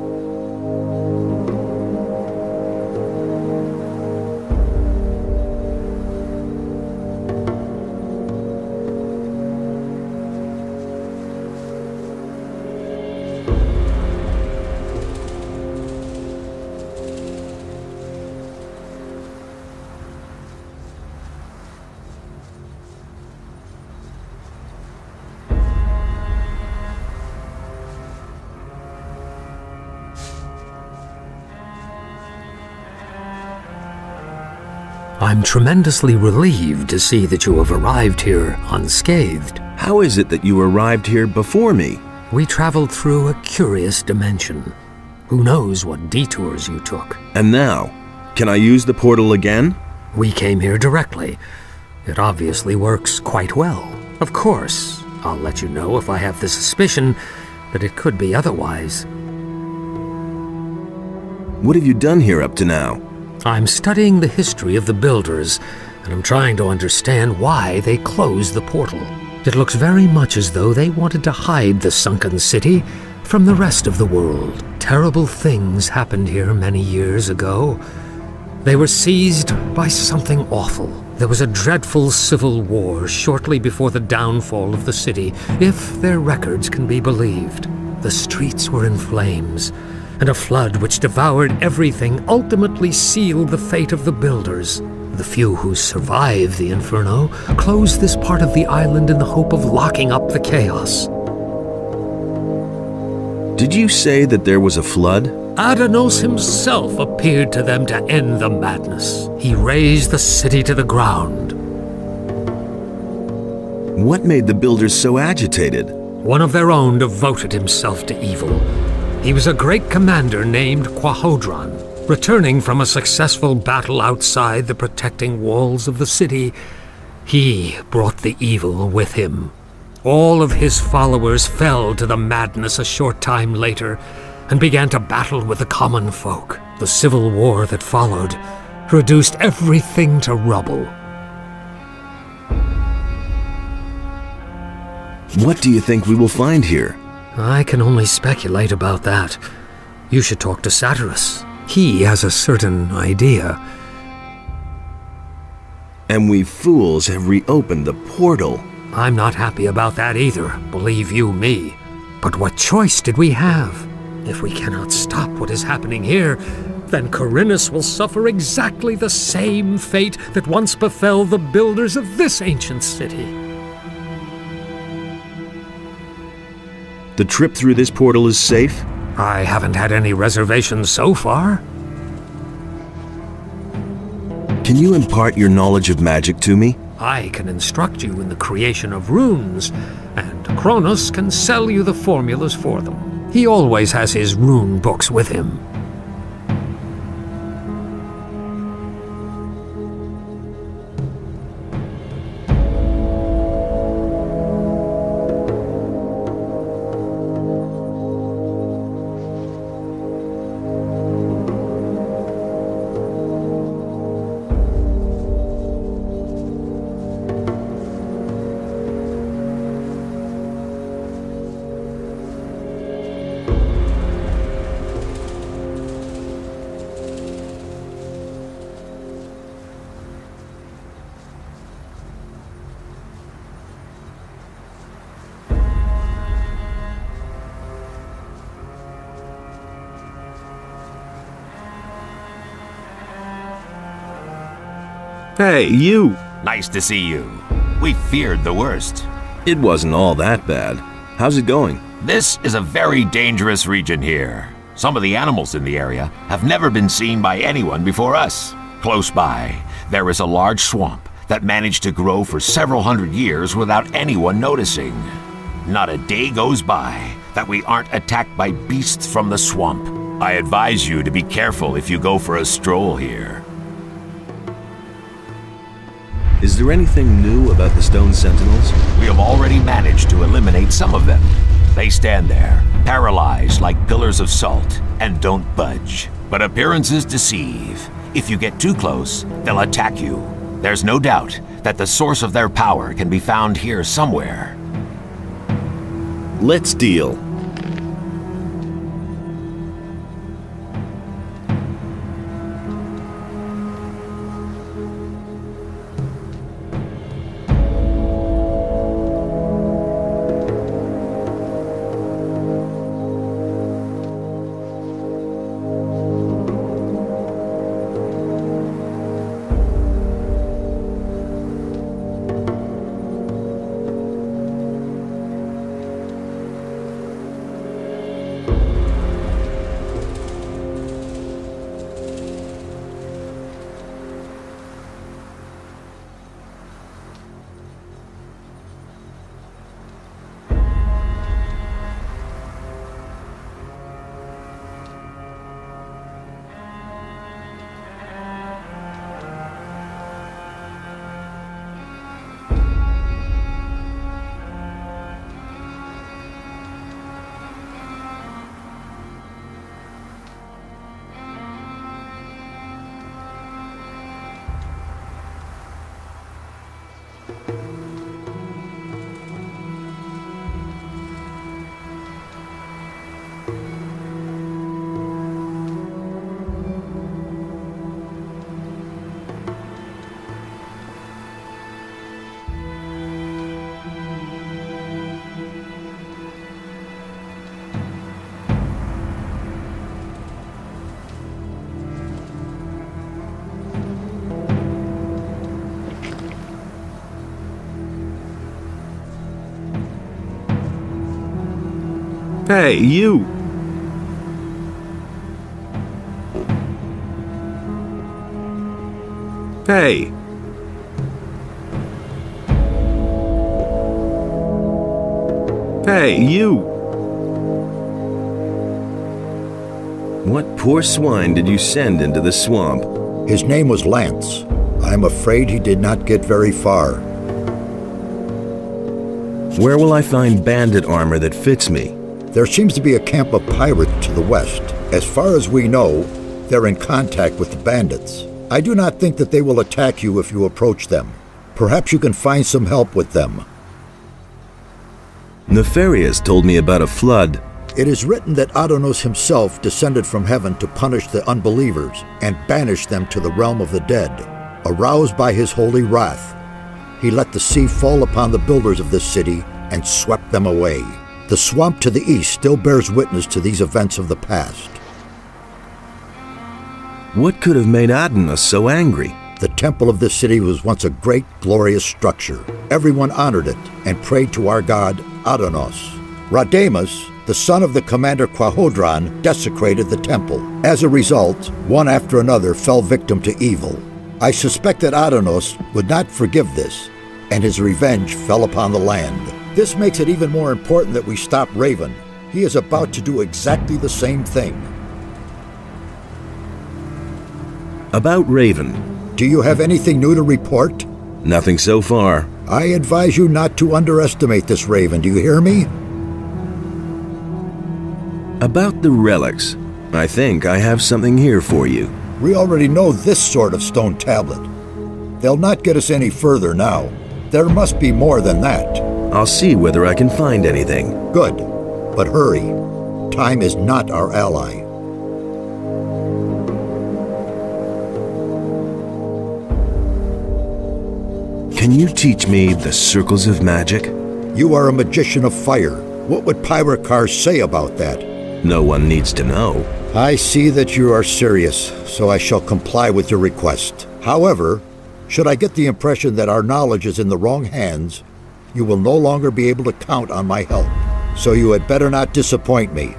I'm tremendously relieved to see that you have arrived here unscathed. How is it that you arrived here before me? We traveled through a curious dimension. Who knows what detours you took? And now, can I use the portal again? We came here directly. It obviously works quite well. Of course, I'll let you know if I have the suspicion that it could be otherwise. What have you done here up to now? I'm studying the history of the builders, and I'm trying to understand why they closed the portal. It looks very much as though they wanted to hide the sunken city from the rest of the world. Terrible things happened here many years ago. They were seized by something awful. There was a dreadful civil war shortly before the downfall of the city, if their records can be believed. The streets were in flames, and a flood which devoured everything ultimately sealed the fate of the builders. The few who survived the inferno closed this part of the island in the hope of locking up the chaos. Did you say that there was a flood? Adanos himself appeared to them to end the madness. He razed the city to the ground. What made the builders so agitated? One of their own devoted himself to evil. He was a great commander named Quahodron. Returning from a successful battle outside the protecting walls of the city, he brought the evil with him. All of his followers fell to the madness a short time later and began to battle with the common folk. The civil war that followed reduced everything to rubble. What do you think we will find here? I can only speculate about that. You should talk to Satyrus. He has a certain idea. And we fools have reopened the portal. I'm not happy about that either, believe you me. But what choice did we have? If we cannot stop what is happening here, then Corinus will suffer exactly the same fate that once befell the builders of this ancient city. The trip through this portal is safe? I haven't had any reservations so far. Can you impart your knowledge of magic to me? I can instruct you in the creation of runes, and Kronos can sell you the formulas for them. He always has his rune books with him. Hey, you! Nice to see you. We feared the worst. It wasn't all that bad. How's it going? This is a very dangerous region here. Some of the animals in the area have never been seen by anyone before us. Close by, there is a large swamp that managed to grow for several hundred years without anyone noticing. Not a day goes by that we aren't attacked by beasts from the swamp. I advise you to be careful if you go for a stroll here. Is there anything new about the Stone Sentinels? We have already managed to eliminate some of them. They stand there, paralyzed like pillars of salt, and don't budge. But appearances deceive. If you get too close, they'll attack you. There's no doubt that the source of their power can be found here somewhere. Let's deal. Hey, you! Hey! Hey, you! What poor swine did you send into the swamp? His name was Lance. I'm afraid he did not get very far. Where will I find bandit armor that fits me? There seems to be a camp of pirates to the west. As far as we know, they're in contact with the bandits. I do not think that they will attack you if you approach them. Perhaps you can find some help with them. Nefarious told me about a flood. It is written that Adonos himself descended from heaven to punish the unbelievers and banish them to the realm of the dead. Aroused by his holy wrath, he let the sea fall upon the builders of this city and swept them away. The swamp to the east still bears witness to these events of the past. What could have made Adonos so angry? The temple of this city was once a great, glorious structure. Everyone honored it and prayed to our god Adonos. Radamus, the son of the commander Quahodron, desecrated the temple. As a result, one after another fell victim to evil. I suspect that Adonos would not forgive this, and his revenge fell upon the land. This makes it even more important that we stop Raven. He is about to do exactly the same thing. About Raven. Do you have anything new to report? Nothing so far. I advise you not to underestimate this Raven, do you hear me? About the relics. I think I have something here for you. We already know this sort of stone tablet. They'll not get us any further now. There must be more than that. I'll see whether I can find anything. Good, but hurry. Time is not our ally. Can you teach me the circles of magic? You are a magician of fire. What would Pyrocars say about that? No one needs to know. I see that you are serious, so I shall comply with your request. However, should I get the impression that our knowledge is in the wrong hands, you will no longer be able to count on my help. So you had better not disappoint me.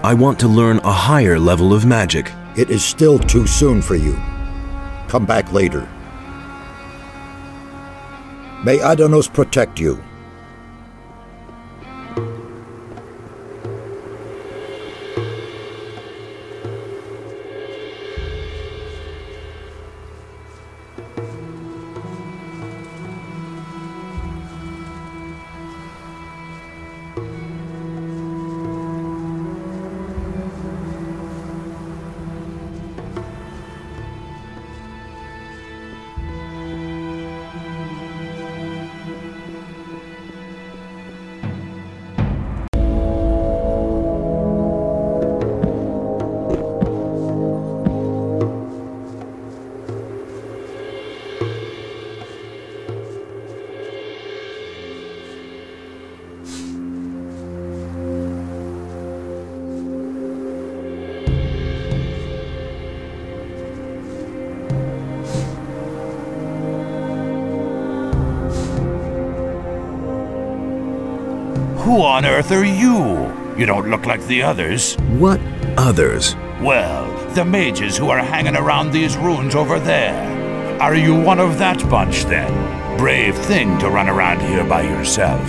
I want to learn a higher level of magic. It is still too soon for you. Come back later. May Adonos protect you. Who on earth are you? You don't look like the others. What others? Well, the mages who are hanging around these ruins over there. Are you one of that bunch, then? Brave thing to run around here by yourself.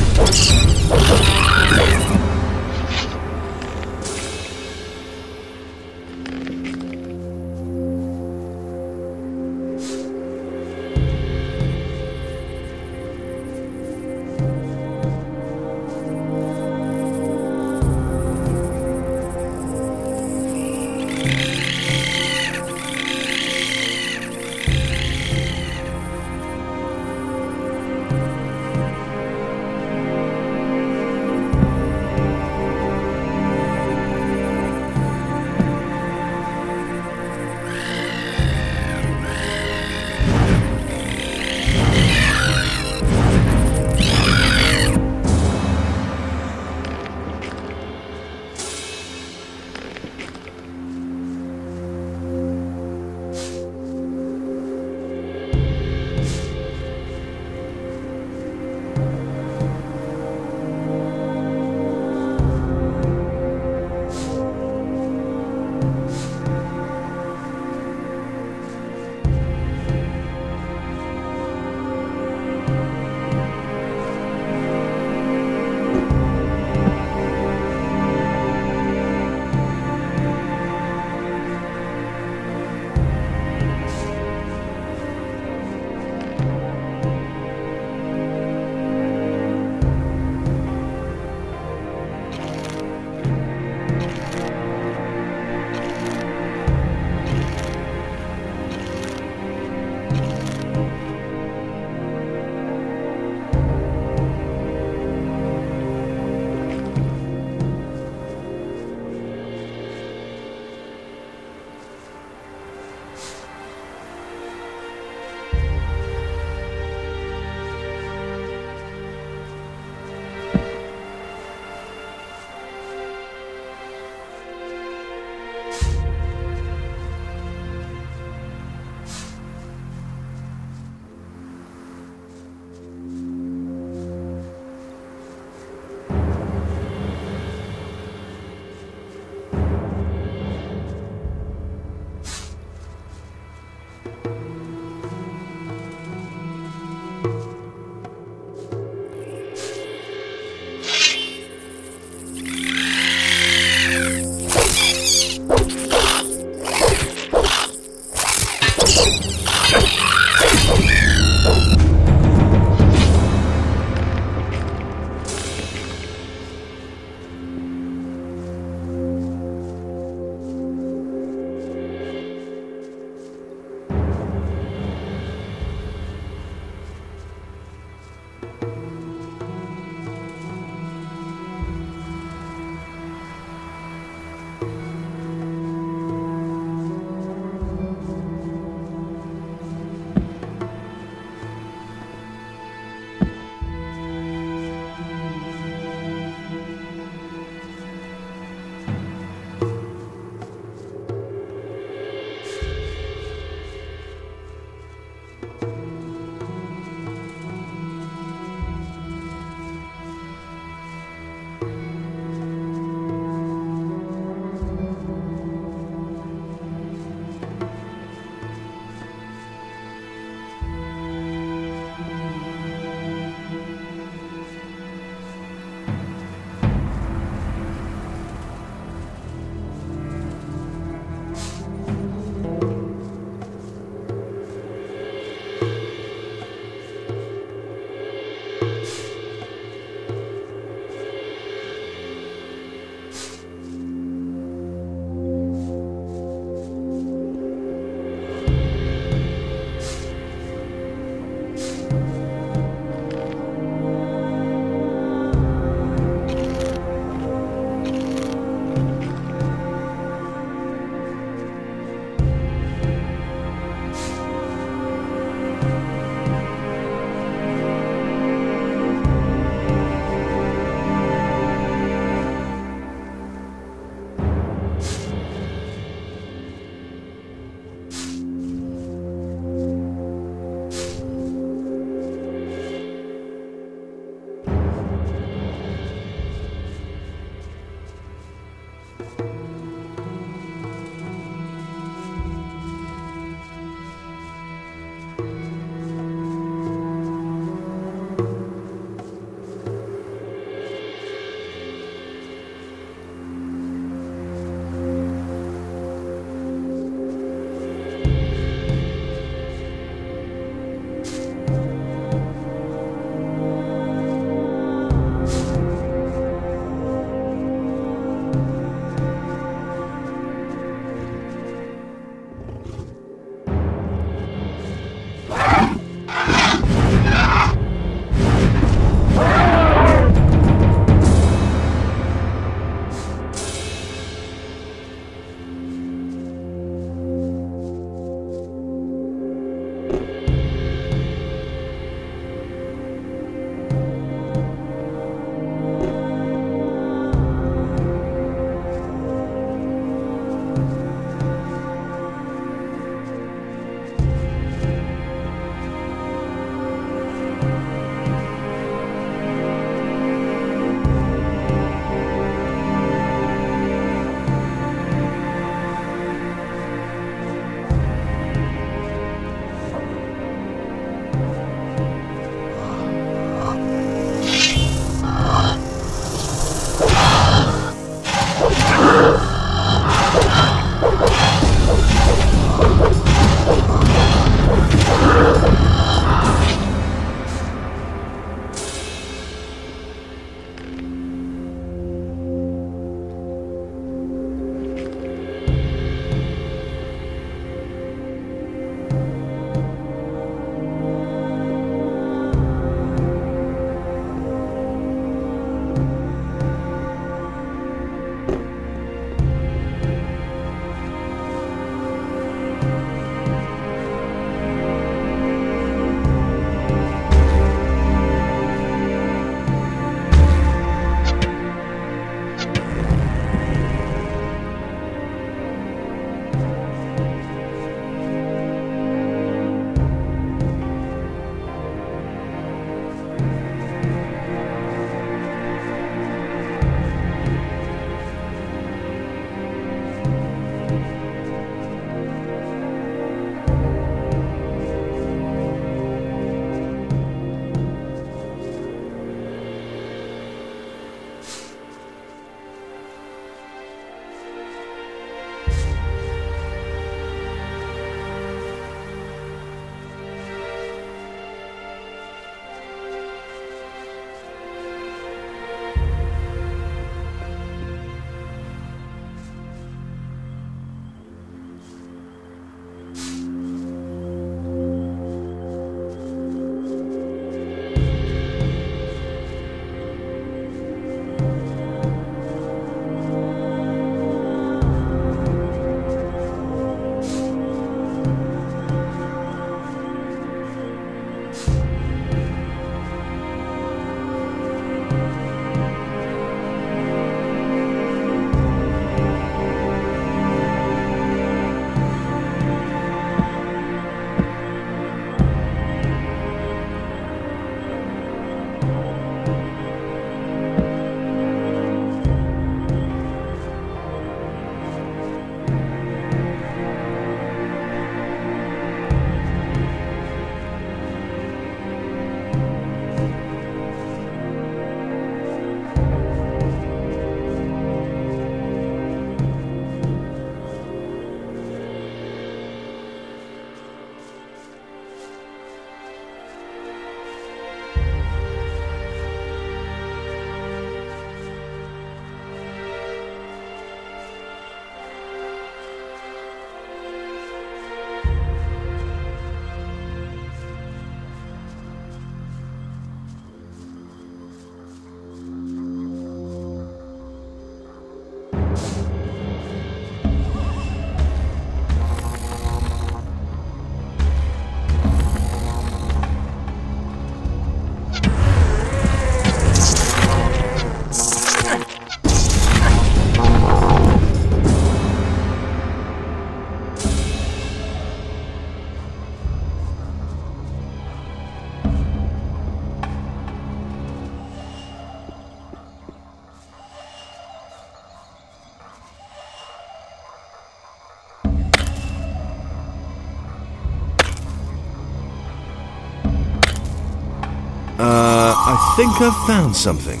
think I've found something.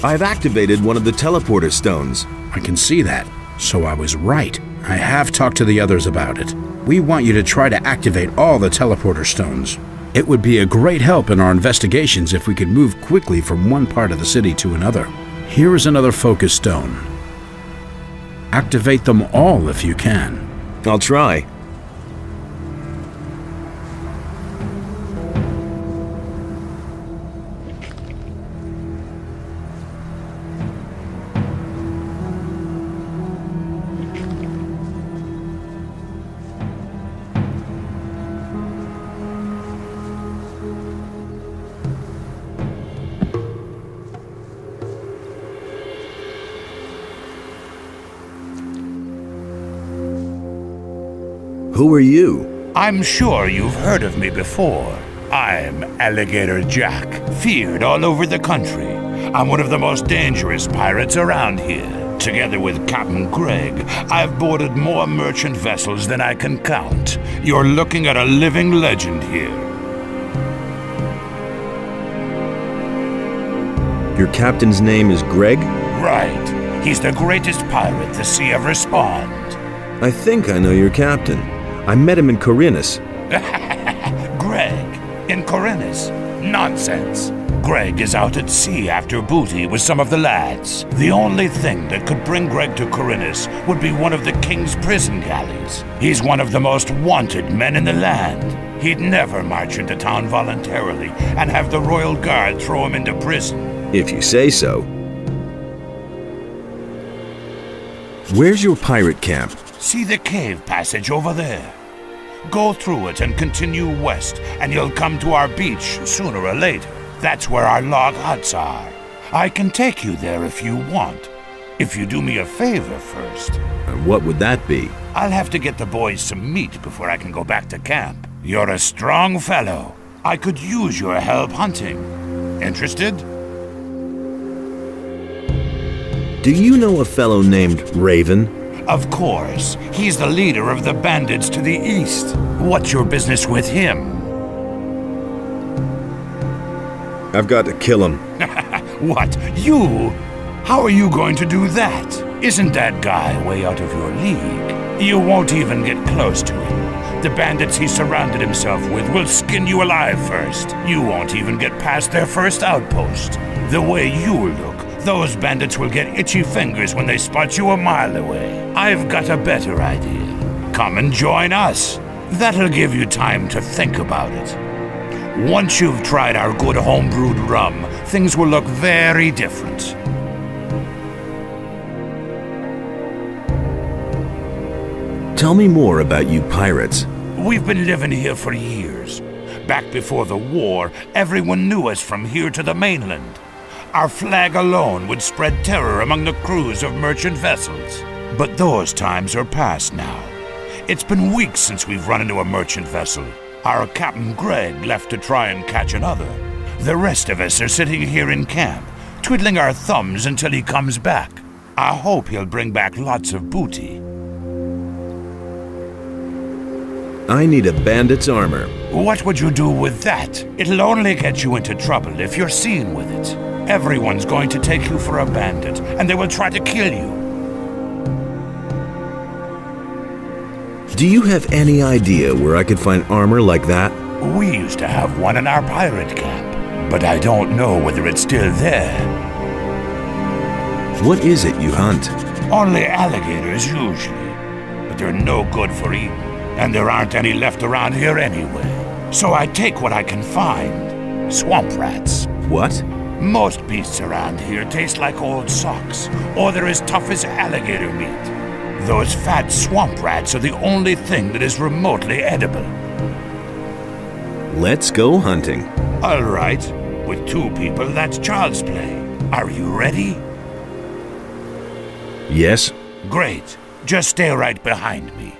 I've activated one of the teleporter stones. I can see that, so I was right. I have talked to the others about it. We want you to try to activate all the teleporter stones. It would be a great help in our investigations if we could move quickly from one part of the city to another. Here is another focus stone. Activate them all if you can. I'll try. Who are you? I'm sure you've heard of me before. I'm Alligator Jack, feared all over the country. I'm one of the most dangerous pirates around here. Together with Captain Greg, I've boarded more merchant vessels than I can count. You're looking at a living legend here. Your captain's name is Greg? Right. He's the greatest pirate the sea ever spawned. I think I know your captain. I met him in Corinus. Greg, in Corinus? Nonsense. Greg is out at sea after booty with some of the lads. The only thing that could bring Greg to Corinus would be one of the king's prison galleys. He's one of the most wanted men in the land. He'd never march into town voluntarily and have the royal guard throw him into prison. If you say so. Where's your pirate camp? See the cave passage over there? Go through it and continue west, and you'll come to our beach sooner or later. That's where our log huts are. I can take you there if you want. If you do me a favor first. And what would that be? I'll have to get the boys some meat before I can go back to camp. You're a strong fellow. I could use your help hunting. Interested? Do you know a fellow named Raven? Of course. He's the leader of the bandits to the east. What's your business with him? I've got to kill him. What? You? How are you going to do that? Isn't that guy way out of your league? You won't even get close to him. The bandits he surrounded himself with will skin you alive first. You won't even get past their first outpost. The way you look, those bandits will get itchy fingers when they spot you a mile away. I've got a better idea. Come and join us. That'll give you time to think about it. Once you've tried our good homebrewed rum, things will look very different. Tell me more about you pirates. We've been living here for years. Back before the war, everyone knew us from here to the mainland. Our flag alone would spread terror among the crews of merchant vessels. But those times are past now. It's been weeks since we've run into a merchant vessel. Our Captain Greg left to try and catch another. The rest of us are sitting here in camp, twiddling our thumbs until he comes back. I hope he'll bring back lots of booty. I need a bandit's armor. What would you do with that? It'll only get you into trouble if you're seen with it. Everyone's going to take you for a bandit, and they will try to kill you. Do you have any idea where I could find armor like that? We used to have one in our pirate camp, but I don't know whether it's still there. What is it you hunt? Only alligators, usually. But they're no good for eating, and there aren't any left around here anyway. So I take what I can find. Swamp rats. What? Most beasts around here taste like old socks, or they're as tough as alligator meat. Those fat swamp rats are the only thing that is remotely edible. Let's go hunting. All right. With 2 people, that's child's play. Are you ready? Yes. Great. Just stay right behind me.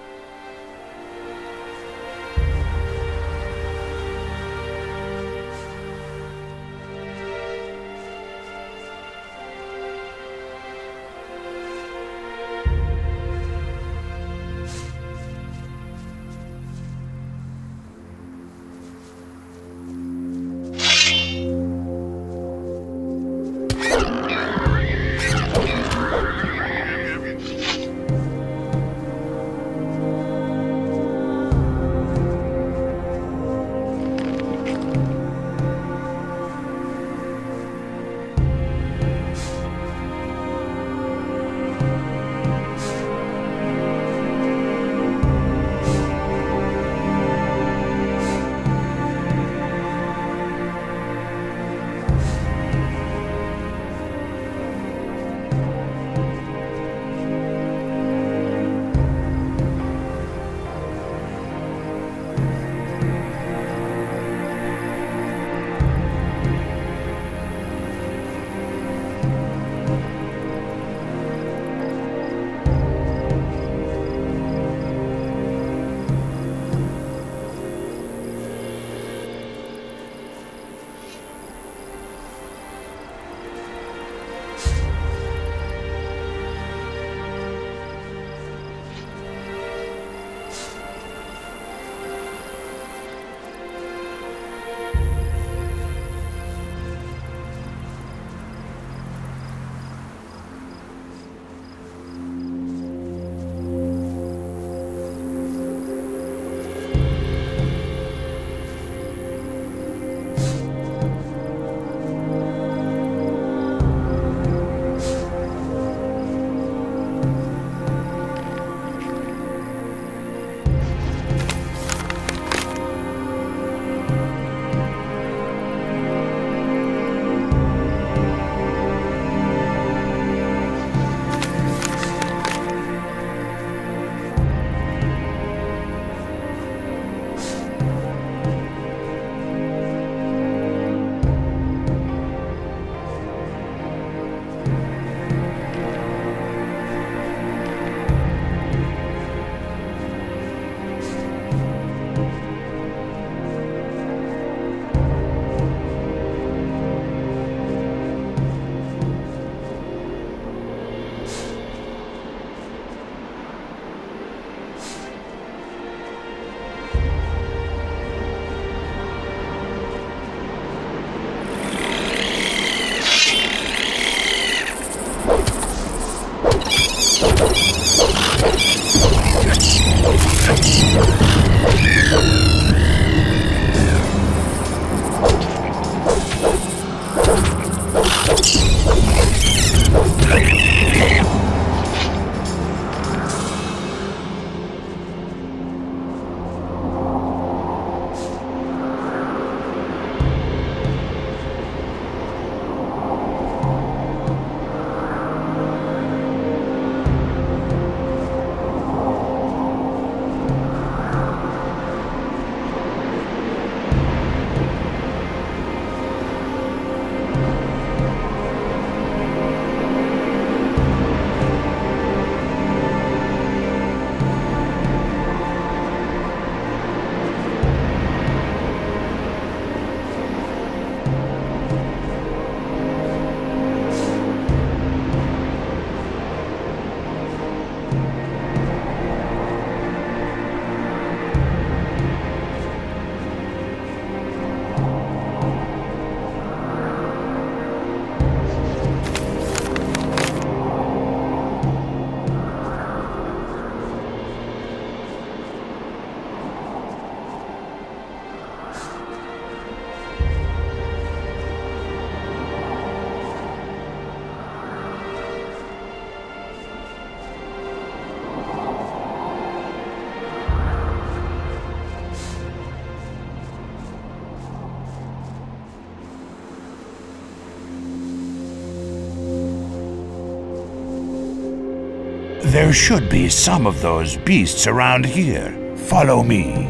There should be some of those beasts around here. Follow me.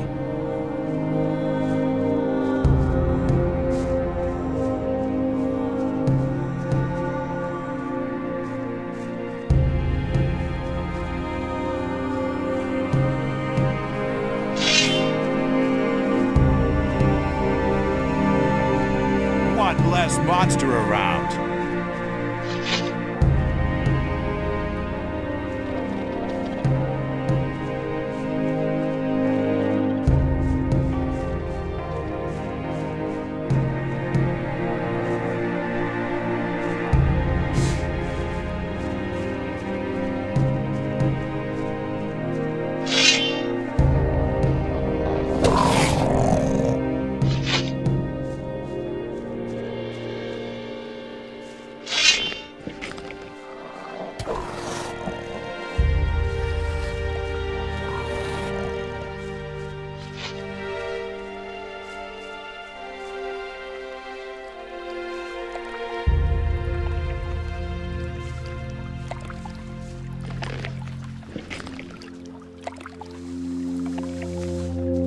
One less monster around.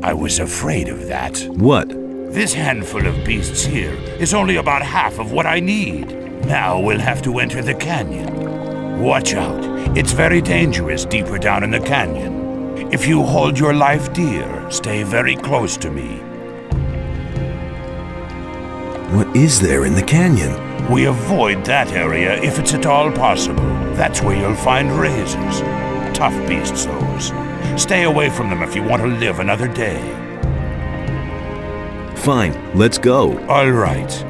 I was afraid of that. What? This handful of beasts here is only about half of what I need. Now we'll have to enter the canyon. Watch out. It's very dangerous deeper down in the canyon. If you hold your life dear, stay very close to me. What is there in the canyon? We avoid that area if it's at all possible. That's where you'll find razors. Tough beasts, those. Stay away from them if you want to live another day. Fine, let's go. All right.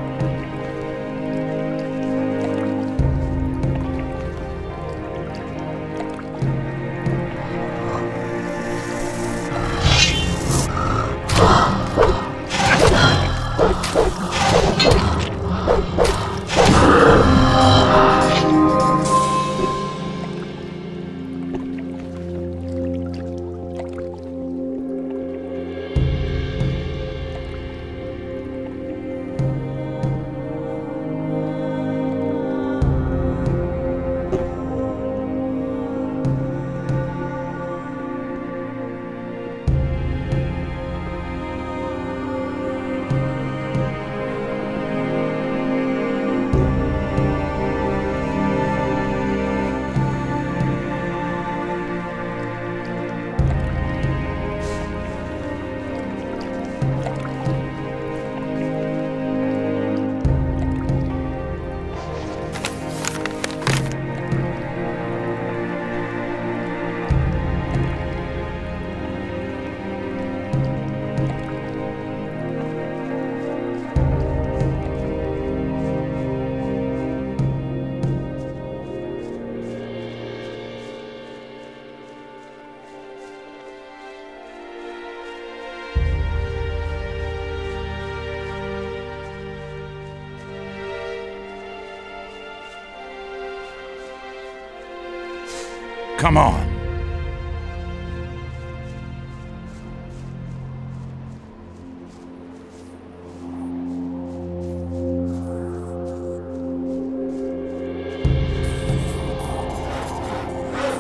Come on.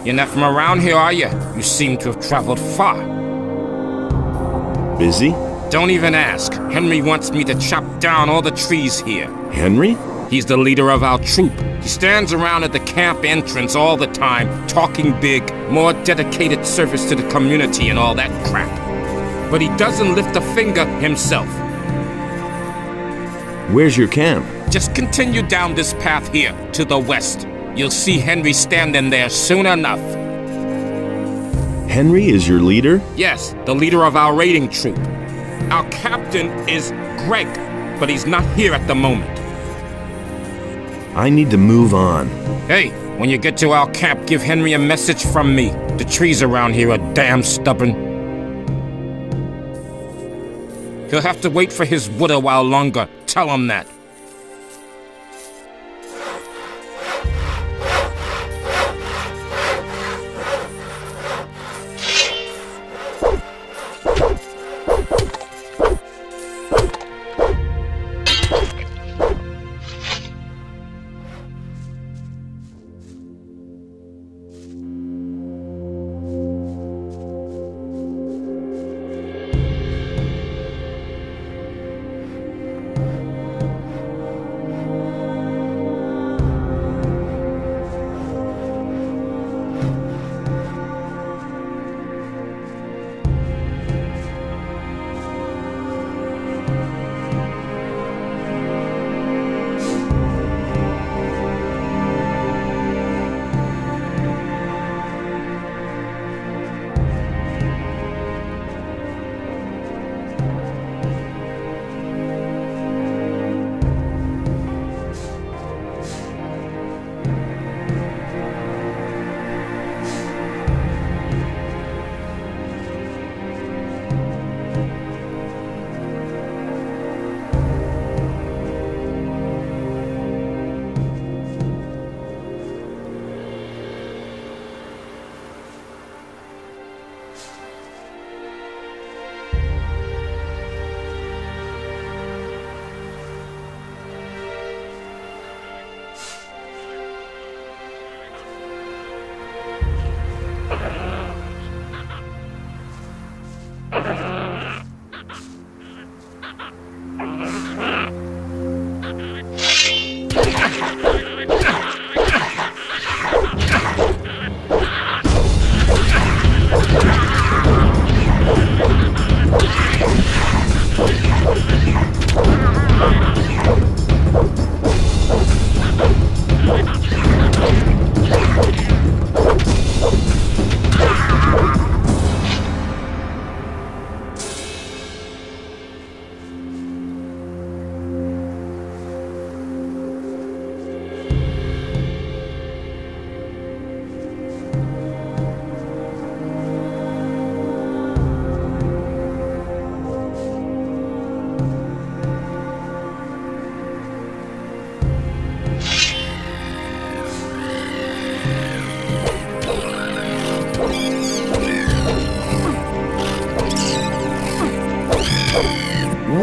You're not from around here, are you? You seem to have traveled far. Busy? Don't even ask. Henry wants me to chop down all the trees here. Henry? He's the leader of our troop. He stands around at the camp entrance all the time, talking big, more dedicated service to the community and all that crap. But he doesn't lift a finger himself. Where's your camp? Just continue down this path here, to the west. You'll see Henry standing there soon enough. Henry is your leader? Yes, the leader of our raiding troop. Our captain is Greg, but he's not here at the moment. I need to move on. Hey, when you get to our camp, give Henry a message from me. The trees around here are damn stubborn. He'll have to wait for his wood a while longer. Tell him that.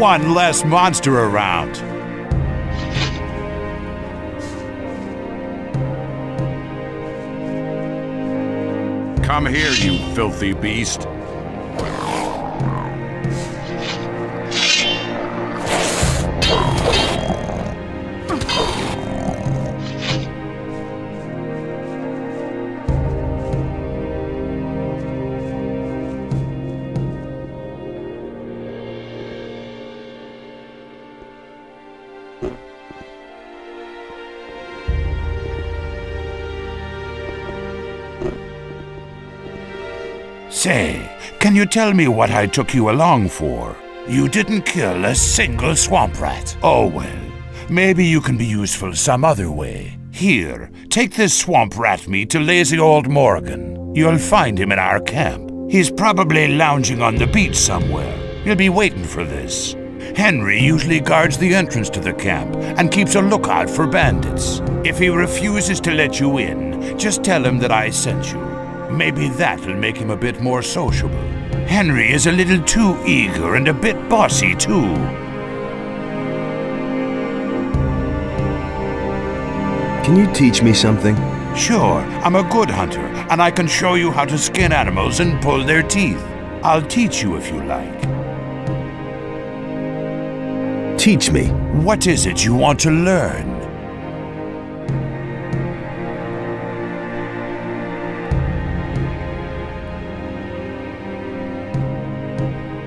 One less monster around. Come here, you filthy beast. Say, can you tell me what I took you along for? You didn't kill a single swamp rat. Oh well, maybe you can be useful some other way. Here, take this swamp rat meat to lazy old Morgan. You'll find him in our camp. He's probably lounging on the beach somewhere. He'll be waiting for this. Henry usually guards the entrance to the camp and keeps a lookout for bandits. If he refuses to let you in, just tell him that I sent you. Maybe that'll make him a bit more sociable. Henry is a little too eager and a bit bossy, too. Can you teach me something? Sure, I'm a good hunter, and I can show you how to skin animals and pull their teeth. I'll teach you if you like. Teach me. What is it you want to learn?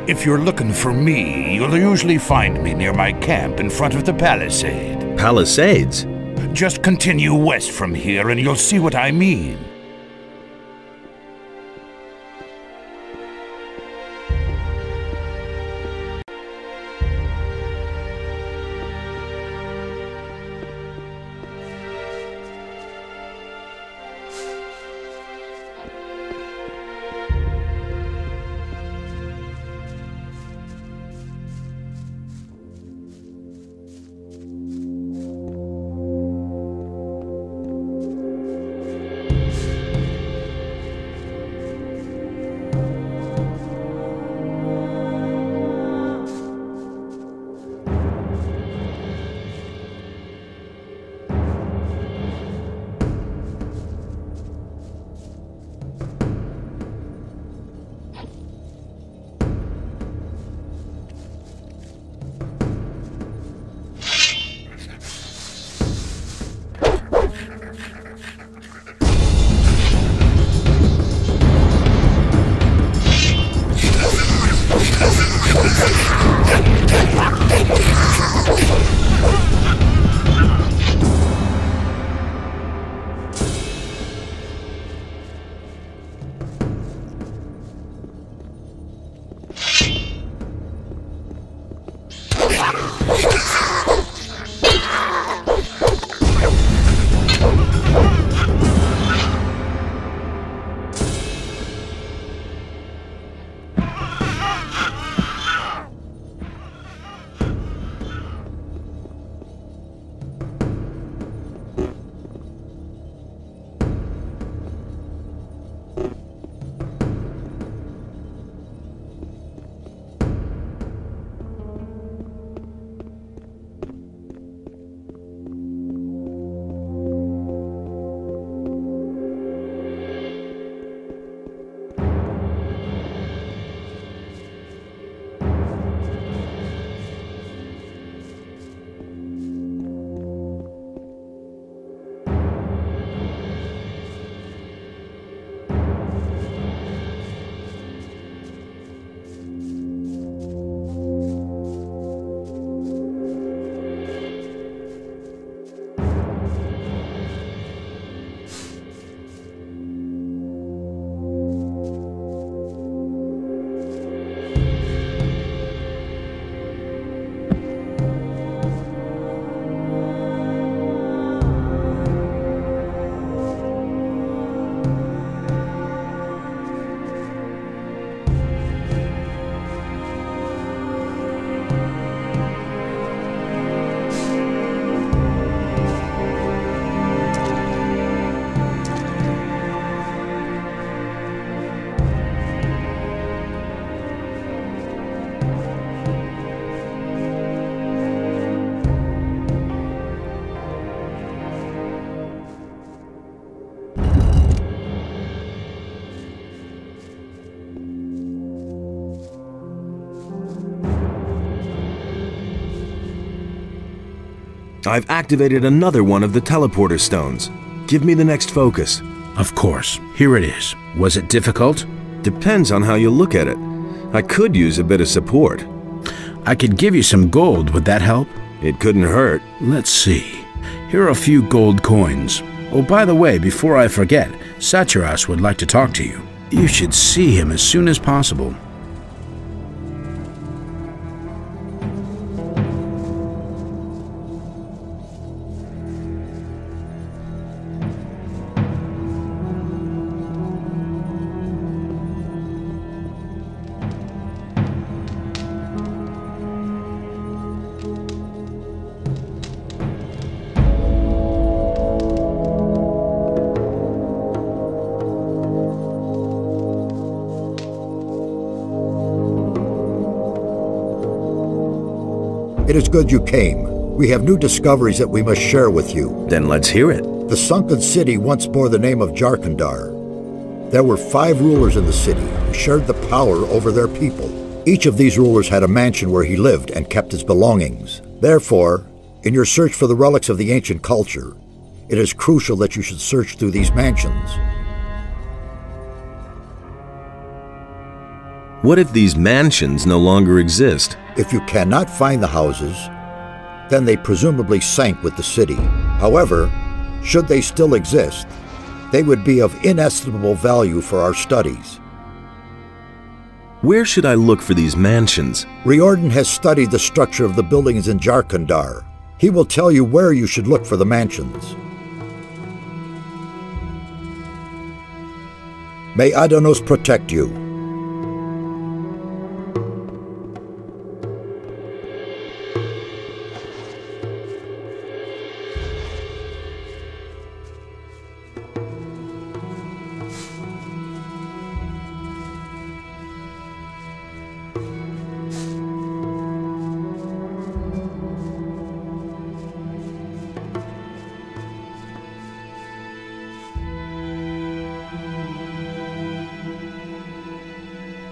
If you're looking for me, you'll usually find me near my camp in front of the palisade. Palisades? Just continue west from here and you'll see what I mean. I've activated another one of the teleporter stones. Give me the next focus. Of course. Here it is. Was it difficult? Depends on how you look at it. I could use a bit of support. I could give you some gold. Would that help? It couldn't hurt. Let's see. Here are a few gold coins. Oh, by the way, before I forget, Satyras would like to talk to you. You should see him as soon as possible. It is good you came. We have new discoveries that we must share with you. Then let's hear it. The sunken city once bore the name of Jarkandar. There were 5 rulers in the city who shared the power over their people. Each of these rulers had a mansion where he lived and kept his belongings. Therefore, in your search for the relics of the ancient culture, it is crucial that you should search through these mansions. What if these mansions no longer exist? If you cannot find the houses, then they presumably sank with the city. However, should they still exist, they would be of inestimable value for our studies. Where should I look for these mansions? Riordan has studied the structure of the buildings in Jarkandar. He will tell you where you should look for the mansions. May Adanos protect you.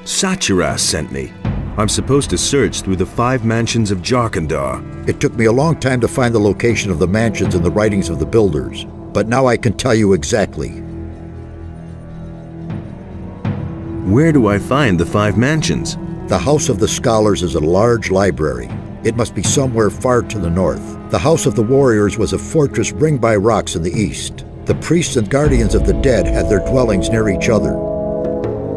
Satyras sent me. I'm supposed to search through the 5 mansions of Jarkandar. It took me a long time to find the location of the mansions in the writings of the builders, but now I can tell you exactly. Where do I find the 5 mansions? The House of the Scholars is a large library. It must be somewhere far to the north. The House of the Warriors was a fortress ringed by rocks in the east. The priests and guardians of the dead had their dwellings near each other.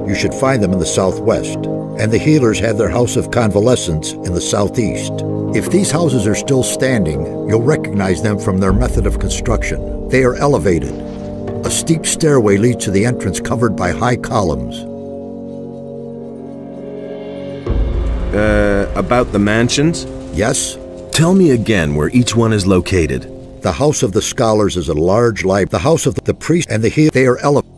You should find them in the southwest. And the healers had their House of Convalescence in the southeast. If these houses are still standing, you'll recognize them from their method of construction. They are elevated. A steep stairway leads to the entrance covered by high columns. About the mansions? Yes? Tell me again where each one is located. The House of the Scholars is a large library. The House of the Priest and the Healer, they are elevated.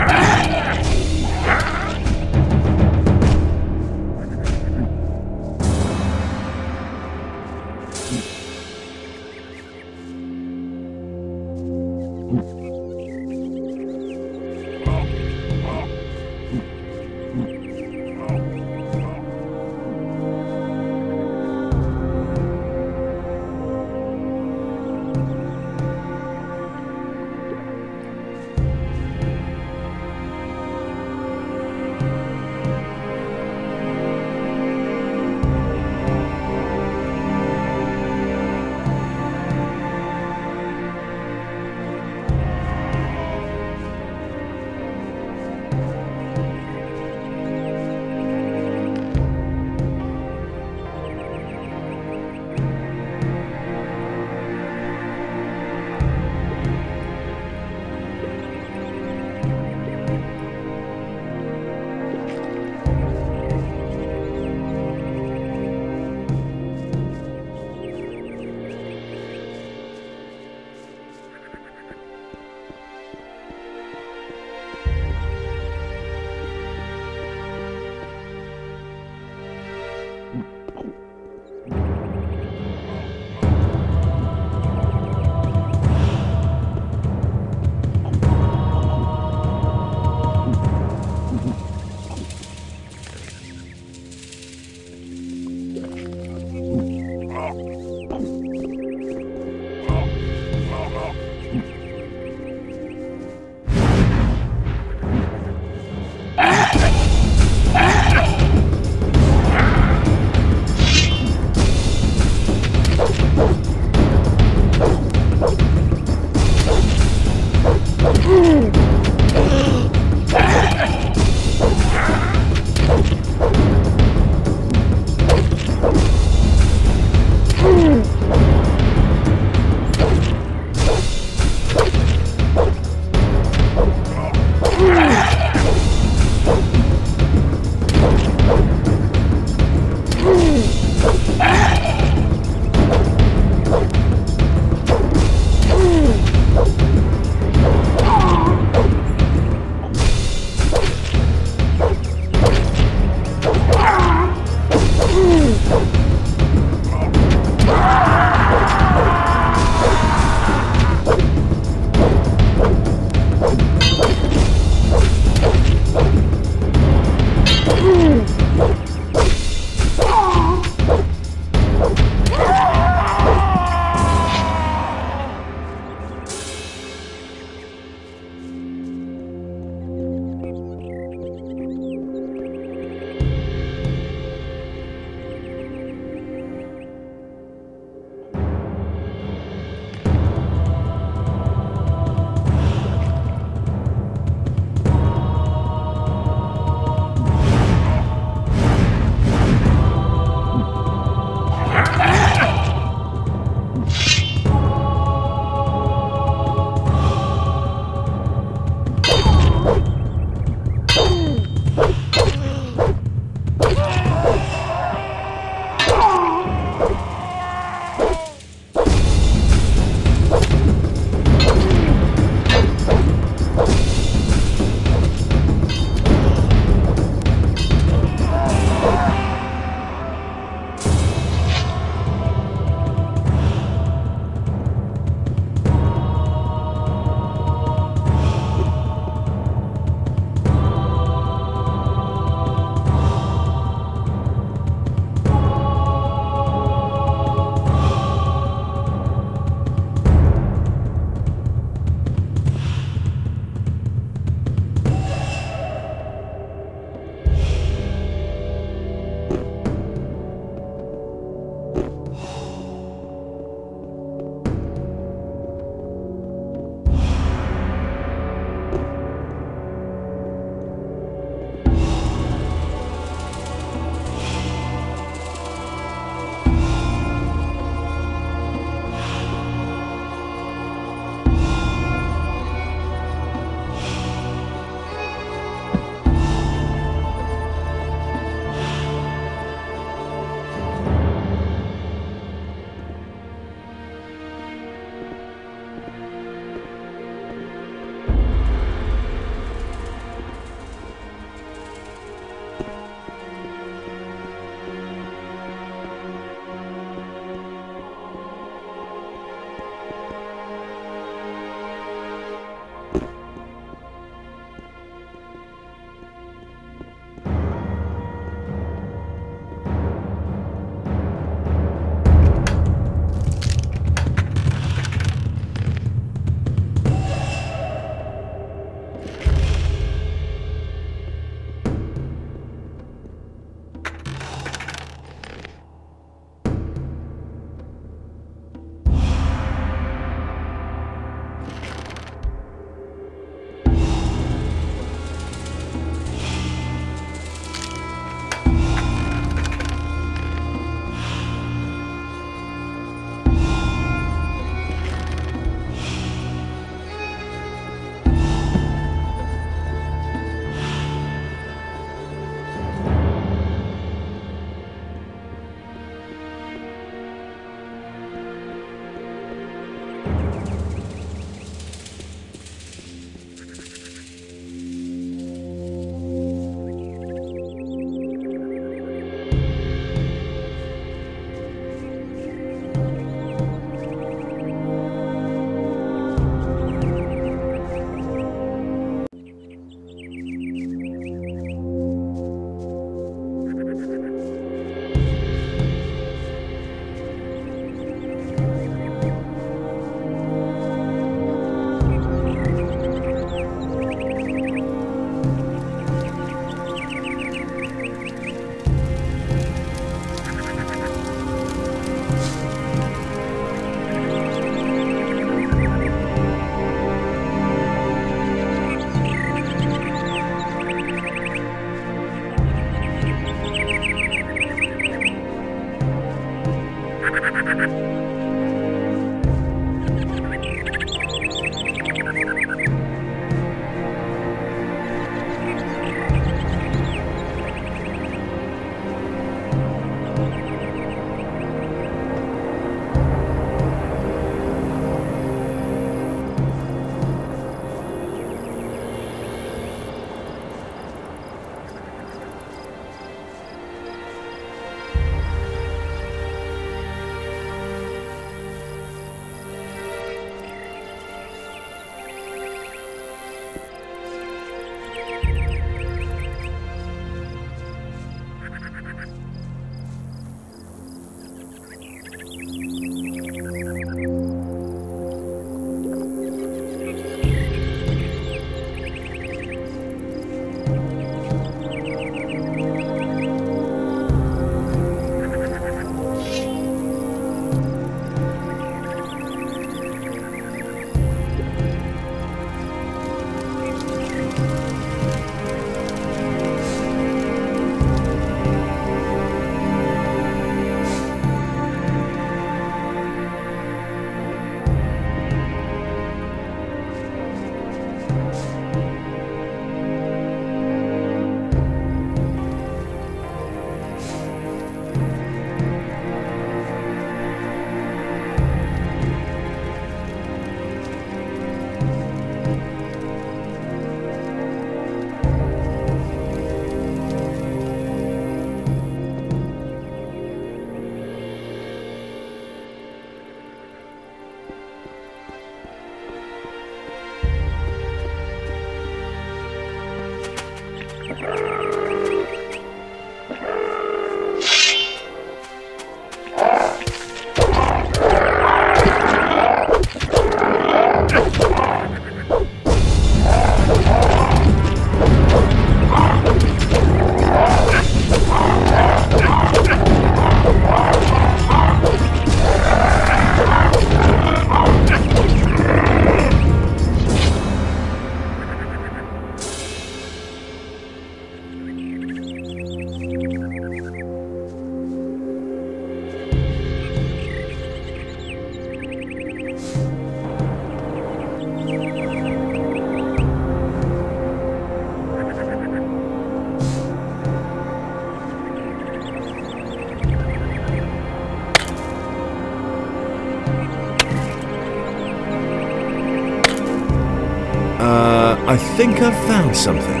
I think I've found something.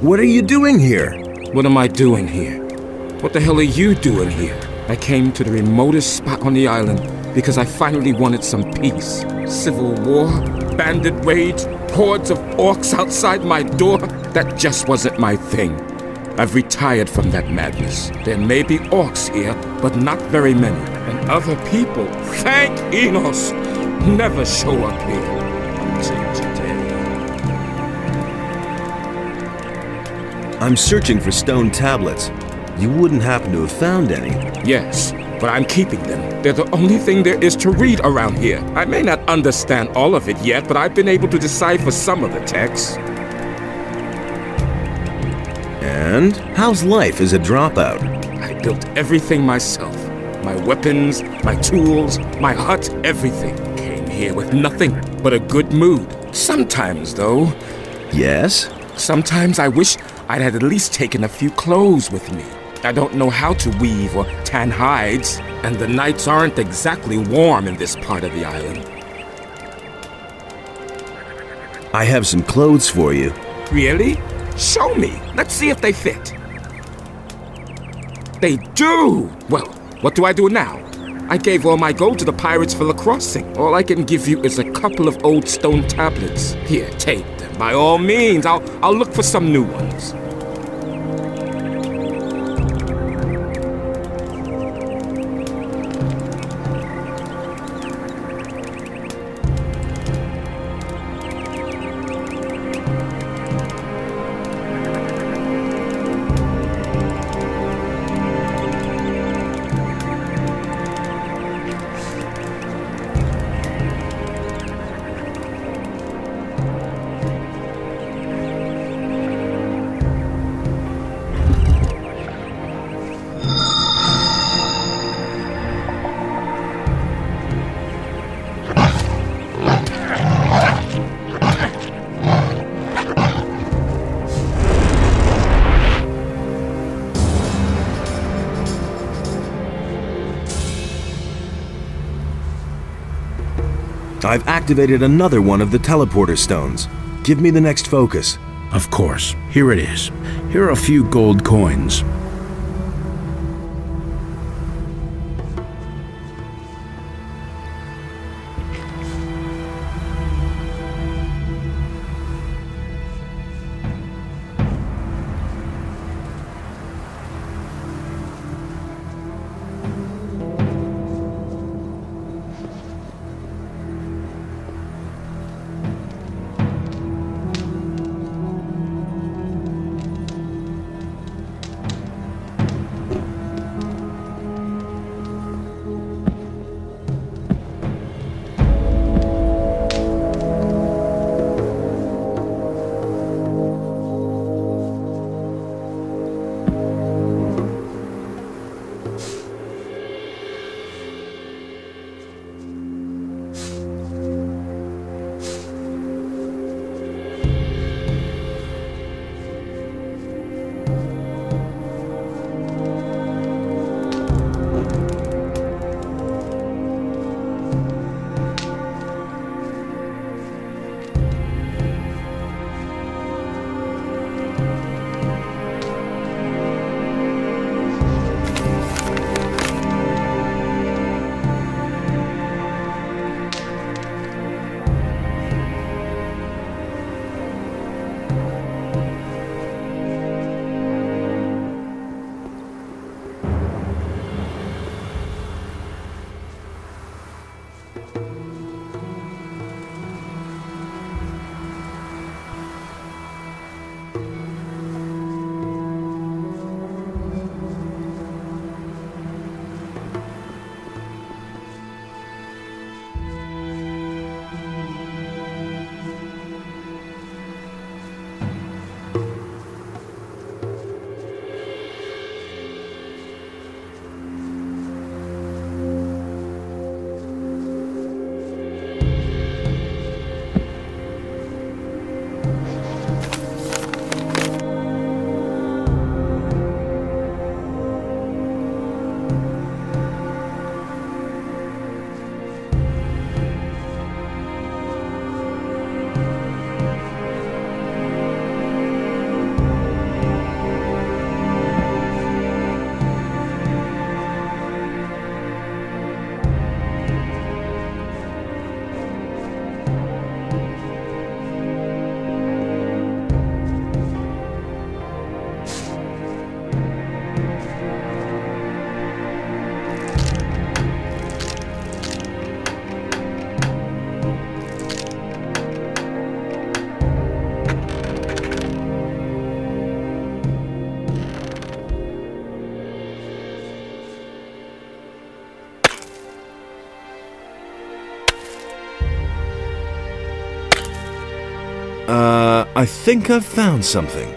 What are you doing here? What am I doing here? What the hell are you doing here? I came to the remotest spot on the island because I finally wanted some peace. Civil war, bandit raids, hordes of orcs outside my door. That just wasn't my thing. I've retired from that madness. There may be orcs here, but not very many. And other people, thank Enos, never show up here. Until today. I'm searching for stone tablets. You wouldn't happen to have found any? Yes, but I'm keeping them. They're the only thing there is to read around here. I may not understand all of it yet, but I've been able to decipher some of the texts. And how's life as a dropout? I built everything myself. My weapons, my tools, my hut, everything. Came here with nothing but a good mood. Sometimes, though. Yes? Sometimes I wish I'd had at least taken a few clothes with me. I don't know how to weave or tan hides, and the nights aren't exactly warm in this part of the island. I have some clothes for you. Really? Show me. Let's see if they fit. They do! Well, what do I do now? I gave all my gold to the pirates for the crossing. All I can give you is a couple of old stone tablets. Here, take them. By all means, I'll look for some new ones. I've activated another one of the teleporter stones. Give me the next focus. Of course. Here it is. Here are a few gold coins. I think I've found something.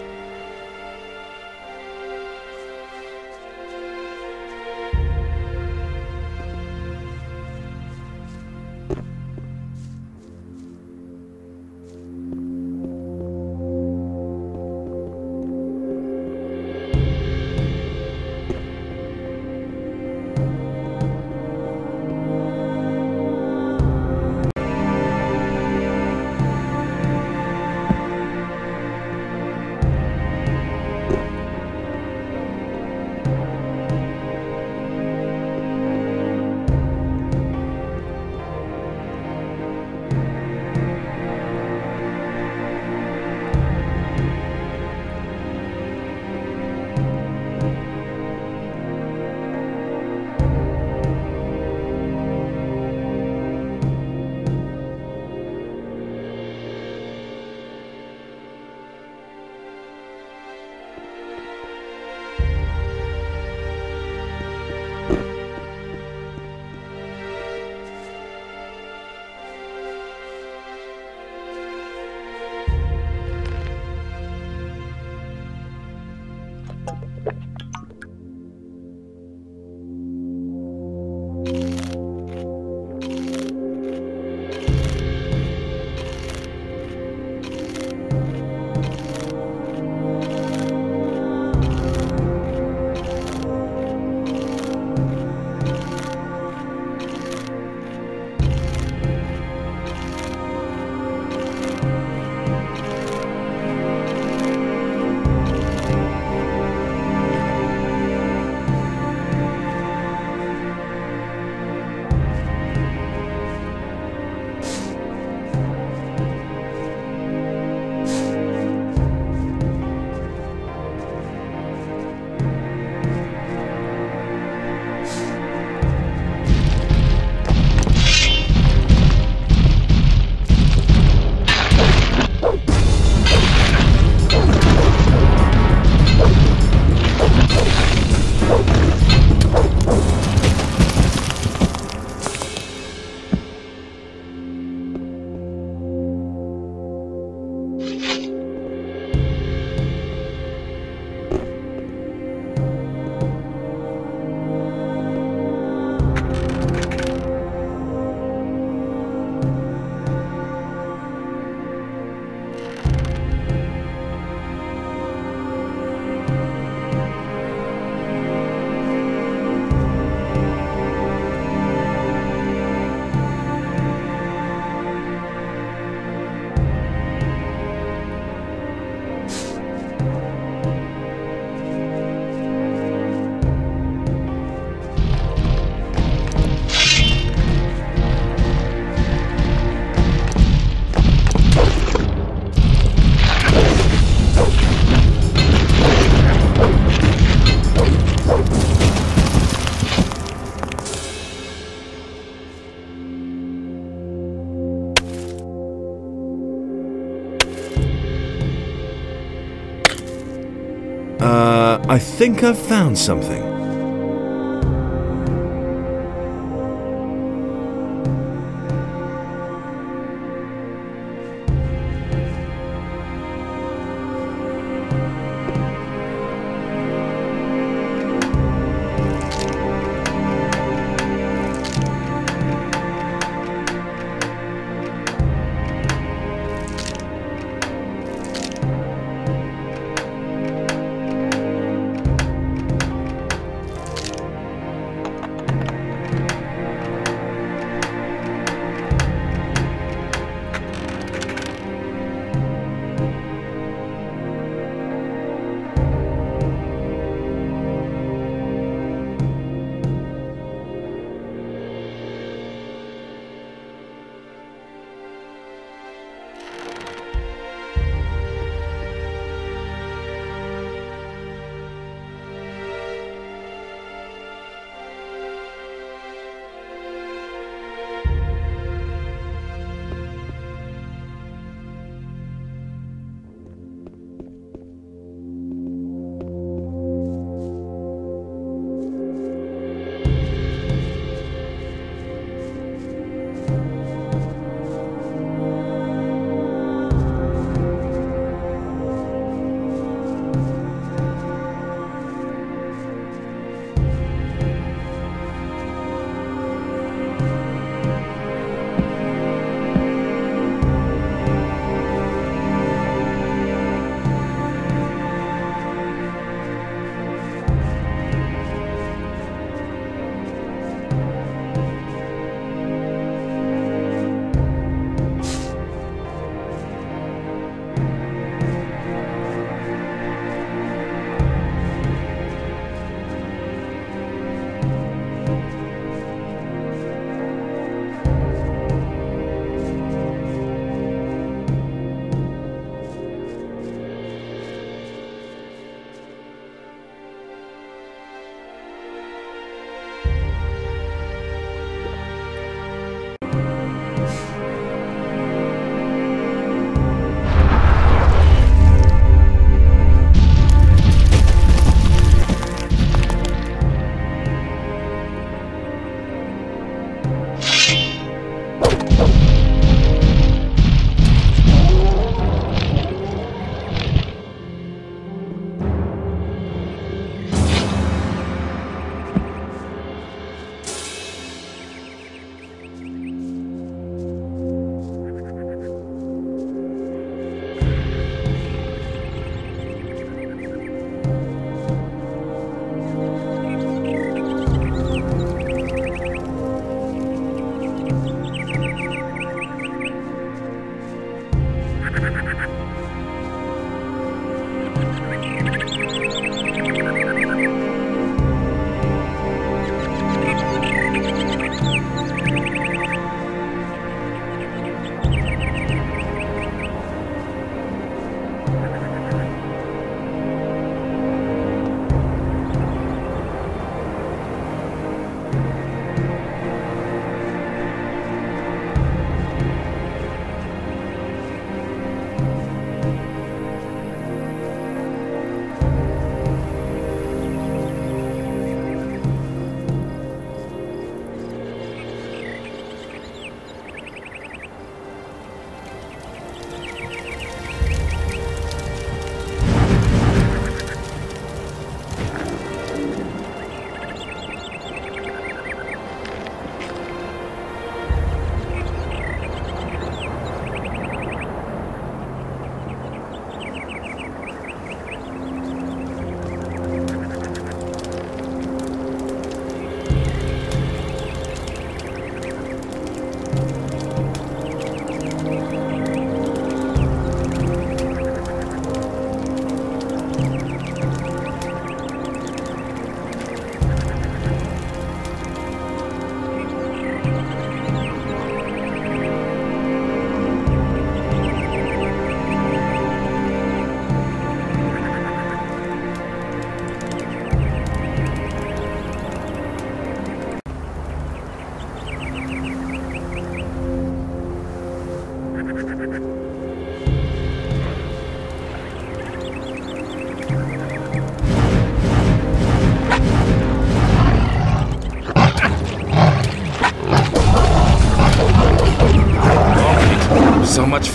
I think I've found something.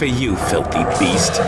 for you, filthy beast.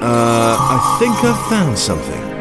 I think I've found something.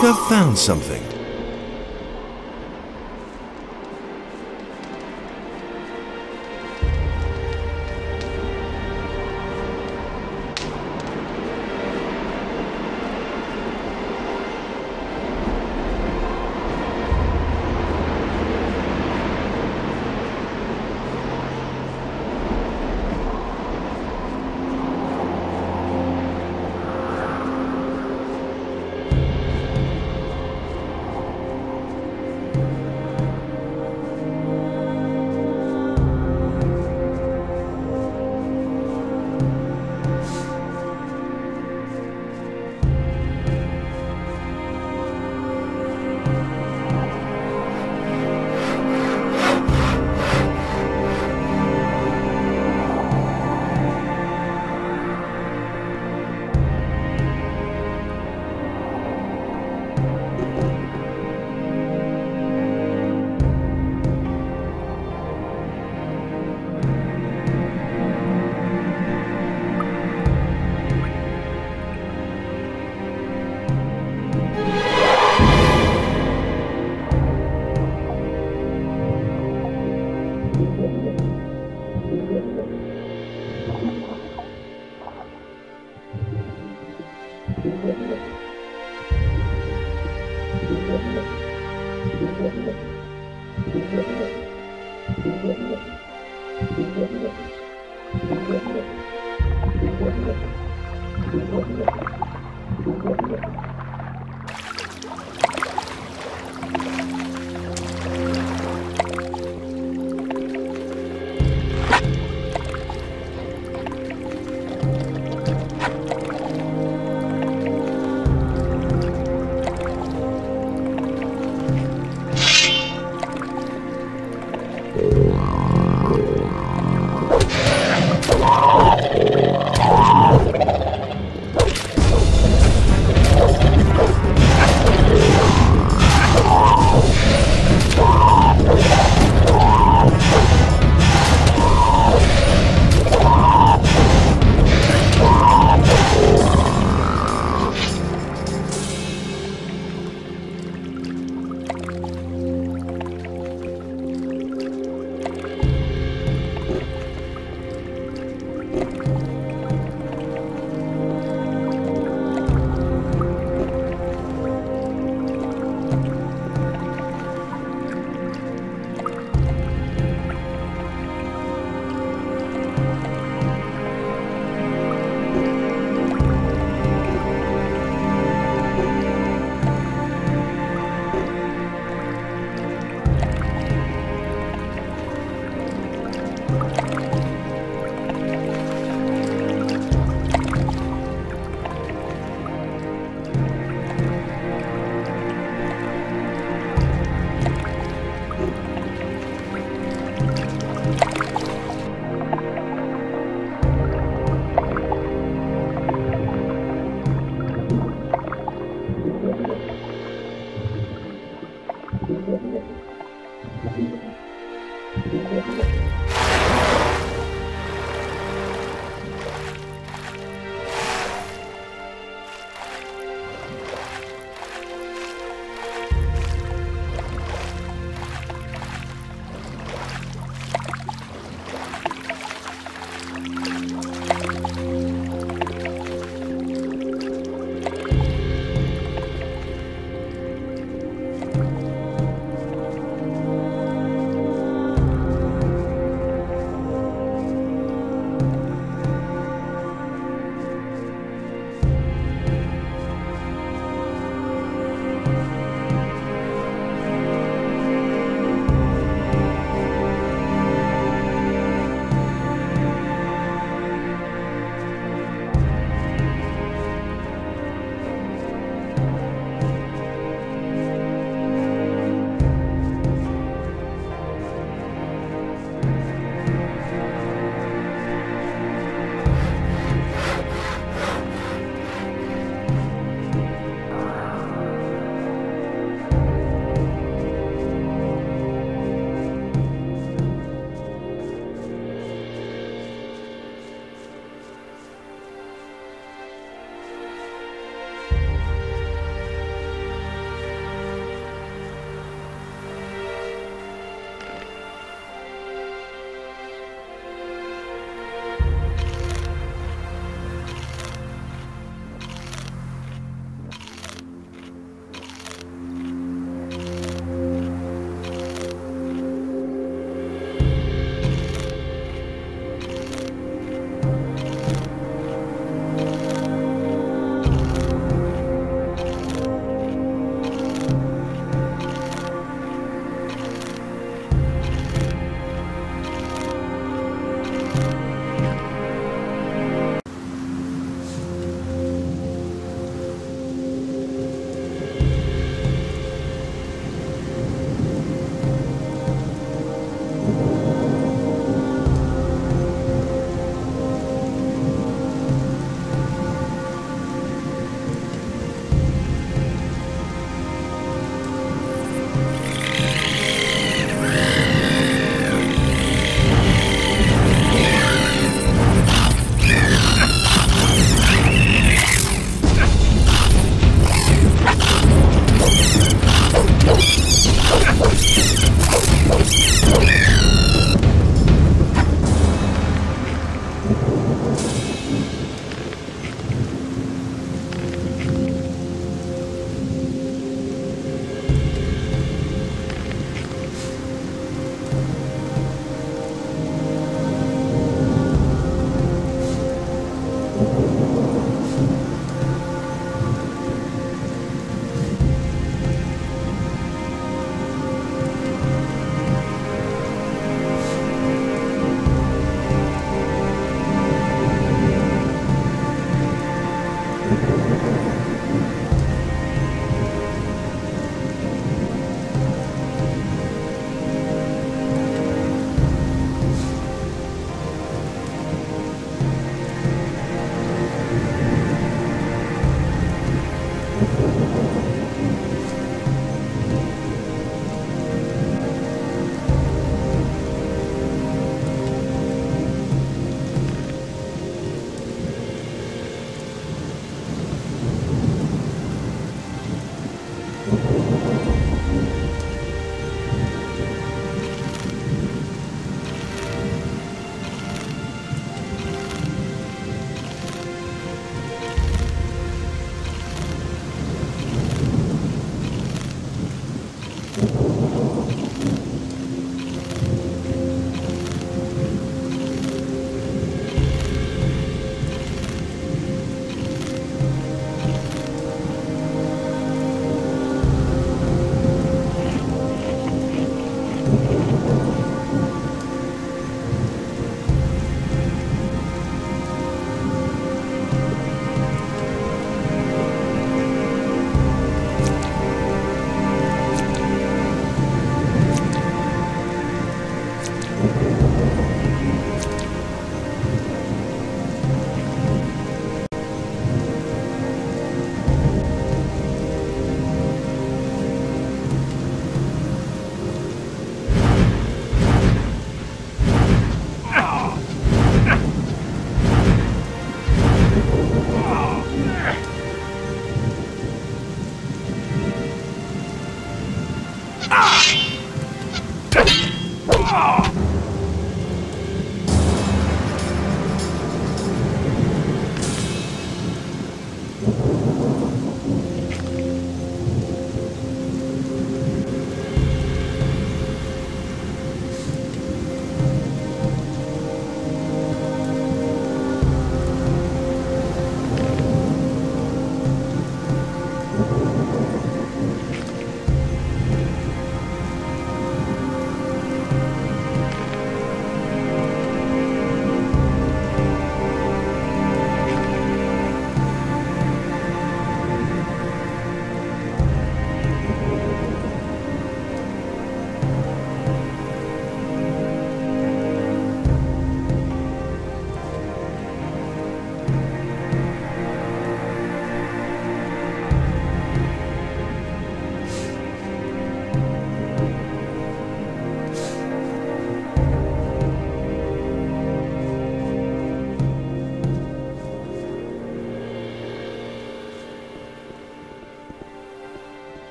think I've found something.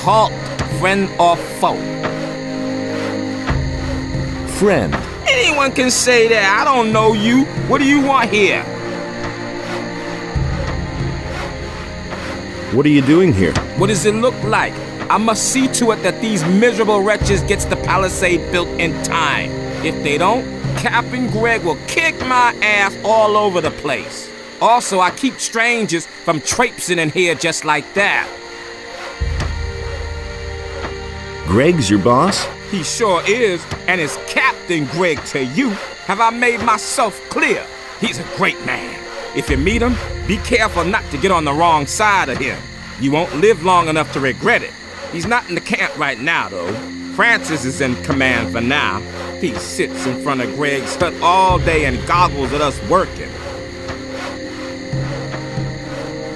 Halt, friend or foe? Friend. Anyone can say that. I don't know you. What do you want here? What are you doing here? What does it look like? I must see to it that these miserable wretches gets the palisade built in time. If they don't, Captain Greg will kick my ass all over the place. Also, I keep strangers from traipsing in here just like that. Greg's your boss? He sure is, and is Captain Greg to you. Have I made myself clear? He's a great man. If you meet him, be careful not to get on the wrong side of him. You won't live long enough to regret it. He's not in the camp right now, though. Francis is in command for now. He sits in front of Greg's hut all day and goggles at us working.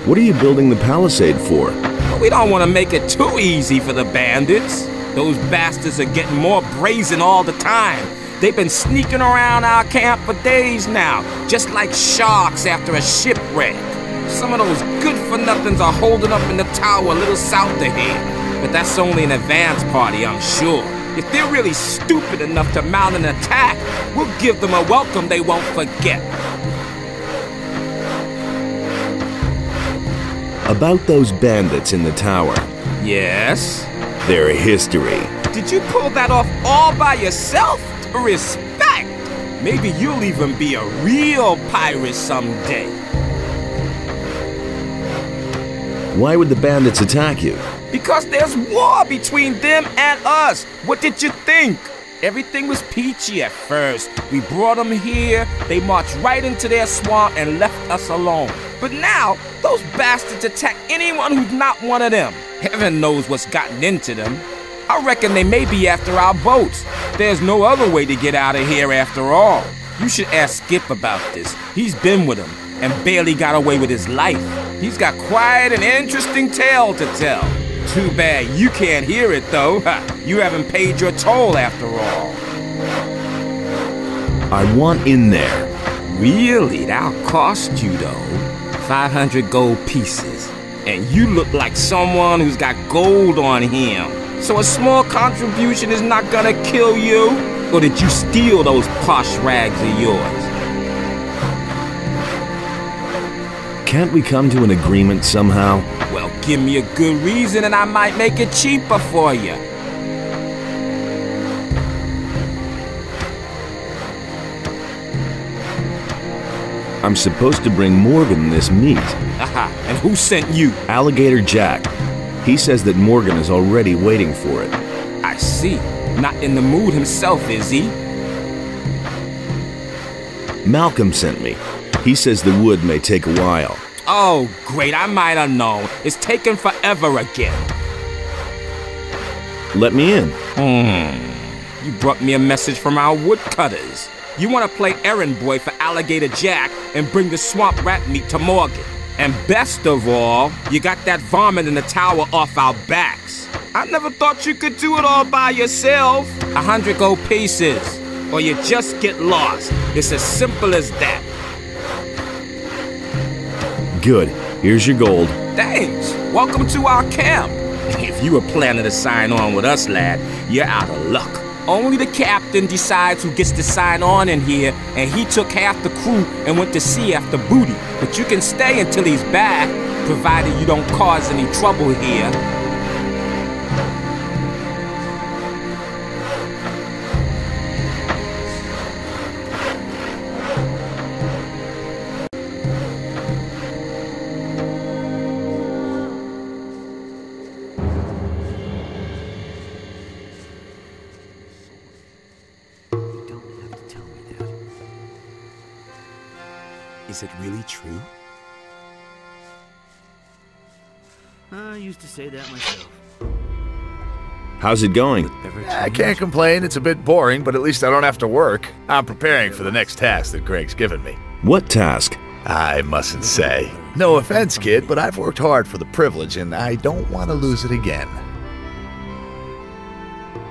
What are you building the palisade for? We don't want to make it too easy for the bandits. Those bastards are getting more brazen all the time. They've been sneaking around our camp for days now, just like sharks after a shipwreck. Some of those good-for-nothings are holding up in the tower a little south of here. But that's only an advance party, I'm sure. If they're really stupid enough to mount an attack, we'll give them a welcome they won't forget. About those bandits in the tower. Yes? Their history. Did you pull that off all by yourself? Respect! Maybe you'll even be a real pirate someday. Why would the bandits attack you? Because there's war between them and us. What did you think? Everything was peachy at first. We brought them here, they marched right into their swamp and left us alone. But now, those bastards attack anyone who's not one of them. Heaven knows what's gotten into them. I reckon they may be after our boats. There's no other way to get out of here after all. You should ask Skip about this. He's been with them and barely got away with his life. He's got quite an interesting tale to tell. Too bad you can't hear it, though. You haven't paid your toll after all. I want in there. Really? That'll cost you, though. 500 gold pieces. And you look like someone who's got gold on him. So a small contribution is not gonna kill you? Or did you steal those posh rags of yours? Can't we come to an agreement somehow? Well, give me a good reason and I might make it cheaper for you. I'm supposed to bring Morgan this meat. Aha, and who sent you? Alligator Jack. He says that Morgan is already waiting for it. I see. Not in the mood himself, is he? Malcolm sent me. He says the wood may take a while. Oh, great, I might have known. It's taken forever again. Let me in. You brought me a message from our woodcutters. You want to play errand boy for Alligator Jack and bring the swamp rat meat to Morgan. And best of all, you got that varmint in the tower off our backs. I never thought you could do it all by yourself. 100 gold pieces, or you just get lost. It's as simple as that. Good. Here's your gold. Thanks. Welcome to our camp. If you were planning to sign on with us, lad, you're out of luck. Only the captain decides who gets to sign on in here, and he took half the crew and went to sea after booty. But you can stay until he's back, provided you don't cause any trouble here. Is it really true? I used to say that myself. How's it going? I can't complain. It's a bit boring, but at least I don't have to work. I'm preparing for the next task that Greg's given me. What task? I mustn't say. No offense, kid, but I've worked hard for the privilege, and I don't want to lose it again.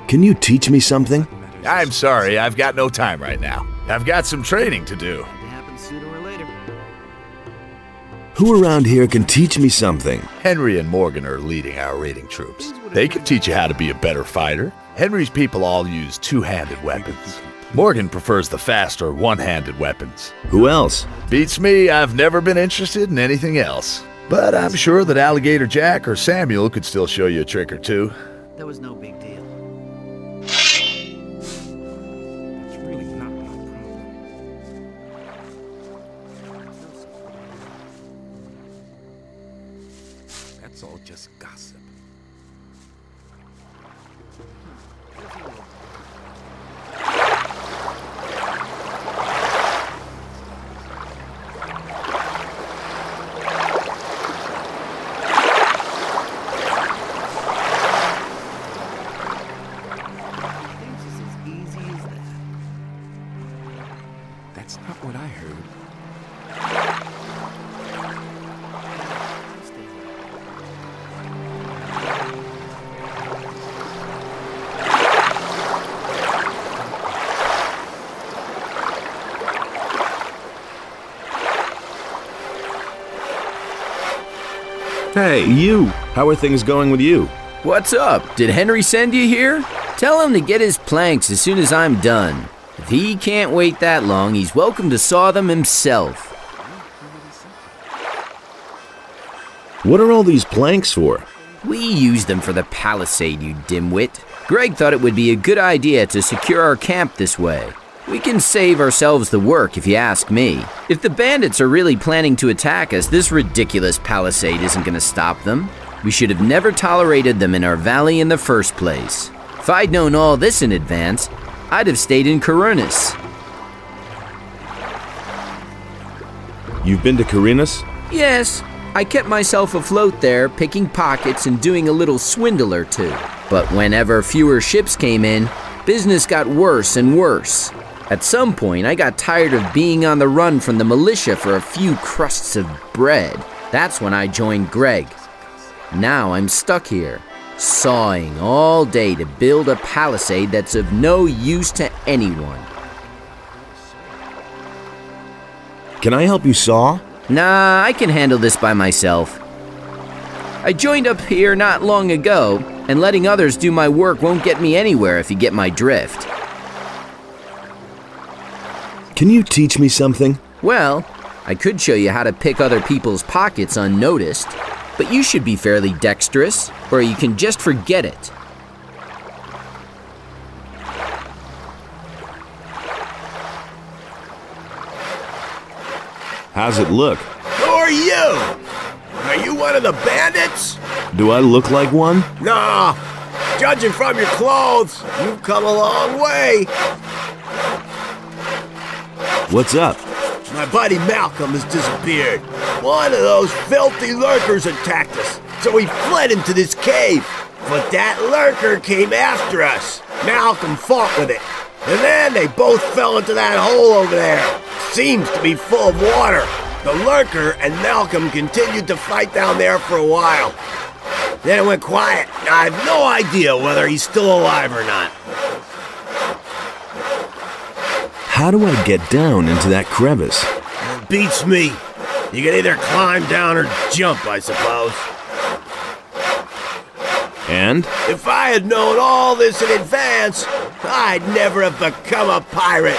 Can you teach me something? I'm sorry, I've got no time right now. I've got some training to do. Who around here can teach me something? Henry and Morgan are leading our raiding troops. They can teach you how to be a better fighter. Henry's people all use two-handed weapons. Morgan prefers the faster one-handed weapons. Who else? Beats me, I've never been interested in anything else. But I'm sure that Alligator Jack or Samuel could still show you a trick or two. That was no big deal. That's all just gossip. That's not what I heard. Hey, you! How are things going with you? What's up? Did Henry send you here? Tell him to get his planks as soon as I'm done. If he can't wait that long, he's welcome to saw them himself. What are all these planks for? We use them for the palisade, you dimwit. Greg thought it would be a good idea to secure our camp this way. We can save ourselves the work, if you ask me. If the bandits are really planning to attack us, this ridiculous palisade isn't going to stop them. We should have never tolerated them in our valley in the first place. If I'd known all this in advance, I'd have stayed in Coronis. You've been to Coronis? Yes, I kept myself afloat there, picking pockets and doing a little swindle or two. But whenever fewer ships came in, business got worse and worse. At some point, I got tired of being on the run from the militia for a few crusts of bread. That's when I joined Greg. Now I'm stuck here, sawing all day to build a palisade that's of no use to anyone. Can I help you saw? Nah, I can handle this by myself. I joined up here not long ago, and letting others do my work won't get me anywhere if you get my drift. Can you teach me something? Well, I could show you how to pick other people's pockets unnoticed, but you should be fairly dexterous, or you can just forget it. How's it look? Who are you? Are you one of the bandits? Do I look like one? Nah. Judging from your clothes, you've come a long way. What's up? My buddy Malcolm has disappeared. One of those filthy lurkers attacked us, so we fled into this cave. But that lurker came after us. Malcolm fought with it. And then they both fell into that hole over there. Seems to be full of water. The lurker and Malcolm continued to fight down there for a while. Then it went quiet. I have no idea whether he's still alive or not. How do I get down into that crevice? Beats me. You can either climb down or jump, I suppose. And? If I had known all this in advance, I'd never have become a pirate.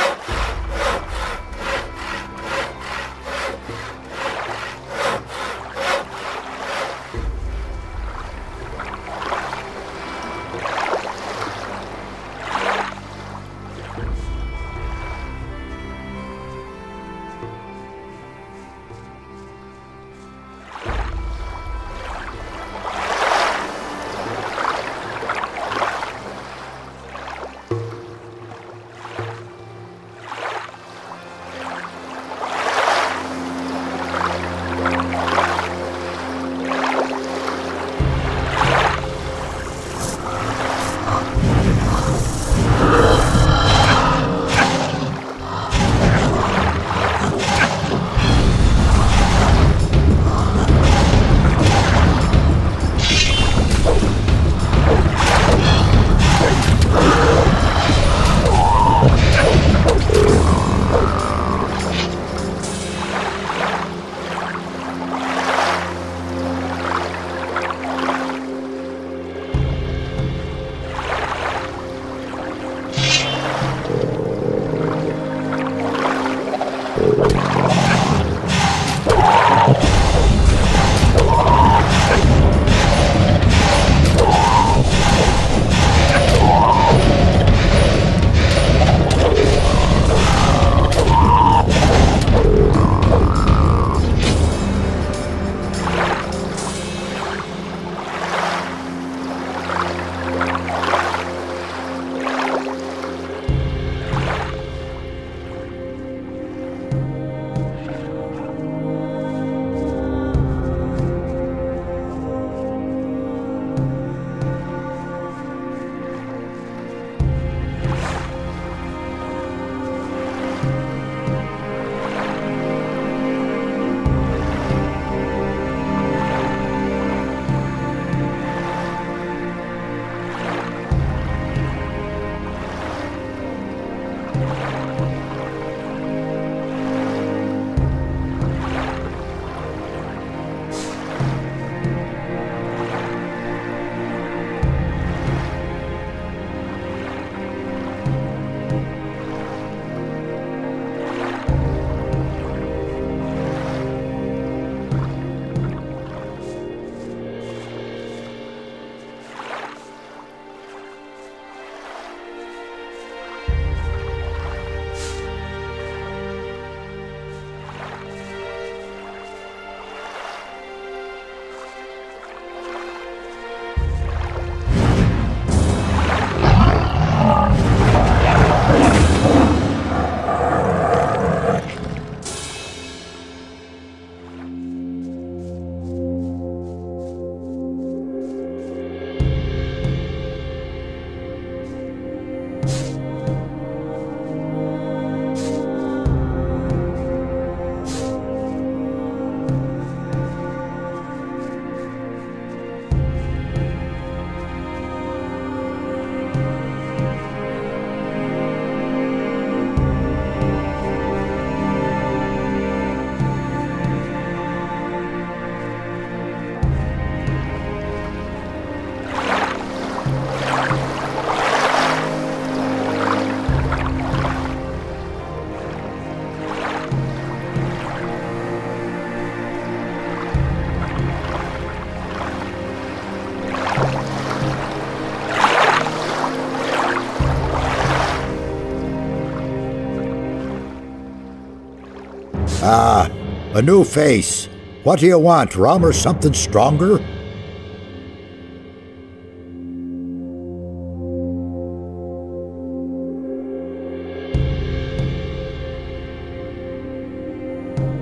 Ah, A new face. What do you want, rum or something stronger?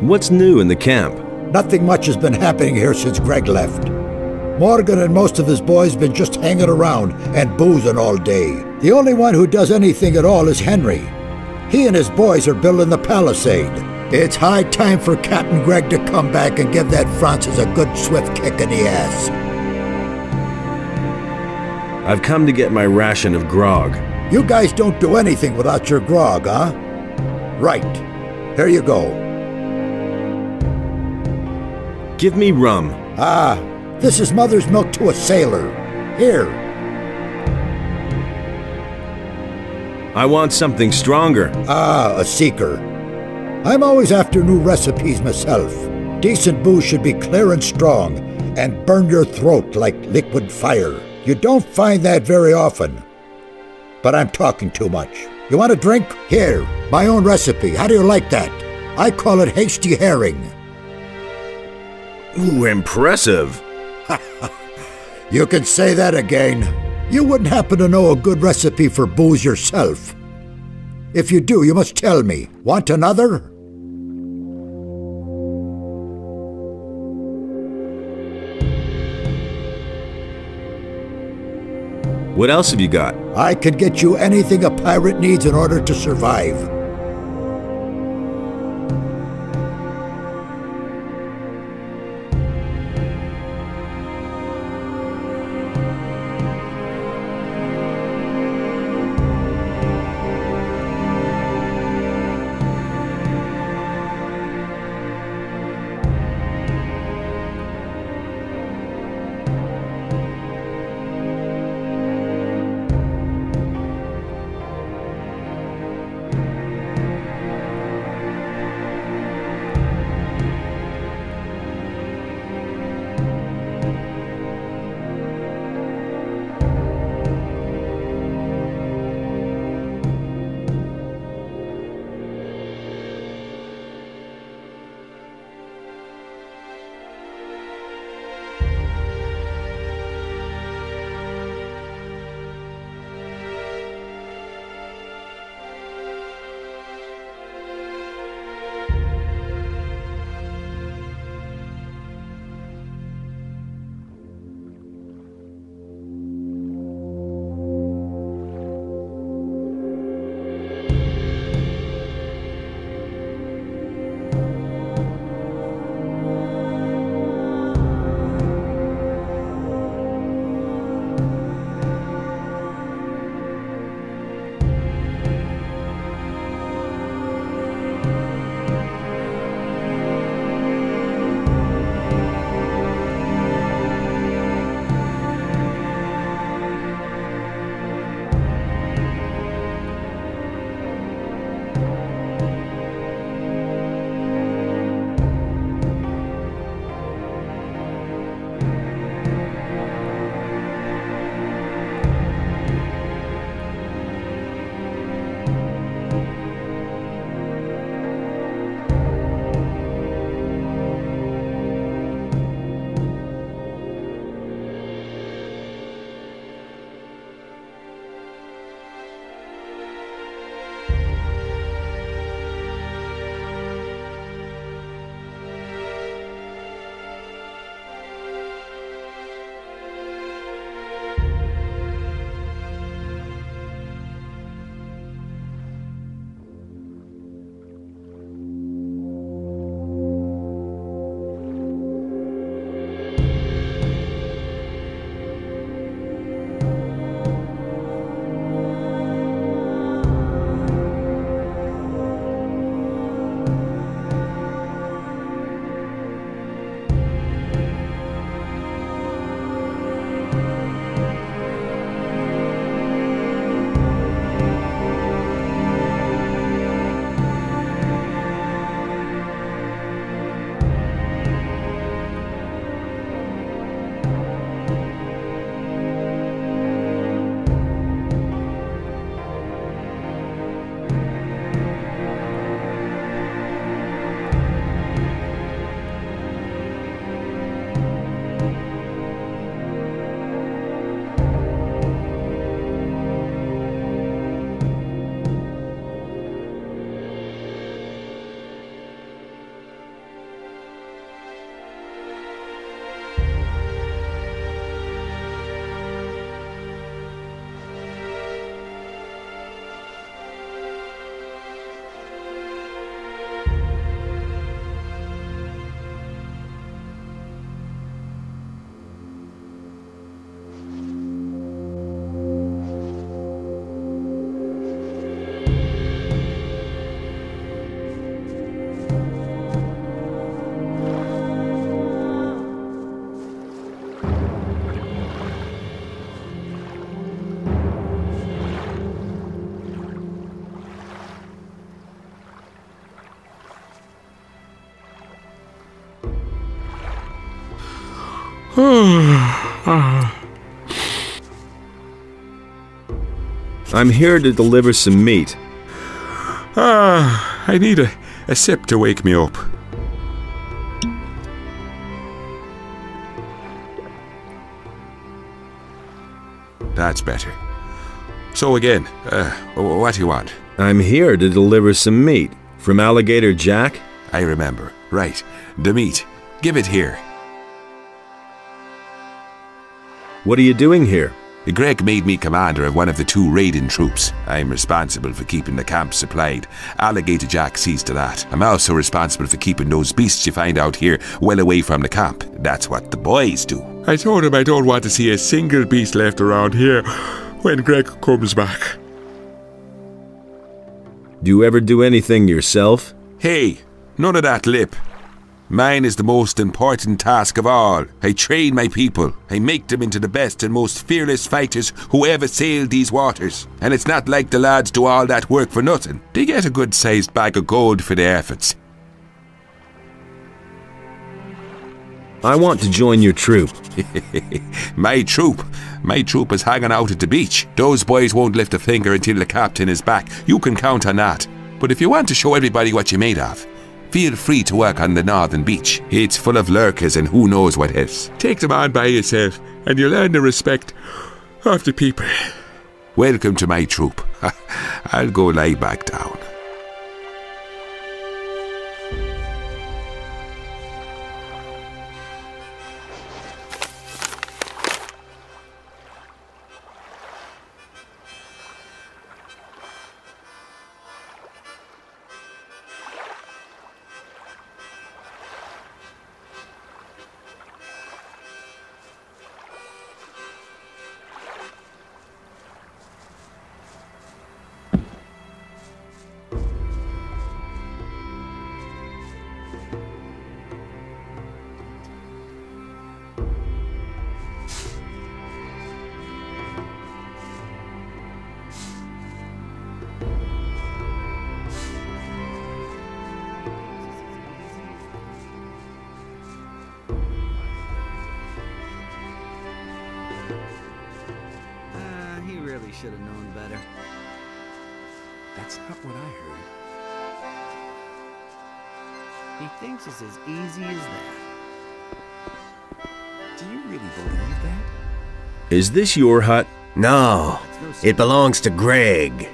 What's new in the camp? Nothing much has been happening here since Greg left. Morgan and most of his boys been just hanging around and boozing all day. The only one who does anything at all is Henry. He and his boys are building the palisade. It's high time for Captain Greg to come back and give that Francis a good swift kick in the ass. I've come to get my ration of grog. You guys don't do anything without your grog, huh? Right. Here you go. Give me rum. Ah, this is mother's milk to a sailor. Here. I want something stronger. Ah, a seeker. I'm always after new recipes myself. Decent booze should be clear and strong, and burn your throat like liquid fire. You don't find that very often. But I'm talking too much. You want a drink? Here, my own recipe. How do you like that? I call it hasty herring. Ooh, impressive. You can say that again. You wouldn't happen to know a good recipe for booze yourself. If you do, you must tell me. Want another? What else have you got? I could get you anything a pirate needs in order to survive. I'm here to deliver some meat. I need a sip to wake me up. That's better. So again, what do you want? I'm here to deliver some meat. From Alligator Jack? I remember. Right. The meat. Give it here. What are you doing here? Greg made me commander of one of the 2 raiding troops. I'm responsible for keeping the camp supplied. Alligator Jack sees to that. I'm also responsible for keeping those beasts you find out here well away from the camp. That's what the boys do. I told him I don't want to see a single beast left around here when Greg comes back. Do you ever do anything yourself? Hey, none of that lip. Mine is the most important task of all. I train my people. I make them into the best and most fearless fighters who ever sailed these waters. And it's not like the lads do all that work for nothing. They get a good-sized bag of gold for their efforts. I want to join your troop. My troop? My troop is hanging out at the beach. Those boys won't lift a finger until the captain is back. You can count on that. But if you want to show everybody what you're made of, feel free to work on the northern beach. It's full of lurkers and who knows what else. Take them on by yourself, and you'll earn the respect of the people. Welcome to my troop. I'll go lie back down. Should have known better. That's not what I heard. He thinks it's as easy as that. Do you really believe that? Is this your hut? No, it belongs to Greg.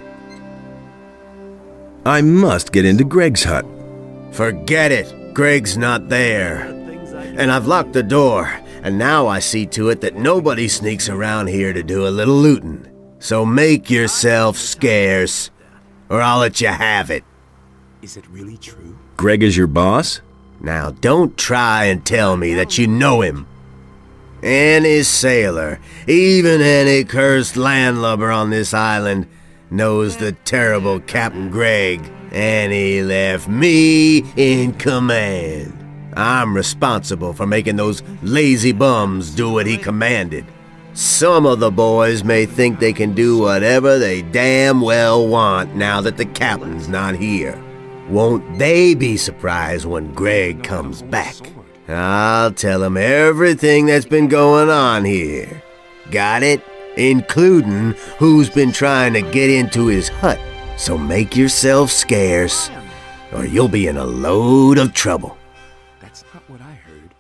I must get into Greg's hut. Forget it. Greg's not there. And I've locked the door, and now I see to it that nobody sneaks around here to do a little looting. So make yourself scarce, or I'll let you have it. Is it really true? Greg is your boss? Now don't try and tell me that you know him. Any sailor, even any cursed landlubber on this island, knows the terrible Captain Greg, and he left me in command. I'm responsible for making those lazy bums do what he commanded. Some of the boys may think they can do whatever they damn well want now that the captain's not here. Won't they be surprised when Greg comes back? I'll tell him everything that's been going on here. Got it? Including who's been trying to get into his hut. So make yourself scarce, or you'll be in a load of trouble. That's not what I heard.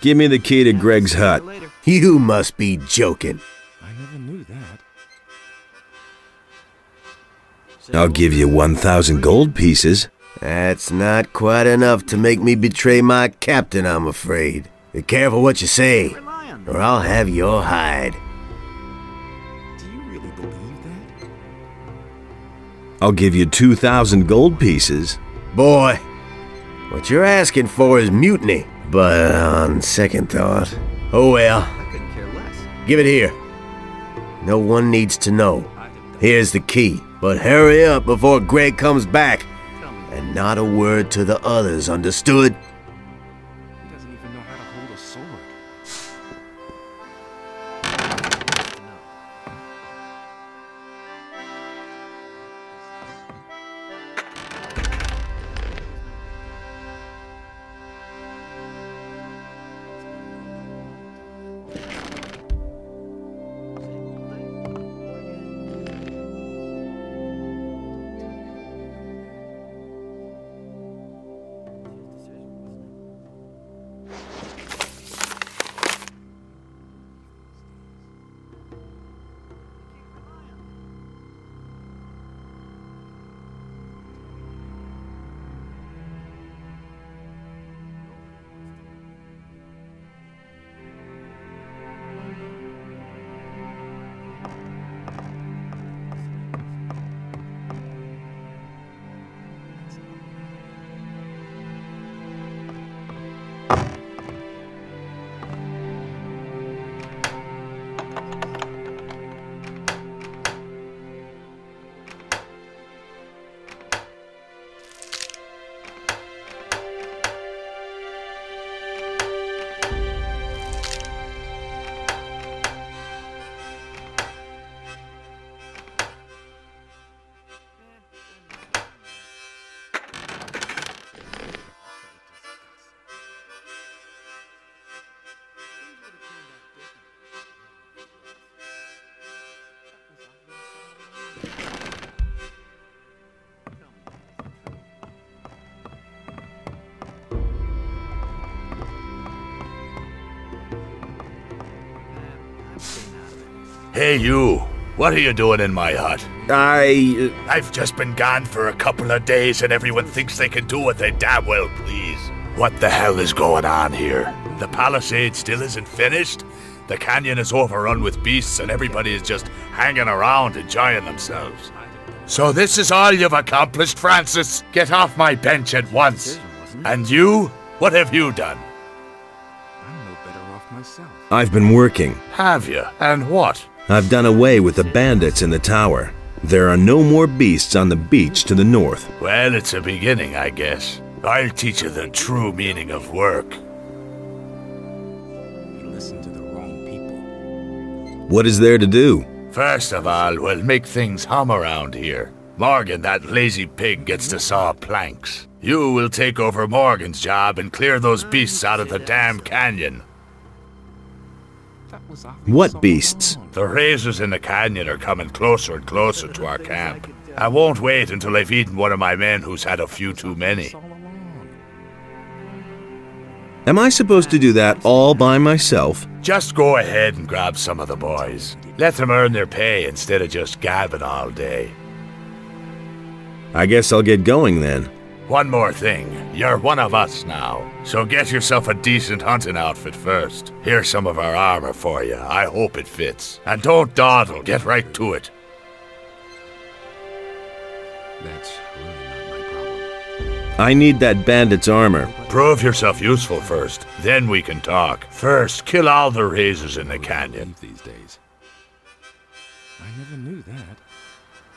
Give me the key to Greg's hut. You must be joking. I never knew that. I'll give you 1,000 gold pieces. That's not quite enough to make me betray my captain, I'm afraid. Be careful what you say, or I'll have your hide. Do you really believe that? I'll give you 2,000 gold pieces. Boy, what you're asking for is mutiny. But on second thought, oh well. I couldn't care less. Give it here. No one needs to know. Here's the key. But hurry up before Greg comes back. And not a word to the others, understood? He doesn't even know how to hold a sword. Hey, you. What are you doing in my hut? I've just been gone for a couple of days and everyone thinks they can do what they damn well please. What the hell is going on here? The palisade still isn't finished? The canyon is overrun with beasts and everybody is just hanging around enjoying themselves. So this is all you've accomplished, Francis? Get off my bench at once. And you? What have you done? I'm no better off myself. I've been working. Have you? And what? I've done away with the bandits in the tower. There are no more beasts on the beach to the north. Well, it's a beginning, I guess. I'll teach you the true meaning of work. You listen to the wrong people. What is there to do? First of all, we'll make things hum around here. Morgan, that lazy pig, gets to saw planks. You will take over Morgan's job and clear those beasts out of the damn canyon. What beasts? The razors in the canyon are coming closer and closer to our camp. I won't wait until I've eaten one of my men who's had a few too many. Am I supposed to do that all by myself? Just go ahead and grab some of the boys. Let them earn their pay instead of just gabbing all day. I guess I'll get going then. One more thing. You're one of us now, so get yourself a decent hunting outfit first. Here's some of our armor for you. I hope it fits. And don't dawdle. Get right to it. That's really not my problem. I need that bandit's armor. Prove yourself useful first, then we can talk. First, kill all the razors in the canyon. These days. I never knew that.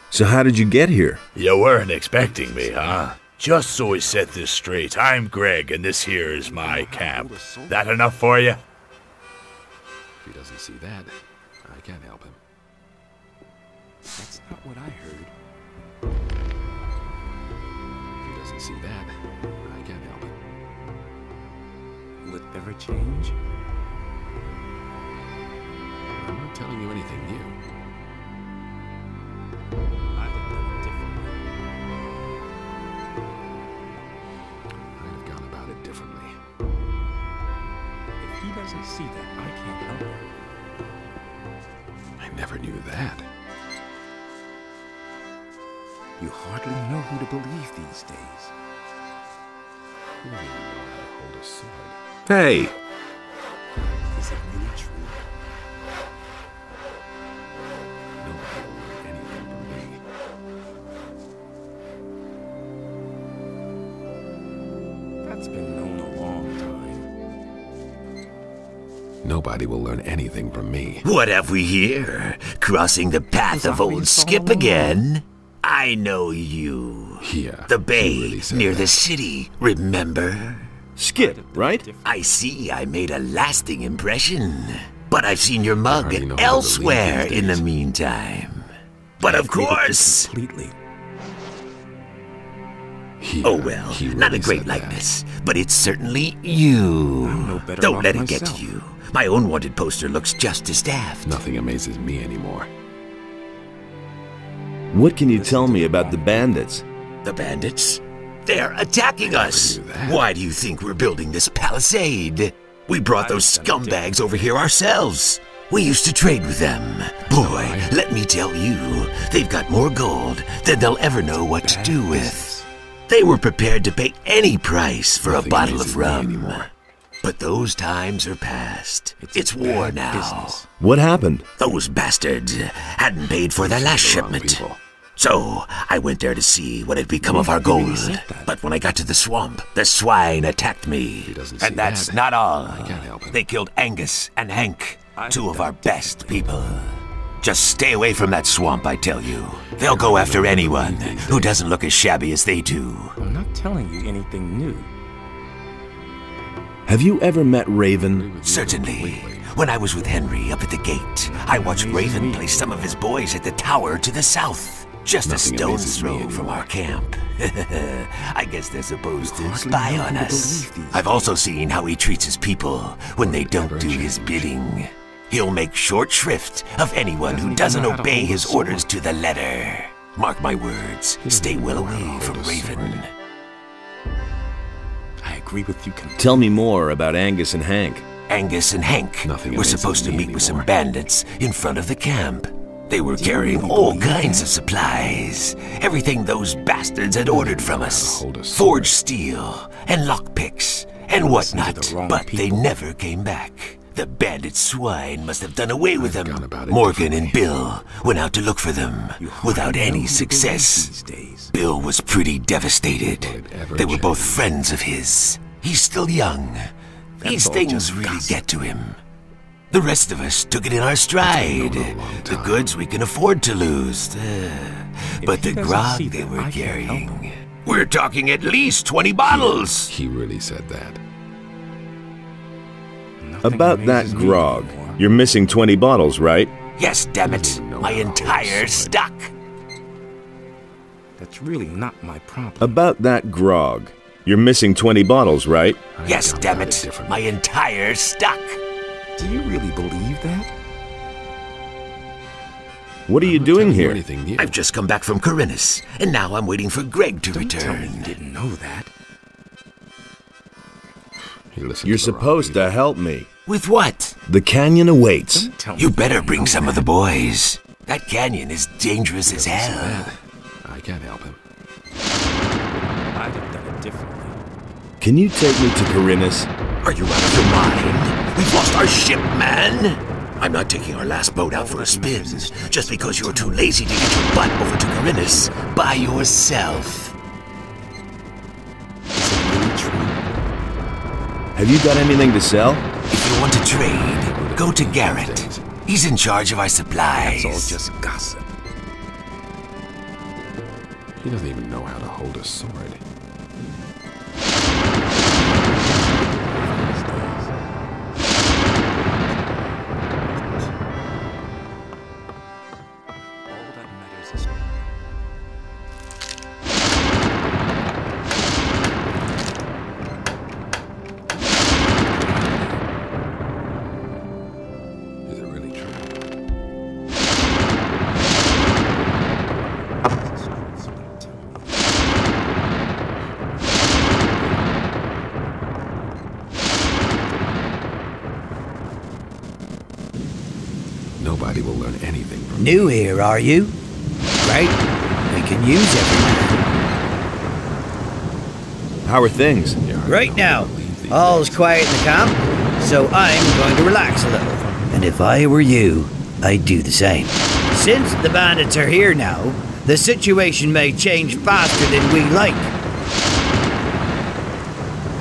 So how did you get here? You weren't expecting me, huh? Just so we set this straight, I'm Greg, and this here is my camp. That enough for you? If he doesn't see that, I can't help him. That's not what I heard. If he doesn't see that, I can't help him. Will it ever change? I'm not telling you anything new. I'd have done it differently. I'd have gone about it differently. If he doesn't see that, I can't help him. I never knew that. You hardly know who to believe these days. Who really know how to hold a sword? Hey! Is it really true? Nobody will learn anything from me. That's been known a long time. Nobody will learn anything from me. What have we here? Crossing the path of old Skip again? I know you. Yeah. The bay near the city, remember? Skip, right? I see I made a lasting impression. But I've seen your mug hardly know how to elsewhere believe these in the days. meantime. But of course... Completely. Yeah, Oh well, he really not a great said that. likeness, but it's certainly you. I'm no better Don't off let it myself. get to you. My own wanted poster looks just as daft. Nothing amazes me anymore. What can you tell me about the bandits? The bandits? They're attacking us! knew that. Why do you think we're building this palisade? We brought those scumbags over here ourselves. We used to trade with them. Boy, let me tell you, they've got more gold than they'll ever know what to do with. They were prepared to pay any price for Nothing a bottle amazes of me rum. anymore. But those times are past. It's war now. Business. What happened? Those bastards hadn't paid for their last The wrong shipment. people. So, I went there to see what had become of our gold. But when I got to the swamp, the swine attacked me. doesn't see And that's that, not all. I can't help him. They killed Angus and Hank, two of our best people. Just stay away from that swamp, I tell you. They'll go after anyone who doesn't look as shabby as they do. I'm not telling you anything new. Have you ever met Raven? Certainly. When I was with Henry up at the gate, I watched Raven place some of his boys at the tower to the south. Just Nothing a stone's amazes me throw from anymore. our camp. I guess they're supposed to hardly spy know on who to us. believe these I've also seen how he treats his people when they don't Never do his change. bidding. He'll make short shrift of anyone who doesn't obey his orders to the letter. Mark my words, stay well away from Raven. I agree with you completely. Tell me more about Angus and Hank. Angus and Hank were supposed to meet with some bandits in front of the camp. They were carrying all kinds of supplies. Everything those bastards had ordered from us. Forged steel and lockpicks and whatnot. But they never came back. The bandit swine must have done away with them. Morgan and Bill went out to look for them without any success. Bill was pretty devastated. They were both friends of his. He's still young. These things really get to him. The rest of us took it in our stride. The goods we can afford to lose. But the grog they were carrying. We're talking at least 20 bottles. He really said that. About that grog. You're missing 20 bottles, right? Yes, damn it. My entire stock. That's really not my problem. About that grog. You're missing 20 bottles, right? Yes, damn it. My entire stock. Do you really believe that? What are you doing here? I've just come back from Corinus, and now I'm waiting for Greg to return. Tell me you didn't know that. You're supposed to help me. With what? The canyon awaits. You better bring some of the boys. That canyon is dangerous as hell. I can't help him. I'd have done it differently. Can you take me to Corinus? Are you out of your mind? We've lost our ship, man. I'm not taking our last boat out for a spin just because you're too lazy to get your butt over to Corinus by yourself. Have you got anything to sell? If you want to trade, go to Garrett. He's in charge of our supplies. That's all just gossip. He doesn't even know how to hold a sword. Nobody will learn anything from New here, are you? Great. We can use every man. How are things? Right now, all's quiet in the camp, so I'm going to relax a little. And if I were you, I'd do the same. Since the bandits are here now, the situation may change faster than we like.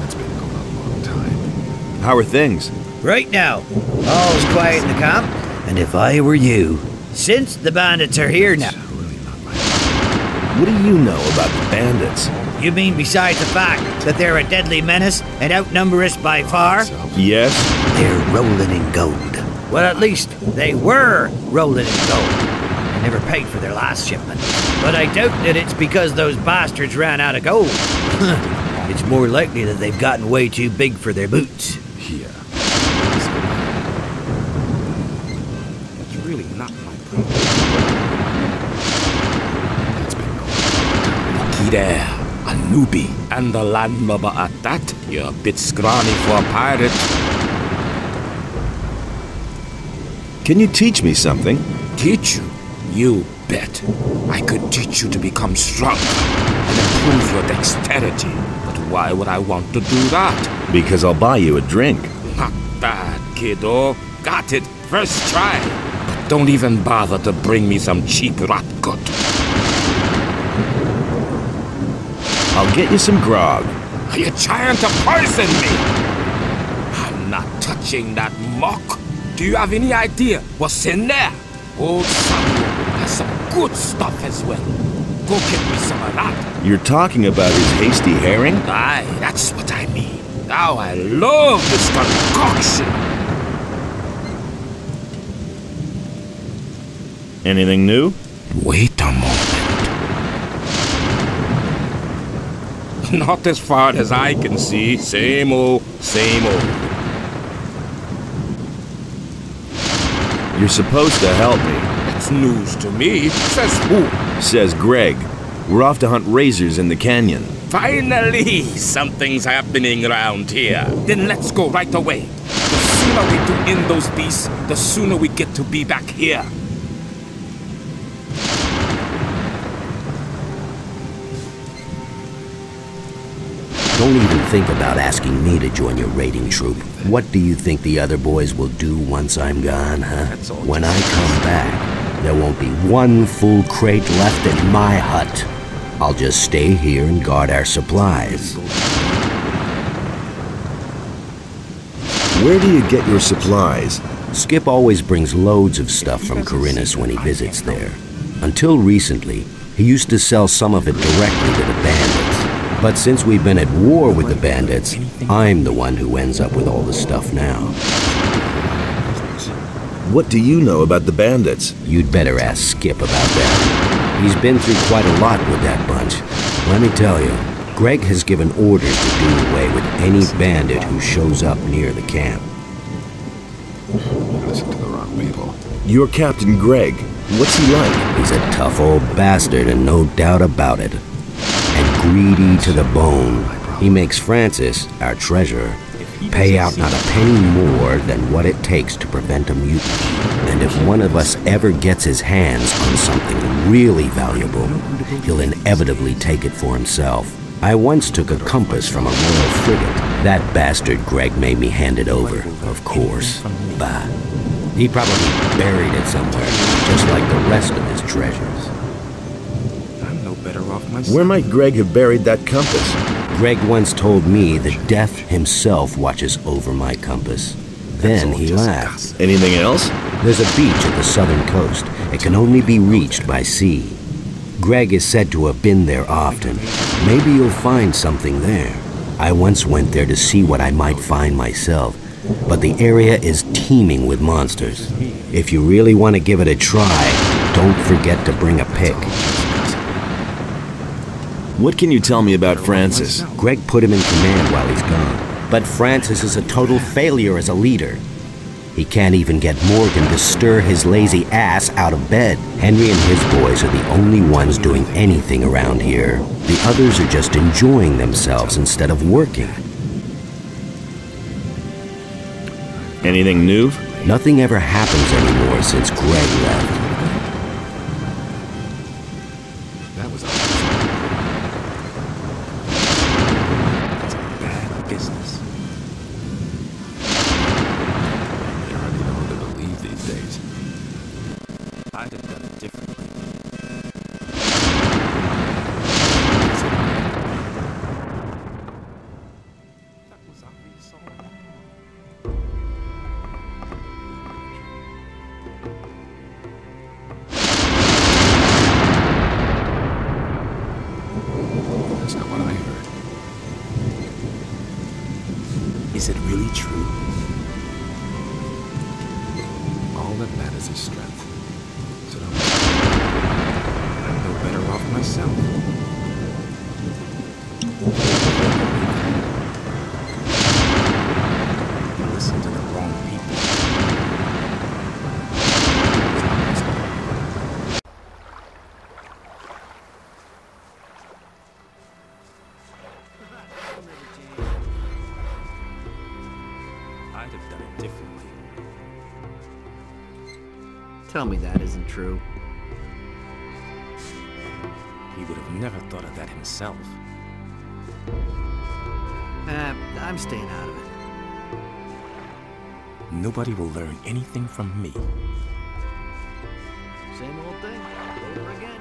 That's been going on a long time. How are things? Right now, all's quiet in the camp, and if I were you, since the bandits are here now... What do you know about the bandits? You mean besides the fact that they're a deadly menace and outnumber us by far? Yes. They're rolling in gold. Well, at least they were rolling in gold. They never paid for their last shipment. But I doubt that it's because those bastards ran out of gold. It's more likely that they've gotten way too big for their boots. Here. It's really not my problem. It's been going on. Looky there, a newbie, and a landlubber at that. You're a bit scrawny for a pirate. Can you teach me something? Teach you? You bet. I could teach you to become stronger and improve your dexterity. But why would I want to do that? Because I'll buy you a drink. Not bad, kiddo. Got it. First try. But don't even bother to bring me some cheap rot gut. I'll get you some grog. Are you trying to poison me? I'm not touching that muck. Do you have any idea what's in there? Old Samuel has some good stuff as well. Go get me some of that. You're talking about his hasty herring? Aye, that's what I mean. Now I love this concoction. Anything new? Wait a moment. Not as far as I can see. Same old, same old. You're supposed to help me. That's news to me. Says who? Says Greg. We're off to hunt razors in the canyon. Finally, something's happening around here. Then let's go right away. The sooner we do end those beasts, the sooner we get to be back here. Don't even think about asking me to join your raiding troop. What do you think the other boys will do once I'm gone, huh? When I come back, there won't be one full crate left in my hut. I'll just stay here and guard our supplies. Where do you get your supplies? Skip always brings loads of stuff from Corinus when he visits there. Until recently, he used to sell some of it directly to the bandits. But since we've been at war with the bandits, I'm the one who ends up with all the stuff now. What do you know about the bandits? You'd better ask Skip about that. He's been through quite a lot with that bunch. Let me tell you, Greg has given orders to do away with any bandit who shows up near the camp. Listen to the wrong people. You're Captain Greg. What's he like? He's a tough old bastard and no doubt about it. And greedy to the bone. He makes Francis, our treasurer, pay out not a penny more than what it takes to prevent a mutiny. And if one of us ever gets his hands on something really valuable, he'll inevitably take it for himself. I once took a compass from a royal frigate. That bastard Greg made me hand it over, of course. Bah. He probably buried it somewhere, just like the rest of his treasures. Where might Greg have buried that compass? Greg once told me that death himself watches over my compass. Then he laughed. Anything else? There's a beach at the southern coast. It can only be reached by sea. Greg is said to have been there often. Maybe you'll find something there. I once went there to see what I might find myself, but the area is teeming with monsters. If you really want to give it a try, don't forget to bring a pick. What can you tell me about Francis? Greg put him in command while he's gone, but Francis is a total failure as a leader. He can't even get Morgan to stir his lazy ass out of bed. Henry and his boys are the only ones doing anything around here. The others are just enjoying themselves instead of working. Anything new? Nothing ever happens anymore since Greg left. Is it really true? All that matters is strength. So don't... I'm no better off myself. You listen to the wrong people. I'd have done it differently. Tell me that isn't true. He would have never thought of that himself. I'm staying out of it. Nobody will learn anything from me. Same old thing, over again.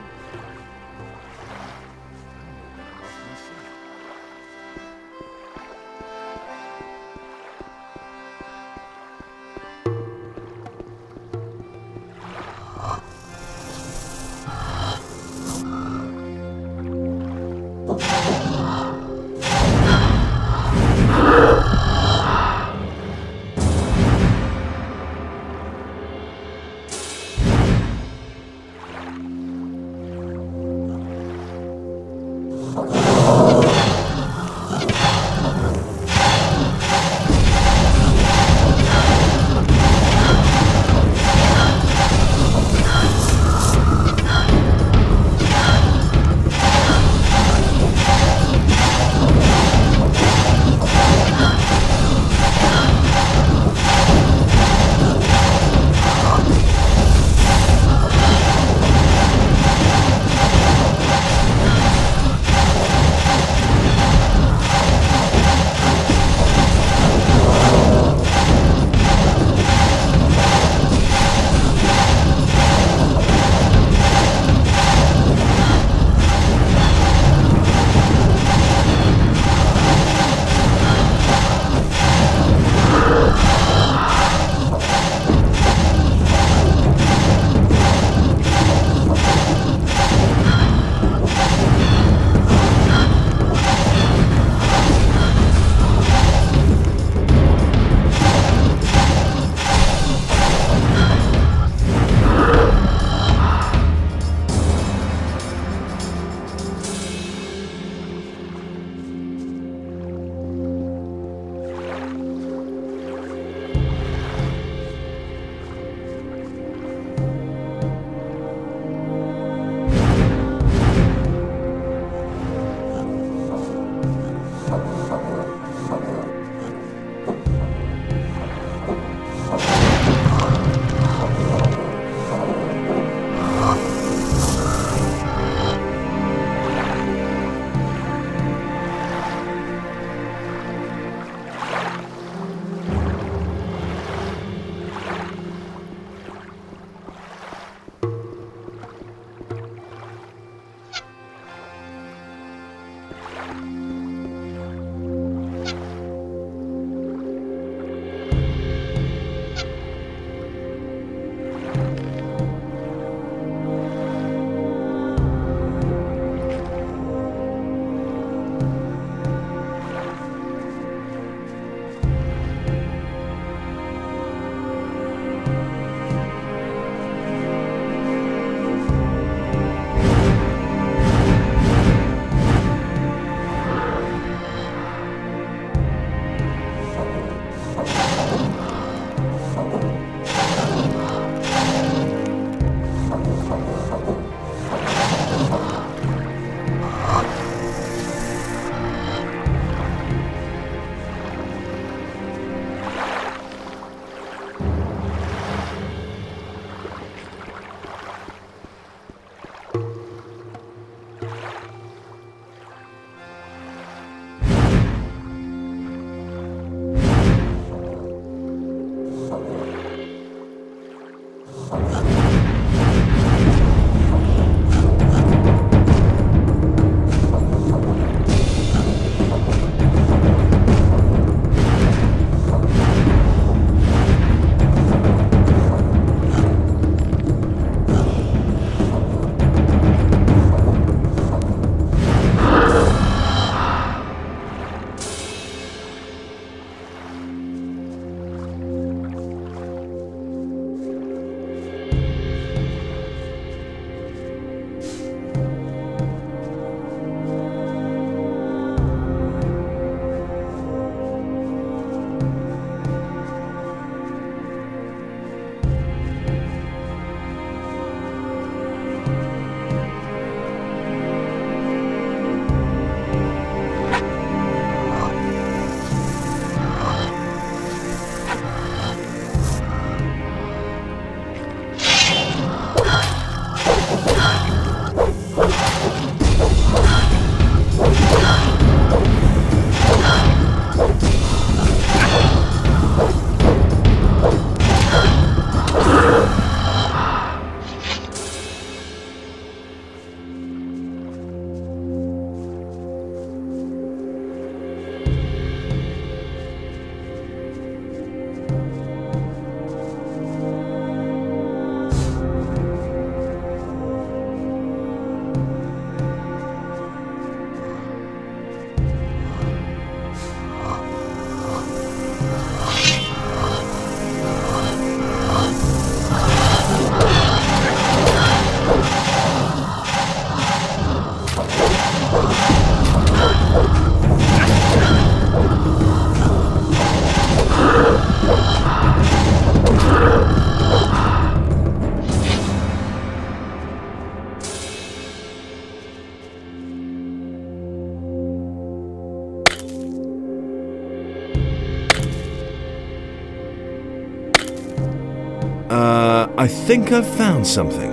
I think I've found something.